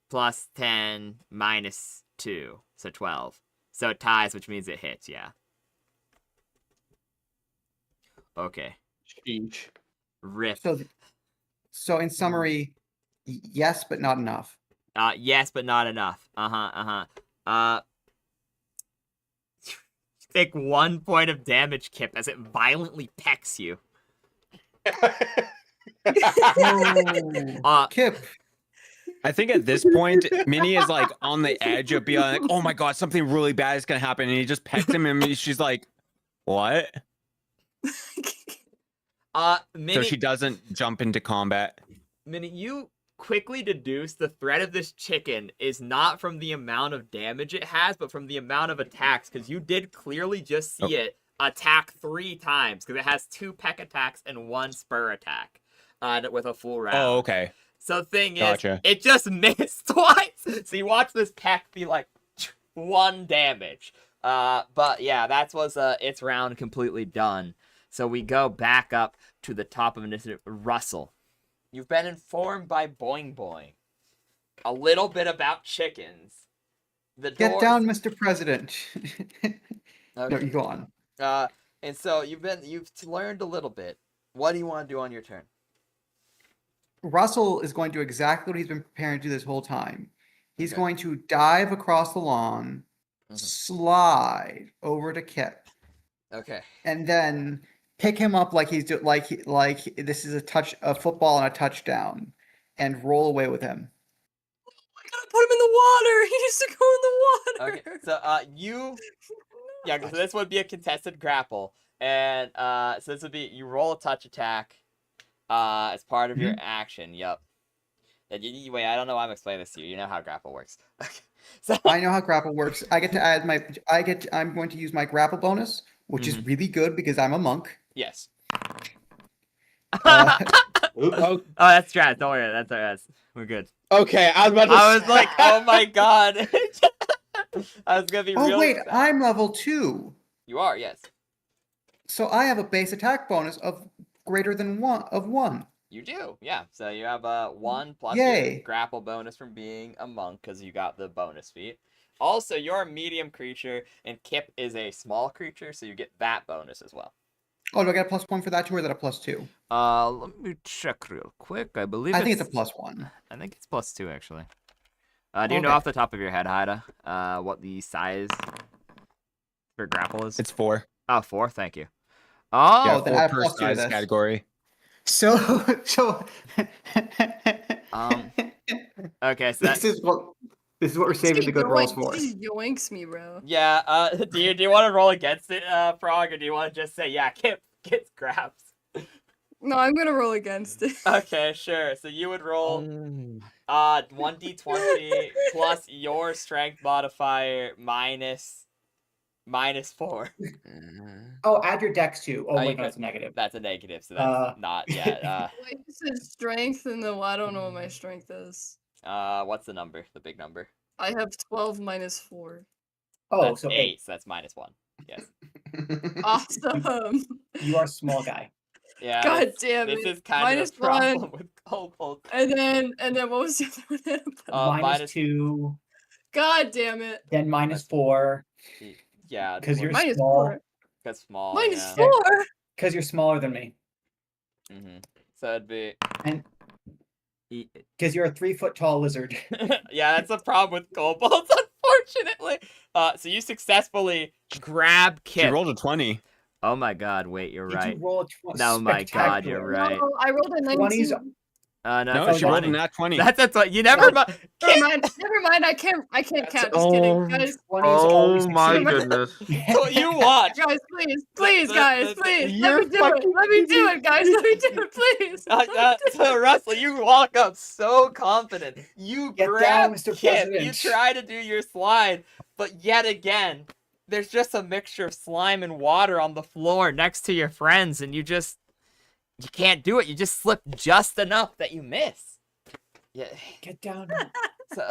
+ 10 -2. So 12. So it ties, which means it hits, yeah. Okay. Sheesh. Rip. So in summary, yes, but not enough. Yes, but not enough. Take 1 point of damage, Kipp, as it violently pecks you. Kipp. I think at this point, Minnie is like on the edge of being like, "Oh my god, something really bad is gonna happen," and he just pecks him, and she's like, What? Minnie, So she doesn't jump into combat. Minnie, you quickly deduce the threat of this chicken is not from the amount of damage it has, but from the amount of attacks, because you did clearly just see it attack 3 times, because it has 2 peck attacks and 1 spur attack with a full round. Oh, okay. So the thing is, Gotcha. it just missed twice. So you watch this peck be like 1 damage. But yeah, that was its round completely done. So we go back up to the top of initiative. Russell, you've been informed by Boing Boing a little bit about chickens. The Get doors... down, Mr. President. Okay. No, you go on. And so you've learned a little bit. What do you want to do on your turn? Russell is going to do exactly what he's been preparing to do this whole time. He's Okay. going to dive across the lawn, slide over to Kipp, Okay. and then pick him up like he's like this is a football and a touchdown, and roll away with him. I gotta put him in the water. He needs to go in the water. Okay. So yeah, so this would be a contested grapple, and so this would be you roll a touch attack, as part of your action. Yep. Wait, I don't know why I'm explaining this to you. You know how grapple works. So I know how grapple works. I get to add I'm going to use my grapple bonus, which is really good because I'm a monk. yes. Uh, Oh, That's Draz. Don't worry, that's Draz. We're good. okay, I was about to I was say- like, oh my god. I was gonna be oh real. wait, sad. I'm level 2. You are, yes. So I have a base attack bonus of greater than 1. You do, yeah. So you have a 1 plus Yay. your grapple bonus from being a monk because you got the bonus feat. Also, you're a medium creature, and Kipp is a small creature, so you get that bonus as well. Oh, do I get a +1 for that too, or is that a +2? Let me check real quick. I believe I think it's a +1. I think it's +2 actually. Do you know Okay. off the top of your head, Haida, what the size for grapple is? It's 4. Oh, 4. Thank you. Oh, Yeah, then 4 add per +2 to size this. category. So okay. So This is what we're saving the good rolls for. He yoinks me, bro. yeah. Do you want to roll against it, Frogg, or do you want to just say yeah, Kipp gets grabs? No, I'm gonna roll against it. Okay, sure. So you would roll 1d20 plus your strength modifier minus 4. Oh, add your dex too. Oh, you wait, no, could- it's a negative. That's a negative, so that's not yet. Wait, you said strength, and then I don't know what my strength is. What's the number? The big number? I have 12 minus 4. Oh, That's so 8. So that's -1. Yes. Awesome. You are a small guy. Yeah. God damn it. This is kind minus of a problem 1. with kobolds. And then what was the other one? Minus 2, God damn it. then -4, Yeah. because you're Minus small. 4. Because small. Minus yeah. 4. Because you're smaller than me. So it'd be. And because you're a 3-foot tall lizard. Yeah, that's the problem with kobolds, unfortunately. So you successfully grab She Kipp. rolled a 20. Oh my god, wait, you're Did right. you roll a Oh my god, you're right. No, I rolled a 19. 20s. No, No, she rolled a 20. nat 20. That's what you never mind. Never mind. Never mind. I can't count. Just kidding, guys. 20s always succeed. That's what you watch. Guys, please, guys, please. Let me do it. Let me do it, guys. Let me do it, please. So Russell, you walk up so confident. You Get grab down, Mr. Kipp. You President. try to do your slide, but yet again, there's just a mixture of slime and water on the floor next to your friends, and you can't do it. You just slip just enough that you miss. Yeah. Get down. So,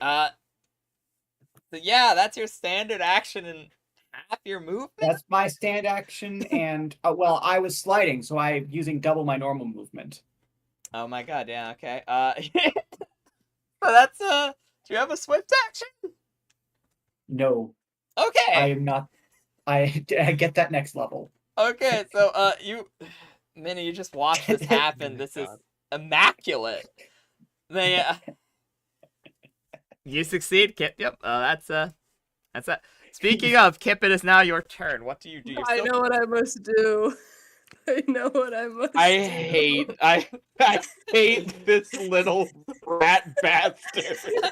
so yeah, that's your standard action and half your movement. That's my stand action, and well, I was sliding, so I'm using double my normal movement. Oh my god, yeah, okay. So that's do you have a swift action? No, Okay. I am not. I get that next level. Okay, so Minnie, you just watch this happen. This is immaculate. They you succeed, Kipp. Yep. That's that. Speaking of, Kipp, it is now your turn. What do you do? You're I still- know what I must do. I know what I must I do. hate this little rat bastard.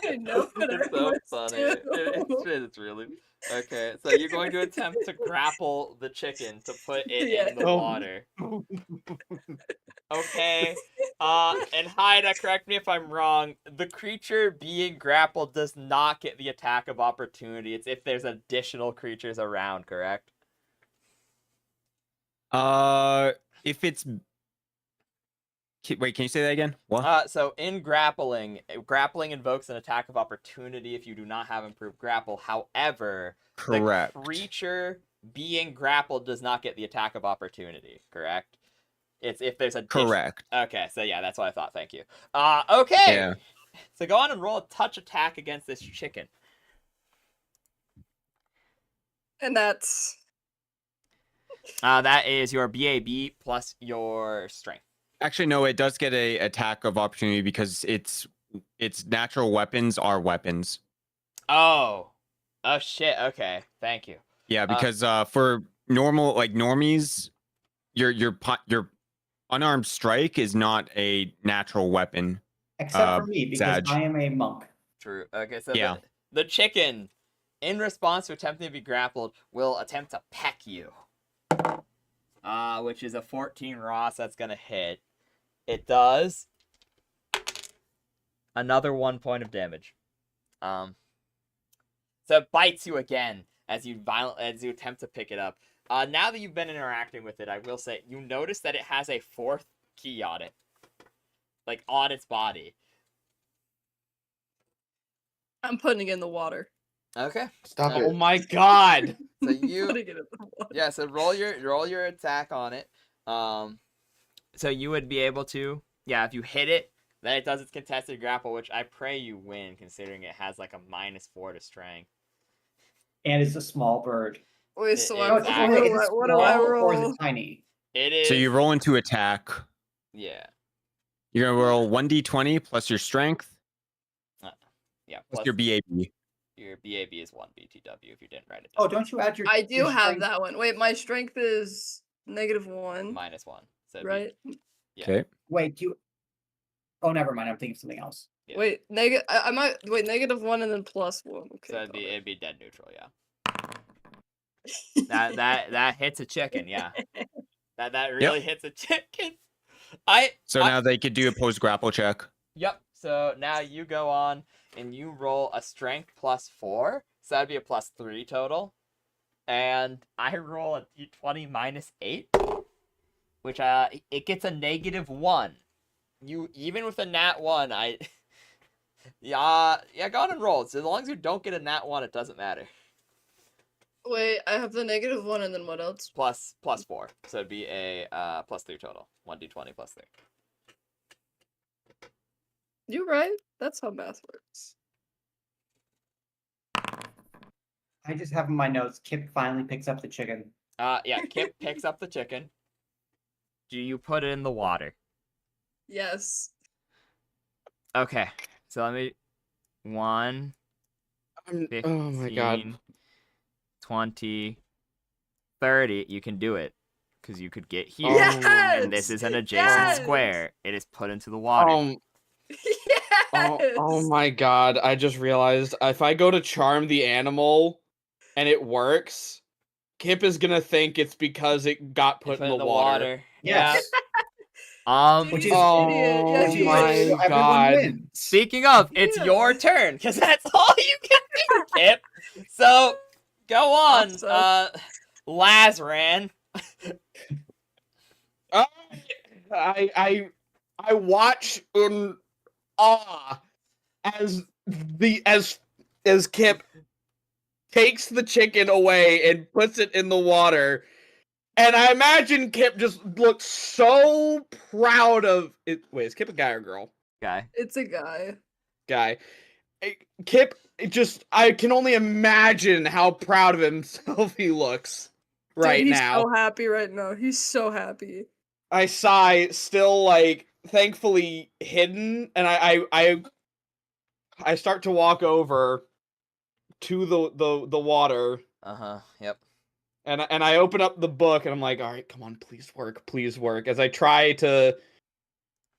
I know what It's I so must funny. do. It's really okay. So you're going to attempt to grapple the chicken to put it in the Oh. water. Okay. And Haida, correct me if I'm wrong. The creature being grappled does not get the attack of opportunity. It's if there's additional creatures around, correct? If it's wait, can you say that again? What? So in grappling invokes an attack of opportunity if you do not have improved grapple. However, Correct. the creature being grappled does not get the attack of opportunity, correct? It's if there's a Correct. Okay, so yeah, that's what I thought. Thank you. Okay. Yeah. So go on and roll a touch attack against this chicken. And that's That is your BAB plus your strength. Actually, no, it does get a attack of opportunity because its natural weapons are weapons. Oh shit. Okay, thank you. Yeah, because for normal normies, your unarmed strike is not a natural weapon. Except for me, because Zaj. I am a monk. True. Okay, so Yeah. the chicken, in response to attempting to be grappled, will attempt to peck you. Which is a 14 raw, so that's gonna hit. It does another 1 point of damage. So it bites you again as you attempt to pick it up. Now that you've been interacting with it, I will say you notice that it has a 4th key on it, like on its body. I'm putting it in the water. Okay. Stop Oh it. my god. So you Putting it in the water. yeah. So roll your attack on it. So you would be able to if you hit it, then it does its contested grapple, which I pray you win, considering it has like a -4 to strength. And it's a small bird. Wait, so It- I, it's what, actually- do Is I, it what do I small or is roll? it tiny? It is. So you roll into attack. Yeah. You're gonna roll 1d20 plus your strength Yeah. plus Plus your BAB. your BAB is 1 BTW if you didn't write it down. Oh, don't you add your? I do your have strength? that one. Wait, my strength is -1, -1. So it'd be- right? Yeah. Okay. Wait, you. Oh, never mind. I'm thinking of something else. Yeah. Wait, I might wait -1 and then +1. Okay. So got it. it'd be dead neutral. Yeah. That hits a chicken. Yeah. That really hits a chicken. So now they could do a post grapple check. Yep. So now you go on and you roll a strength +4. So that'd be a +3 total. And I roll a d20 -8, which it gets a -1. You even with a nat 1, go on and roll. So as long as you don't get a nat 1, it doesn't matter. Wait, I have the -1 and then what else? +4. So it'd be a +3 total. 1d20 +3. You're right. That's how math works. I just have in my notes. Kipp finally picks up the chicken. Yeah. Kipp picks up the chicken. Do you put it in the water? Yes. Okay. So let me 1. Oh my god. 15, 20, 30. You can do it. Because you could get here. Yes! And this is an adjacent square. It is put into the water. Yes! Oh my god, I just realized if I go to charm the animal and it works, Kipp is gonna think it's because it got put in the water. Yes. Which is- Idiot. Yeah, Oh he my is. So everyone god. wins. Speaking of, it's Yeah. your turn. Because that's all you can do, Kipp. So, go on. Awesome. Lazran. I watch in awe as Kipp takes the chicken away and puts it in the water. And I imagine Kipp just looks so proud of it. Wait, is Kipp a guy or girl? Guy. It's a guy. Guy. Kipp, I can only imagine how proud of himself he looks right Dude, he's now. so happy right now. He's so happy. I sigh, still thankfully hidden, and I start to walk over to the water, Yep. And I open up the book and I'm like, all right, come on, please work. As I try to.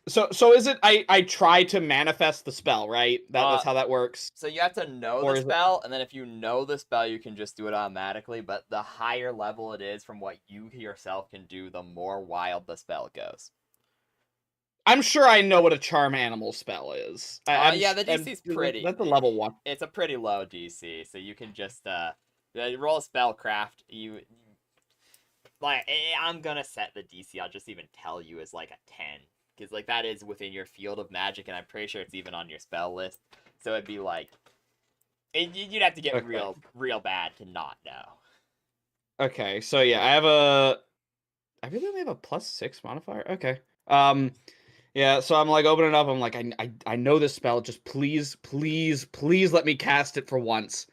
So is it I try to manifest the spell, right? That's how that works. So you have to know Or the is it- spell, and then if you know the spell, you can just do it automatically. But the higher level it is from what you yourself can do, the more wild the spell goes. I'm sure I know what a charm animal spell is. Yeah, the DC's pretty. That's a level 1. It's a pretty low DC, so you can just roll a spellcraft. I'm gonna set the DC. I'll just even tell you as like a 10, because like that is within your field of magic, and I'm pretty sure it's even on your spell list. So it'd be like, you'd have to get real bad to not know. Okay, so yeah, I really only have a +6 modifier. Okay. Yeah, so I'm like opening it up. I'm like, I know this spell. Just please let me cast it for once.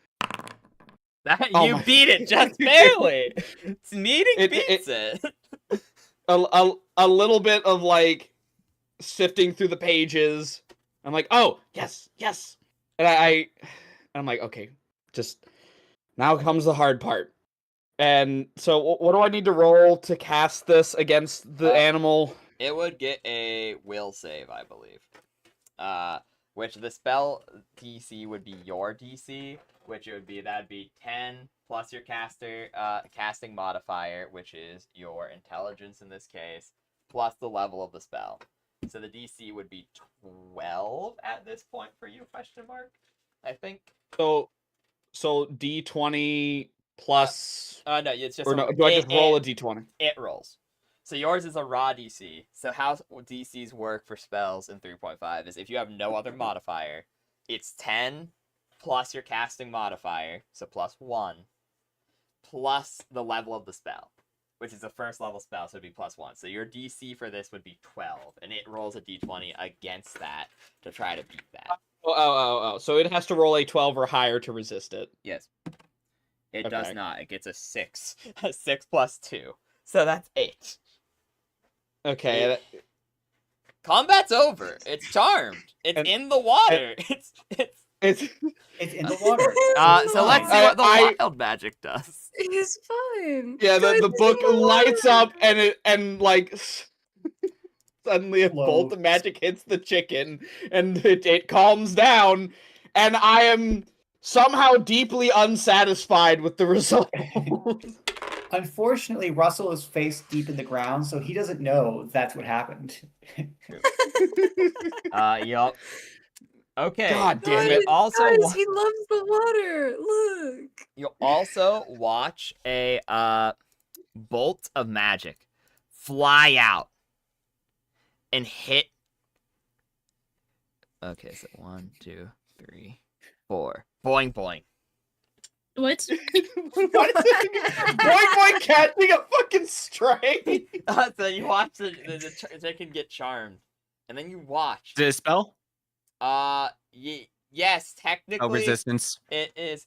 You beat it just barely. Meeting beats it. A little bit of like sifting through the pages. I'm like, oh yes, and I'm like, okay, just now comes the hard part. And so, what do I need to roll to cast this against the animal? It would get a will save, I believe. Which the spell DC would be your DC, which that'd be 10 plus your casting modifier, which is your intelligence in this case, plus the level of the spell. So the DC would be 12 at this point for you, question mark, I think. So D20 plus. No, it's just. Or no, do I just roll a D20? It rolls. So yours is a raw DC. So how DCs work for spells in 3.5 is if you have no other modifier, it's 10 plus your casting modifier, so +1, plus the level of the spell, which is a first level spell, so it'd be +1. So your DC for this would be 12, and it rolls a D20 against that to try to beat that. Oh. So it has to roll a 12 or higher to resist it. Yes. It does not. It gets a 6. A 6 plus 2. So that's 8. Okay. Combat's over. It's charmed. It's in the water. It's in the water. So let's see what the wild magic does. It's fine. Yeah, Guys, the book lights up and like suddenly a bolt of magic hits the chicken and it calms down, and I am somehow deeply unsatisfied with the result. Unfortunately, Russell is face deep in the ground, so he doesn't know that's what happened. Yup. Okay. God damn it. Also, guys, he loves the water. Look. You'll also watch a bolt of magic fly out and hit. Okay, so 1, 2, 3, 4. Boing boing. What? Boing catching a fucking stray. So you watch the chicken get charmed, and then you watch. Is it a spell? Yes, technically. Oh, resistance. It is.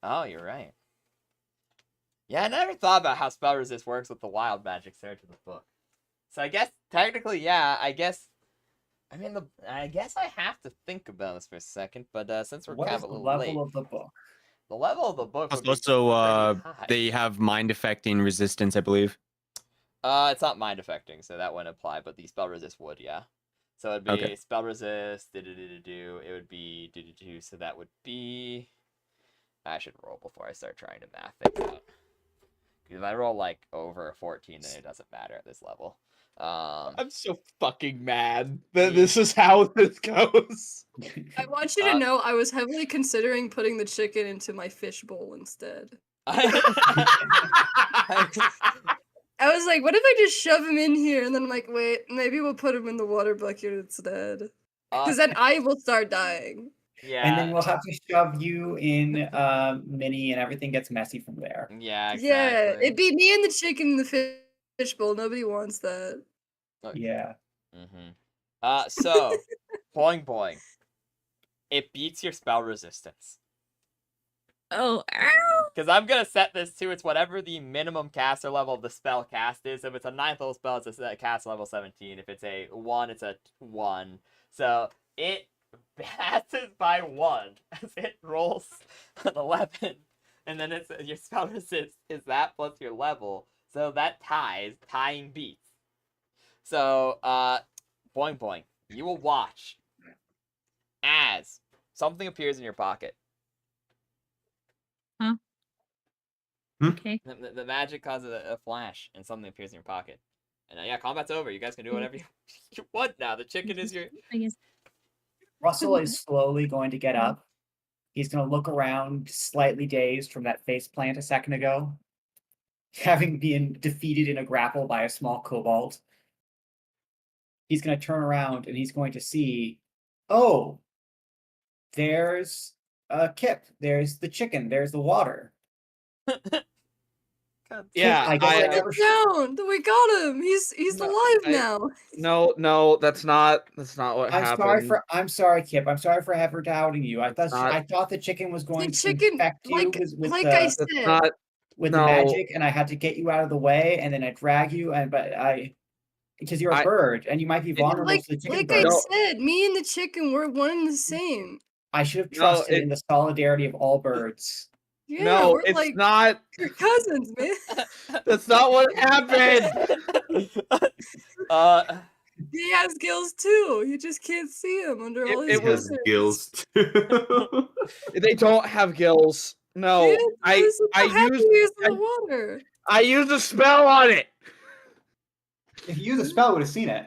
Oh, you're right. Yeah, I never thought about how spell resist works with the wild magic search of the book. So I guess technically, yeah. I guess I have to think about this for a second. But since we're What kind is of a the little level late, of the book? the level of the book. Would Also, be pretty high. they have mind affecting resistance, I believe. It's not mind affecting, so that wouldn't apply. But the spell resist would, yeah. So it'd be Okay. spell resist. It would be so that would be. I should roll before I start trying to math things out. Because if I roll like over a 14, then it doesn't matter at this level. I'm so fucking mad that this is how this goes. I want you to know I was heavily considering putting the chicken into my fish bowl instead. I was like, what if I just shove him in here? And then I'm like, wait, maybe we'll put him in the water bucket instead. Because then I will start dying. Yeah. And then we'll have to shove you in Minnie, and everything gets messy from there. Yeah, exactly. Yeah, it'd be me and the chicken in the fish bowl. Nobody wants that. Yeah. Mm-hmm. So, boing boing. It beats your spell resistance. Oh, ow! Because I'm going to set this to it's whatever the minimum caster level of the spell cast is. If it's a 9th level spell, it's a cast level 17. If it's a 1, it's a 1. So it passes by 1 as it rolls an 11 and then it's your spell resist is that plus your level, so that tying beats. So, boing boing, you will watch as something appears in your pocket. Okay. The magic causes a flash, and something appears in your pocket. And yeah, combat's over. You guys can do whatever you want now. The chicken is your. I guess. Russell is slowly going to get up. He's going to look around, slightly dazed from that face plant a second ago, having been defeated in a grapple by a small kobold. He's going to turn around and he's going to see, oh, there's Kipp. There's the chicken. There's the water. Yeah, I guess I never down. We got him. He's alive now. No, that's not what happened. I'm sorry, Kipp. I'm sorry for ever doubting you. I thought the chicken was going to infect you with I said. the magic, and I had to get you out of the way, and then I drag you, because you're a bird and you might be vulnerable to the chicken. Like I said, me and the chicken were one and the same. I should have trusted in the solidarity of all birds. Yeah, no, we're it's like, not. You're cousins, man. That's not what happened. He has gills too. You just can't see him under all his. It was gills too. They don't have gills. No, Yeah, I use the used water. I used a spell on it. If you used a spell, I would have seen it.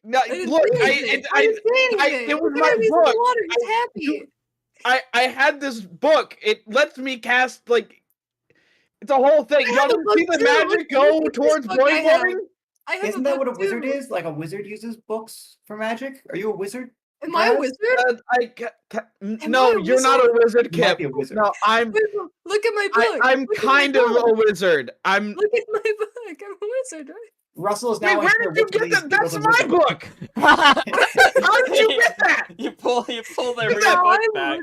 No, look, it was my book. Water. He's happy. I had this book. It lets me cast it's a whole thing. You don't see the magic go towards boing boing? Isn't that what a wizard is? Like a wizard uses books for magic? Are you a wizard? Am I a wizard? No, you're not a wizard, Kipp. No, I'm. Look at my book. I'm kind of a wizard. Look at my book. I'm a wizard, right? Russell is now. Wait, where did you get that? That's my book. How did you get that? You pull their real book back.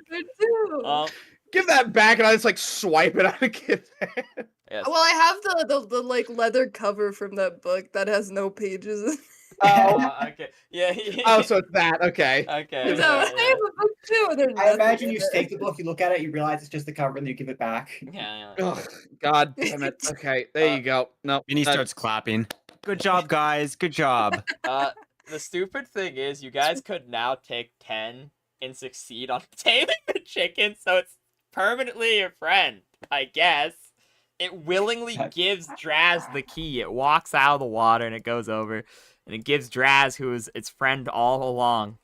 Give that back, and I just swipe it out of Kipp's hand. Yes. Well, I have the leather cover from that book that has no pages. Okay. Yeah. Oh, so it's that. Okay. Okay. So I have a book too. I imagine you take the book, you look at it, you realize it's just the cover, and then you give it back. Yeah. Oh, God damn it. Okay, there you go. No. And he starts clapping. Good job, guys. Good job. The stupid thing is, you guys could now take 10 and succeed on taming the chicken, so it's permanently your friend, I guess. It willingly gives Draz the key. It walks out of the water and it goes over, and it gives Draz, who is its friend all along,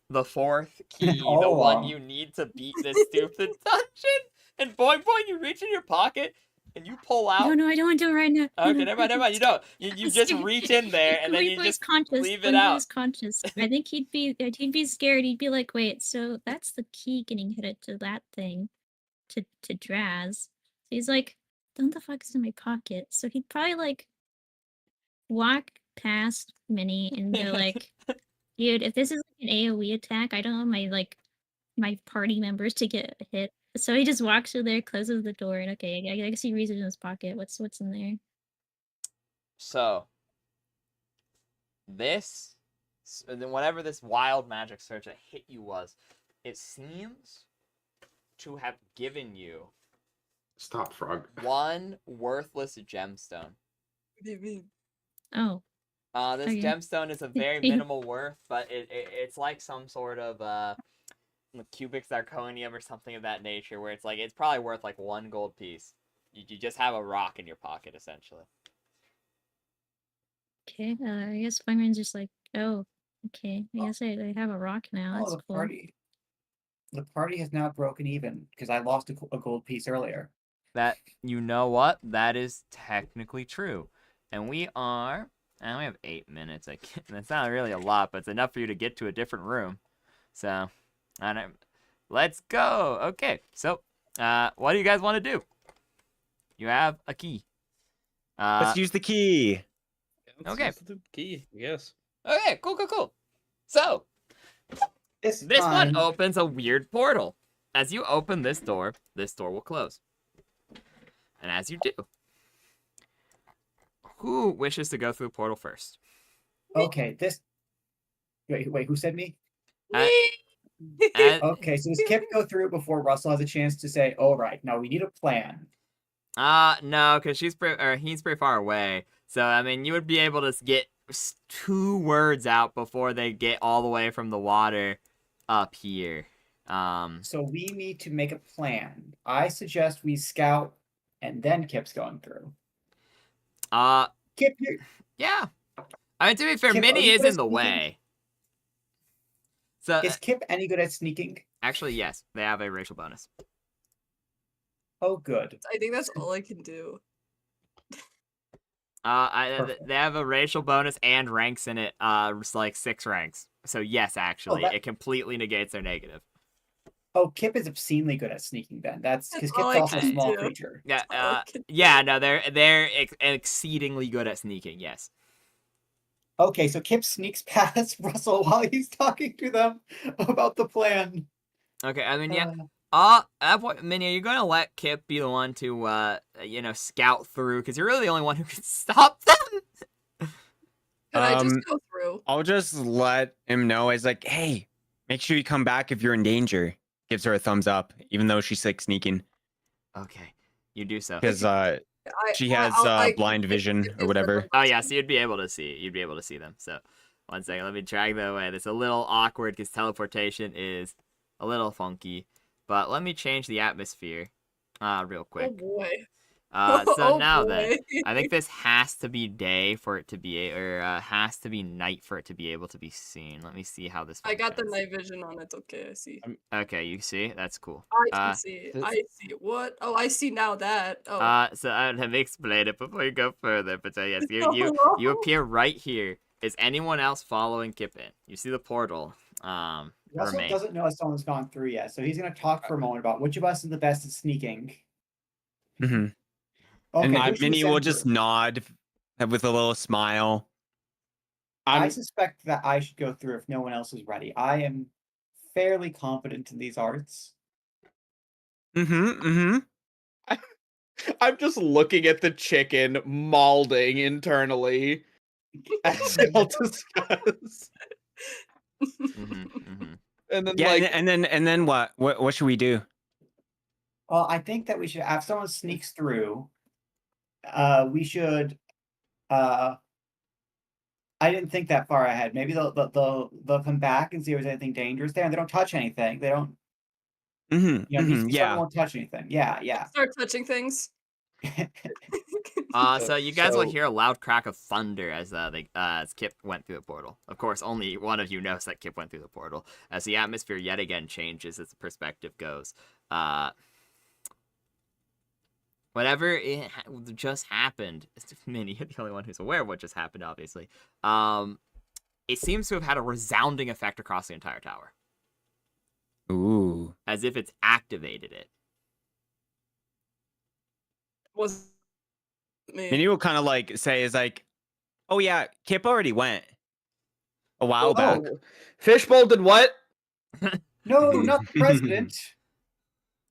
the fourth key, the one you need to beat this stupid dungeon. And boing, you reach in your pocket and you pull out. No, I don't want to do it right now. Okay, never mind. You don't. You just reach in there and then you just leave it out. Conscious. I think he'd be scared. He'd be like, wait, so that's the key getting hit to that thing, to Draz. So he's like, what the fuck is in my pocket? So he'd probably walk past Minnie and go like, dude, if this is an AoE attack, I don't want my party members to get hit. So he just walks through there, closes the door, and okay, I guess he reaches in his pocket. What's in there? So this, then whatever this wild magic surge that hit you was, it seems to have given you. Stop, Frogg. One worthless gemstone. What do you mean? Oh. This gemstone is a very minimal worth, but it's like some sort of cubic zirconium or something of that nature, where it's probably worth 1 gold piece. You just have a rock in your pocket, essentially. Okay, I guess Funman's just oh, okay. I guess I have a rock now. That's cool. The party has now broken even because I lost a gold piece earlier. You know what? That is technically true. And we have 8 minutes. That's not really a lot, but it's enough for you to get to a different room. So, let's go. Okay, so, what do you guys want to do? You have a key. Let's use the key. Okay. Use the key, yes. Okay, cool. So, this one opens a weird portal. As you open this door will close. And as you do, who wishes to go through the portal first? Okay, wait, who said me? Okay, so does Kipp go through it before Russell has a chance to say, "All right, now we need a plan"? No, because he's pretty far away. So I mean, you would be able to get 2 words out before they get all the way from the water up here. So we need to make a plan. I suggest we scout, and then Kipp's going through. Kipp, you're... yeah. I mean, to be fair, Kipp, Minnie are you is good in at the sneaking? way. So Is Kipp any good at sneaking? actually, yes, they have a racial bonus. Oh, good. I think that's all I can do. Perfect. They have a racial bonus and ranks in it. It's like 6 ranks. So yes, actually, it completely negates their negative. Oh, Kipp is obscenely good at sneaking. Then that's because That's all Kipp's I also a can small do. creature. Yeah, That's all I can yeah. No, they're exceedingly good at sneaking. Yes. Okay, so Kipp sneaks past Russell while he's talking to them about the plan. Okay, I mean, yeah. At what Minnie, are you gonna let Kipp be the one to scout through? Because you're really the only one who can stop them. Can I just go through? I'll just let him know. It's like, hey, make sure you come back if you're in danger. Gives her a thumbs up, even though she's like sneaking. Okay, you do so. Because she has blind vision or whatever. Oh yeah, so you'd be able to see them. So 1 second, let me drag that away. That's a little awkward because teleportation is a little funky. But let me change the atmosphere real quick. Oh boy. So now then, I think this has to be day for it to be, or has to be night for it to be able to be seen. Let me see how this. I got the functions. night vision on it. Okay, I see. Okay, you see? That's cool. I can see. I see. What? Oh, I see now that. Oh. So let me explain it before you go further. But yes, you appear right here. Is anyone else following Kipp in? You see the portal. Russell doesn't know if someone's gone through yet, so he's going to talk for a moment about which of us is the best at sneaking. Mm-hmm. Okay, and Minnie will just nod with a little smile. I suspect that I should go through if no one else is ready. I am fairly confident in these arts. I'm just looking at the chicken mauling internally, as I'll discuss. And then and then what? What should we do? Well, I think that we should, if someone sneaks through, we should. I didn't think that far ahead. Maybe they'll come back and see if there's anything dangerous there, and they don't touch anything. They don't. Someone won't touch anything. Yeah. Start touching things. So you guys will hear a loud crack of thunder as Kipp went through the portal. Of course, only one of you knows that Kipp went through the portal. As the atmosphere yet again changes as the perspective goes. Whatever just happened, Minnie, you're the only one who's aware of what just happened, obviously. It seems to have had a resounding effect across the entire tower. Ooh. As if it's activated it. Was me. Minnie will kind of like say, is like, oh yeah, Kipp already went a while back. Fishbowl did what? No, not the president.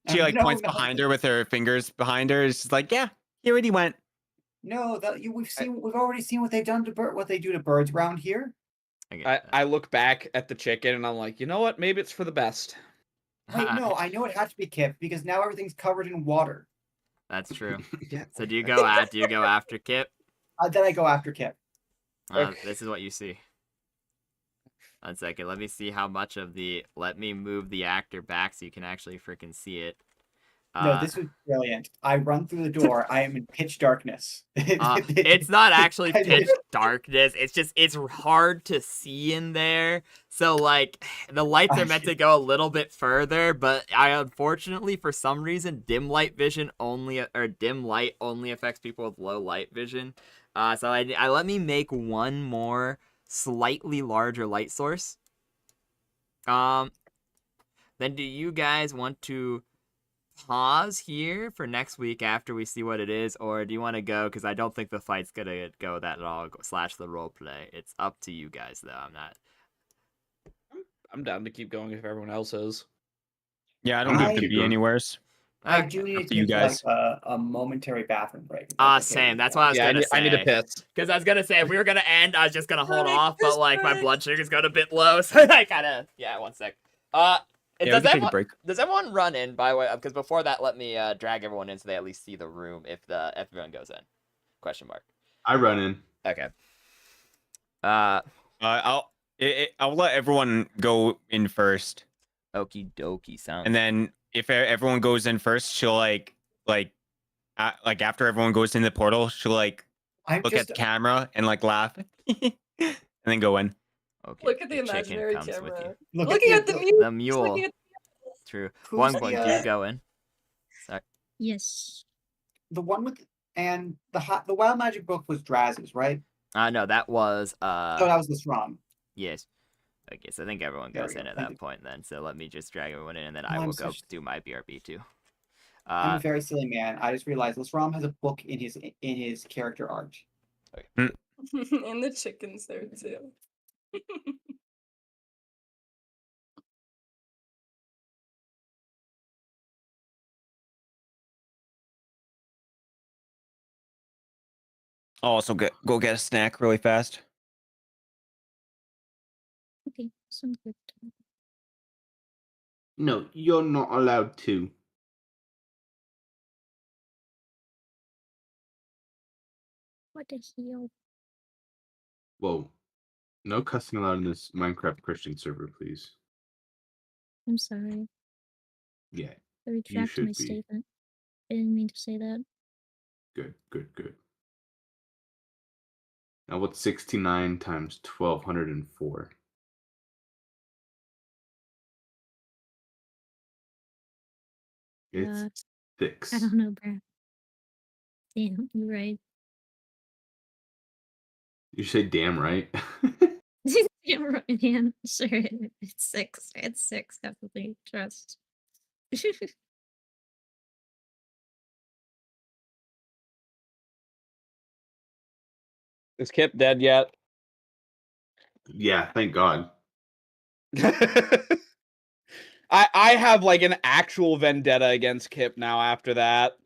She like points behind her with her fingers behind her. It's just like, yeah, he already went. No, we've already seen what they've done to what they do to birds around here. I look back at the chicken and I'm like, you know what? Maybe it's for the best. Wait, no, I know it had to be Kipp because now everything's covered in water. That's true. So do you go after Kipp? Then I go after Kipp. This is what you see. 1 second, let me see how much of the. Let me move the actor back so you can actually freaking see it. No, this was brilliant. I run through the door. I am in pitch darkness. It's not actually pitch darkness. It's just it's hard to see in there. So like the lights are meant to go a little bit further, but I unfortunately for some reason dim light only affects people with low light vision. So I let me make one more slightly larger light source. Then do you guys want to pause here for next week after we see what it is, or do you want to go? Because I don't think the fight's gonna go that long. / the role play. It's up to you guys, though. I'm down to keep going if everyone else is. Yeah, I don't have to be anywheres. I do need to you guys. Like a momentary bathroom break. Same. That's what I was gonna say. I need a piss. Because I was gonna say if we were gonna end, I was just gonna hold off, but like my blood sugar's got a bit low, so I gotta. Yeah, 1 sec. Does we can take a everyone, break. does everyone run in, by the way? Because before that, let me drag everyone in so they at least see the room if everyone goes in. Question mark. I run in. Okay. I'll let everyone go in first, Okie dokie, sounds. and then if everyone goes in first, she'll like after everyone goes in the portal, she'll like I'm look just at the camera and like laugh, and then go in. Okay. Look at the chicken imaginary comes with you. camera. look Looking at at the the, mule. The mule. Looking at True. Who's One the, point. Do you go in? Sorry. Yes. the one with and the wild magic book was Draz's, right? No, that was So that was this wrong. yes. Okay, so I think everyone There goes we in go, at thank that you. point then. So let me just drag everyone in, and then Oh, I I'm will go such- do my BRB too. I'm a very silly man. I just realized Lasram has a book in his character art. and the chicken's there too. I'll also go get a snack really fast. Okay, sounds good. No, you're not allowed to. What the hell? Whoa. No cussing allowed in this Minecraft Christian server, please. I'm sorry. Yeah, I retract should my be. statement. I didn't mean to say that. good, good, good. Now what's 69 times 1204? It's I 6. don't know, bruh. Damn, you're right. You say damn right. Damn right, man. Sure, it's 6. It's 6, definitely. Trust. Is Kipp dead yet? Yeah, thank God. I have like an actual vendetta against Kipp now after that.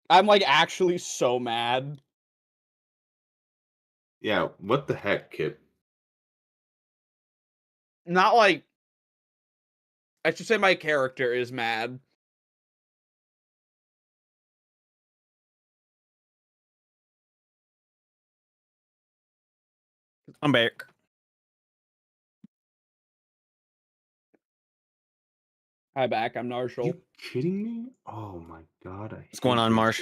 I'm like actually so mad. Yeah, what the heck, Kipp? Not like I should say my character is mad. I'm back. Hi back, I'm Narshal. You kidding me? Oh my God, What's going on, Marsh?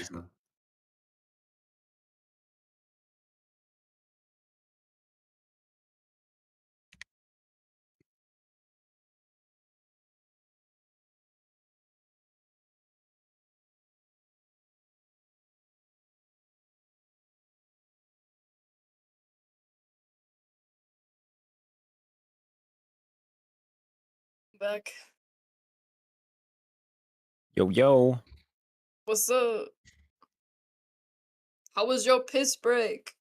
Back. Yo, yo. What's up? How was your piss break?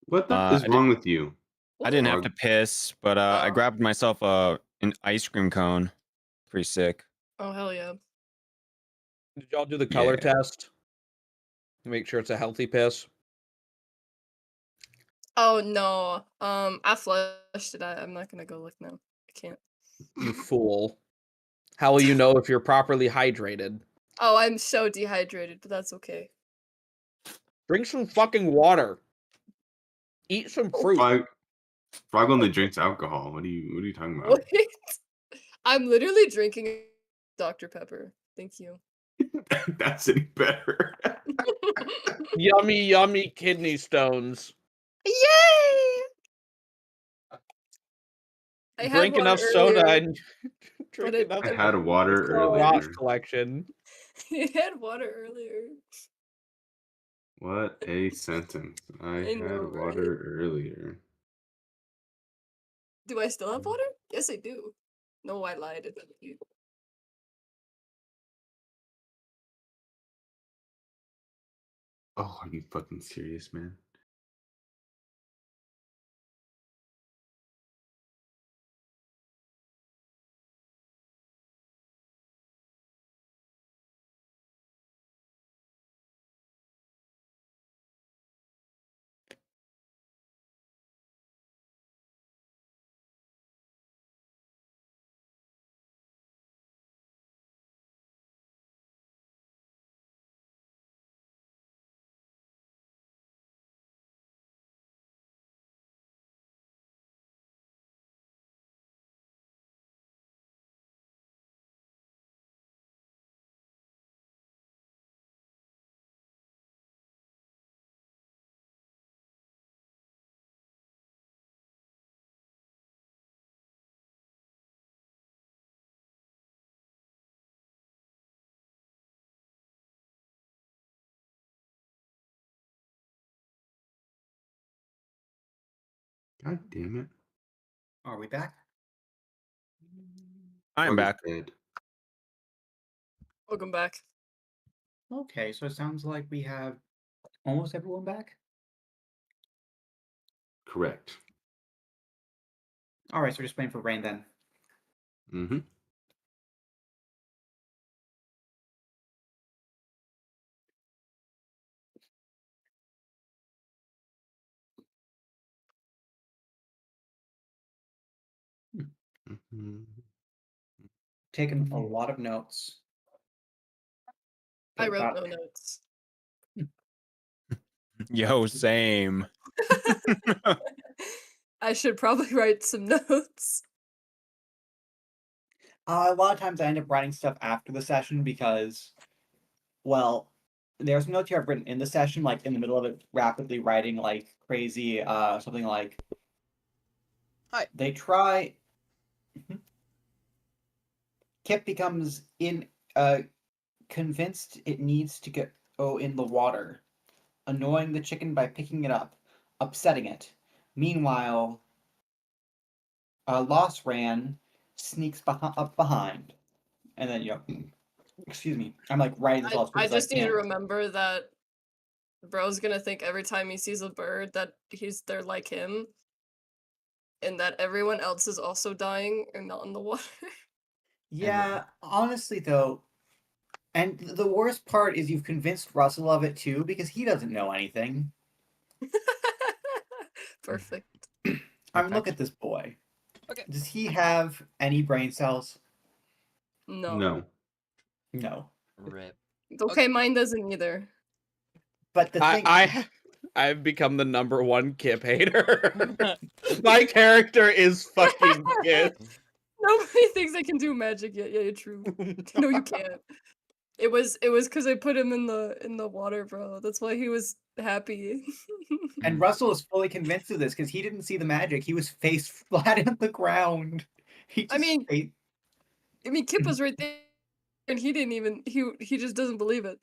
What the is wrong with you? I didn't have Ooh. to piss, but I Oh. grabbed myself an ice cream cone. Pretty sick. Oh hell yeah. Did y'all do the color Yeah. test? Make sure it's a healthy piss. Oh no. I flushed it. I'm not gonna go look now. I can't. You fool. How will you know if you're properly hydrated? Oh, I'm so dehydrated, but that's okay. Drink some fucking water. Eat some fruit. Frogg only drinks alcohol. What are you talking about? What? I'm literally drinking Dr. Pepper. Thank you. That's any better. Yummy, yummy kidney stones. Yay! I had Drink water enough soda earlier, and drink but it, enough I had water Ross earlier. collection. I had water earlier. What a sentence. I I know, had right? water earlier. Do I still have water? Yes, I do. No, I lied. It's not you. Oh, are you fucking serious, man? God damn it. Are we back? I'm Frogg is back. dead. Welcome back. Okay, so it sounds like we have almost everyone back. Correct. All right, so we're just waiting for rain then. Mm-hmm. Mm-hmm. Taken a lot of notes. I But wrote about- no notes. Yo, same. I should probably write some notes. A lot of times I end up writing stuff after the session because, well, there's notes here I've written in the session, like in the middle of it, rapidly writing like crazy, something like. Hi. They try. Kipp becomes convinced it needs to go in the water, annoying the chicken by picking it up, upsetting it. Meanwhile, Lost Ran sneaks up behind, and then excuse me, I'm like writing this all as quick I as just need to can. remember that bro's gonna think every time he sees a bird that they're like him, and that everyone else is also dying and not in the water. Yeah, honestly though, and the worst part is you've convinced Russell of it too because he doesn't know anything. Perfect. I mean, look at this boy. Okay. Does he have any brain cells? No. No. No. Rip. Okay, mine doesn't either. But the thing, I've become the #1 Kipp hater. My character is fucking Kipp. Nobody thinks I can do magic yet. Yeah, true. No, you can't. It was because I put him in the water, bro. That's why he was happy. and Russell is fully convinced of this because he didn't see the magic. He was face flat on the ground. I mean, Kipp was right there, and he didn't even. He just doesn't believe it.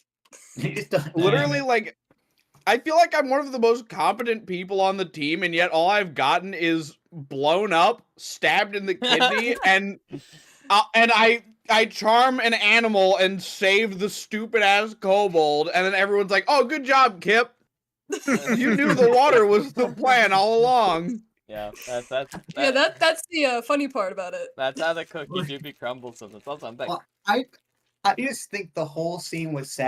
he just doesn't. Literally, like, I feel like I'm one of the most competent people on the team, and yet all I've gotten is blown up, stabbed in the kidney, and I charm an animal and save the stupid ass kobold, and then everyone's like, "Oh, good job, Kipp. You knew the water was the plan all along." Yeah, that's Yeah, that's the funny part about it. that's how the cookie doopy crumbles. So that's something. Well, I just think the whole scene was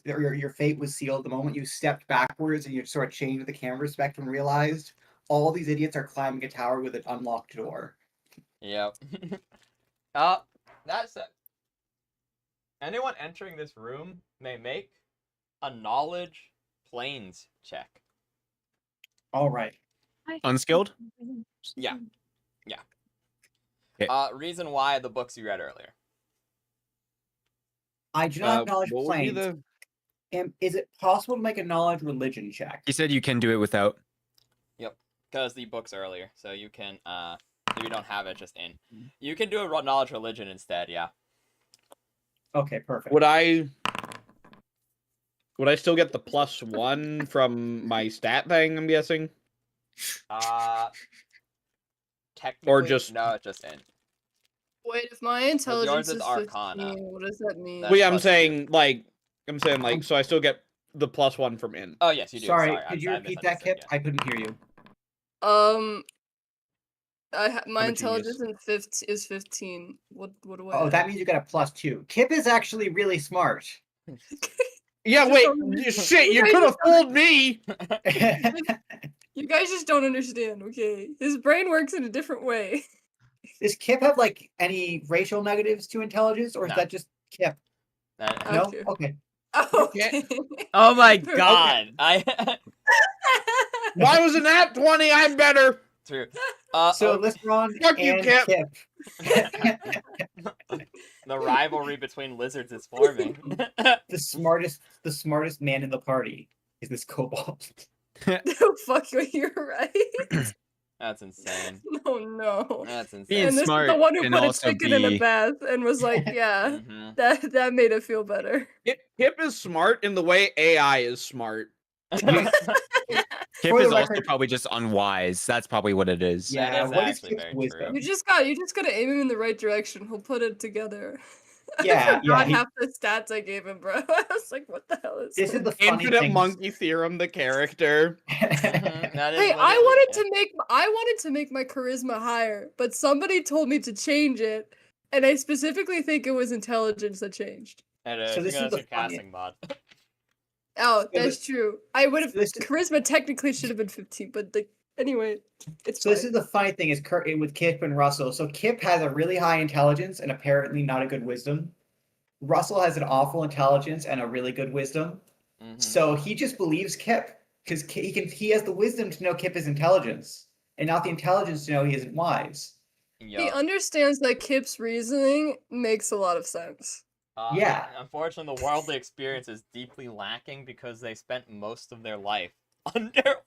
your fate was sealed the moment you stepped backwards and you sort of changed the camera perspective and realized all these idiots are climbing a tower with an unlocked door. Yep. That's it. Anyone entering this room may make a knowledge planes check. All right. Unskilled? Yeah. Yeah. Okay. Reason why the books you read earlier. I do not have knowledge what would be planes. Is it possible to make a knowledge religion check? He said you can do it without. Yep. Because the books earlier, so you can if you don't have it, just in. You can do a knowledge religion instead. Yeah. Okay, perfect. Would I still get the +1 from my stat thing? I'm guessing. Technically, Or just no, just in. Wait, if my intelligence is is Arcana. 15, what does that mean? That's Well, yeah, I'm +2. saying like, so I still get the +1 from in. Oh yes, you do. Sorry, I could you repeat that, misunderstood, Kipp? I couldn't hear you. My I'm a intelligence is 15. What do I? Oh, that add? means you got a +2. Kipp is actually really smart. Yeah, Just wait, don't- shit, you guys could have just don't- fooled me. You guys just don't understand, okay? His brain works in a different way. Does Kipp have like any racial negatives to intelligence, or is No. that just Kipp? That- No. Okay. Okay. Okay. Oh my god! Why was it nat 20? I'm better. True. So okay. Listron Fuck you, and Kipp. The rivalry between lizards is forming. the smartest man in the party is this kobold. Fuck you, you're right. That's insane. No. That's insane. Being And this is smart the one who can put a also chicken in a be- bath and was like, yeah, Mhm. that made it feel better. Kipp is smart in the way AI is smart. Kipp For is the also record- probably just unwise. That's probably what it is. Yeah, That is what is actually Kipp's very wisdom? true. You just gotta aim him in the right direction. He'll put it together. Yeah, I yeah, forgot he- half the stats I gave him, bro. I was like, what the hell is This is the funny Infinite thing. Monkey Theorem, the character. Mhm, that is Hey, literally- I wanted to make my charisma higher, but somebody told me to change it, and I specifically think it was intelligence that changed. And, So this is that's the your funny- casting mod. Oh, So that's true. I would have this is- charisma technically should have been 15, but anyway, it's So fine. this is the funny thing is with Kipp and Russell. So Kipp has a really high intelligence and apparently not a good wisdom. Russell has an awful intelligence and a really good wisdom. Mhm. So he just believes Kipp because he has the wisdom to know Kipp is intelligence and not the intelligence to know he isn't wise. He Yup. understands that Kipp's reasoning makes a lot of sense. Yeah. Unfortunately, the worldly experience is deeply lacking because they spent most of their life underwater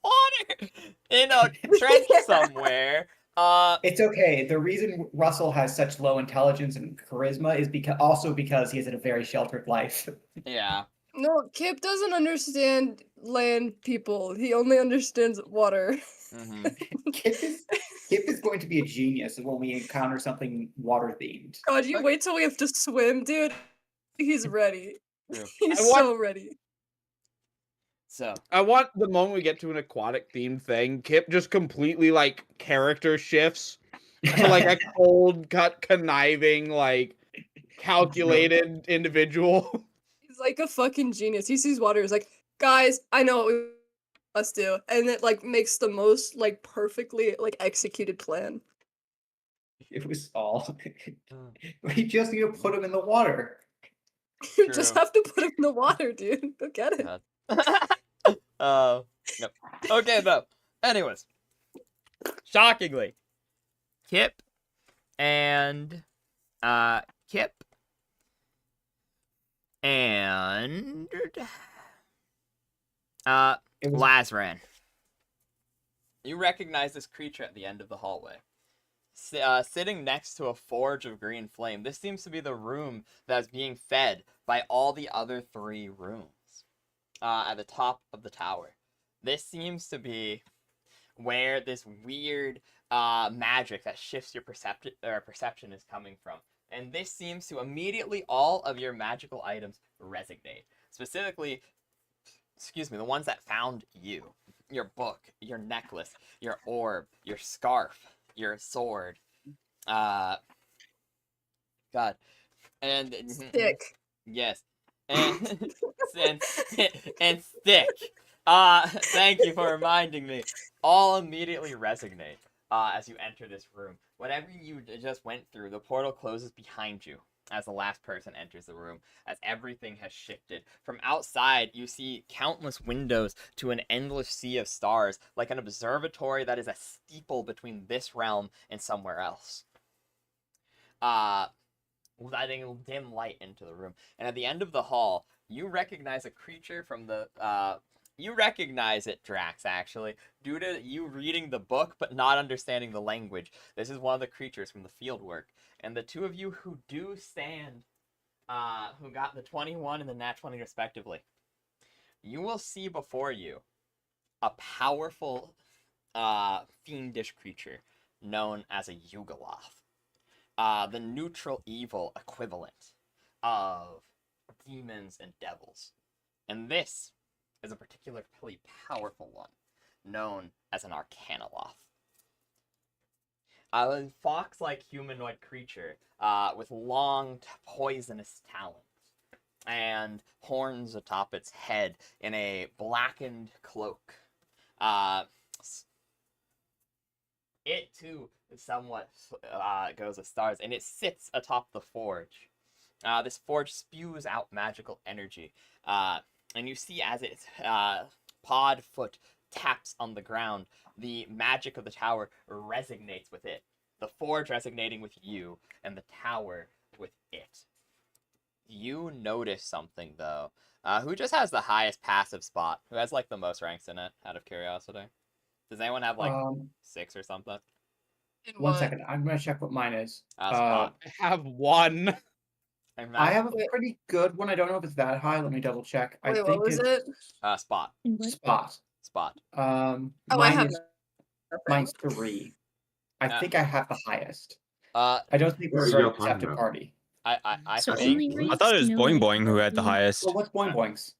in a trench somewhere. It's okay. The reason Russell has such low intelligence and charisma is because he has a very sheltered life. Yeah. No, Kipp doesn't understand land people. He only understands water. Hmm. Kipp is going to be a genius when we encounter something water themed. God, you wait till we have to swim, dude. He's ready. True. He's I want- so ready. So, I want the moment we get to an aquatic themed thing, Kipp just completely like character shifts to like a cold, conniving, like calculated individual. He's like a fucking genius. He sees water. He's like, guys, I know what we must do, and it like makes the most like perfectly like executed plan. It was all. We just need to put him in the water. You just True. have to put him in the water, dude. Go get it. no. Okay, though. Anyways, shockingly, Kipp and Kipp and It was- Lazran. You recognize this creature at the end of the hallway. Sitting next to a forge of green flame. This seems to be the room that's being fed by all the other 3 rooms at the top of the tower. This seems to be where this weird magic that shifts your perception is coming from. And this seems to immediately all of your magical items resonate. Specifically, the ones that found you. Your book, your necklace, your orb, your scarf, your sword. God. And Stick. yes. And and stick. Thank you for reminding me. All immediately resonate as you enter this room. Whatever you just went through, the portal closes behind you as the last person enters the room, as everything has shifted. From outside, you see countless windows to an endless sea of stars, like an observatory that is a steeple between this realm and somewhere else. Letting dim light into the room. And at the end of the hall, you recognize a creature from the you recognize it, Drax, actually, due to you reading the book but not understanding the language. This is one of the creatures from the fieldwork. And the 2 of you who do stand, who got the 21 and the nat 20 respectively, you will see before you a powerful fiendish creature known as a Yugoloth. The neutral evil equivalent of demons and devils. And this is a particularly powerful one, known as an Arcanoloth. A fox-like humanoid creature with long, poisonous talons and horns atop its head in a blackened cloak. It, too, somewhat goes with stars, and it sits atop the forge. This forge spews out magical energy, and you see as its pod foot taps on the ground, the magic of the tower resonates with it. The forge resonating with you, and the tower with it. You notice something, though. Who just has the highest passive spot? Who has, like, the most ranks in it, out of curiosity? Does anyone have, like, 6 or something? In One what? second, I'm gonna check what mine is. Spot. I have 1. I have a pretty good one. I don't know if it's that high. Let me double check. I Wait, think what was it's it? Spot. And what? spot. Oh, I Mine have is nothing. mine's 3. I think I have the highest. I I don't think we're a What are very y'all talking receptive about? party. So think. only I ranks? thought it was No, Boing like, Boing who had the only- highest. Well, what's Boing Boing's?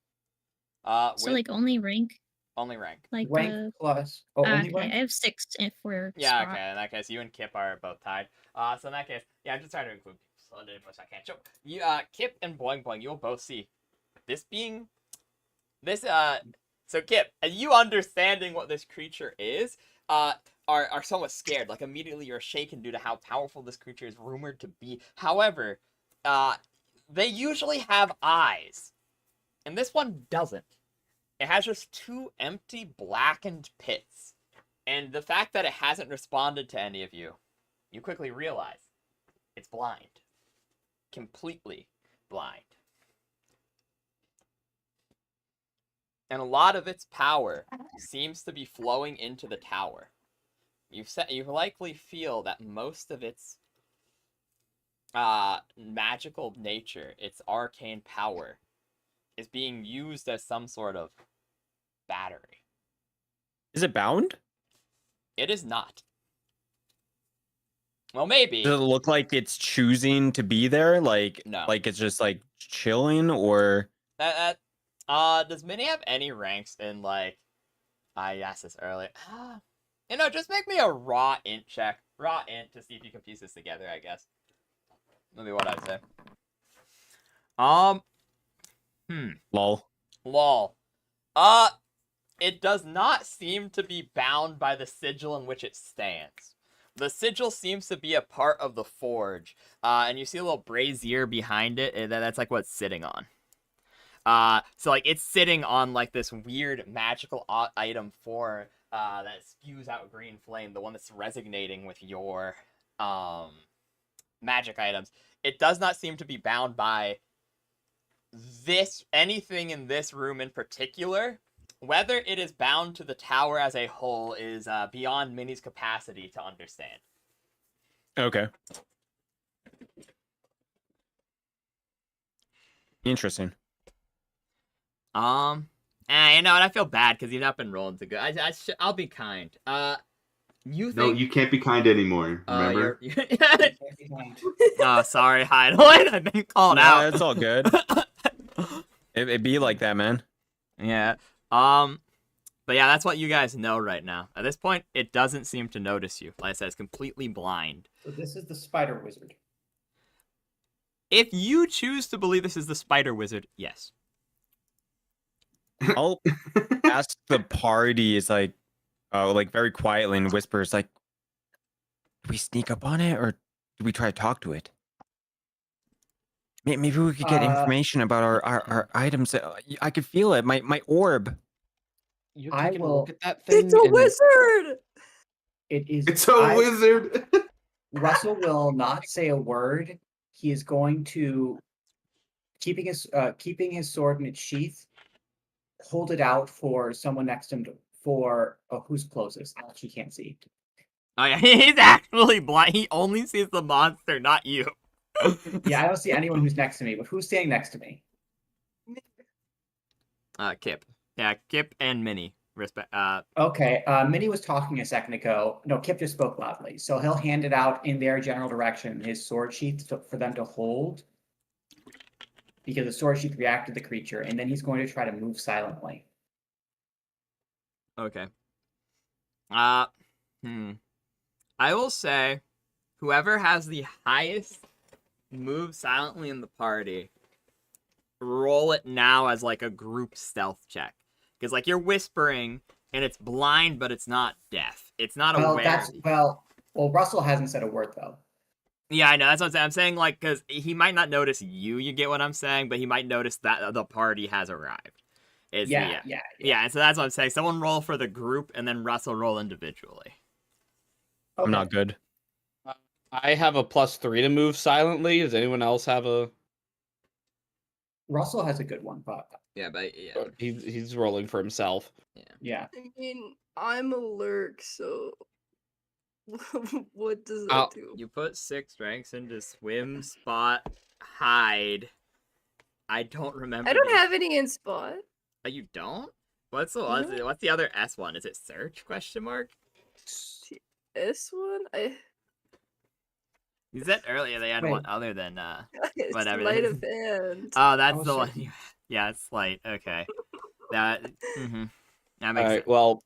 So like only rank, only rank. like Rank plus. Oh, only okay, rank? I have 6 for Yeah, spot. okay. In that case, you and Kipp are both tied. So in that case, yeah, I'm just trying to include people so much I can't show. You, Kipp and Boing Boing, you'll both see this being this. So Kipp, you understanding what this creature is, are somewhat scared. Like immediately, you're shaken due to how powerful this creature is rumored to be. However, they usually have eyes, and this one doesn't. It has just 2 empty, blackened pits. And the fact that it hasn't responded to any of you, you quickly realize it's blind. Completely blind. And a lot of its power seems to be flowing into the tower. You likely feel that most of its magical nature, its arcane power, is being used as some sort of battery. Is it bound? It is not. Well, maybe. Does it look like it's choosing to be there? Like, No. like it's just like chilling, or Does Minnie have any ranks in like? I asked this earlier. Just make me a raw int check. Raw int to see if you can piece this together. I guess. That'd be what I'd say. lol. Lol. It does not seem to be bound by the sigil in which it stands. The sigil seems to be a part of the forge, and you see a little brazier behind it, and that's like what it's sitting on. So like it's sitting on like this weird magical item form that spews out green flame, the one that's resonating with your magic items. It does not seem to be bound by anything in this room in particular. Whether it is bound to the tower as a whole is beyond Minnie's capacity to understand. Okay. Interesting. You know what? I feel bad because you've not been rolling too good. I'll be kind. You think? No, you can't be kind anymore. Remember? Oh, sorry, Hideaway. I've been called out. It's all good. It be like that, man. Yeah. But yeah, that's what you guys know right now. At this point, it doesn't seem to notice you. Like I said, it's completely blind. So this is the spider wizard. If you choose to believe this is the spider wizard, yes. I'll ask the party. It's like very quietly and whispers, like, do we sneak up on it or do we try to talk to it? Maybe we could get information about our items. I could feel it. My orb. You're I taking a will- look at that thing. It's a wizard! It is. It's a wizard. Russell will not say a word. He is going to keeping his sword in its sheath, hold it out for someone next to him who's closest. I actually can't see. Oh yeah, he's actually blind. He only sees the monster, not you. Yeah, I don't see anyone who's next to me, but who's standing next to me? Kipp. Yeah, Kipp and Minnie. Respect. Okay, Minnie was talking a second ago. No, Kipp just spoke loudly. So he'll hand it out in their general direction, his sword sheath for them to hold. Because the sword sheath reacted to the creature, and then he's going to try to move silently. Okay. I will say, whoever has the highest move silently in the party, roll it now as like a group stealth check. Because like you're whispering, and it's blind, but it's not deaf. It's not aware. Well, Russell hasn't said a word though. Yeah, I know. That's what I'm saying. I'm saying like because he might not notice you. You get what I'm saying, but he might notice that the party has arrived. Yeah. And so that's what I'm saying. Someone roll for the group, and then Russell roll individually. Okay. I'm not good. I have a +3 to move silently. Does anyone else have a? Russell has a good one, but Yeah, but yeah. He's rolling for himself. yeah. I mean, I'm a lurk, so What does that do? You put 6 ranks into swim, spot, hide. I don't remember. I don't have any in spot. Oh, you don't? What's the No. what's the other S one? Is it search question mark? S one? You said earlier they had Wait. one other than It's whatever. sleight of hand. Oh, that's Oh, the one. certain. Yeah, it's slight. Okay. That that makes Alright, sense. well,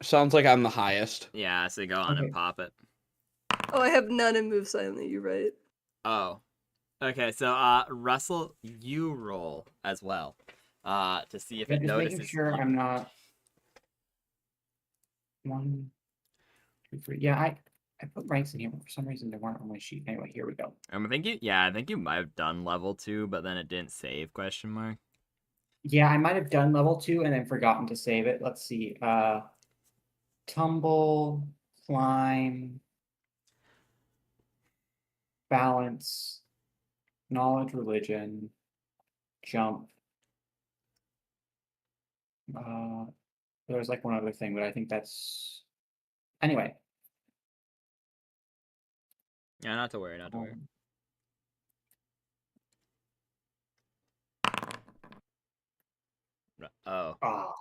sounds like I'm the highest. Yeah, so go on Okay. and pop it. Oh, I have none in move silently. You're right. Oh. Okay, so Russell, you roll as well. To see if Yeah, it just notices. making sure I'm not 1, 2, 3. Yeah, I put ranks in here, but for some reason they weren't on my sheet. Anyway, here we go. I think you might have done level 2, but then it didn't save question mark. Yeah, I might have done level 2 and then forgotten to save it. Let's see. Tumble, climb, balance, knowledge, religion, jump. There's like one other thing, but I think that's anyway. Yeah, not to worry, not to worry. Oh. Ah,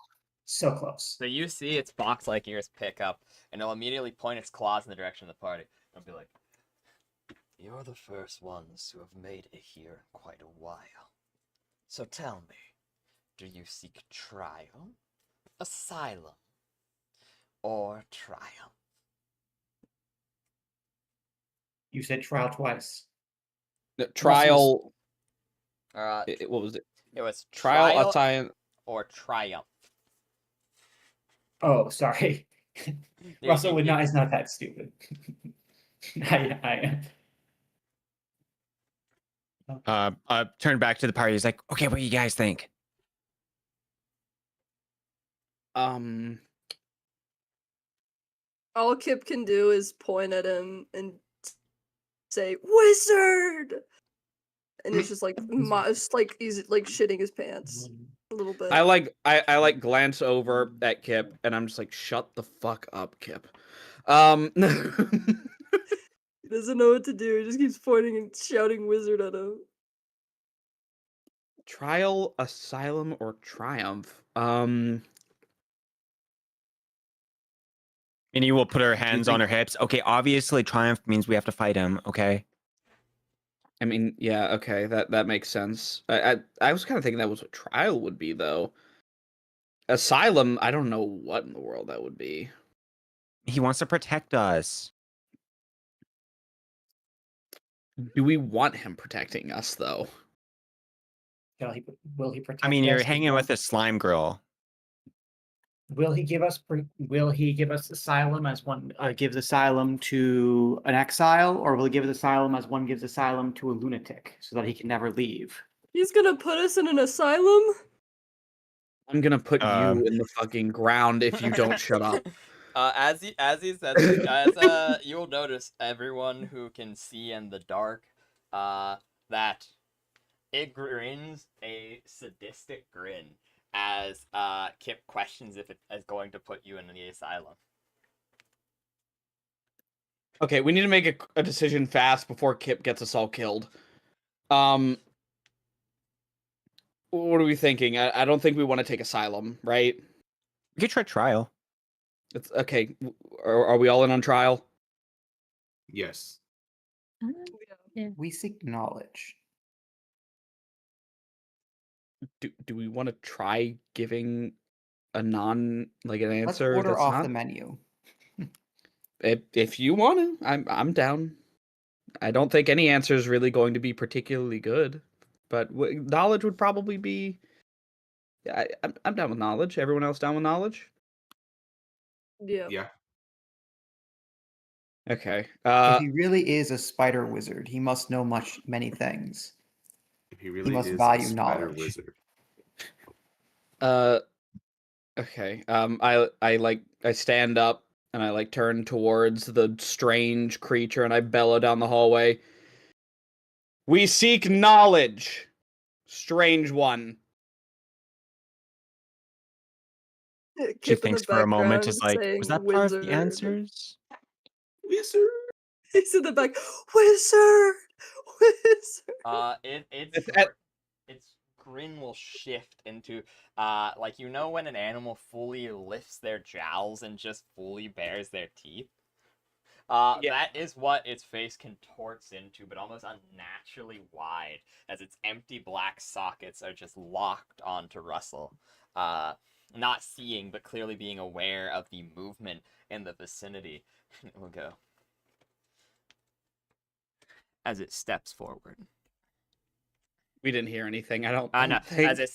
so close. So you see its fox-like ears pick up, and it'll immediately point its claws in the direction of the party. It'll be like, "You're the first ones who have made it here in quite a while. So tell me, do you seek trial, asylum, or triumph?" You said trial twice. The trial. What was it? It was Trial, asylum, or triumph. Oh, sorry. Russell would not. It's not that stupid. I am. Turn back to the party. He's like, okay, what do you guys think? All Kipp can do is point at him and say "wizard," and it's just like he's like shitting his pants a little bit. I like glance over at Kipp and I'm just like, shut the fuck up, Kipp. He doesn't know what to do. He just keeps pointing and shouting "wizard" at him. Trial, asylum, or triumph? Minnie will put her hands on her hips. Okay, obviously triumph means we have to fight him, okay? I mean, yeah, okay, that makes sense. I was kind of thinking that was what trial would be, though. Asylum, I don't know what in the world that would be. He wants to protect us. Do we want him protecting us, though? Will he protect? I mean, you're us hanging with a slime girl. Will he give us? Will he give us asylum as one gives asylum to an exile, or will he give us asylum as one gives asylum to a lunatic, so that he can never leave? He's gonna put us in an asylum? I'm gonna put you in the fucking ground if you don't shut up. As he says this, you'll notice everyone who can see in the dark, that it grins a sadistic grin as Kipp questions if it is going to put you in the asylum. Okay, we need to make a decision fast before Kipp gets us all killed. What are we thinking? I don't think we want to take asylum, right? We could try trial. It's okay. Are we all in on trial? Yes. We seek knowledge. Do we want to try giving a an Let's answer? order that's off not... the menu. If you want to, I'm down. I don't think any answer is really going to be particularly good, but knowledge would probably be. I'm down with knowledge. Everyone else down with knowledge? Yeah. Yeah. Okay. If he really is a spider wizard, he must know many things. If he really must is value a spider knowledge. wizard. Okay. I stand up and I turn towards the strange creature and I bellow down the hallway. We seek knowledge, strange one. She thinks for a moment, is like, was that part of the answers? Wizard. He's in the back. Wizard! Wizard! Its grin will shift into like when an animal fully lifts their jowls and just fully bares their teeth. That is what its face contorts into, but almost unnaturally wide, as its empty black sockets are just locked onto Russell. Not seeing, but clearly being aware of the movement in the vicinity. It will go as it steps forward. We didn't hear anything. I don't. No, think. as it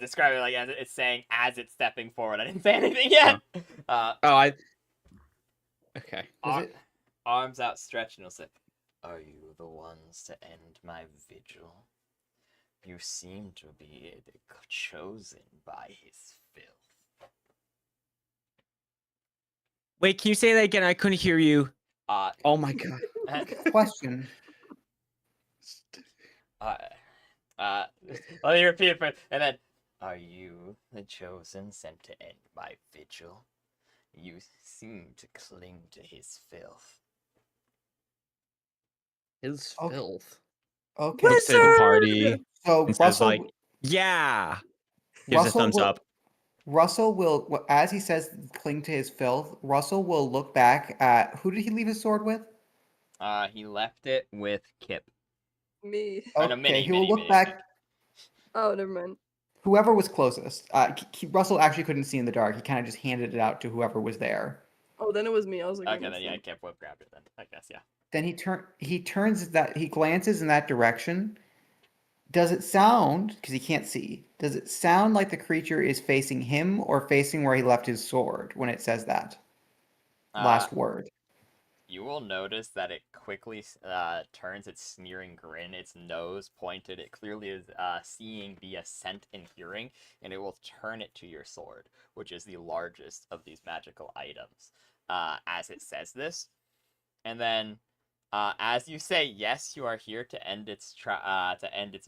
describe it like as it's saying as it's stepping forward. I didn't say anything yet. Okay. Arms outstretched, and he'll say, "Are you the ones to end my vigil? You seem to be chosen by his filth." Wait, can you say that again? I couldn't hear you. Oh my god. Question. Let me repeat it first, and then, "Are you the chosen sent to end my vigil? You seem to cling to his filth." His Okay. filth. Okay. Looks at the party So and says Russell, like, yeah. Gives a Russell thumbs will, up. Russell will, as he says, cling to his filth. Russell will look back at who did he leave his sword with? He left it with Kipp. Me. Okay, he will look back. Oh, never mind. Whoever was closest. Russell actually couldn't see in the dark. He kind of just handed it out to whoever was there. Oh, then it was me. I was like, Okay, then Kipp would have grabbed it then. I guess, yeah. Then he glances in that direction. Does it sound, because he can't see, does it sound like the creature is facing him or facing where he left his sword when it says that? Last word. You will notice that it quickly turns its sneering grin, its nose pointed. It clearly is seeing via scent and hearing, and it will turn it to your sword, which is the largest of these magical items, as it says this. And then, as you say, yes, you are here to end its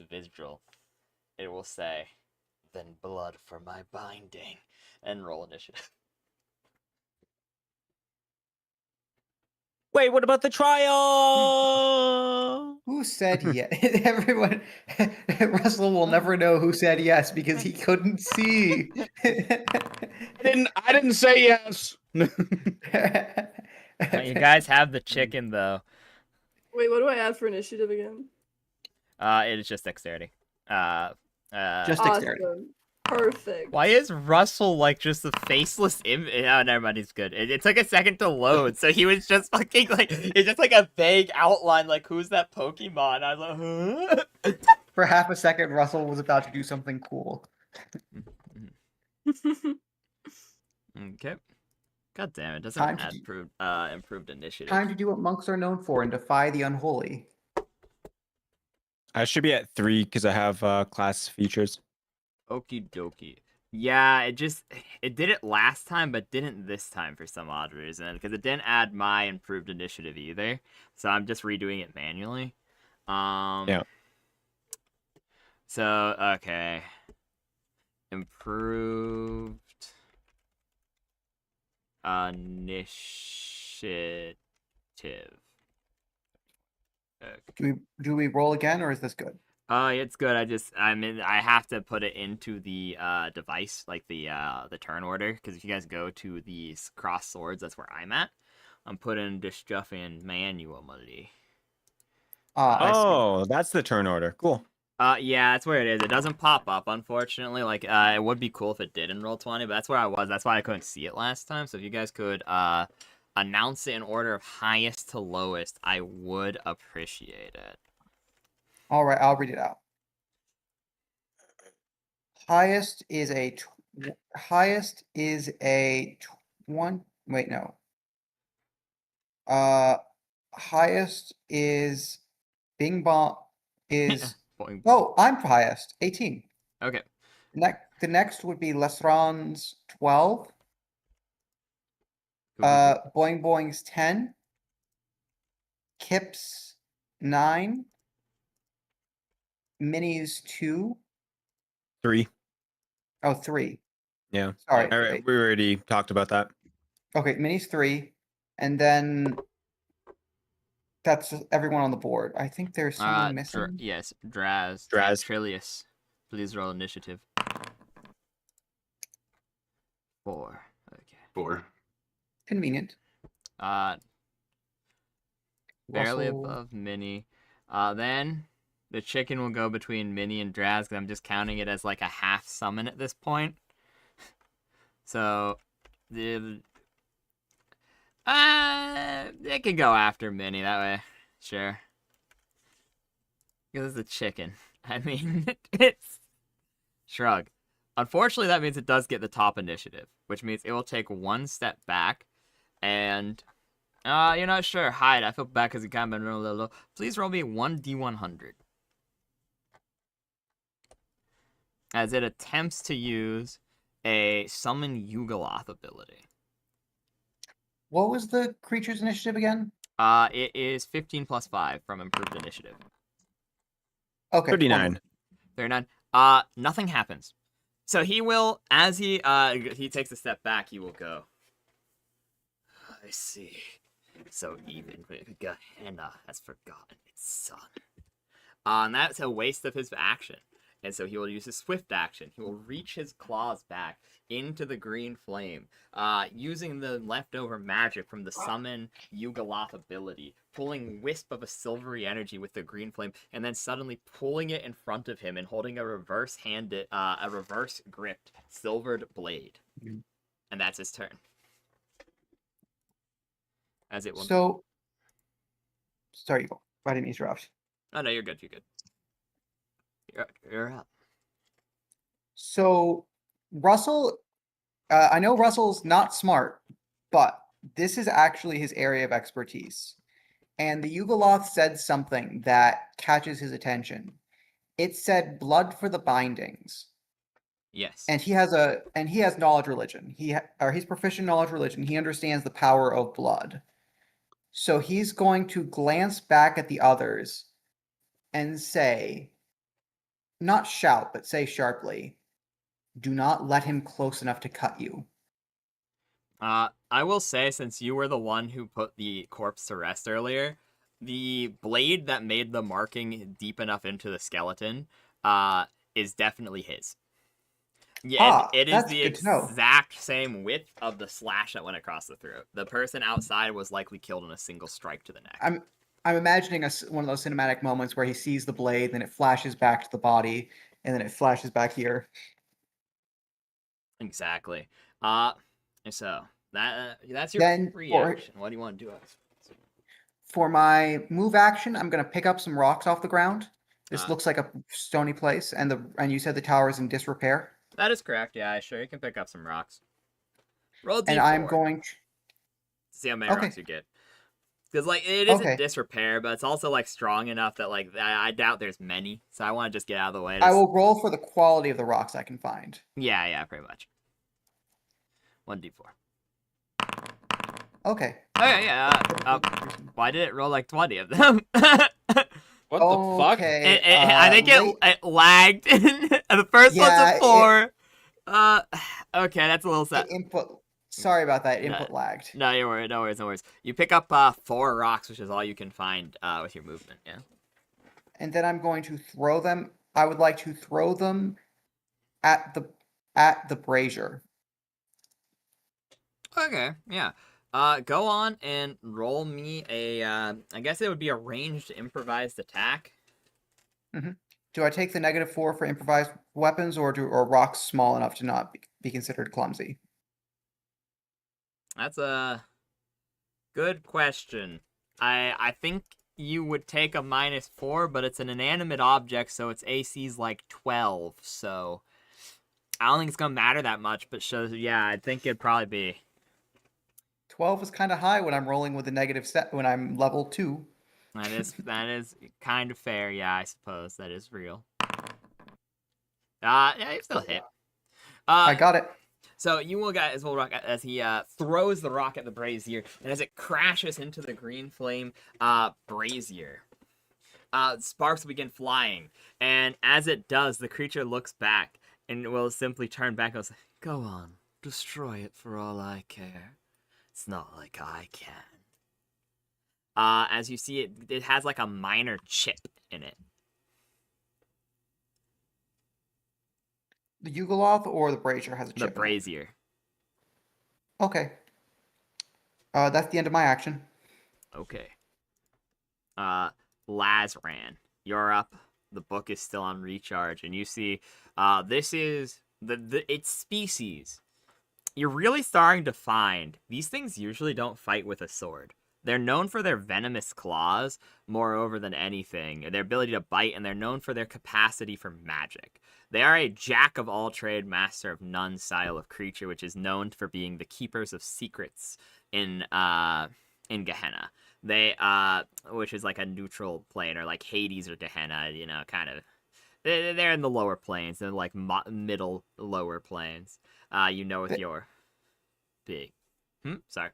vigil, it will say, "Then blood for my binding," and roll initiative. Wait, what about the trial? Who said yes? Everyone, Russell will never know who said yes because he couldn't see. I didn't say yes. You guys have the chicken though. Wait, what do I add for initiative again? It is just dexterity. Just dexterity. Awesome. Perfect. Why is Russell like just the faceless image? Oh, never mind. He's good. It took a second to load, so he was just fucking like it's just like a vague outline. Like, who's that Pokemon? I was like, huh? For half a second, Russell was about to do something cool. Okay. God damn it! Doesn't add improved initiative. Time to do what monks are known for and defy the unholy. I should be at 3 because I have class features. Okie dokie. Yeah, it did it last time, but didn't this time for some odd reason. Because it didn't add my improved initiative either. So I'm just redoing it manually. Yeah. So, okay. Improved initiative. Okay. Do we roll again, or is this good? It's good. I have to put it into the device, like the turn order, because if you guys go to the cross swords, that's where I'm at. I'm putting this stuff in manually. That's the turn order. Cool. Yeah, that's where it is. It doesn't pop up, unfortunately. Like, it would be cool if it did in Roll20, but that's where I was. That's why I couldn't see it last time. So if you guys could announce it in order of highest to lowest, I would appreciate it. All right, I'll read it out. Highest is a one. Wait, no. Highest is Bing Bong is. Oh, I'm highest. 18. Okay. The next would be Lesran's 12. Boing Boing's 10. Kipp's 9. Minnie's 2. 3. Oh, 3. Yeah. Sorry. All right, we already talked about that. Okay, Minnie's 3. And then That's everyone on the board. I think there's someone missing. Yes, Draz. Draz. Trillius. Please roll initiative. 4. Okay. 4. Convenient. Barely Russell. above Minnie. Then the chicken will go between Minnie and Draz, because I'm just counting it as like a half summon at this point. So, it can go after Minnie that way. Sure. Because it's a chicken. I mean, it's... Shrug. Unfortunately, that means it does get the top initiative, which means it will take 1 step back, and... you're not sure. Hide. I feel bad because you kind of been a little low. Please roll me 1d100. As it attempts to use a Summon Yugoloth ability. What was the creature's initiative again? It is 15 plus 5 from Improved Initiative. Okay. 39. 39. Nothing happens. So he will, as he takes a step back, he will go. I see. So even Gehenna has forgotten its son. And that's a waste of his action. And so he will use his swift action. He will reach his claws back into the green flame, using the leftover magic from the summon Yugoloth ability, pulling wisp of a silvery energy with the green flame, and then suddenly pulling it in front of him and holding a reverse gripped silvered blade. And that's his turn. As it will. So, sorry, I didn't interrupt. Oh no, you're good. You're good. You're up. So, Russell, I know Russell's not smart, but this is actually his area of expertise. And the Yugoloth said something that catches his attention. It said blood for the bindings. Yes. And he has knowledge religion. He's proficient knowledge religion. He understands the power of blood. So he's going to glance back at the others and say, not shout, but say sharply, do not let him close enough to cut you. I will say, since you were the one who put the corpse to rest earlier, the blade that made the marking deep enough into the skeleton is definitely his. Yeah, it is the exact same width of the slash that went across the throat. The person outside was likely killed in a single strike to the neck. I'm imagining one of those cinematic moments where he sees the blade, then it flashes back to the body, and then it flashes back here. Exactly. So that's your free action. What do you want to do? For my move action, I'm going to pick up some rocks off the ground. This looks like a stony place, and you said the tower is in disrepair. That is correct. Yeah, sure. You can pick up some rocks. Roll D4. And I'm going to see how many rocks you get. Because like it is in disrepair, but it's also like strong enough that like I doubt there's many. So I want to just get out of the way. I will roll for the quality of the rocks I can find. Yeah, pretty much. 1d4. Okay. Okay, yeah. Why did it roll like 20 of them? What the fuck? I think it lagged. The first one's a 4. Okay, that's a little sad. Sorry about that. Input lagged. No, you're worried. No worries. You pick up 4 rocks, which is all you can find with your movement. Yeah. And then I'm going to throw them. I would like to throw them at the brazier. Okay. Yeah. Go on and roll me a. I guess it would be a ranged improvised attack. Mm-hmm. Do I take the -4 for improvised weapons, or are rocks small enough to not be considered clumsy? That's a good question. I think you would take a -4, but it's an inanimate object, so its AC's like 12. So I don't think it's gonna matter that much. But yeah, I think it'd probably be. 12 is kind of high when I'm rolling with a negative set when I'm level 2. That is kind of fair. Yeah, I suppose that is real. Yeah, you still hit. I got it. So you will get as well rock as he throws the rock at the brazier, and as it crashes into the green flame brazier, sparks begin flying, and as it does, the creature looks back and will simply turn back and goes, "Go on, destroy it for all I care. It's not like I can." as you see it has like a minor chip in it. The Yugoloth or the brazier has a chip The in it? brazier. Okay. That's the end of my action. Okay. Lazran, you're up. The book is still on recharge, and you see, this is its species. You're really starting to find these things usually don't fight with a sword. They're known for their venomous claws, moreover than anything, their ability to bite, and they're known for their capacity for magic. They are a jack of all trade, master of none style of creature, which is known for being the keepers of secrets in Gehenna. They which is like a neutral plane, or like Hades or Gehenna, you know, kind of. They're in the lower planes, they're like middle lower planes. You know, with your big. Sorry.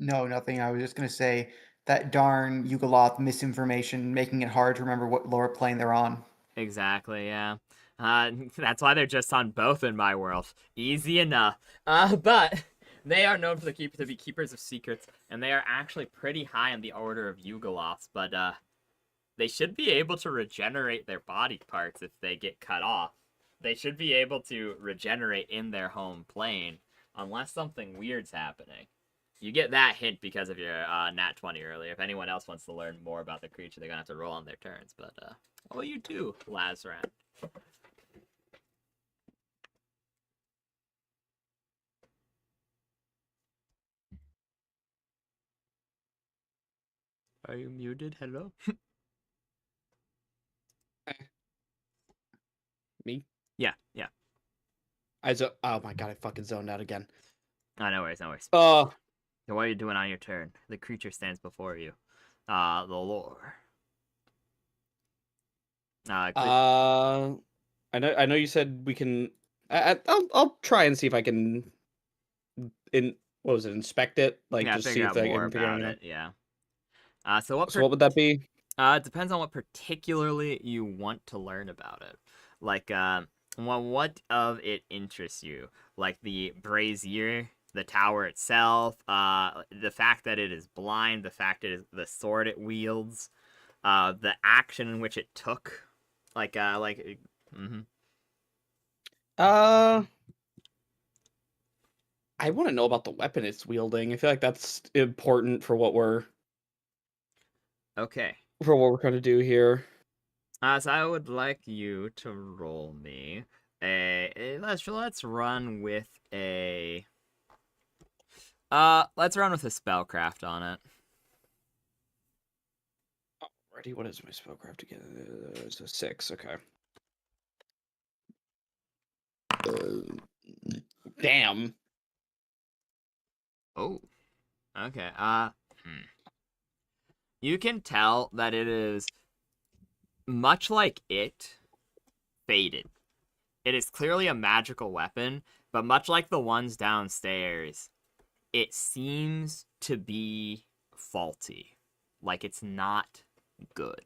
No, nothing. I was just gonna say that darn Yugoloth misinformation, making it hard to remember what lower plane they're on. Exactly, yeah. That's why they're just on both in my world. Easy enough. But they are known for to be keepers of secrets, and they are actually pretty high in the order of Yugoloths, but they should be able to regenerate their body parts if they get cut off. They should be able to regenerate in their home plane, unless something weird's happening. You get that hint because of your nat 20 earlier. If anyone else wants to learn more about the creature, they're gonna have to roll on their turns. But what will you do, Lazran? Are you muted? Hello? Me? Yeah. Oh my god, I fucking zoned out again. Oh, no worries, no worries. Uh, So what are you doing on your turn? The creature stands before you. The lore. I know you said we can. I'll try and see if I can. What was it? Inspect it, like yeah, just see figure if out I more can figure about anything it. out. Yeah. So what would that be? It depends on what particularly you want to learn about it. Like, what of it interests you? Like the brazier, the tower itself, the fact that it is blind, the fact it is the sword it wields, the action in which it took, I want to know about the weapon it's wielding. I feel like that's important for what we're Okay. trying to do here. So I would like you to roll me let's run with a spellcraft on it. Alrighty, what is my spellcraft again? It's a 6. Okay. Damn. Oh. Okay. You can tell that it is much like it faded. It is clearly a magical weapon, but much like the ones downstairs, it seems to be faulty. Like it's not good.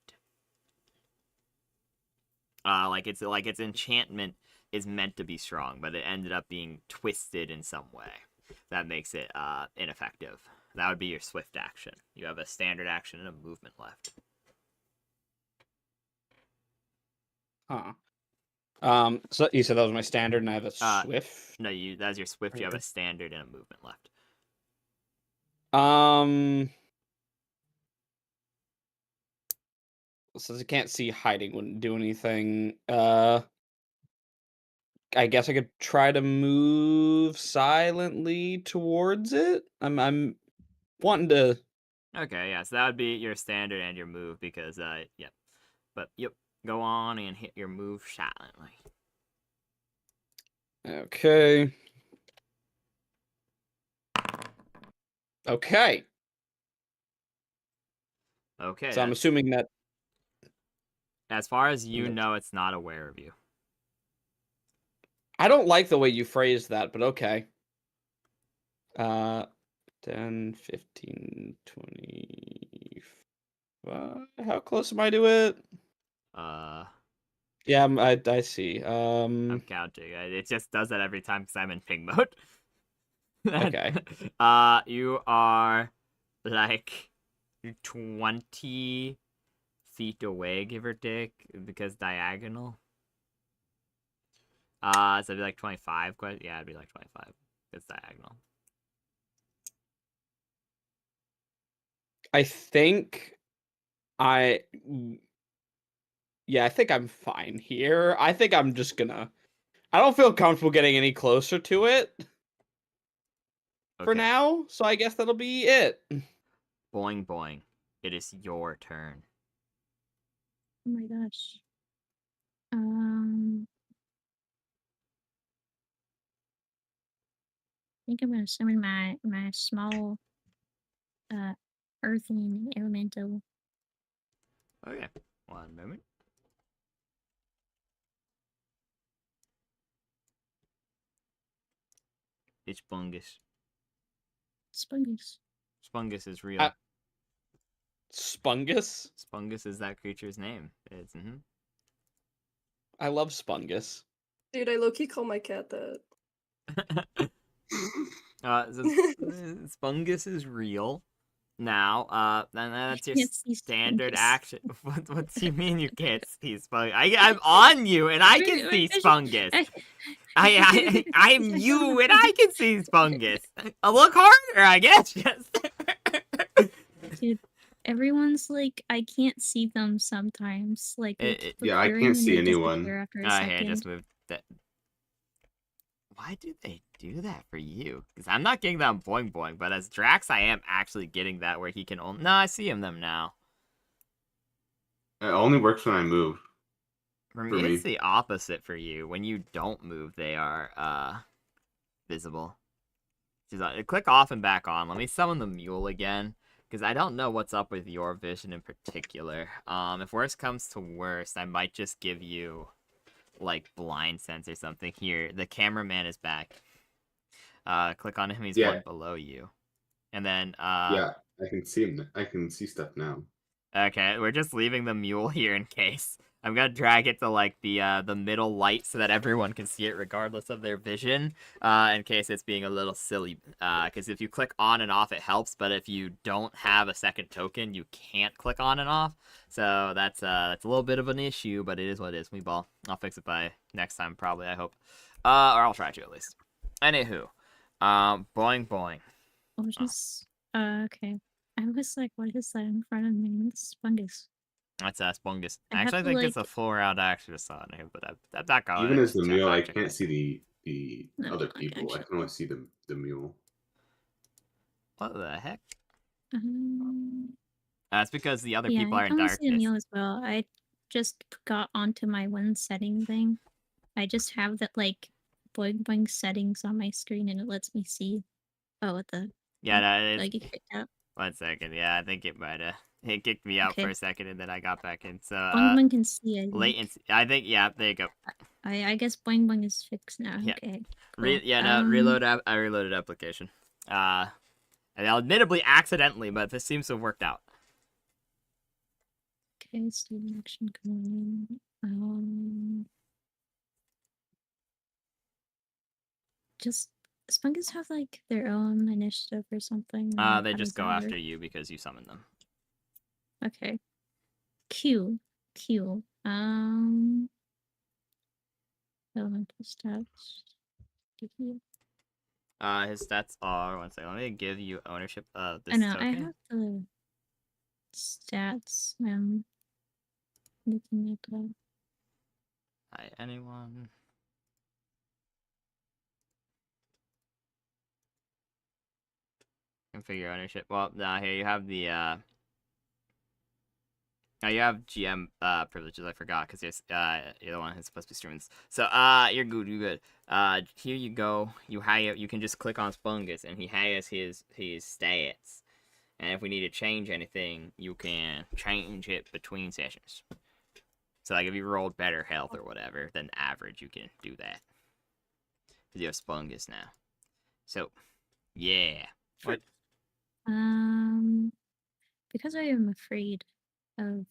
Like its enchantment is meant to be strong, but it ended up being twisted in some way. That makes it ineffective. That would be your swift action. You have a standard action and a movement left. Huh. So you said that was my standard, and I have a swift. No, that's your swift. You have a standard and a movement left. Since I can't see, hiding wouldn't do anything. I guess I could try to move silently towards it. I'm wanting to. Okay, yeah, so that would be your standard and your move because, yep. But, yep, go on and hit your move silently. Okay. Okay. Okay. So I'm assuming that. As far as you know, it's not aware of you. I don't like the way you phrased that, but okay. 10, 15, 20. How close am I to it? Yeah, I see. I'm counting. It just does that every time because I'm in ping mode. Okay. You are like 20 feet away, give or take, because diagonal. So it'd be like 25. Yeah, it'd be like 25. It's diagonal. I think yeah, I think I'm fine here. I think I'm just gonna. I don't feel comfortable getting any closer to it for Okay. now, so I guess that'll be it. Boing boing. It is your turn. Oh my gosh. I think I'm gonna summon my small earthling elemental. Okay. One moment. It's Bungus. Spungus. Spungus is real. Spungus? Spungus is that creature's name. It's I love Spungus. Dude, I low-key call my cat that. So Spungus is real. Now, and that's your Can't see standard Spungus. action. What do you mean you can't see Spungus? I'm on you, and I can see Spungus. I'm you, and I can see Spungus. Look harder, I guess. Just. Dude, everyone's like, I can't see them sometimes. Like, yeah, I can't see anyone. After a Hey, second. just move that. Why do they do that for you? Because I'm not getting that on Boing Boing, but as Drax, I am actually getting that where he can only. No, I see them now. It only works when I move. For me, it's the opposite for you. When you don't move, they are visible. Click off and back on. Let me summon the mule again, because I don't know what's up with your vision in particular. If worst comes to worst, I might just give you like blind sense or something. Here, the cameraman is back. Click on him. He's one below you, and then yeah, I can see him. I can see stuff now. Okay, we're just leaving the mule here in case. I'm gonna drag it to like the middle light so that everyone can see it regardless of their vision. In case it's being a little silly. Because if you click on and off, it helps. But if you don't have a second token, you can't click on and off. So that's a little bit of an issue, but it is what it is. Meatball. I'll fix it by next time, probably. I hope. Or I'll try to at least. Anywho, boing boing. Oh, just okay. I was like, what is that in front of me? It's Spungus. That's Spungus. I have Actually, I to, think like... it's a 4-round action saw in here, but I'm not going. Even as the mule, I can't see the No, other okay, people. I actually. can only see the mule. What the heck? Um, That's because the other yeah, people are I in can only see the darkness. mule as well. I just got onto my one setting thing. I just have that like boing boing settings on my screen, and it lets me see. Oh, what the? Yeah, no, Did I get kicked out? 1 second. Yeah, I think it might have. It kicked me out for a second, and then I got back in. So Boing boing can see. I think. latency. I think there you go. I guess boing boing is fixed now. Yeah. Okay. Cool. Reload app. I reloaded application. And admittedly accidentally, but this seems to have worked out. Okay, student action coming. Just Spungus have like their own initiative or something? They just go after you because you summoned them. Okay. Q. Elemental stats. His stats are 1 second. Let me give you ownership of this I know, token. I have the stats. I'm looking at that. Hi, anyone? Configure ownership. Well, here you have the now you have GM privileges. I forgot because you're the one who's supposed to be streaming this. So you're good. Here you go. You can just click on Spungus and he has his stats. And if we need to change anything, you can change it between sessions. So like if you rolled better health or whatever than average, you can do that. Because you have Spungus now. So yeah. What? Because I am afraid of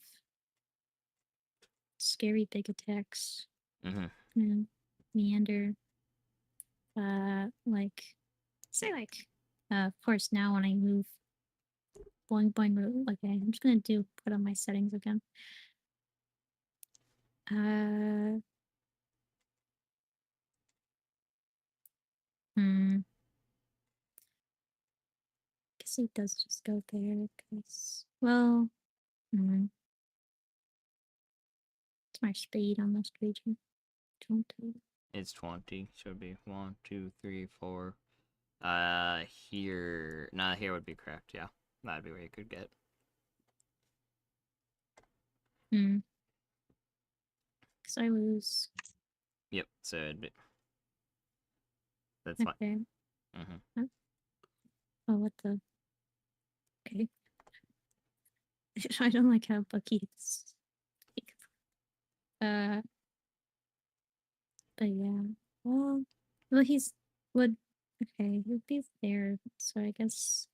scary big attacks. Mm-hmm. Meander. Of course now when I move, boing boing rule. Okay, I'm just gonna put on my settings again. Guess he does just go there, cause well, it's my speed on this creature. 20. It's 20. Should be 1, 2, 3, 4. Here. Nah, here would be correct. Yeah, that'd be where you could get. Cause I lose. Yep. So it'd be... that's Okay. fine. Oh, what the? Okay. I don't like how Bucky's. But yeah. Well, he's would. Okay, he'd be there. So I guess.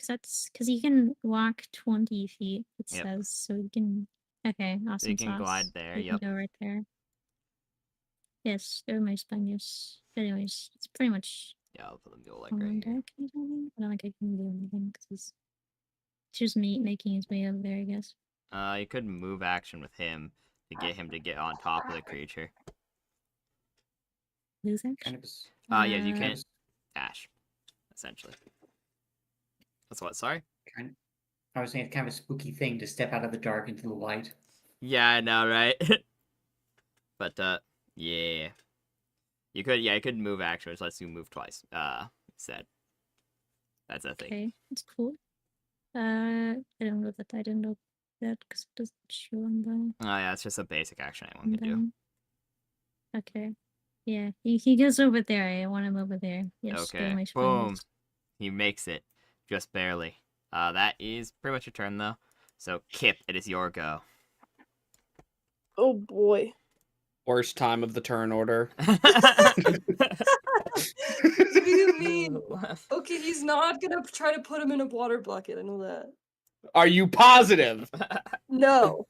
Because he can walk 20 feet. It says so he can. Okay, awesome. So you can glide there. You can go right there. Yes, they're my spinius. Anyways, it's pretty much. Yeah, I'll put the mule like on right here. deck. I don't think I can do anything because he's just me making his way over there, I guess. You could move action with him to get him to get on top of the creature. Lose action? Yeah, you can dash, essentially. That's what, sorry? I was saying it's kind of a spooky thing to step out of the dark into the light. Yeah, I know, right? But, yeah. You could move action, which lets you move twice, instead. That's a thing. Okay, that's cool. I don't know that. I didn't know that because it doesn't show on the... Oh, yeah, it's just a basic action anyone can do. Okay. Yeah, he goes over there. I want him over there. Yes, okay, boom. He makes it. Just barely. That is pretty much your turn, though. So, Kipp, it is your go. Oh, boy. Worst time of the turn order. What do you mean? Okay, he's not gonna try to put him in a water bucket. I know that. Are you positive? No.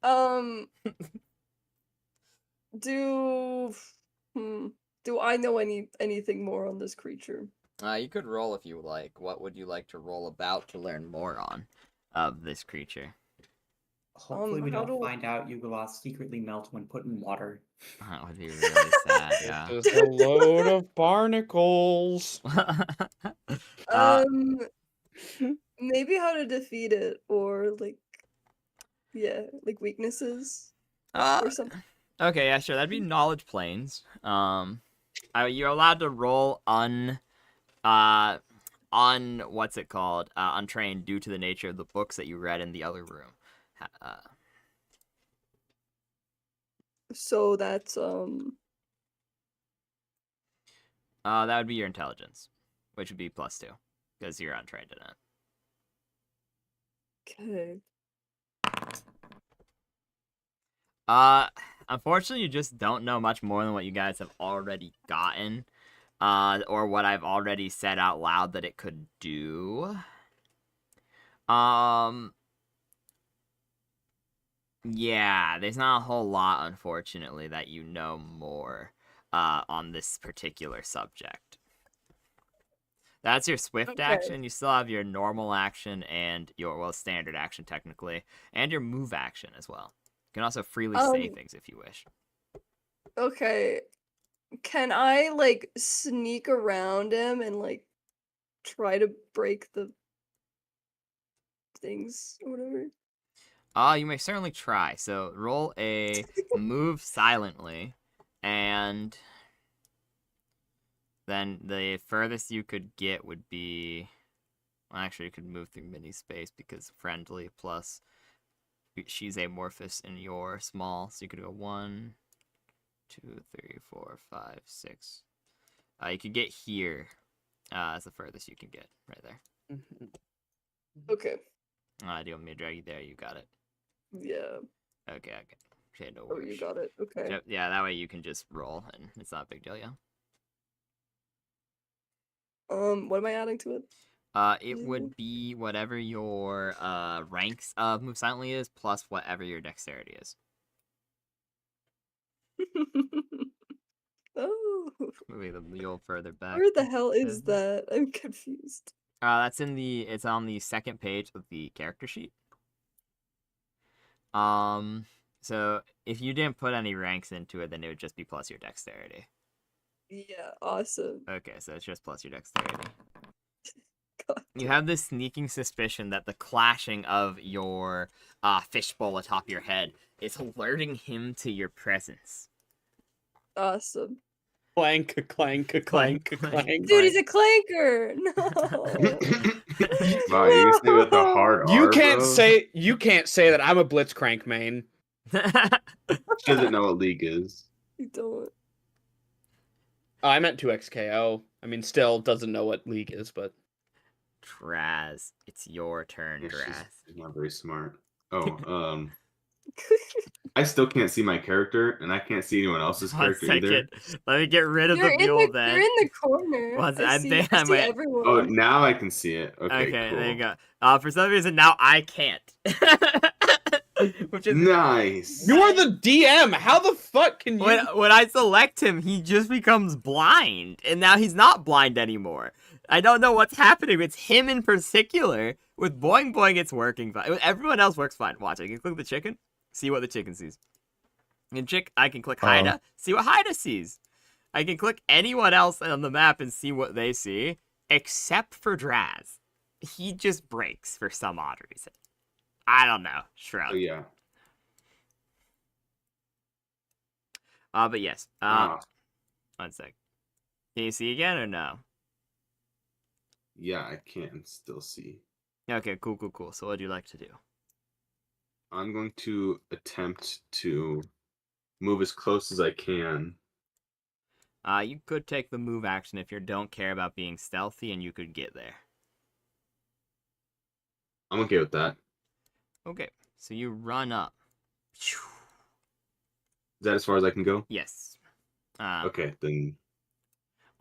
Do I know anything more on this creature? You could roll if you like. What would you like to roll about to learn more on of this creature? Hopefully we don't find out Yugoth secretly melts when put in water. That would be really sad, yeah. Just a load of barnacles. Maybe how to defeat it, or like, yeah, like weaknesses or something. Okay, yeah, sure. That'd be knowledge planes. You're allowed to roll what's it called? Untrained due to the nature of the books that you read in the other room. So that's that would be your intelligence, which would be +2 because you're untrained in it. Okay. Unfortunately, you just don't know much more than what you guys have already gotten, or what I've already said out loud that it could do. Yeah, there's not a whole lot, unfortunately, that you know more on this particular subject. That's your swift action. You still have your normal action and your, standard action, technically, and your move action as well. You can also freely say things if you wish. Okay. Can I, like, sneak around him and, like, try to break the things or whatever? You may certainly try. So roll a move silently, and then the furthest you could get would be... Well, actually, you could move through mini space because friendly plus she's amorphous and you're small. So you could go 1, 2, 3, 4, 5, 6. You could get here as the furthest you can get right there. Okay. Do you want me to drag you there? You got it. Yeah. Okay. No worries. Oh, you got it. Okay. So, yeah, that way you can just roll, and it's not a big deal, yeah. What am I adding to it? It would be whatever your ranks of move silently is, plus whatever your dexterity is. Oh, Moving the mule further back. where the hell is that? I'm confused. That's in the. It's on the second page of the character sheet. So if you didn't put any ranks into it, then it would just be plus your dexterity. Yeah, awesome. Okay, so it's just plus your dexterity. God. You have this sneaking suspicion that the clashing of your fishbowl atop your head is alerting him to your presence. Awesome. Clank, clank, clank, clank. Dude, he's a clanker. No. Wow, you say with a hard You R, can't bro? say that I'm a Blitzcrank main. She doesn't know what League is. You don't. Oh, I meant 2xKO. I mean, still doesn't know what League is, but Draz, it's your turn, Yeah, Draz. she's not very smart. Oh, I still can't see my character, and I can't see anyone else's One character either. second. Let me get rid of You're the in mule the, then. you're in the corner. Once I I see, think I I see might- everyone. Oh, now I can see it. Okay, Okay, cool. there you go. For some reason now I can't. Which is Nice. you are the DM. How the fuck can you? when I select him, he just becomes blind, and now he's not blind anymore. I don't know what's happening. It's him in particular. With Boing Boing, it's working fine. With everyone else works fine. Watch, I can click the chicken, see what the chicken sees. And I can click Haida, see what Haida sees. I can click anyone else on the map and see what they see, except for Draz. He just breaks for some odd reason. I don't know. Shrug. Oh, yeah. But yes. Wow. 1 sec. Can you see again or no? Yeah, I can still see. Okay, cool. So what do you like to do? I'm going to attempt to move as close as I can. You could take the move action if you don't care about being stealthy, and you could get there. I'm okay with that. Okay, so you run up. Is that as far as I can go? Yes. Okay, then.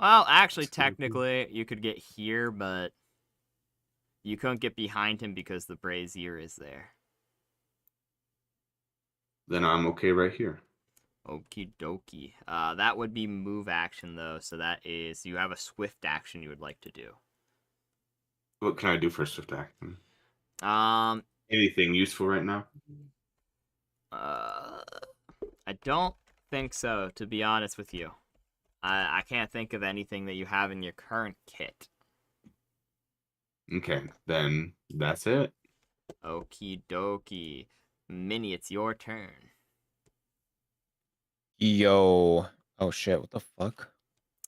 Well, actually, Let's go. technically, you could get here, but you couldn't get behind him because the brazier is there. Then I'm okay right here. Okie dokie. That would be move action, though, so that is... You have a swift action you would like to do. What can I do for swift action? Um... Anything useful right now? I don't think so, to be honest with you. I can't think of anything that you have in your current kit. Okay, then that's it. Okie dokie. Minnie, it's your turn. Yo. Oh shit, what the fuck?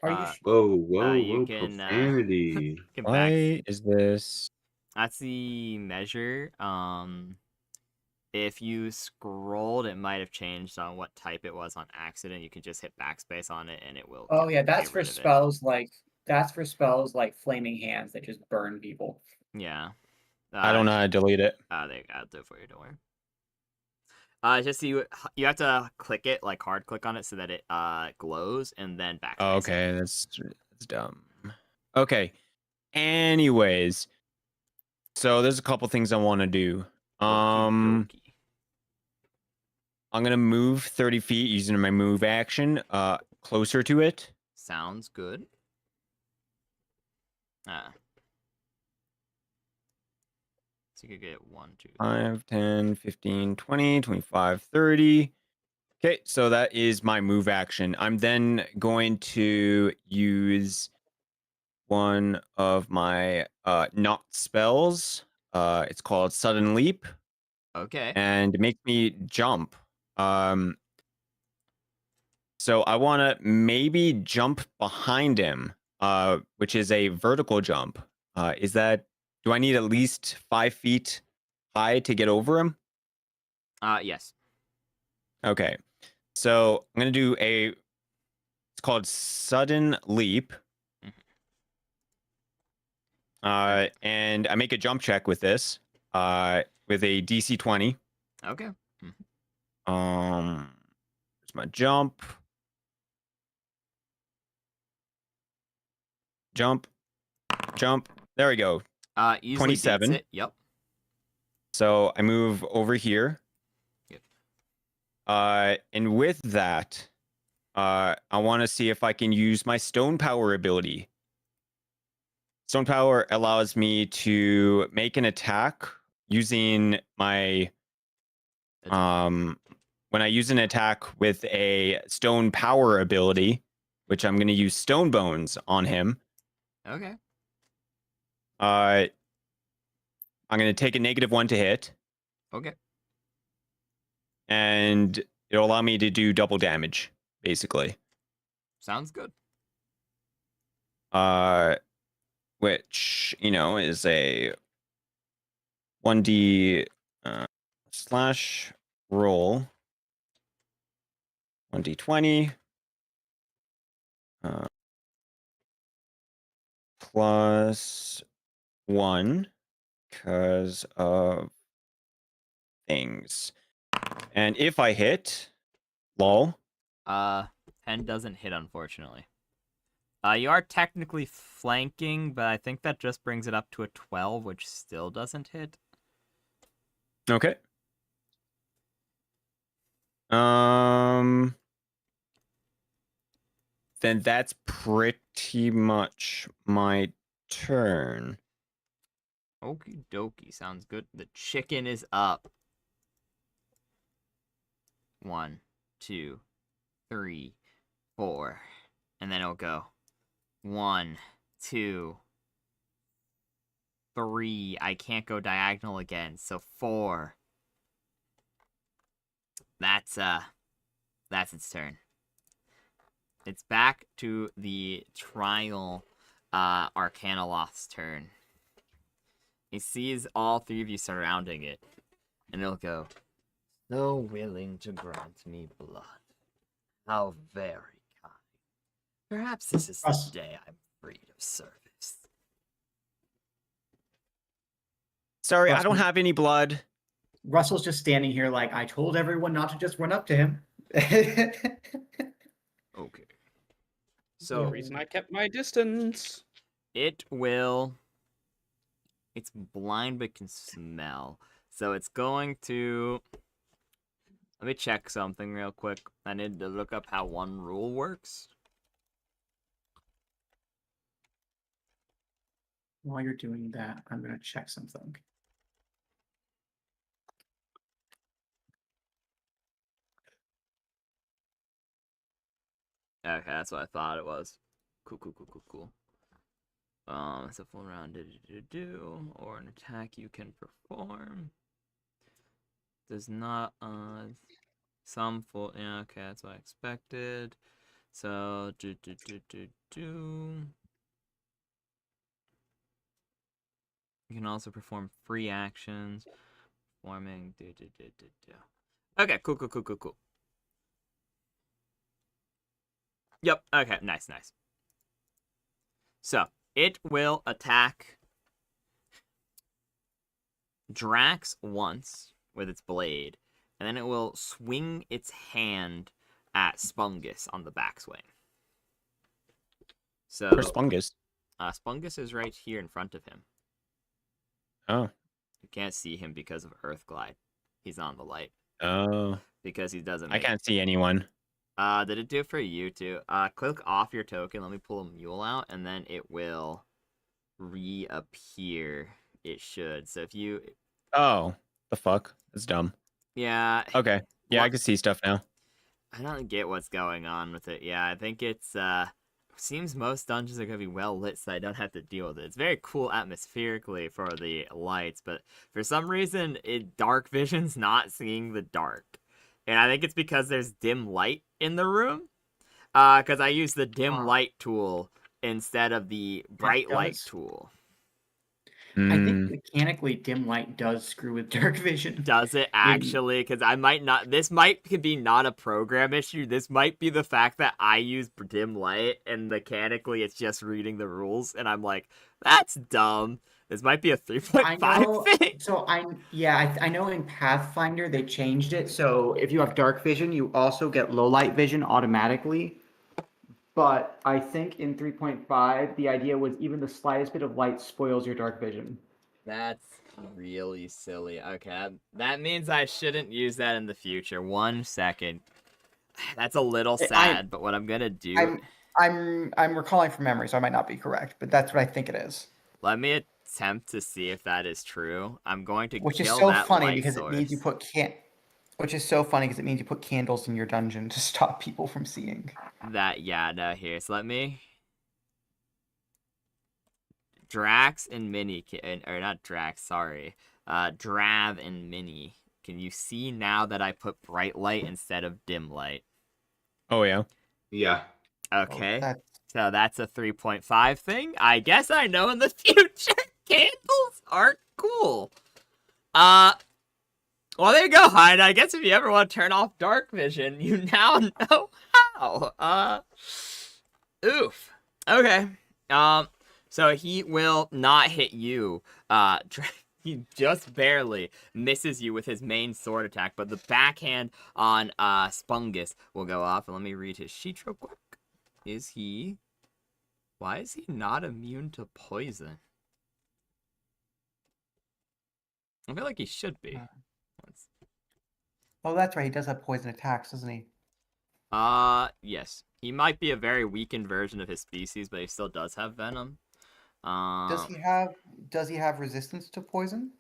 Are you? Whoa, you can, profanity. Get back. Why is this? That's the measure. If you scrolled, it might have changed on what type it was on accident. You can just hit backspace on it, and it will. Oh yeah, get that's for rid of it. spells like flaming hands that just burn people. Yeah. I don't know how to delete it. I'll do it for you. Don't worry. Just you have to click it, like hard click on it, so that it glows, and then backspace. Oh, okay, that's dumb. Okay. Anyways, so there's a couple things I want to do. Okie dokie. I'm gonna move 30 feet using my move action, closer to it. Sounds good. So you could get 1, 2, 5, 10, 15, 20, 25, 30. Okay, so that is my move action. I'm then going to use one of my not spells. It's called Sudden Leap, Okay. and it makes me jump. So I want to maybe jump behind him, which is a vertical jump. Do I need at least 5 feet high to get over him? Yes. Okay. So I'm going to do it's called Sudden Leap. And I make a jump check with this, with a DC 20. Okay. There's my jump. Jump. There we go. Easily beats 27. it. Yep. So I move over here. Yep. And with that, I want to see if I can use my stone power ability. Stone power allows me to make an attack using my when I use an attack with a stone power ability, which I'm going to use stone bones on him. Okay. I'm going to take a -1 to hit. Okay. And it'll allow me to do double damage, basically. Sounds good. Which, you know, is a 1d slash roll 1d20 plus 1 because of things. And if I hit, lol. 10 doesn't hit, unfortunately. You are technically flanking, but I think that just brings it up to a 12, which still doesn't hit. Okay. Then that's pretty much my turn. Okie dokie, sounds good. The chicken is up. 1, 2, 3, 4. And then it'll go 1, 2, 3. I can't go diagonal again, so 4. That's its turn. It's back to the trial Arcanoloth's turn. He sees all 3 of you surrounding it, and it'll go, "So willing to grant me blood. How very kind. Perhaps this is the day I'm freed of service." Sorry, I don't have any blood. Russell's just standing here like, I told everyone not to just run up to him. Okay. So the So reason I kept my distance. it's blind but can smell. So it's going to, let me check something real quick. I need to look up how one rule works. While you're doing that, I'm going to check something. Okay, that's what I thought it was. Cool. It's a full round or an attack you can perform. Does not some full, yeah, okay, that's what I expected. So You can also perform free actions. Performing Okay, cool. Yep, okay, nice. So, it will attack Drax once with its blade, and then it will swing its hand at Spungus on the backswing. So, Where's Spungus? Spungus is right here in front of him. Oh. You can't see him because of Earth Glide. He's on the light. Oh. Because he doesn't I can't see anyone. Did it do it for you too? Click off your token. Let me pull a mule out, and then it will reappear. It should. So if you... Oh, the fuck? That's dumb. Yeah. Okay. Yeah, I can see stuff now. I don't get what's going on with it. Yeah, I think it's, seems most dungeons are going to be well lit so I don't have to deal with it. It's very cool atmospherically for the lights, but for some reason, dark vision's not seeing the dark. And I think it's because there's dim light in the room. Because I use the dim light tool instead of the bright light tool. I think mechanically dim light does screw with dark vision. Does it actually? Because I might not. This might be not a program issue. This might be the fact that I use dim light and mechanically it's just reading the rules, and I'm like, that's dumb. This might be a 3.5 thing. So I know in Pathfinder they changed it. So if you have dark vision, you also get low light vision automatically. But I think in 3.5, the idea was even the slightest bit of light spoils your dark vision. That's really silly. Okay, that means I shouldn't use that in the future. 1 second. That's a little sad, but what I'm gonna do... I'm recalling from memory, so I might not be correct, but that's what I think it is. Let me attempt to see if that is true. I'm going to Which is kill so that funny light because source. it means you put Which is so funny because it means you put candles in your dungeon to stop people from seeing. Here. So let me... Drax and Minnie, or not Drax, sorry. Drav and Minnie. Can you see now that I put bright light instead of dim light? Oh, yeah. Yeah. Okay. Oh, So that's a 3.5 thing. I guess I know in the future candles are cool. Well, there you go, Hyde. I guess if you ever want to turn off dark vision, you now know how. Oof. Okay. So he will not hit you. He just barely misses you with his main sword attack, but the backhand on Spungus will go off. And let me read his sheet real quick. Why is he not immune to poison? I feel like he should be. Oh, that's right. He does have poison attacks, doesn't he? Yes. He might be a very weakened version of his species, but he still does have venom. Does he have resistance to poison?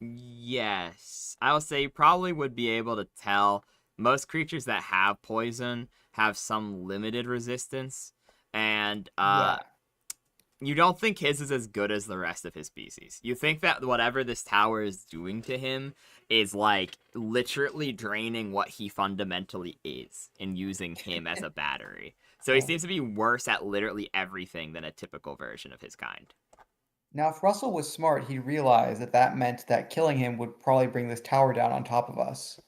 Yes. I will say you probably would be able to tell most creatures that have poison have some limited resistance. And you don't think his is as good as the rest of his species. You think that whatever this tower is doing to him is like literally draining what he fundamentally is and using him as a battery. So he seems to be worse at literally everything than a typical version of his kind. Now, if Russell was smart, he'd realize that that meant that killing him would probably bring this tower down on top of us.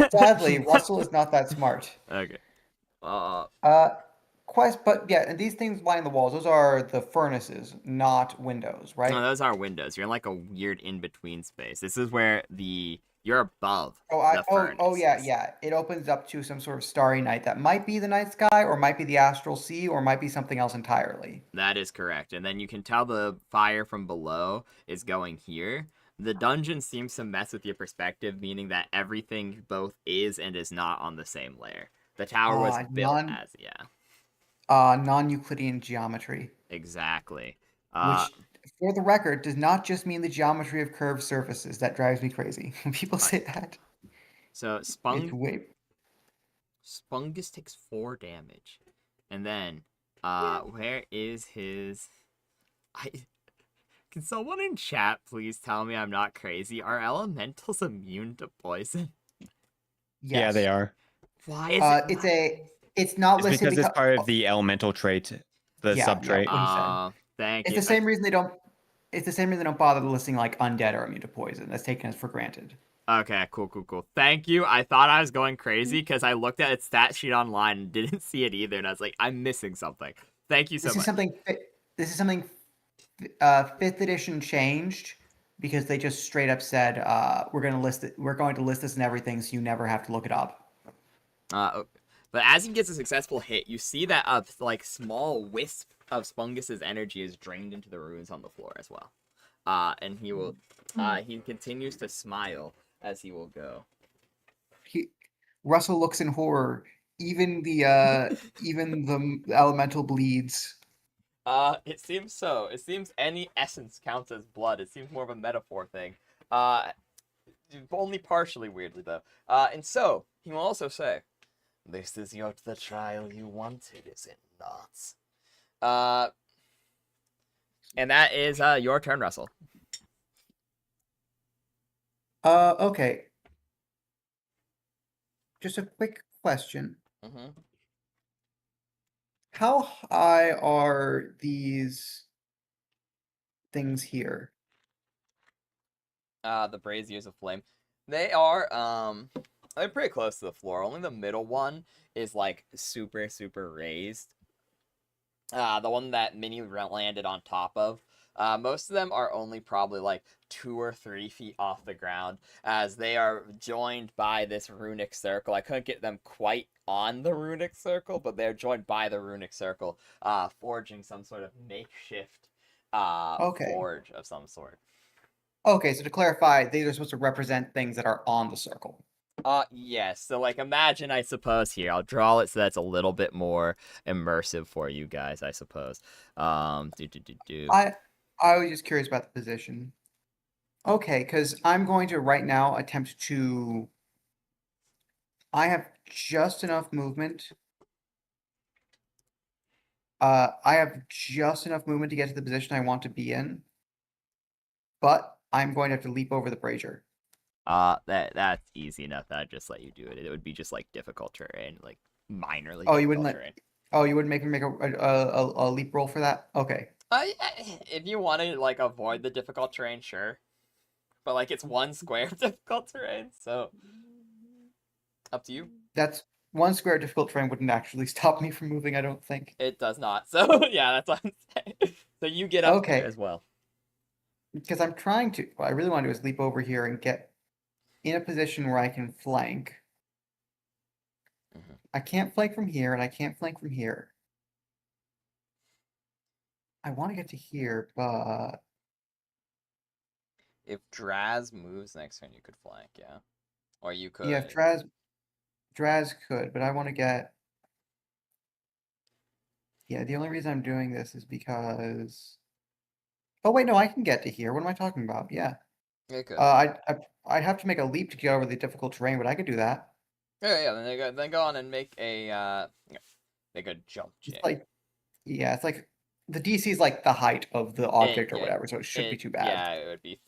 Sadly, Russell is not that smart. Okay. But yeah, and these things line the walls. Those are the furnaces, not windows, right? No, those are windows. You're in like a weird in-between space. This is where you're above the furnace. Oh yeah. It opens up to some sort of starry night that might be the night sky, or might be the astral sea, or might be something else entirely. That is correct. And then you can tell the fire from below is going here. The dungeon seems to mess with your perspective, meaning that everything both is and is not on the same layer. The tower was built as, non-Euclidean geometry. Exactly. Which, for the record, does not just mean the geometry of curved surfaces. That drives me crazy when people say that. So Spungus takes 4 damage. And then, where is his... Can someone in chat please tell me I'm not crazy? Are elementals immune to poison? Yes. Yeah, they are. Why is It's not listed because it's part of the elemental trait, the subtrait. Thank you. It's the same reason they don't. It's the same reason they don't bother listing like undead or immune to poison. That's taken as for granted. Okay, cool. Thank you. I thought I was going crazy because I looked at its stat sheet online and didn't see it either, and I was like, I'm missing something. Thank you so much. This is something 5th edition changed because they just straight up said we're going to list this and everything, so you never have to look it up. But as he gets a successful hit, you see that a small wisp of Spungus's energy is drained into the runes on the floor as well. And he will he continues to smile as he will go. Russell looks in horror. Even the elemental bleeds. It seems so. It seems any essence counts as blood. It seems more of a metaphor thing. Only partially, weirdly though. And so he will also say, "This is the trial you wanted, is it not?" And that is your turn, Russell. Okay. Just a quick question. Mm-hmm. How high are these things here? The braziers of flame. They are they're pretty close to the floor. Only the middle one is like super, super raised. The one that Minnie landed on top of. Most of them are only probably like 2 or 3 feet off the ground, as they are joined by this runic circle. I couldn't get them quite on the runic circle, but they're joined by the runic circle, forging some sort of makeshift forge of some sort. Okay, so to clarify, these are supposed to represent things that are on the circle. Yes. So, like, imagine, I suppose, here, I'll draw it so that's a little bit more immersive for you guys, I suppose. I was just curious about the position. Okay, because I'm going to right now attempt to. I have just enough movement. I have just enough movement to get to the position I want to be in, but I'm going to have to leap over the brazier. That's easy enough. I'd just let you do it. It would be just, like, difficult terrain, like, minorly Oh, difficult you wouldn't terrain. you wouldn't make me make a leap roll for that? Okay. If you want to, like, avoid the difficult terrain, sure. But, like, it's one square of difficult terrain, so up to you. That's one square difficult terrain wouldn't actually stop me from moving, I don't think. It does not. So, yeah, that's what I'm saying. So you get up there as well. Because I'm trying to. What I really want to do is leap over here and get in a position where I can flank. I can't flank from here, and I can't flank from here. I want to get to here, but If Draz moves next turn, you could flank, yeah. Or you could. yeah, if Draz could, but I want to get. Yeah, the only reason I'm doing this is because. Oh wait, no, I can get to here. What am I talking about? Yeah. You could. I'd have to make a leap to get over the difficult terrain, but I could do that. Yeah, then go on and make a jump It's check. like, yeah, it's like the DC is like the height of the object or whatever, so it should be too bad. Yeah, it would be.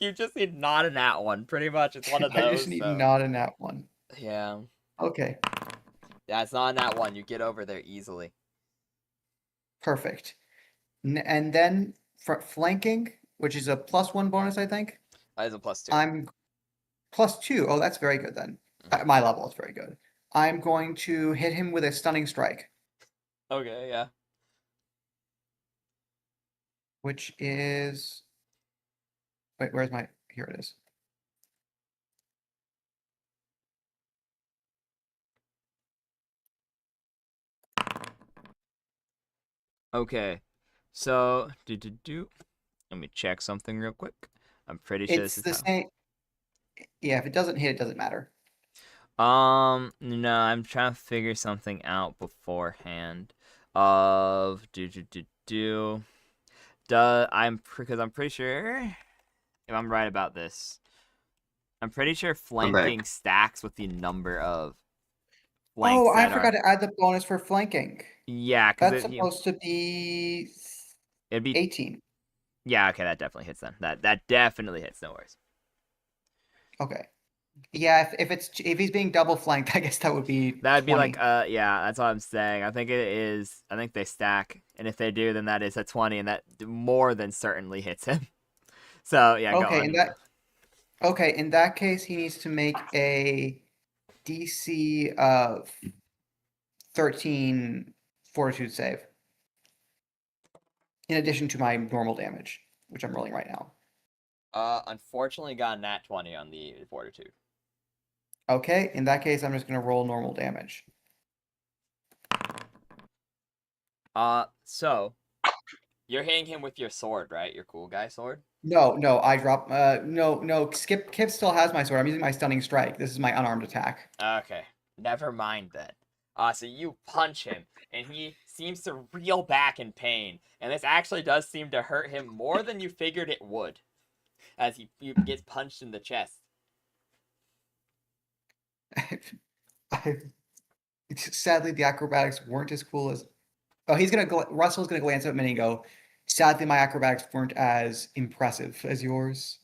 You just need not a nat one, pretty much. It's one of those. I just need not a nat one. Yeah. Okay. Yeah, it's not a nat one. You get over there easily. Perfect. And then for flanking, which is a +1 bonus, I think. That is a +2. I'm +2. Oh, that's very good then. At my level, it's very good. I'm going to hit him with a stunning strike. Okay, yeah. Which is. Wait, where's my. Here it is. Okay. So, let me check something real quick. I'm pretty sure It's this the is same. Yeah, if it doesn't hit, it doesn't matter. No, I'm trying to figure something out beforehand. Because I'm pretty sure, if I'm right about this, I'm pretty sure flanking stacks with the number of flanks. Oh, I forgot to add the bonus for flanking. Yeah, that's supposed to be. It'd be 18. Yeah, okay, that definitely hits then. That definitely hits. No worries. Okay. Yeah, if he's being double flanked, I guess that would be. That'd 20. be like yeah, that's what I'm saying. I think it is. I think they stack, and if they do, then that is a 20, and that more than certainly hits him. So yeah. Okay, in that case, he needs to make a DC of 13 Fortitude save. In addition to my normal damage, which I'm rolling right now. Unfortunately, got a nat 20 on the Fortitude. Okay, in that case, I'm just gonna roll normal damage. So you're hitting him with your sword, right? Your cool guy sword? No, I drop. No. Kipp still has my sword. I'm using my stunning strike. This is my unarmed attack. Okay, never mind then. So you punch him, and he seems to reel back in pain, and this actually does seem to hurt him more than you figured it would, as he gets punched in the chest. Sadly, the acrobatics weren't as cool as. Oh, Russell's gonna glance at me and go. Sadly, my acrobatics weren't as impressive as yours.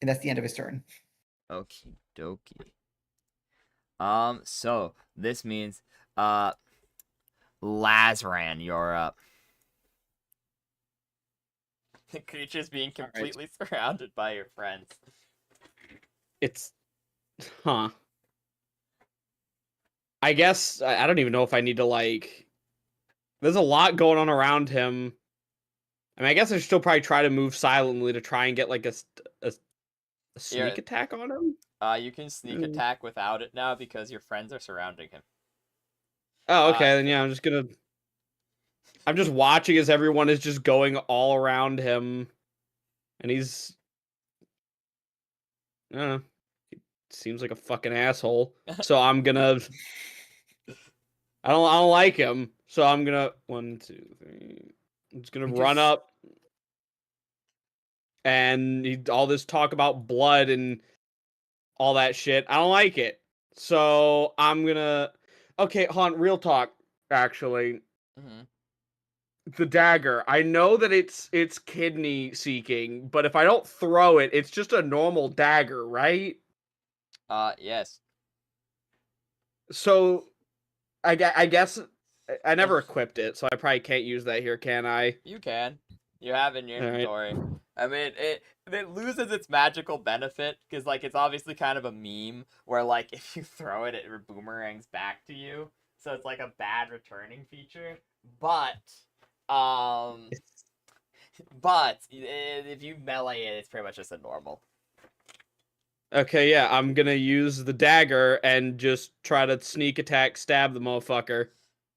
And that's the end of his turn. Okie dokie. So this means, Lazran, you're up. The creature's being completely surrounded by your friends. Huh. I guess I don't even know if I need to like. There's a lot going on around him. I mean, I guess I should still probably try to move silently to try and get like a sneak attack on him. You can sneak attack without it now because your friends are surrounding him. Oh, okay. Then yeah, I'm just watching as everyone is just going all around him, and he's seems like a fucking asshole. So I'm gonna. I don't like him. So I'm gonna 1, 2, 3. I'm just gonna run up. And all this talk about blood and all that shit. I don't like it. So I'm gonna. Okay, hon. Real talk. Actually, the dagger. I know that it's kidney seeking, but if I don't throw it, it's just a normal dagger, right? Yes. So I guess I never equipped it, so I probably can't use that here, can I? You can. You have it in your All right. inventory. I mean, it loses its magical benefit because like it's obviously kind of a meme where like if you throw it, it boomerangs back to you. So it's like a bad returning feature. But if you melee it, it's pretty much just a normal. Okay, yeah, I'm gonna use the dagger and just try to sneak attack, stab the motherfucker.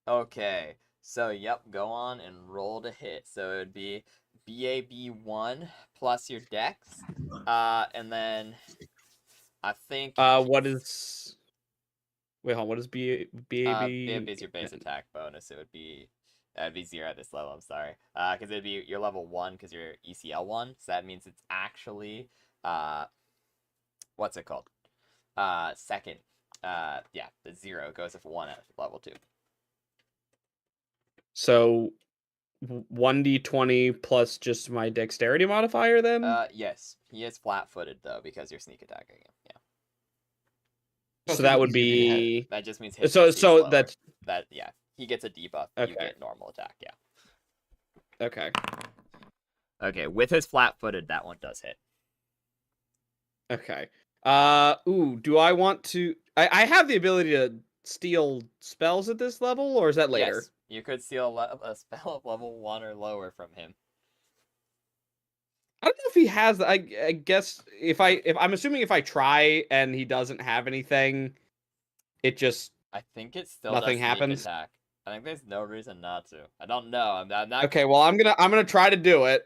Okay, so yep, go on and roll to hit. So it would be BAB1 plus your dex, and then I think What is? Wait, hold on. What is BAB? BAB is your base attack bonus. It would be that'd be 0 at this level. I'm sorry, because it'd be your level 1 because you're ECL 1. So that means it's actually what's it called? Second. Yeah, the 0 goes with 1 at level 2. So 1d20 plus just my dexterity modifier then? Yes. He is flat-footed though because you're sneak attacking him. Yeah. So that would be That just means his so AC is lower. that's yeah. He gets a debuff. Okay. You get normal attack. Yeah. okay. Okay. With his flat-footed, that one does hit. Okay. Ooh, do I want to I have the ability to steal spells at this level, or is that later? Yes. You could steal a spell of level 1 or lower from him. I don't know if he has. I guess if I'm assuming if I try and he doesn't have anything, it just I think it still nothing does sneak happens. attack. I think there's no reason not to. I don't know. I'm not. Okay, well I'm gonna try to do it.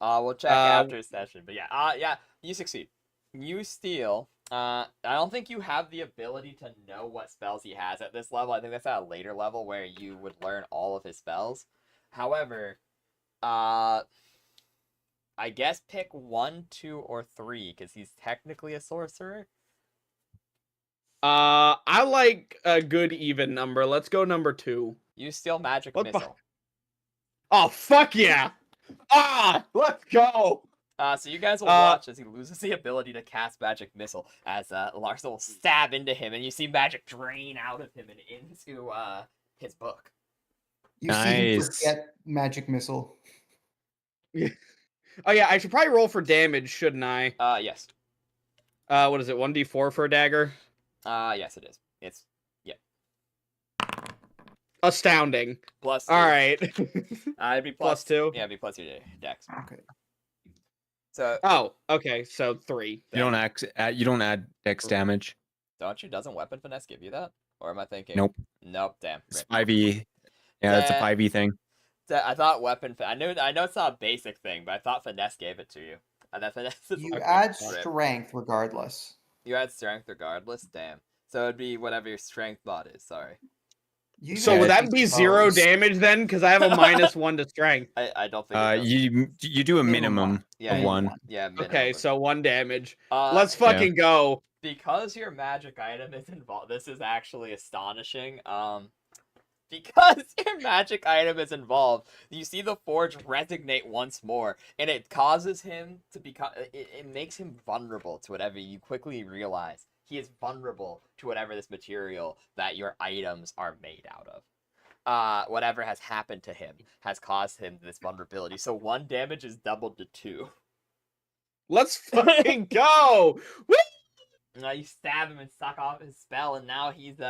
We'll check after session. But yeah, yeah, you succeed. You steal. I don't think you have the ability to know what spells he has at this level. I think that's at a later level where you would learn all of his spells. However, I guess pick 1, 2, or 3 because he's technically a sorcerer. I like a good even number. Let's go number 2. You steal magic What missile. Oh fuck yeah! Let's go. So you guys will watch as he loses the ability to cast magic missile as Larsa will stab into him, and you see magic drain out of him and into his book. You see him forget magic missile. Oh yeah, I should probably roll for damage, shouldn't I? Yes. What is it? 1d4 for a dagger? Yes, it is. It's astounding. Plus 2. All right. It'd be plus 2. Yeah, it'd be plus your dex. Okay. So. Okay. So 3. You don't add dex damage. Don't you? Doesn't weapon finesse give you that? Or am I thinking? Nope. Nope. Damn. It's 5e. Yeah, that's a 5e thing. I thought weapon. I know it's not a basic thing, but I thought finesse gave it to you. And that finesse is You add strength regardless. You add strength regardless. Damn. So it'd be whatever your strength mod is. Sorry. So would that be 0 damage then? Because I have a -1 to strength. I don't think. You do a minimum of 1. Yeah. Minimum. Okay, so 1 damage. Let's fucking go. Because your magic item is involved. This is actually astonishing. Because your magic item is involved, you see the forge resonate once more, and it causes him to become. It makes him vulnerable to whatever. You quickly realize he is vulnerable to whatever this material that your items are made out of. Whatever has happened to him has caused him this vulnerability. So 1 damage is doubled to 2. Let's fucking go! Woo! Now you stab him and suck off his spell, and now he's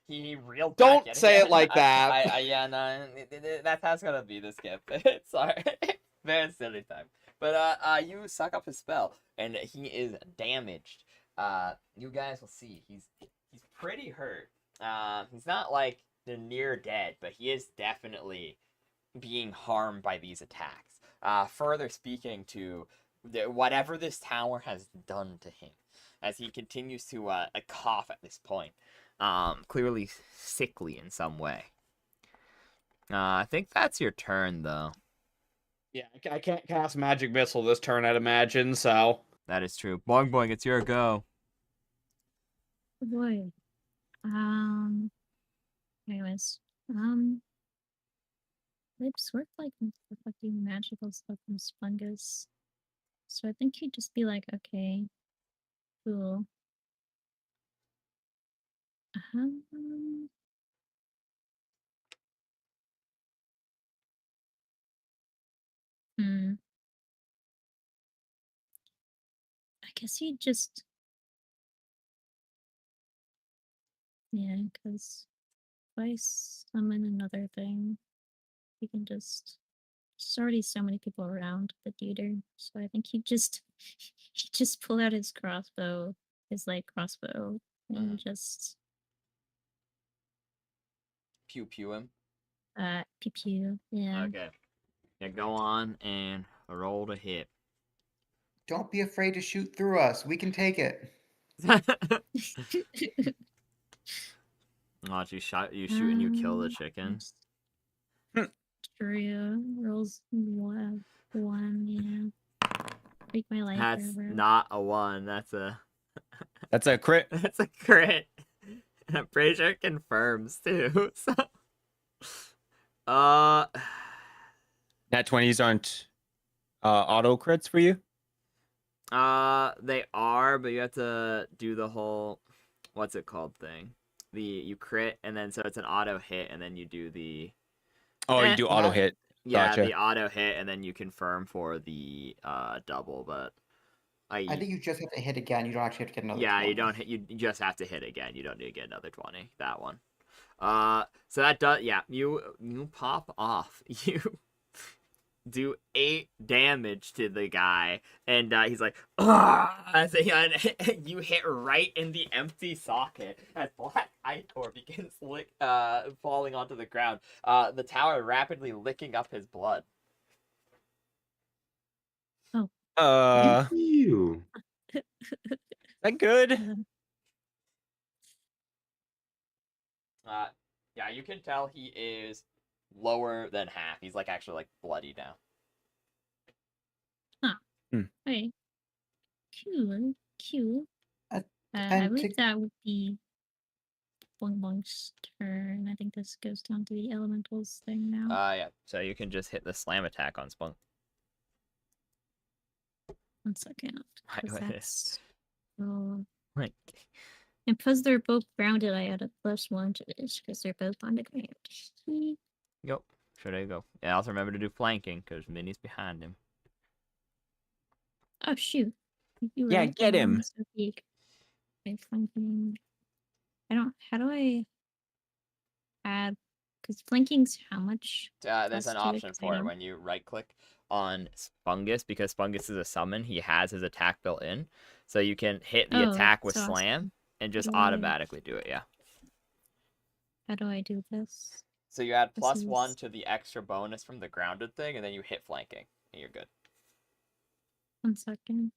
he reeled Don't back in say again. it like that. Yeah, no, that's how it's gonna be this Kipp. Sorry, very silly time. But you suck up his spell, and he is damaged. You guys will see he's pretty hurt. He's not like near dead, but he is definitely being harmed by these attacks. Further speaking to whatever this tower has done to him. as he continues to cough at this point, clearly sickly in some way. I think that's your turn, though. Yeah, I can't cast Magic Missile this turn, I'd imagine, so... That is true. Boing boing, it's your go. Oh boy. Anyways. They've sort of like fucking magical stuff from Fungus. So I think he'd just be like, okay, cool. Um, I guess he'd just... Yeah, because if I summon another thing, he can just... There's already so many people around the theater, so I think he'd just pull out his crossbow, his light crossbow, and just Pew pew him. pew pew. Yeah. Okay. Yeah, go on and roll to hit. Don't be afraid to shoot through us. We can take it. Watch you shoot and you kill the chicken. True. Rolls one, yeah. Break my life. That's forever. not a 1. That's a crit. That's a crit. And I'm pretty sure it confirms too. So Nat 20s aren't auto crits for you? they are, but you have to do the whole what's it called thing. You crit and then so it's an auto hit and then you do the you do auto hit. Yeah, Gotcha. the auto hit and then you confirm for the double, but I think you just have to hit again. You don't actually have to get another. Yeah, 20. you don't hit. You just have to hit again. You don't need to get another 20. That one. So that does. Yeah, you pop off. You do 8 damage to the guy, and he's like, ah! You hit right in the empty socket as black ichor begins falling onto the ground. The tower rapidly licking up his blood. You. Is that good? Yeah, you can tell he is lower than half. He's like actually like bloody now. Okay. Cool. I and believe that would be Boing Boing's turn. I think this goes down to the elementals thing now. Yeah. So you can just hit the slam attack on Spunk. 1 second. That's... Right. And because they're both grounded, I add a +1 to this because they're both on the ground. Yep. Sure, there you go. Yeah, also remember to do flanking because Minnie's behind him. Oh shoot! You're Yeah, right, get my him. arm is so big. Okay, flanking. I don't. How do I add? Because flanking's how much? There's plus an to option 'cause I for it don't- when you right click on Fungus because Fungus is a summon. He has his attack built in, so you can hit the attack with so slam and just do I- automatically do it. Yeah. How do I do this? So you add This +1 is- to the extra bonus from the grounded thing, and then you hit flanking, and you're good. 1 second.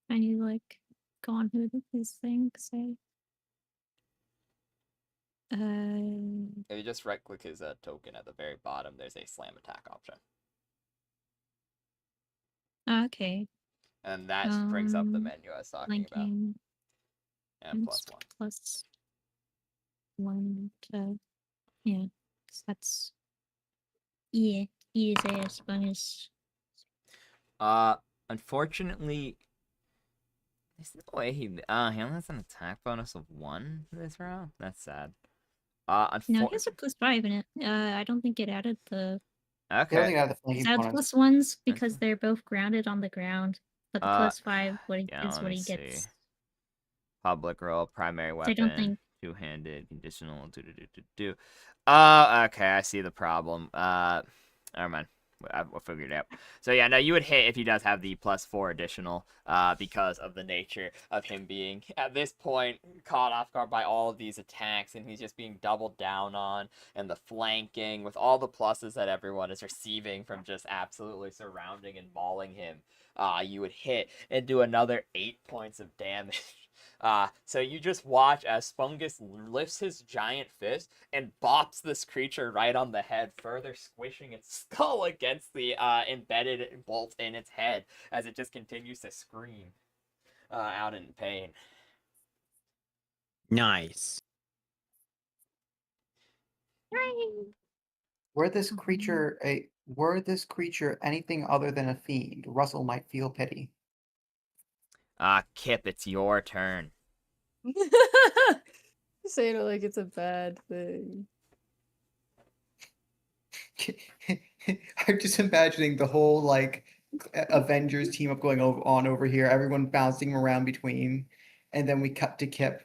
I need to like go on who his thing say. If you just right click his token at the very bottom, there's a slam attack option, Okay. and that brings up the menu I was talking about. Flanking. And It's +1. +1 to yeah. 'Cause that's his ass bonus. Unfortunately, there's no way he only has an attack bonus of 1 this round. That's sad. No, he has a +5 in it. I don't think it added the. I don't Okay. think I have the flanking It adds bonus. +1s because they're both grounded on the ground, but the +5 yeah, is let what me he see. gets. Public roll, primary I don't weapon, think- two-handed, conditional, do. Okay, I see the problem. Never mind. We'll figure it out. So yeah, no, you would hit if he does have the +4 additional, because of the nature of him being at this point caught off guard by all of these attacks, and he's just being doubled down on, and the flanking with all the pluses that everyone is receiving from just absolutely surrounding and mauling him. You would hit and do another 8 points of damage. So you just watch as Spungus lifts his giant fist and bops this creature right on the head, further squishing its skull against the embedded bolt in its head as it just continues to scream out in pain. Nice. Were this creature anything other than a fiend, Russell might feel pity. Kipp, it's your turn. Saying it like it's a bad thing. I'm just imagining the whole like Avengers team up going on over here, everyone bouncing around between, and then we cut to Kipp.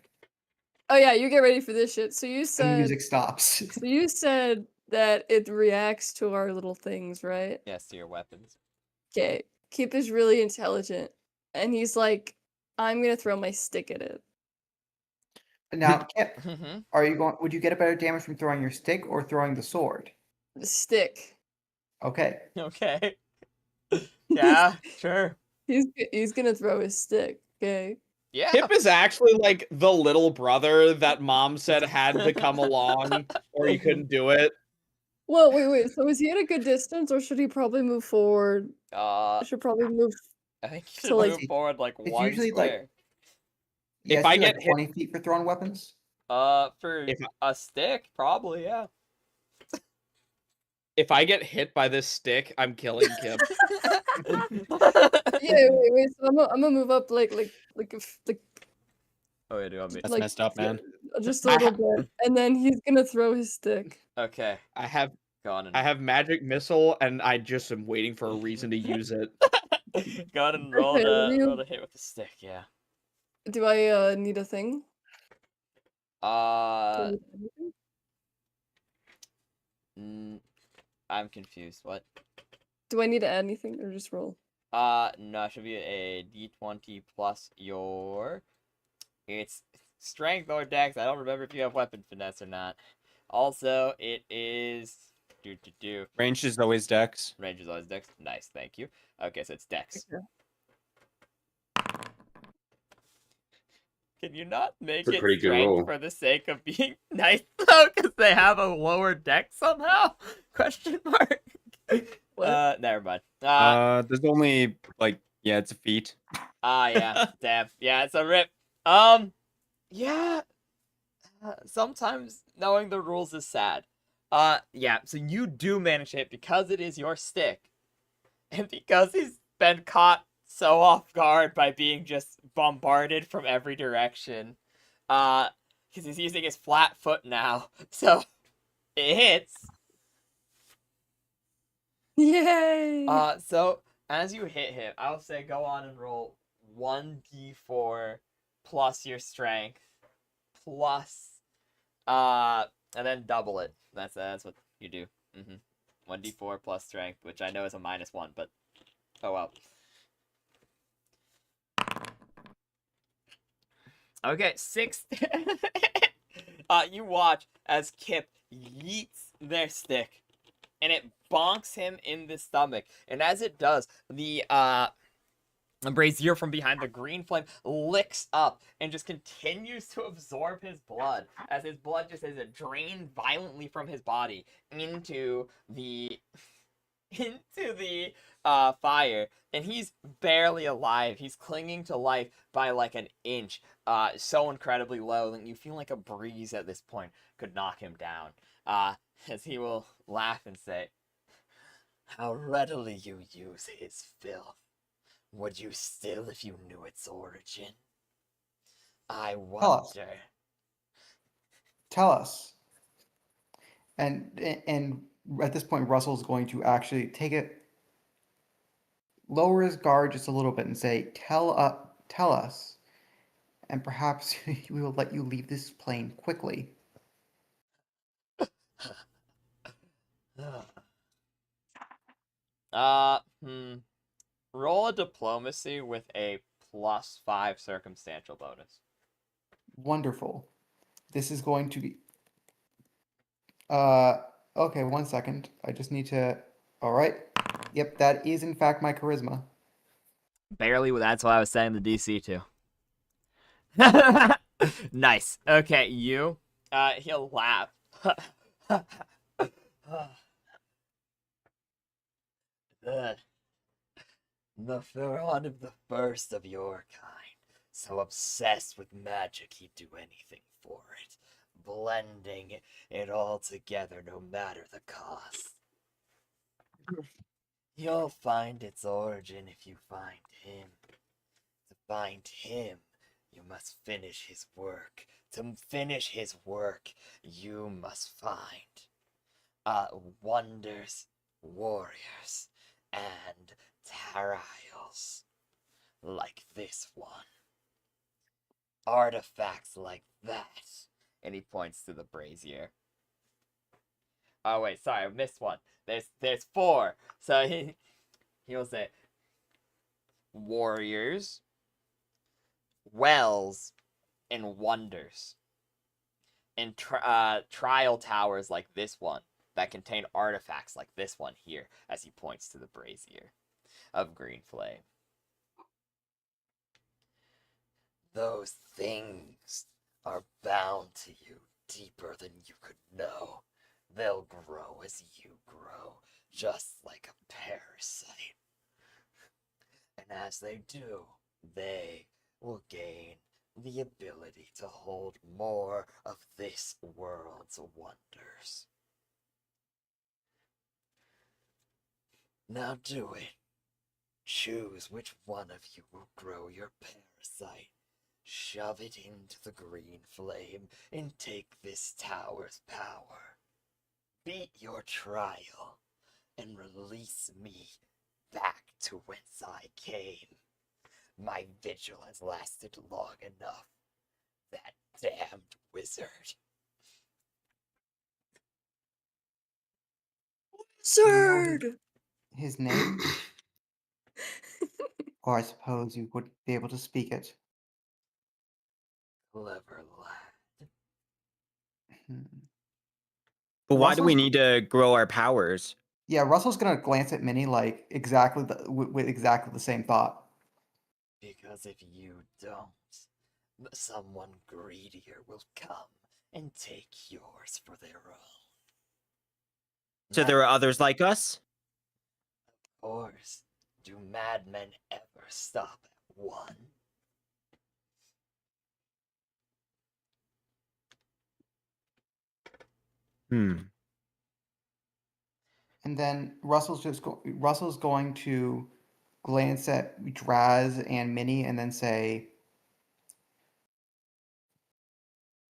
Oh yeah, you get ready for this shit. So you The said music stops. so you said that it reacts to our little things, right? Yes, to your weapons. Okay. Kipp is really intelligent. And he's like, I'm gonna throw my stick at it. Now, Kipp, Mm-hmm. would you get a better damage from throwing your stick or throwing the sword? The stick. Okay. Okay. Yeah, sure. He's gonna throw his stick, okay? Yeah. Kipp is actually like the little brother that mom said had to come along or he couldn't do it. Well, wait. So is he at a good distance or should he probably move forward? Should probably move I think you to, should like- move forward like It's one usually, like, square. Yeah, If I it's get like hit- 20 feet for throwing weapons. For If a stick, probably, yeah. If I get hit by this stick, I'm killing Kipp. Yeah, wait. So I'm gonna move up like Oh, yeah, do you want me? That's like, messed up, man. just a little bit, and then he's gonna throw his stick. Okay, I have go on and I have magic missile and I just am waiting for a reason to use it. go on and roll Okay, roll to hit with the stick. Yeah. Do I need a thing? Do I Uh, need anything? I'm confused. What? Do I need to add anything or just roll? No, it should be a D20 plus your. It's strength or dex. I don't remember if you have weapon finesse or not. Also, it is. Do. Range is always dex. Range is always dex. Nice, thank you. Okay, so it's dex. Okay. Can you not make It's a it pretty good strength roll. for the sake of being nice though? Because they have a lower dex somehow? Question mark. What? Never mind. There's only like it's a feat. Yeah. Damn. Yeah, it's a rip. Yeah. Sometimes knowing the rules is sad. Yeah. So you do manage to hit because it is your stick, and because he's been caught so off guard by being just bombarded from every direction. Because he's using his flat foot now, so it hits. Yay! So as you hit him, I'll say go on and roll 1d4 plus your strength plus and then double it. That's what you do. 1d4 plus strength, which I know is a -1, but oh well. Okay, 6. You watch as Kipp yeets their stick, and it bonks him in the stomach. And as it does, the brazier from behind the green flame licks up and just continues to absorb his blood as his blood just is drained violently from his body into the fire, and he's barely alive. He's clinging to life by like an inch, so incredibly low that you feel like a breeze at this point could knock him down. As he will laugh and say, "How readily you use his filth. Would you still if you knew its origin? I wonder." Tell us. And at this point, Russell's going to actually take it, lower his guard just a little bit, and say, "Tell us, and perhaps we will let you leave this plane quickly." Roll a diplomacy with a +5 circumstantial bonus. Wonderful. This is going to be. Okay, 1 second. I just need to. All right. Yep, that is in fact my charisma. Barely. That's why I was saying the DC too. Nice. Okay, you. He'll laugh. One of the first of your kind, so obsessed with magic he'd do anything for it, blending it all together no matter the cost. You'll find its origin if you find him. To find him, you must finish his work. To finish his work, you must find wonders, warriors, and trials like this one. Artifacts like that. And he points to the brazier. Oh wait, sorry, I missed one. There's 4. So he'll say warriors, wells, and wonders. And trial towers like this one that contain artifacts like this one here, as he points to the brazier of green flame. Those things are bound to you deeper than you could know. They'll grow as you grow, just like a parasite. And as they do, they will gain the ability to hold more of this world's wonders. Now do it. Choose which one of you will grow your parasite. Shove it into the green flame and take this tower's power. Beat your trial and release me back to whence I came. My vigil has lasted long enough. That damned wizard. Wizard! His name? Or I suppose you would be able to speak it. Clever lad. Hmm. But why do we Russell's- need to grow our powers? Yeah, Russell's gonna glance at Minnie like exactly with exactly the same thought. Because if you don't, someone greedier will come and take yours for their own. So there are others like us? Of course, do madmen ever stop at one? And then Russell's going to glance at Draz and Minnie and then say,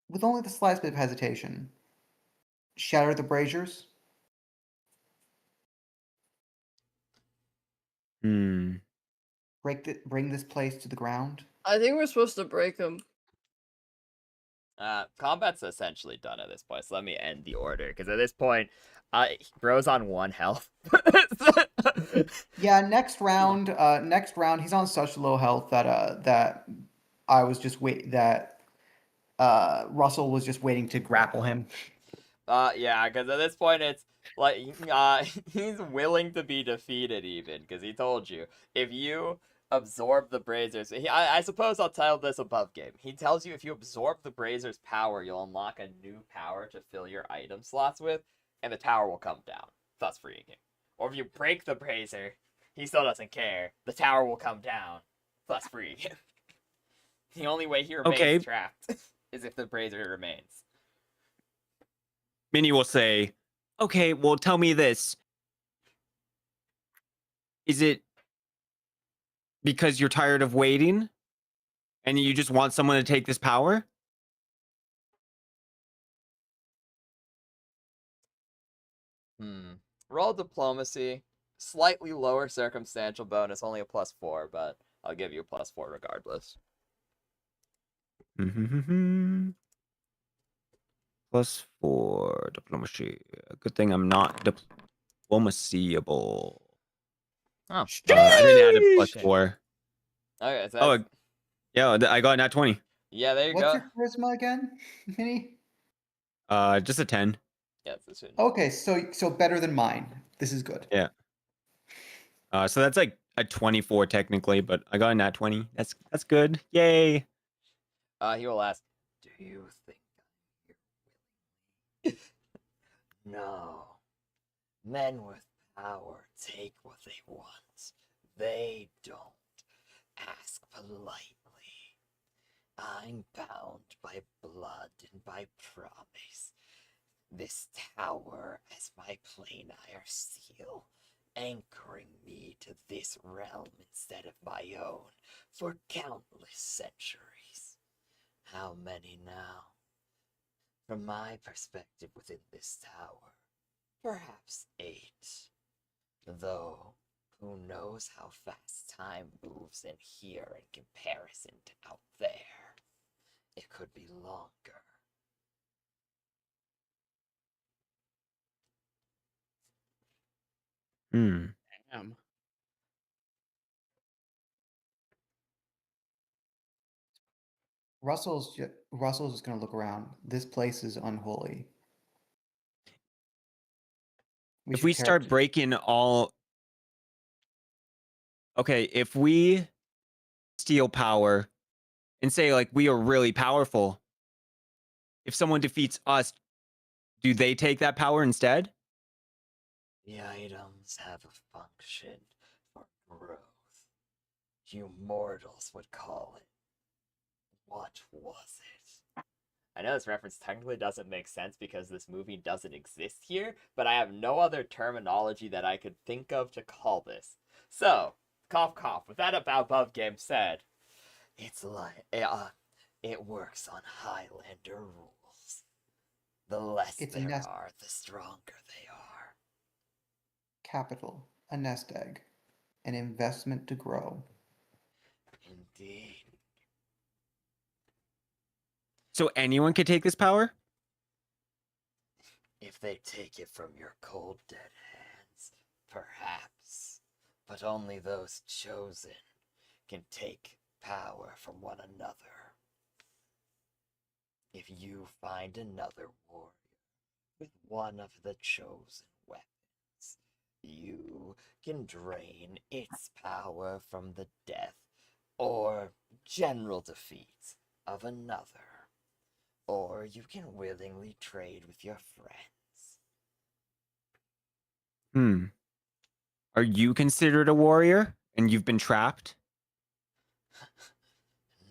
with only the slightest bit of hesitation, shatter the braziers. Bring this place to the ground. I think we're supposed to break them. Combat's essentially done at this point, so let me end the order, because at this point, bro's on 1 health. Yeah, next round, he's on such low health that I was just Russell was just waiting to grapple him. Yeah, because at this point it's like he's willing to be defeated even, because he told you if you absorb the braziers. I suppose I'll tell this above game. He tells you if you absorb the brazier's power, you'll unlock a new power to fill your item slots with, and the tower will come down, thus freeing him. Or if you break the brazier, he still doesn't care. The tower will come down, thus freeing him. The only way he remains trapped is if the brazier remains. Minnie will say, okay, well, tell me this. Is it because you're tired of waiting and you just want someone to take this power? Roll diplomacy. Slightly lower circumstantial bonus, only a +4, but I'll give you a +4 regardless. +4 diplomacy. Good thing I'm not diplomacyable. Oh, I didn't add a +4. Okay, so Oh, yeah, I got a nat 20. yeah, there you What's go. your charisma again, Minnie? Just a 10. Yeah, it's this. Okay, so better than mine. This is good. Yeah. So that's like a 24 technically, but I got a nat 20. That's good. Yay. He will ask, "Do you think I'm here willingly?" No. Men with power take what they want. They don't ask politely. I'm bound by blood and by promise. This tower as my planar seal, anchoring me to this realm instead of my own for countless centuries. How many now? From my perspective within this tower, perhaps 8. Though, who knows how fast time moves in here in comparison to out there? It could be longer. Damn. Russell's just gonna look around. This place is unholy. If should we tear start it- breaking all, okay, if we steal power and say like we are really powerful, if someone defeats us, do they take that power instead? The items have a function for growth. You mortals would call it. What was it? I know this reference technically doesn't make sense because this movie doesn't exist here, but I have no other terminology that I could think of to call this. So, cough cough, with that above game said, it's like, it works on Highlander rules. The less It's there are, the stronger they are. Capital, a nest egg, an investment to grow. Indeed. So anyone could take this power? If they take it from your cold dead hands, perhaps. But only those chosen can take power from one another. If you find another warrior with one of the chosen weapons, you can drain its power from the death or general defeat of another. Or you can willingly trade with your friends. Are you considered a warrior and you've been trapped?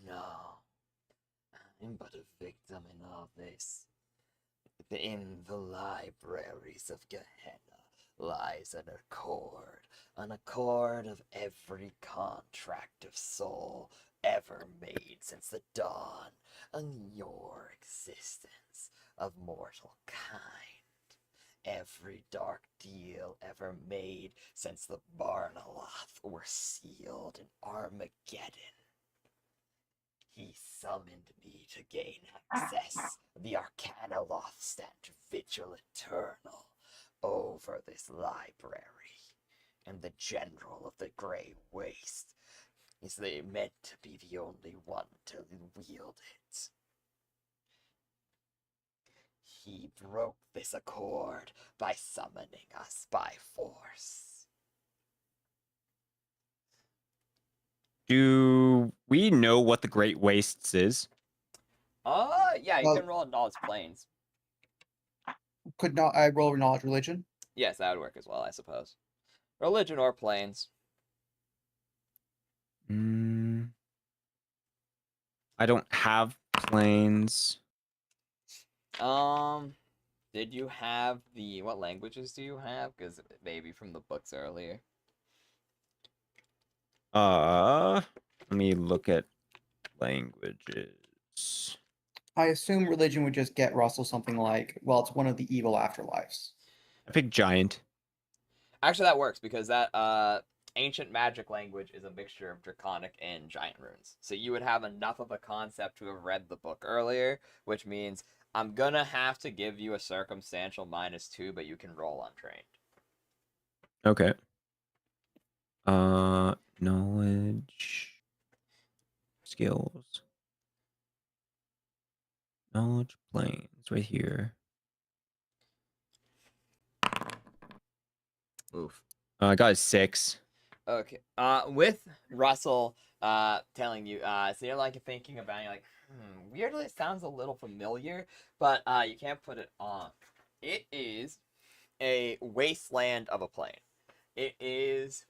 No. I'm but a victim in all this. In the libraries of Gehenna lies an accord of every contract of soul ever made since the dawn of your existence of mortal kind. Every dark deal ever made since the Barnaloth were sealed in Armageddon. He summoned me to gain access. The Arcanaloth stand vigil eternal over this library. And the general of the Grey Waste is they meant to be the only one to wield it. He broke this accord by summoning us by force. Do we know what the Great Wastes is? Yeah, you can roll knowledge planes. Could not I roll knowledge religion? Yes, that would work as well, I suppose. Religion or planes. I don't have planes. Did you have what languages do you have? Because maybe from the books earlier. Let me look at languages. I assume religion would just get Russell something like, well, it's one of the evil afterlives. I picked giant. Actually, that works because that ancient magic language is a mixture of draconic and giant runes. So you would have enough of a concept to have read the book earlier, which means I'm gonna have to give you a circumstantial -2, but you can roll untrained. Okay. Knowledge, skills, knowledge planes right here. Oof. I got a 6. Okay. With Russell telling you, so you're like thinking about it, you're like, Weirdly, it sounds a little familiar, but you can't put it on. It is a wasteland of a plane. It is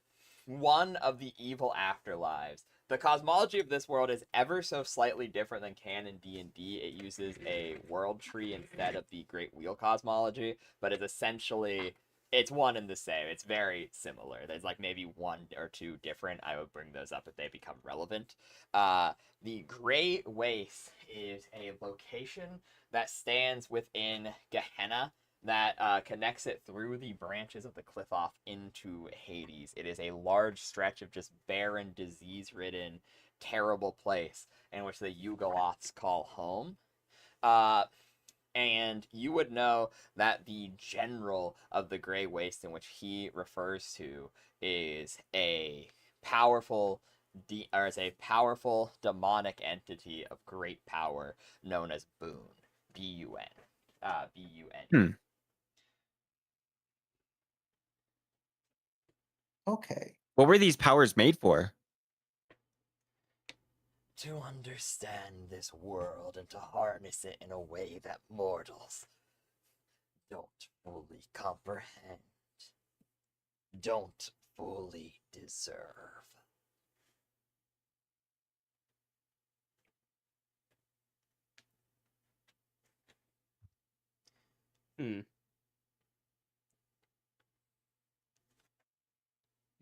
one of the evil afterlives. The cosmology of this world is ever so slightly different than canon D&D. It uses a world tree instead of the Great Wheel cosmology, but it's essentially it's one and the same. It's very similar. There's like maybe one or two different. I would bring those up if they become relevant. The Grey Waste is a location that stands within Gehenna that connects it through the branches of the cliff off into Hades. It is a large stretch of just barren, disease-ridden, terrible place in which the Yugoloths call home. And you would know that the general of the Grey Waste in which he refers to is a powerful demonic entity of great power known as Boon. B-U-N. B-U-N. Okay. What were these powers made for? To understand this world and to harness it in a way that mortals don't fully comprehend, don't fully deserve.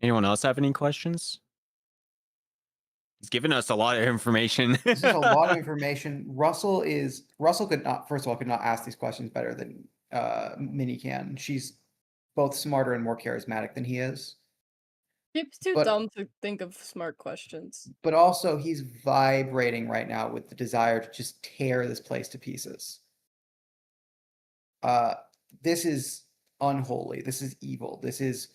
Anyone else have any questions? He's given us a lot of information. This is a lot of information. Russell could not, first of all, could not ask these questions better than Minnie can. She's both smarter and more charismatic than he is. Kipp's too But- dumb to think of smart questions. But also he's vibrating right now with the desire to just tear this place to pieces. This is unholy. This is evil. This is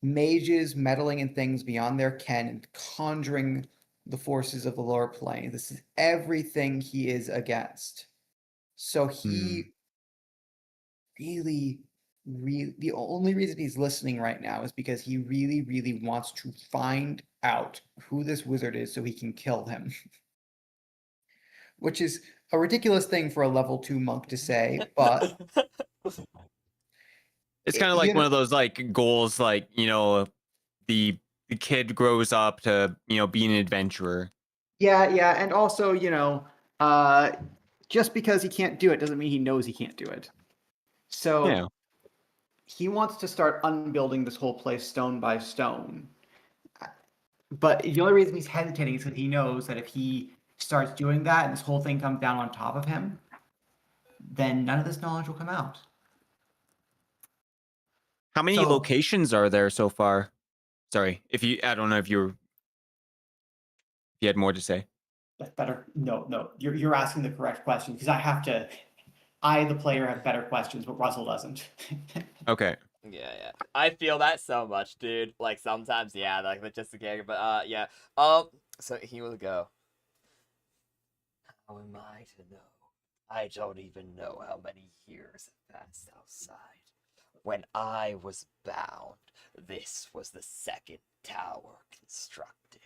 mages meddling in things beyond their ken and conjuring the forces of the lower plane. This is everything he is against. So he really, the only reason he's listening right now is because he really, really wants to find out who this wizard is so he can kill him. Which is a ridiculous thing for a level 2 monk to say, but It's kind of like one of those like goals, like, you know, the kid grows up to, you know, be an adventurer. Yeah, and also, just because he can't do it doesn't mean he knows he can't do it. So Yeah. he wants to start unbuilding this whole place stone by stone. But the only reason he's hesitating is because he knows that if he starts doing that and this whole thing comes down on top of him, then none of this knowledge will come out. How many So- locations are there so far? Sorry, I don't know if you had more to say. That's better. No, you're asking the correct question because I, the player, have better questions, but Russell doesn't. Okay. Yeah. I feel that so much, dude. Like sometimes, yeah, like that's just a character, but yeah. So he will go. How am I to know? I don't even know how many years have passed outside. When I was bound, this was the second tower constructed.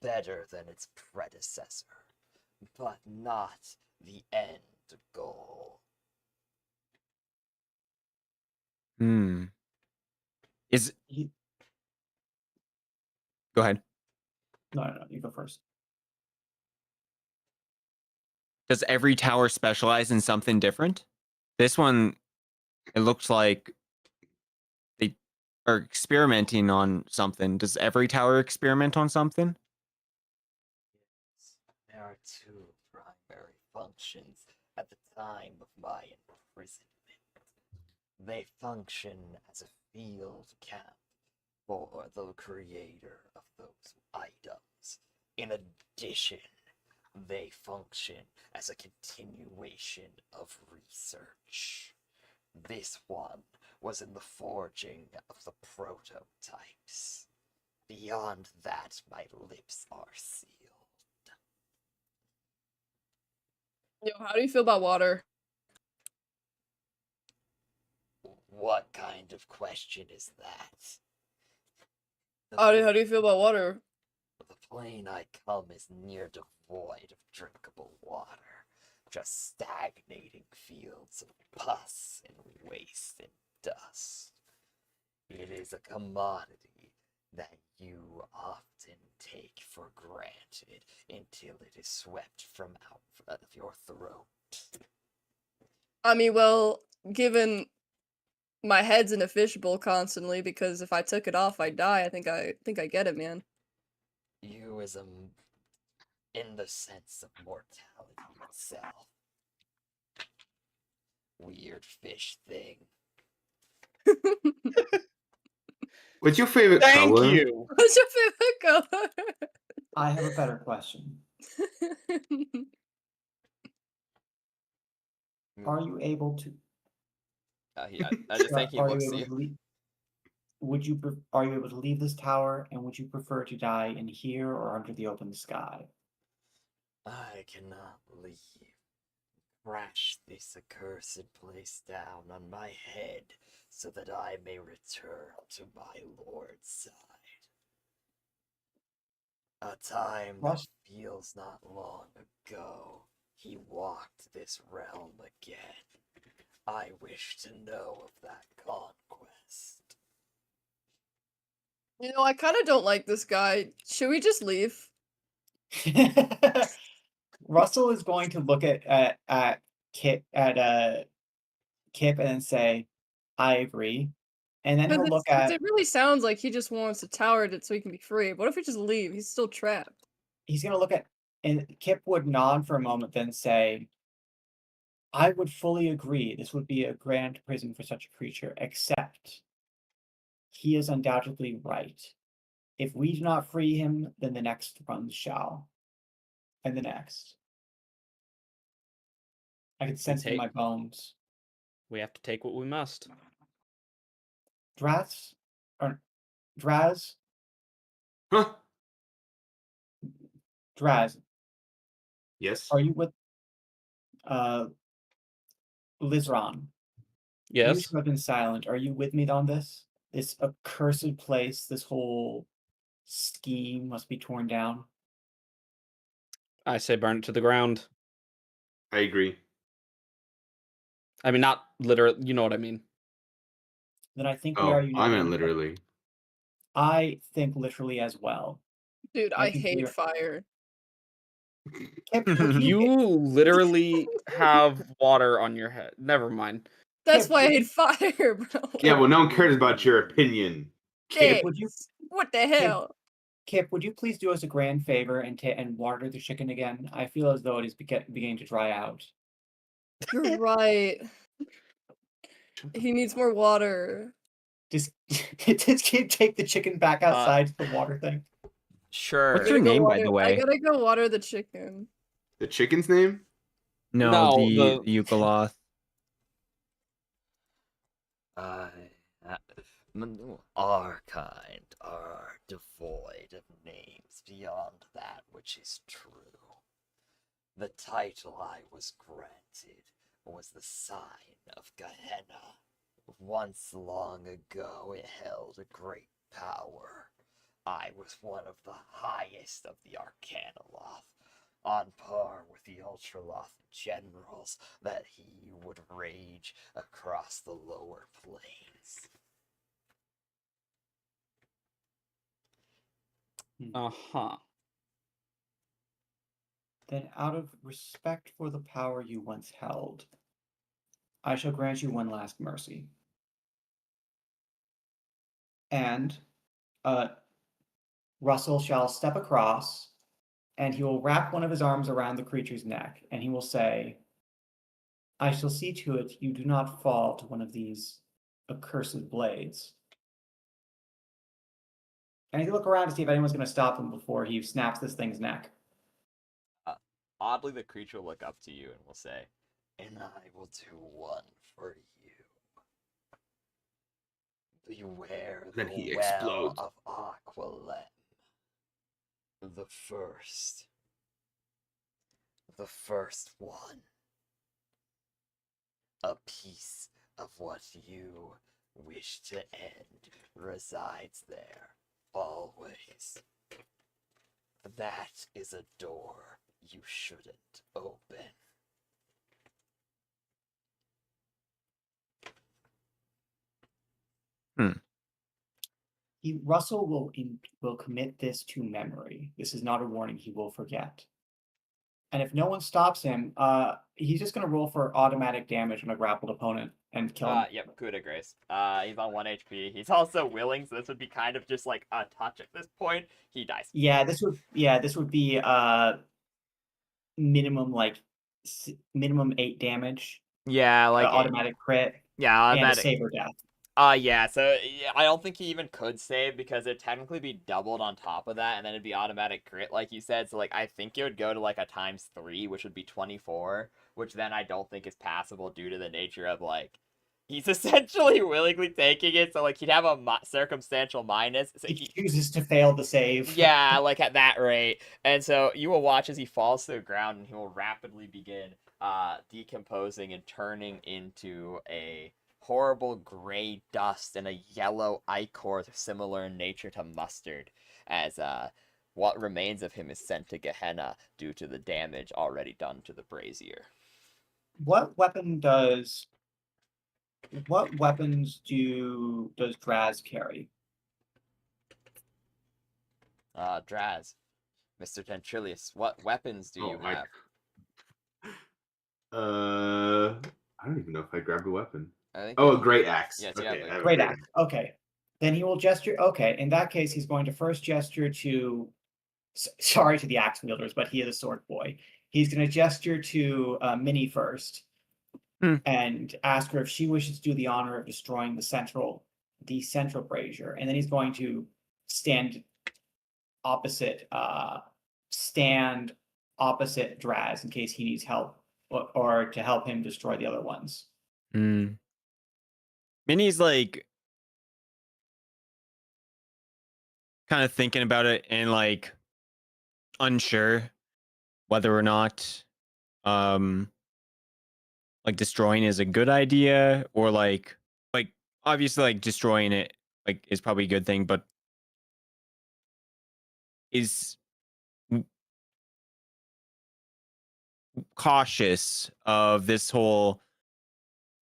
Better than its predecessor, but not the end goal. Go ahead. No, you go first. Does every tower specialize in something different? This one, it looks like they are experimenting on something. Does every tower experiment on something? There are two primary functions at the time of my imprisonment. They function as a field camp for the creator of those items. In addition, they function as a continuation of research. This one was in the forging of the prototypes. Beyond that, my lips are sealed. Yo, how do you feel about water? What kind of question is that? How do you feel about water? The plane I come is near devoid of drinkable water, just stagnating fields of pus and waste and dust. It is a commodity that you often take for granted until it is swept from out of your throat. I mean, well, given my head's in a fishbowl constantly because if I took it off, I'd die. I think I get it, man. You is in the sense of mortality itself. Weird fish thing. What's your favorite Thank color? you. What's your favorite color? I have a better question. Are you able to? I just think he Are you looks able to to you. leave? Are you able to leave this tower, and would you prefer to die in here or under the open sky? I cannot leave. Crash this accursed place down on my head so that I may return to my lord's side. A time that feels not long ago, he walked this realm again. I wish to know of that conquest. You know, I kind of don't like this guy. Should we just leave? Russell is going to look at Kipp Kipp and then say, "I agree," and then he'll look at. It really sounds like he just wants to tower it so he can be free. What if we just leave? He's still trapped. He's gonna look at, and Kipp would nod for a moment, then say, "I would fully agree. This would be a grand prison for such a creature, except he is undoubtedly right. If we do not free him, then the next runs shall, and the next. I can sense it in my bones. We have to take what we must. Draz, or Draz, Huh? Draz, Yes. are you with Lizron? You Yes. two have been silent. Are you with me on this? This accursed place, this whole scheme must be torn down. I say burn it to the ground. I agree. I mean, not literally. You know what I mean. Then I think we are Oh, united. I meant literally. I think literally as well. Dude, I I think we hate are- fire. Kipp, would You literally have water on your head. Never mind. That's Kipp, why I would hate you- fire, bro. Yeah, well, no one cares about your opinion. Kipp, would you What the hell? Kipp, would you please do us a grand favor and water the chicken again? I feel as though it is beginning to dry out. You're right. He needs more water. Just take the chicken back outside to the water thing. Sure. What's your name, by the I way? gotta go water the chicken. The chicken's name? No, No, the Eucaloth. Our kind are devoid of names beyond that which is true. The title I was granted was the Sign of Gehenna. Once long ago it held a great power. I was one of the highest of the Arcanoloth, on par with the Ultraloth generals that he would rage across the lower plains. Uh-huh. Then, out of respect for the power you once held, I shall grant you one last mercy. And Russell shall step across, and he will wrap one of his arms around the creature's neck, and he will say, "I shall see to it you do not fall to one of these accursed blades." And he'll look around to see if anyone's going to stop him before he snaps this thing's neck. Oddly, the creature will look up to you and will say, "And I will do one for you. Beware Then the he well explodes. of Aqualem. The first one. A piece of what you wish to end resides there, always. That is a door you shouldn't open. Russell will commit this to memory. This is not a warning. He will forget. And if no one stops him, he's just gonna roll for automatic damage on a grappled opponent and kill him. Yep, coup de grace. He's on 1 HP. He's also willing, so this would be kind of just like a touch at this point. He dies. Yeah, this would be minimum minimum 8 damage. Yeah, like automatic crit. Yeah, automatic. And a save or death. Yeah, so I don't think he even could save because it'd technically be doubled on top of that, and then it'd be automatic crit, like you said. So, like, I think it would go to, like, a ×3, which would be 24, which then I don't think is passable due to the nature of, like, he's essentially willingly taking it, so, like, he'd have a circumstantial minus. So he chooses to fail the save. Yeah, like, at that rate. And so you will watch as he falls to the ground, and he will rapidly begin decomposing and turning into a horrible gray dust and a yellow ichor similar in nature to mustard, as what remains of him is sent to Gehenna due to the damage already done to the brazier. What weapons does Draz carry? Draz, Mr. Tentrilius, what weapons do you have? I don't even know if I grabbed a weapon. A great axe. Yes, okay, great axe. Okay. Then he will gesture. Okay, in that case, he's going to first gesture to. Sorry to the axe wielders, but he is a sword boy. He's going to gesture to Minnie first, and ask her if she wishes to do the honor of destroying the central brazier, and then he's going to stand opposite Draz in case he needs help or to help him destroy the other ones. Minnie's like kind of thinking about it and like unsure whether or not like destroying is a good idea, or like obviously like destroying it like is probably a good thing, but is cautious of this whole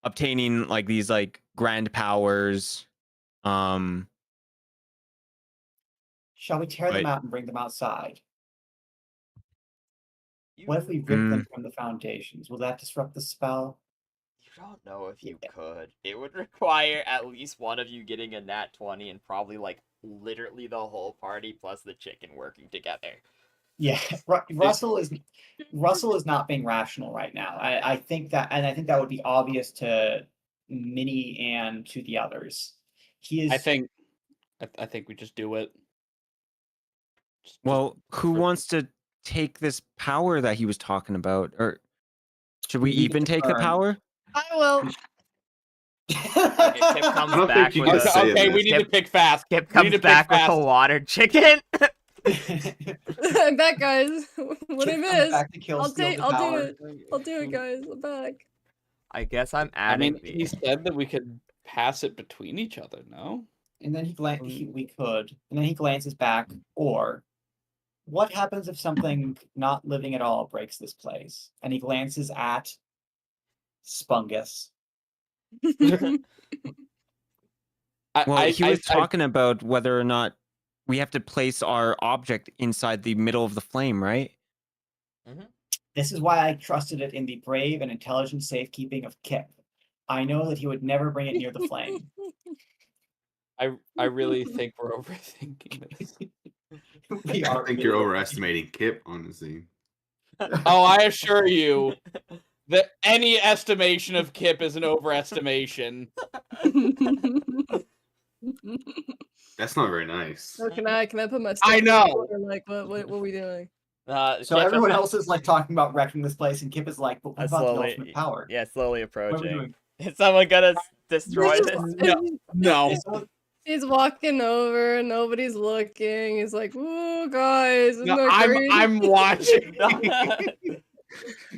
obtaining like these like grand powers. Shall we tear them out and bring them outside? What if we rip them from the foundations? Will that disrupt the spell? You don't know if you could. It would require at least one of you getting a nat 20 and probably like literally the whole party plus the chicken working together. Yeah, Russell is not being rational right now. I think that would be obvious to Minnie and to the others. He is. I think we just do it. Well, who wants to take this power that he was talking about? Or should we even take the power? I will. Okay, Kipp comes back with okay, we need to pick fast. Kipp comes back with a water chicken. I'm back, guys. What I missed? I'll do it. I'll do it, guys. I'm back. I guess I'm adding. He said that we could pass it between each other. No. And then we could. And then he glances back. Or, what happens if something not living at all breaks this place? And he glances at Spungus. He was talking about whether or not we have to place our object inside the middle of the flame, right? This is why I trusted it in the brave and intelligent safekeeping of Kipp. I know that he would never bring it near the flame. I really think we're overthinking this. I think you're overestimating Kipp, honestly. Oh, I assure you that any estimation of Kipp is an overestimation. That's not very nice. So can I put my I know. Like what are we doing? So everyone else is like talking about wrecking this place, and Kipp is like, "But what about the ultimate power?" Yeah, slowly approaching. What are we doing? Is someone gonna destroy this? No. He's walking over, nobody's looking. He's like, "Ooh, guys, isn't No, that great?" I'm watching.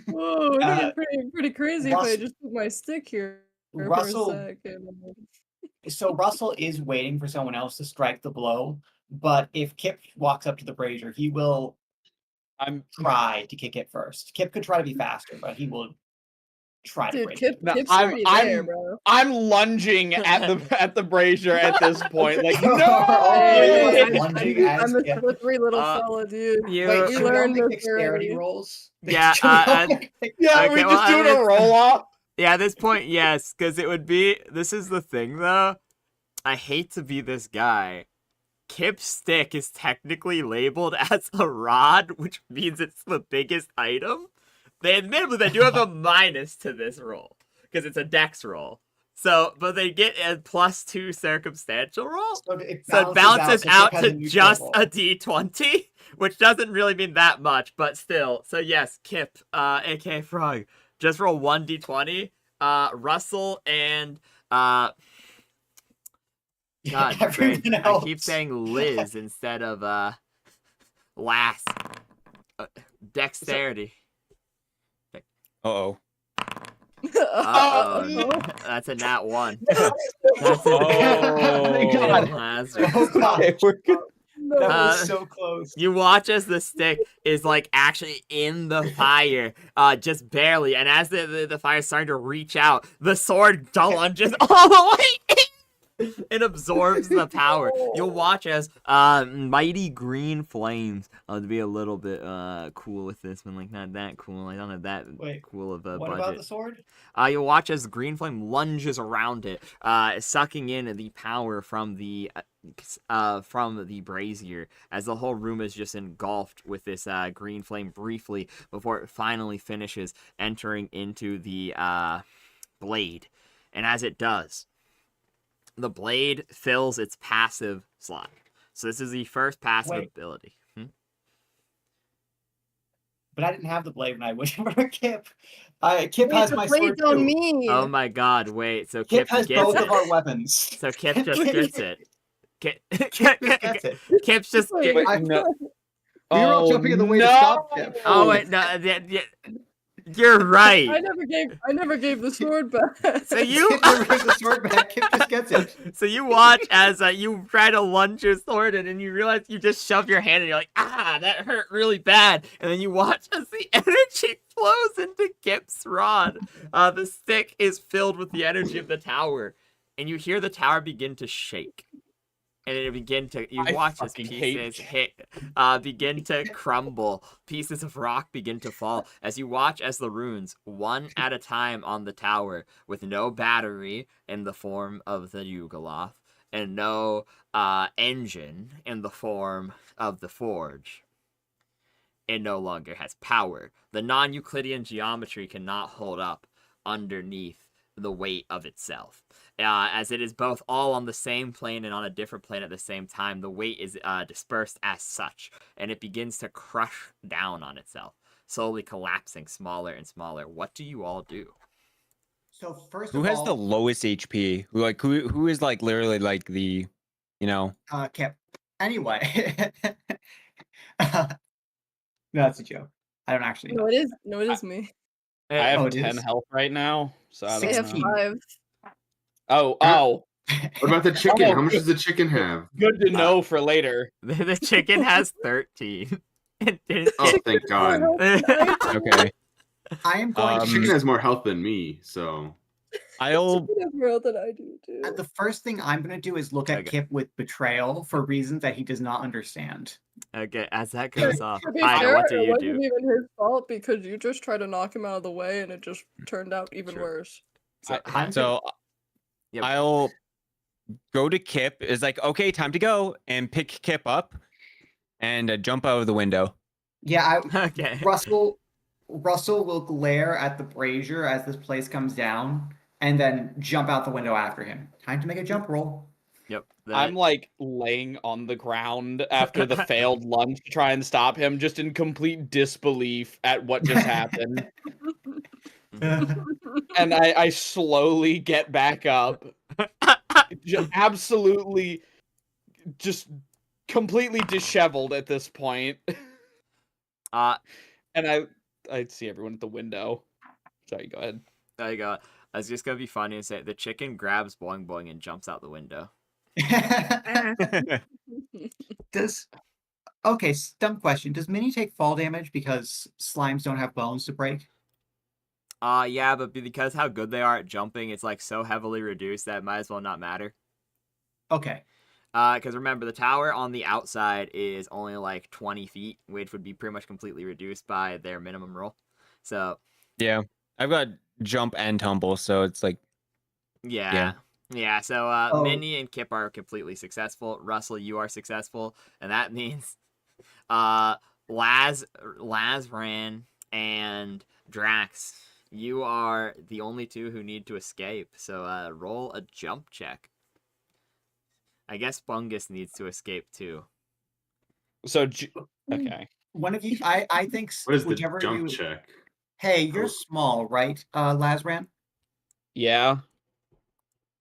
Whoa, it'd be pretty crazy if I just put my stick here for a second. So Russell is waiting for someone else to strike the blow, but if Kipp walks up to the brazier, he will I'm try to kick it first. Kipp could try to be faster, but he will try to Dude, break Kipp, it. No, Kipp's I'm- already I'm- there, bro. I'm lunging at the brazier at this point. Like, no! Oh, Hey, he was lunging as I'm a Kipp. slippery little fella, dude. you- Wait, we should we all learned make this dexterity already. rolls? Yeah, Should we all make Yeah, Okay, we well, just doing I a mean, roll off. Yeah, at this point, yes, because it would be. This is the thing, though. I hate to be this guy. Kipp's stick is technically labeled as a rod, which means it's the biggest item. They admittedly they do have a minus to this roll because it's a dex roll. So, but they get a +2 circumstantial roll. So it balances so out Kipp has to a neutral just roll. a d20, which doesn't really mean that much, but still. So yes, Kipp, aka Frogg, just roll 1d20. Russell and God, Everyone great. I else. keep saying Liz instead of Lass. Dexterity. Uh-oh. Uh-oh. That's a nat 1. That's a Oh, God. That's Oh god, Okay, we're good. that Uh, was so close. You watch as the stick is like actually in the fire, just barely, and as the fire's starting to reach out, the sword lunges all the way in and absorbs the power. You'll watch as mighty green flames. To be a little bit cool with this one, like not that cool. I don't have that Wait, cool of a What budget. about the sword? You'll watch as the green flame lunges around it, sucking in the power from the brazier, as the whole room is just engulfed with this green flame briefly before it finally finishes entering into the blade. And as it does, the blade fills its passive slot. So this is the first passive Wait. ability. But I didn't have the blade when I went for Kipp. Kipp Wait, has the my blade's sword on too. me. Oh my god, wait, so Kipp Kipp has gets both it. of our weapons. So Kipp just gets it. Kipp just gets it. Kipp's just Wait, Wait, I- no. We were all jumping in the way to stop Kipp. Oh wait, no, you're right. I never gave the sword back. So you, Kipp never gives the sword back. Kipp just gets it. so you watch as you try to lunge your sword in, and you realize you just shove your hand, and you're like, ah, that hurt really bad. And then you watch as the energy flows into Kipp's rod. The stick is filled with the energy of the tower, and you hear the tower begin to shake. And it you I watch as fucking hate pieces begin to crumble. Pieces of rock begin to fall. As you watch as the runes, one at a time on the tower, with no battery in the form of the Yugoloth, and no engine in the form of the forge. It no longer has power. The non-Euclidean geometry cannot hold up underneath the weight of itself. As it is both all on the same plane and on a different plane at the same time, the weight is dispersed as such, and it begins to crush down on itself, slowly collapsing smaller and smaller. What do you all do? So first Who of has all, the lowest HP? Who is like literally like the, you know? Kipp. Anyway. No, that's a joke. I don't actually know. No, it is me. I have Oh, it 10 is? health right now, so I I don't have Sixteen. know. 5. Oh, What about the chicken? Oh, How much does the chicken have? good to know for later. The chicken has 13. It didn't Oh, get- thank God. Okay. I am going The to chicken has more health than me, so. I'll More than I do too. the first thing I'm going to do is look at Okay. Kipp with betrayal for reasons that he does not understand. Okay, as that goes off. To be Hi, fair, what do it you wasn't do? even his fault because you just tried to knock him out of the way and it just turned out even Sure. worse. So, I'm so Yep. I'll go to Kipp. Is like, okay, time to go, and pick Kipp up and jump out of the window. Yeah, okay. Russell will glare at the brazier as this place comes down and then jump out the window after him. Time to make a jump roll. Yep. I'm like laying on the ground after the failed lunge to try and stop him, just in complete disbelief at what just happened. And I slowly get back up, absolutely, just completely disheveled at this point. And I see everyone at the window. Sorry, go ahead. There you go. I was just gonna be funny and say the chicken grabs Boing Boing and jumps out the window. Okay, dumb question. Does Minnie take fall damage because slimes don't have bones to break? Yeah, but because how good they are at jumping, it's like so heavily reduced that it might as well not matter. Okay. Because remember, the tower on the outside is only like 20 feet, which would be pretty much completely reduced by their minimum roll. So. Yeah, I've got jump and tumble, so it's like. Yeah. Yeah, so Oh. Minnie and Kipp are completely successful. Russell, you are successful, and that means Lazran and Drax, you are the only two who need to escape. So roll a jump check. I guess Fungus needs to escape too. So okay. One of you, I think What is the whichever jump you. check? Hey, you're small, right, Lazran? Yeah.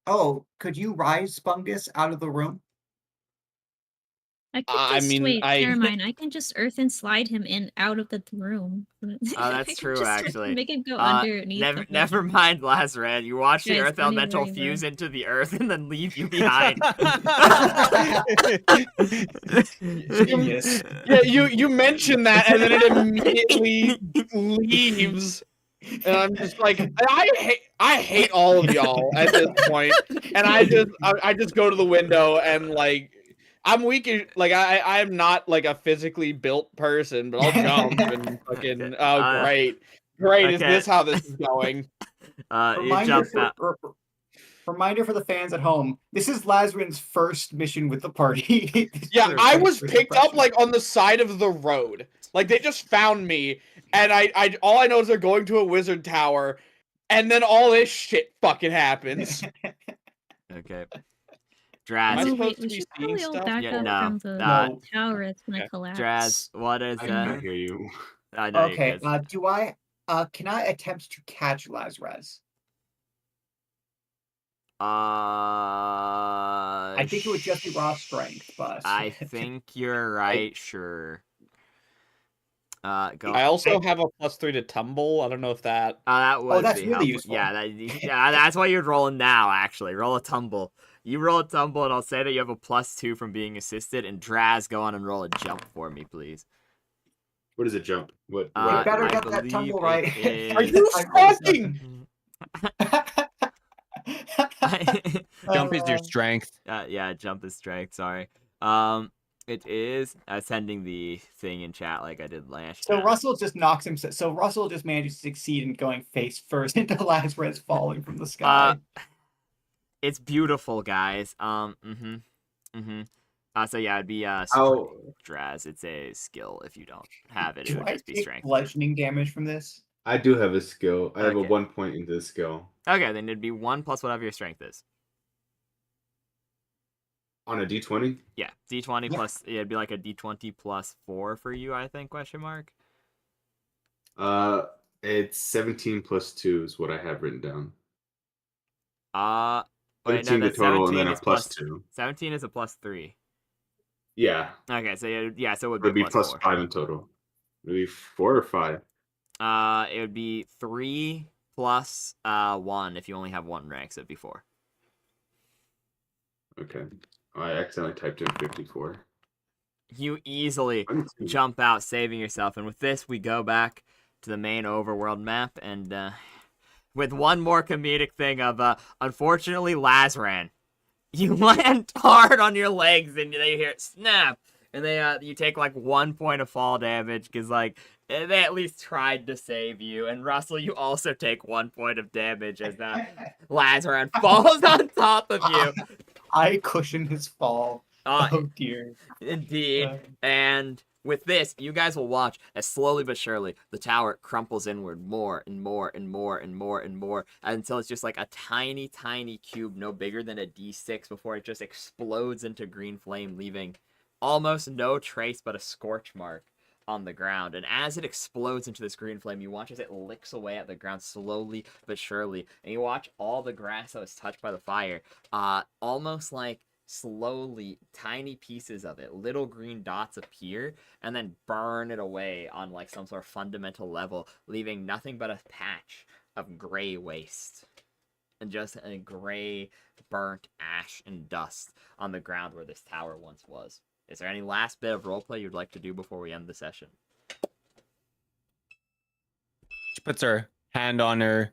Oh, could you rise Fungus out of the room? I could I just mean, wait. I- Never mind. I can just earth and slide him in out of the room. Oh, that's true, actually. Make him go underneath. Never mind, Lazran. You watch the Guys, Earth don't even Elemental worry, fuse bro. into the Earth and then leave you behind. Genius. Yeah, you mentioned that, and then it immediately leaves. And I'm just like, I hate all of y'all at this point. And I just go to the window and like, I'm weak. Like I am not like a physically built person, but I'll jump and fucking. Oh, great. Is okay. this how this is going? You jump out. Reminder for the fans at home: this is Lazarus' first mission with the party. Yeah, I was picked up like on the side of the road. Like they just found me, and I all I know is they're going to a wizard tower, and then all this shit fucking happens. Okay. Am I Draz. Oh supposed wait, to we be should seeing probably all stuff? back Yeah, up no. from the No. tower that's gonna Okay. collapse. Draz, what is I cannot hear you. I know Okay, you guys. do I can I attempt to catch Lazarus? I think it would just be raw strength, but I think you're right. Sure. Go. I also have a +3 to tumble. I don't know if that. That would that's be really helpful. useful. Yeah, that's why you'd roll now. Actually, roll a tumble. You roll a tumble, and I'll say that you have a +2 from being assisted. And Draz, go on and roll a jump for me, please. What is a jump? What? You better I get that tumble right. Are you fucking? Jump is your strength. Yeah, jump is strength. Sorry. It is. Sending the thing in chat like I did last So time. Russell just knocks himself. So Russell just manages to succeed in going face first into Lazarus falling from the sky. It's beautiful, guys. So yeah, it'd be Draz. It's a skill. If you don't have it, it would just be strength. Bludgeoning damage from this? I do have a skill. I have a Okay. 1 point into the skill. Okay, then it'd be 1 plus whatever your strength is. On a d20? Yeah, d20 plus. Yeah, it'd be like a d20 plus 4 for you, I think. Question mark. It's 17 plus 2 is what I have written down. Wait, 17 no, the total, and then a is plus 2. 17 is a +3. Yeah. Okay, so yeah, so it It would be plus plus 4. 5 in total. It would be 4 or 5. It would be 3 plus 1 if you only have 1 rank, so it'd be 4. Okay. I accidentally typed in 54. You easily jump out, saving yourself, and with this, we go back to the main overworld map, and with one more comedic thing of, unfortunately, Lazran, you land hard on your legs, and they hear it snap, and you take like 1 point of fall damage, because like, they at least tried to save you, and Russell, you also take 1 point of damage as Lazran falls on top of you. I cushion his fall. Oh dear. Indeed. And with this, you guys will watch as slowly but surely the tower crumples inward more and more and more and more and more until it's just like a tiny, tiny cube no bigger than a D6 before it just explodes into green flame, leaving almost no trace but a scorch mark on the ground. And as it explodes into this green flame, you watch as it licks away at the ground slowly but surely. And you watch all the grass that was touched by the fire, almost like slowly tiny pieces of it, little green dots appear and then burn it away on like some sort of fundamental level, leaving nothing but a patch of gray waste and just a gray burnt ash and dust on the ground where this tower once was. Is there any last bit of roleplay you'd like to do before we end the session? She puts her hand on her,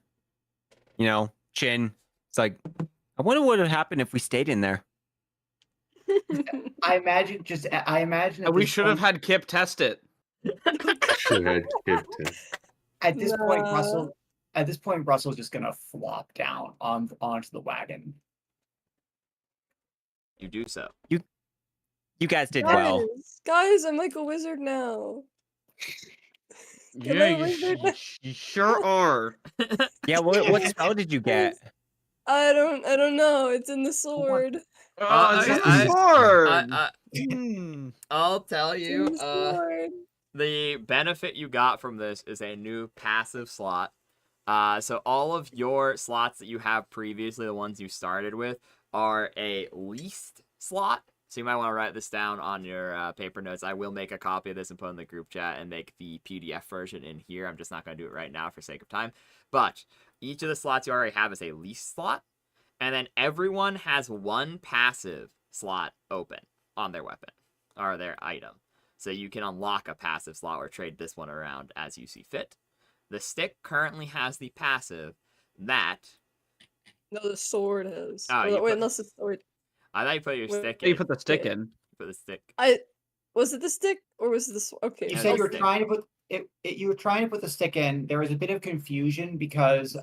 chin. It's like, I wonder what would happen if we stayed in there. I imagine at We this should have point- had Kipp test it. Should have Kipp test. At this point, Nah. Russell's just gonna flop down onto the wagon. You do so. You guys did well. Guys, I'm like a wizard now. Can Yeah, I wizard now? you sure are. Yeah, what spell did you get? I don't know. It's in the sword. Oh, it's okay, just a sword. I'll tell It's in you. the sword. The benefit you got from this is a new passive slot. So all of your slots that you have previously, the ones you started with, are a least slot. So you might want to write this down on your paper notes. I will make a copy of this and put in the group chat and make the PDF version in here. I'm just not going to do it right now for sake of time. But each of the slots you already have is a least slot. And then everyone has one passive slot open on their weapon or their item. So you can unlock a passive slot or trade this one around as you see fit. The stick currently has the passive that... No, the sword has. Oh, Or you wait, put- unless the sword. I thought you put your Wait, stick You in. put the stick Yeah. in. Put the stick. Was it the stick or was it the sword? Okay. You Yeah, said the you were stick. trying to put you were trying to put the stick in. There was a bit of confusion because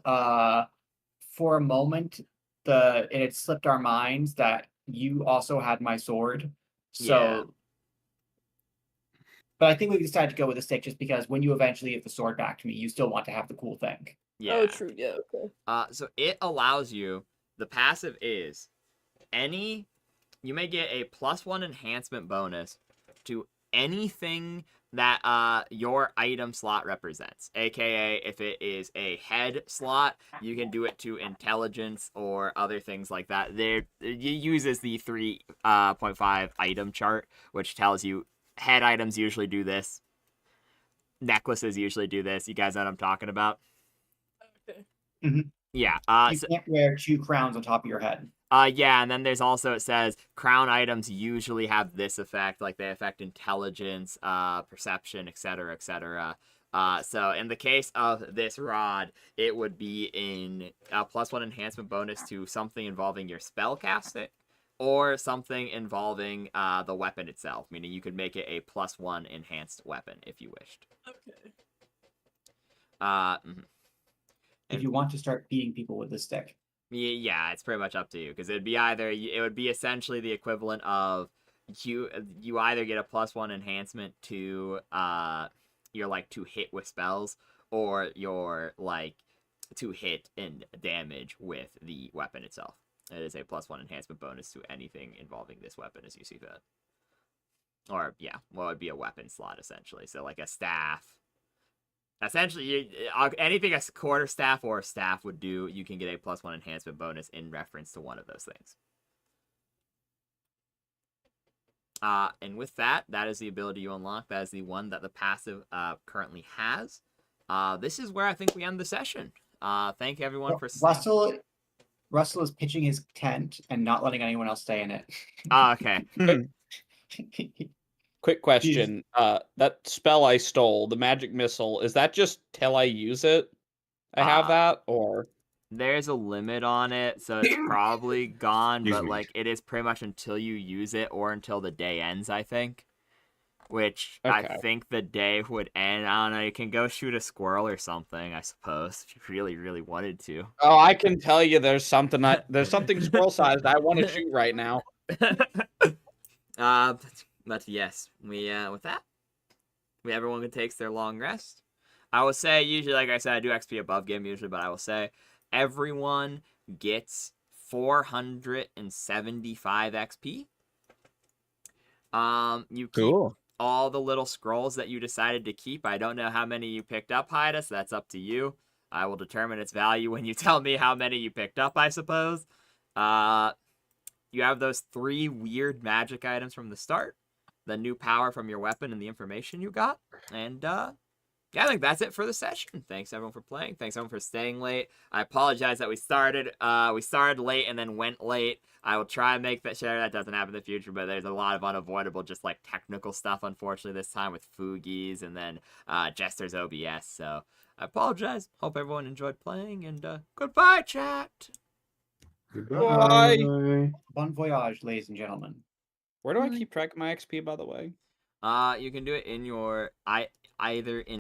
for a moment it had slipped our minds that you also had my sword. So Yeah. but I think we decided to go with the stick just because when you eventually give the sword back to me, you still want to have the cool thing. Yeah. Oh, true. Yeah. Okay. So it allows you, the passive is you may get a +1 enhancement bonus to anything that your item slot represents. AKA, if it is a head slot, you can do it to intelligence or other things like that. It uses the 3.5 item chart, which tells you head items usually do this. Necklaces usually do this. You guys know what I'm talking about? Okay. Yeah. You can't wear 2 crowns on top of your head. Yeah, and then there's also, it says crown items usually have this effect, like they affect intelligence, perception, etc., etc. So in the case of this rod, it would be in a +1 enhancement bonus to something involving your spell casting, or something involving the weapon itself, meaning you could make it a +1 enhanced weapon if you wished. Okay. If you want to start beating people with the stick. Yeah, it's pretty much up to you, because it would be essentially the equivalent of you either get a +1 enhancement to your to hit with spells, or your to hit and damage with the weapon itself. It is a +1 enhancement bonus to anything involving this weapon as you see fit. Or yeah, well, it'd be a weapon slot essentially. So like a staff. Essentially, anything a quarterstaff or a staff would do, you can get a +1 enhancement bonus in reference to one of those things. And with that, that is the ability you unlock. That is the one that the passive currently has. This is where I think we end the session. Thank you everyone for Russell is pitching his tent and not letting anyone else stay in it. Okay. Quick question. That spell I stole, the magic missile, is that just till I use it? I have that, or there's a limit on it, so it's probably gone, Excuse but me. it is pretty much until you use it or until the day ends, I think. Which Okay. I think the day would end. I don't know, you can go shoot a squirrel or something, I suppose, if you really, really wanted to. oh, I can tell you there's something squirrel sized I want to shoot right now. But yes, with that, everyone takes their long rest. I will say, usually, like I said, I do XP above game usually, but I will say everyone gets 475 XP. You keep all the little scrolls that you decided to keep. I don't know how many you picked up, Haida, so that's up to you. I will determine its value when you tell me how many you picked up, I suppose. You have those 3 weird magic items from the start, the new power from your weapon, and the information you got. And yeah, I think that's it for the session. Thanks everyone for playing. Thanks everyone for staying late. I apologize that we started late and then went late. I will try and make sure that doesn't happen in the future, but there's a lot of unavoidable just like technical stuff unfortunately this time with Foogies and then Jester's OBS. So I apologize. Hope everyone enjoyed playing and goodbye chat. Bye. Bon voyage, ladies and gentlemen. Where do I Bye. keep track of my XP, by the way? You can do it in your either in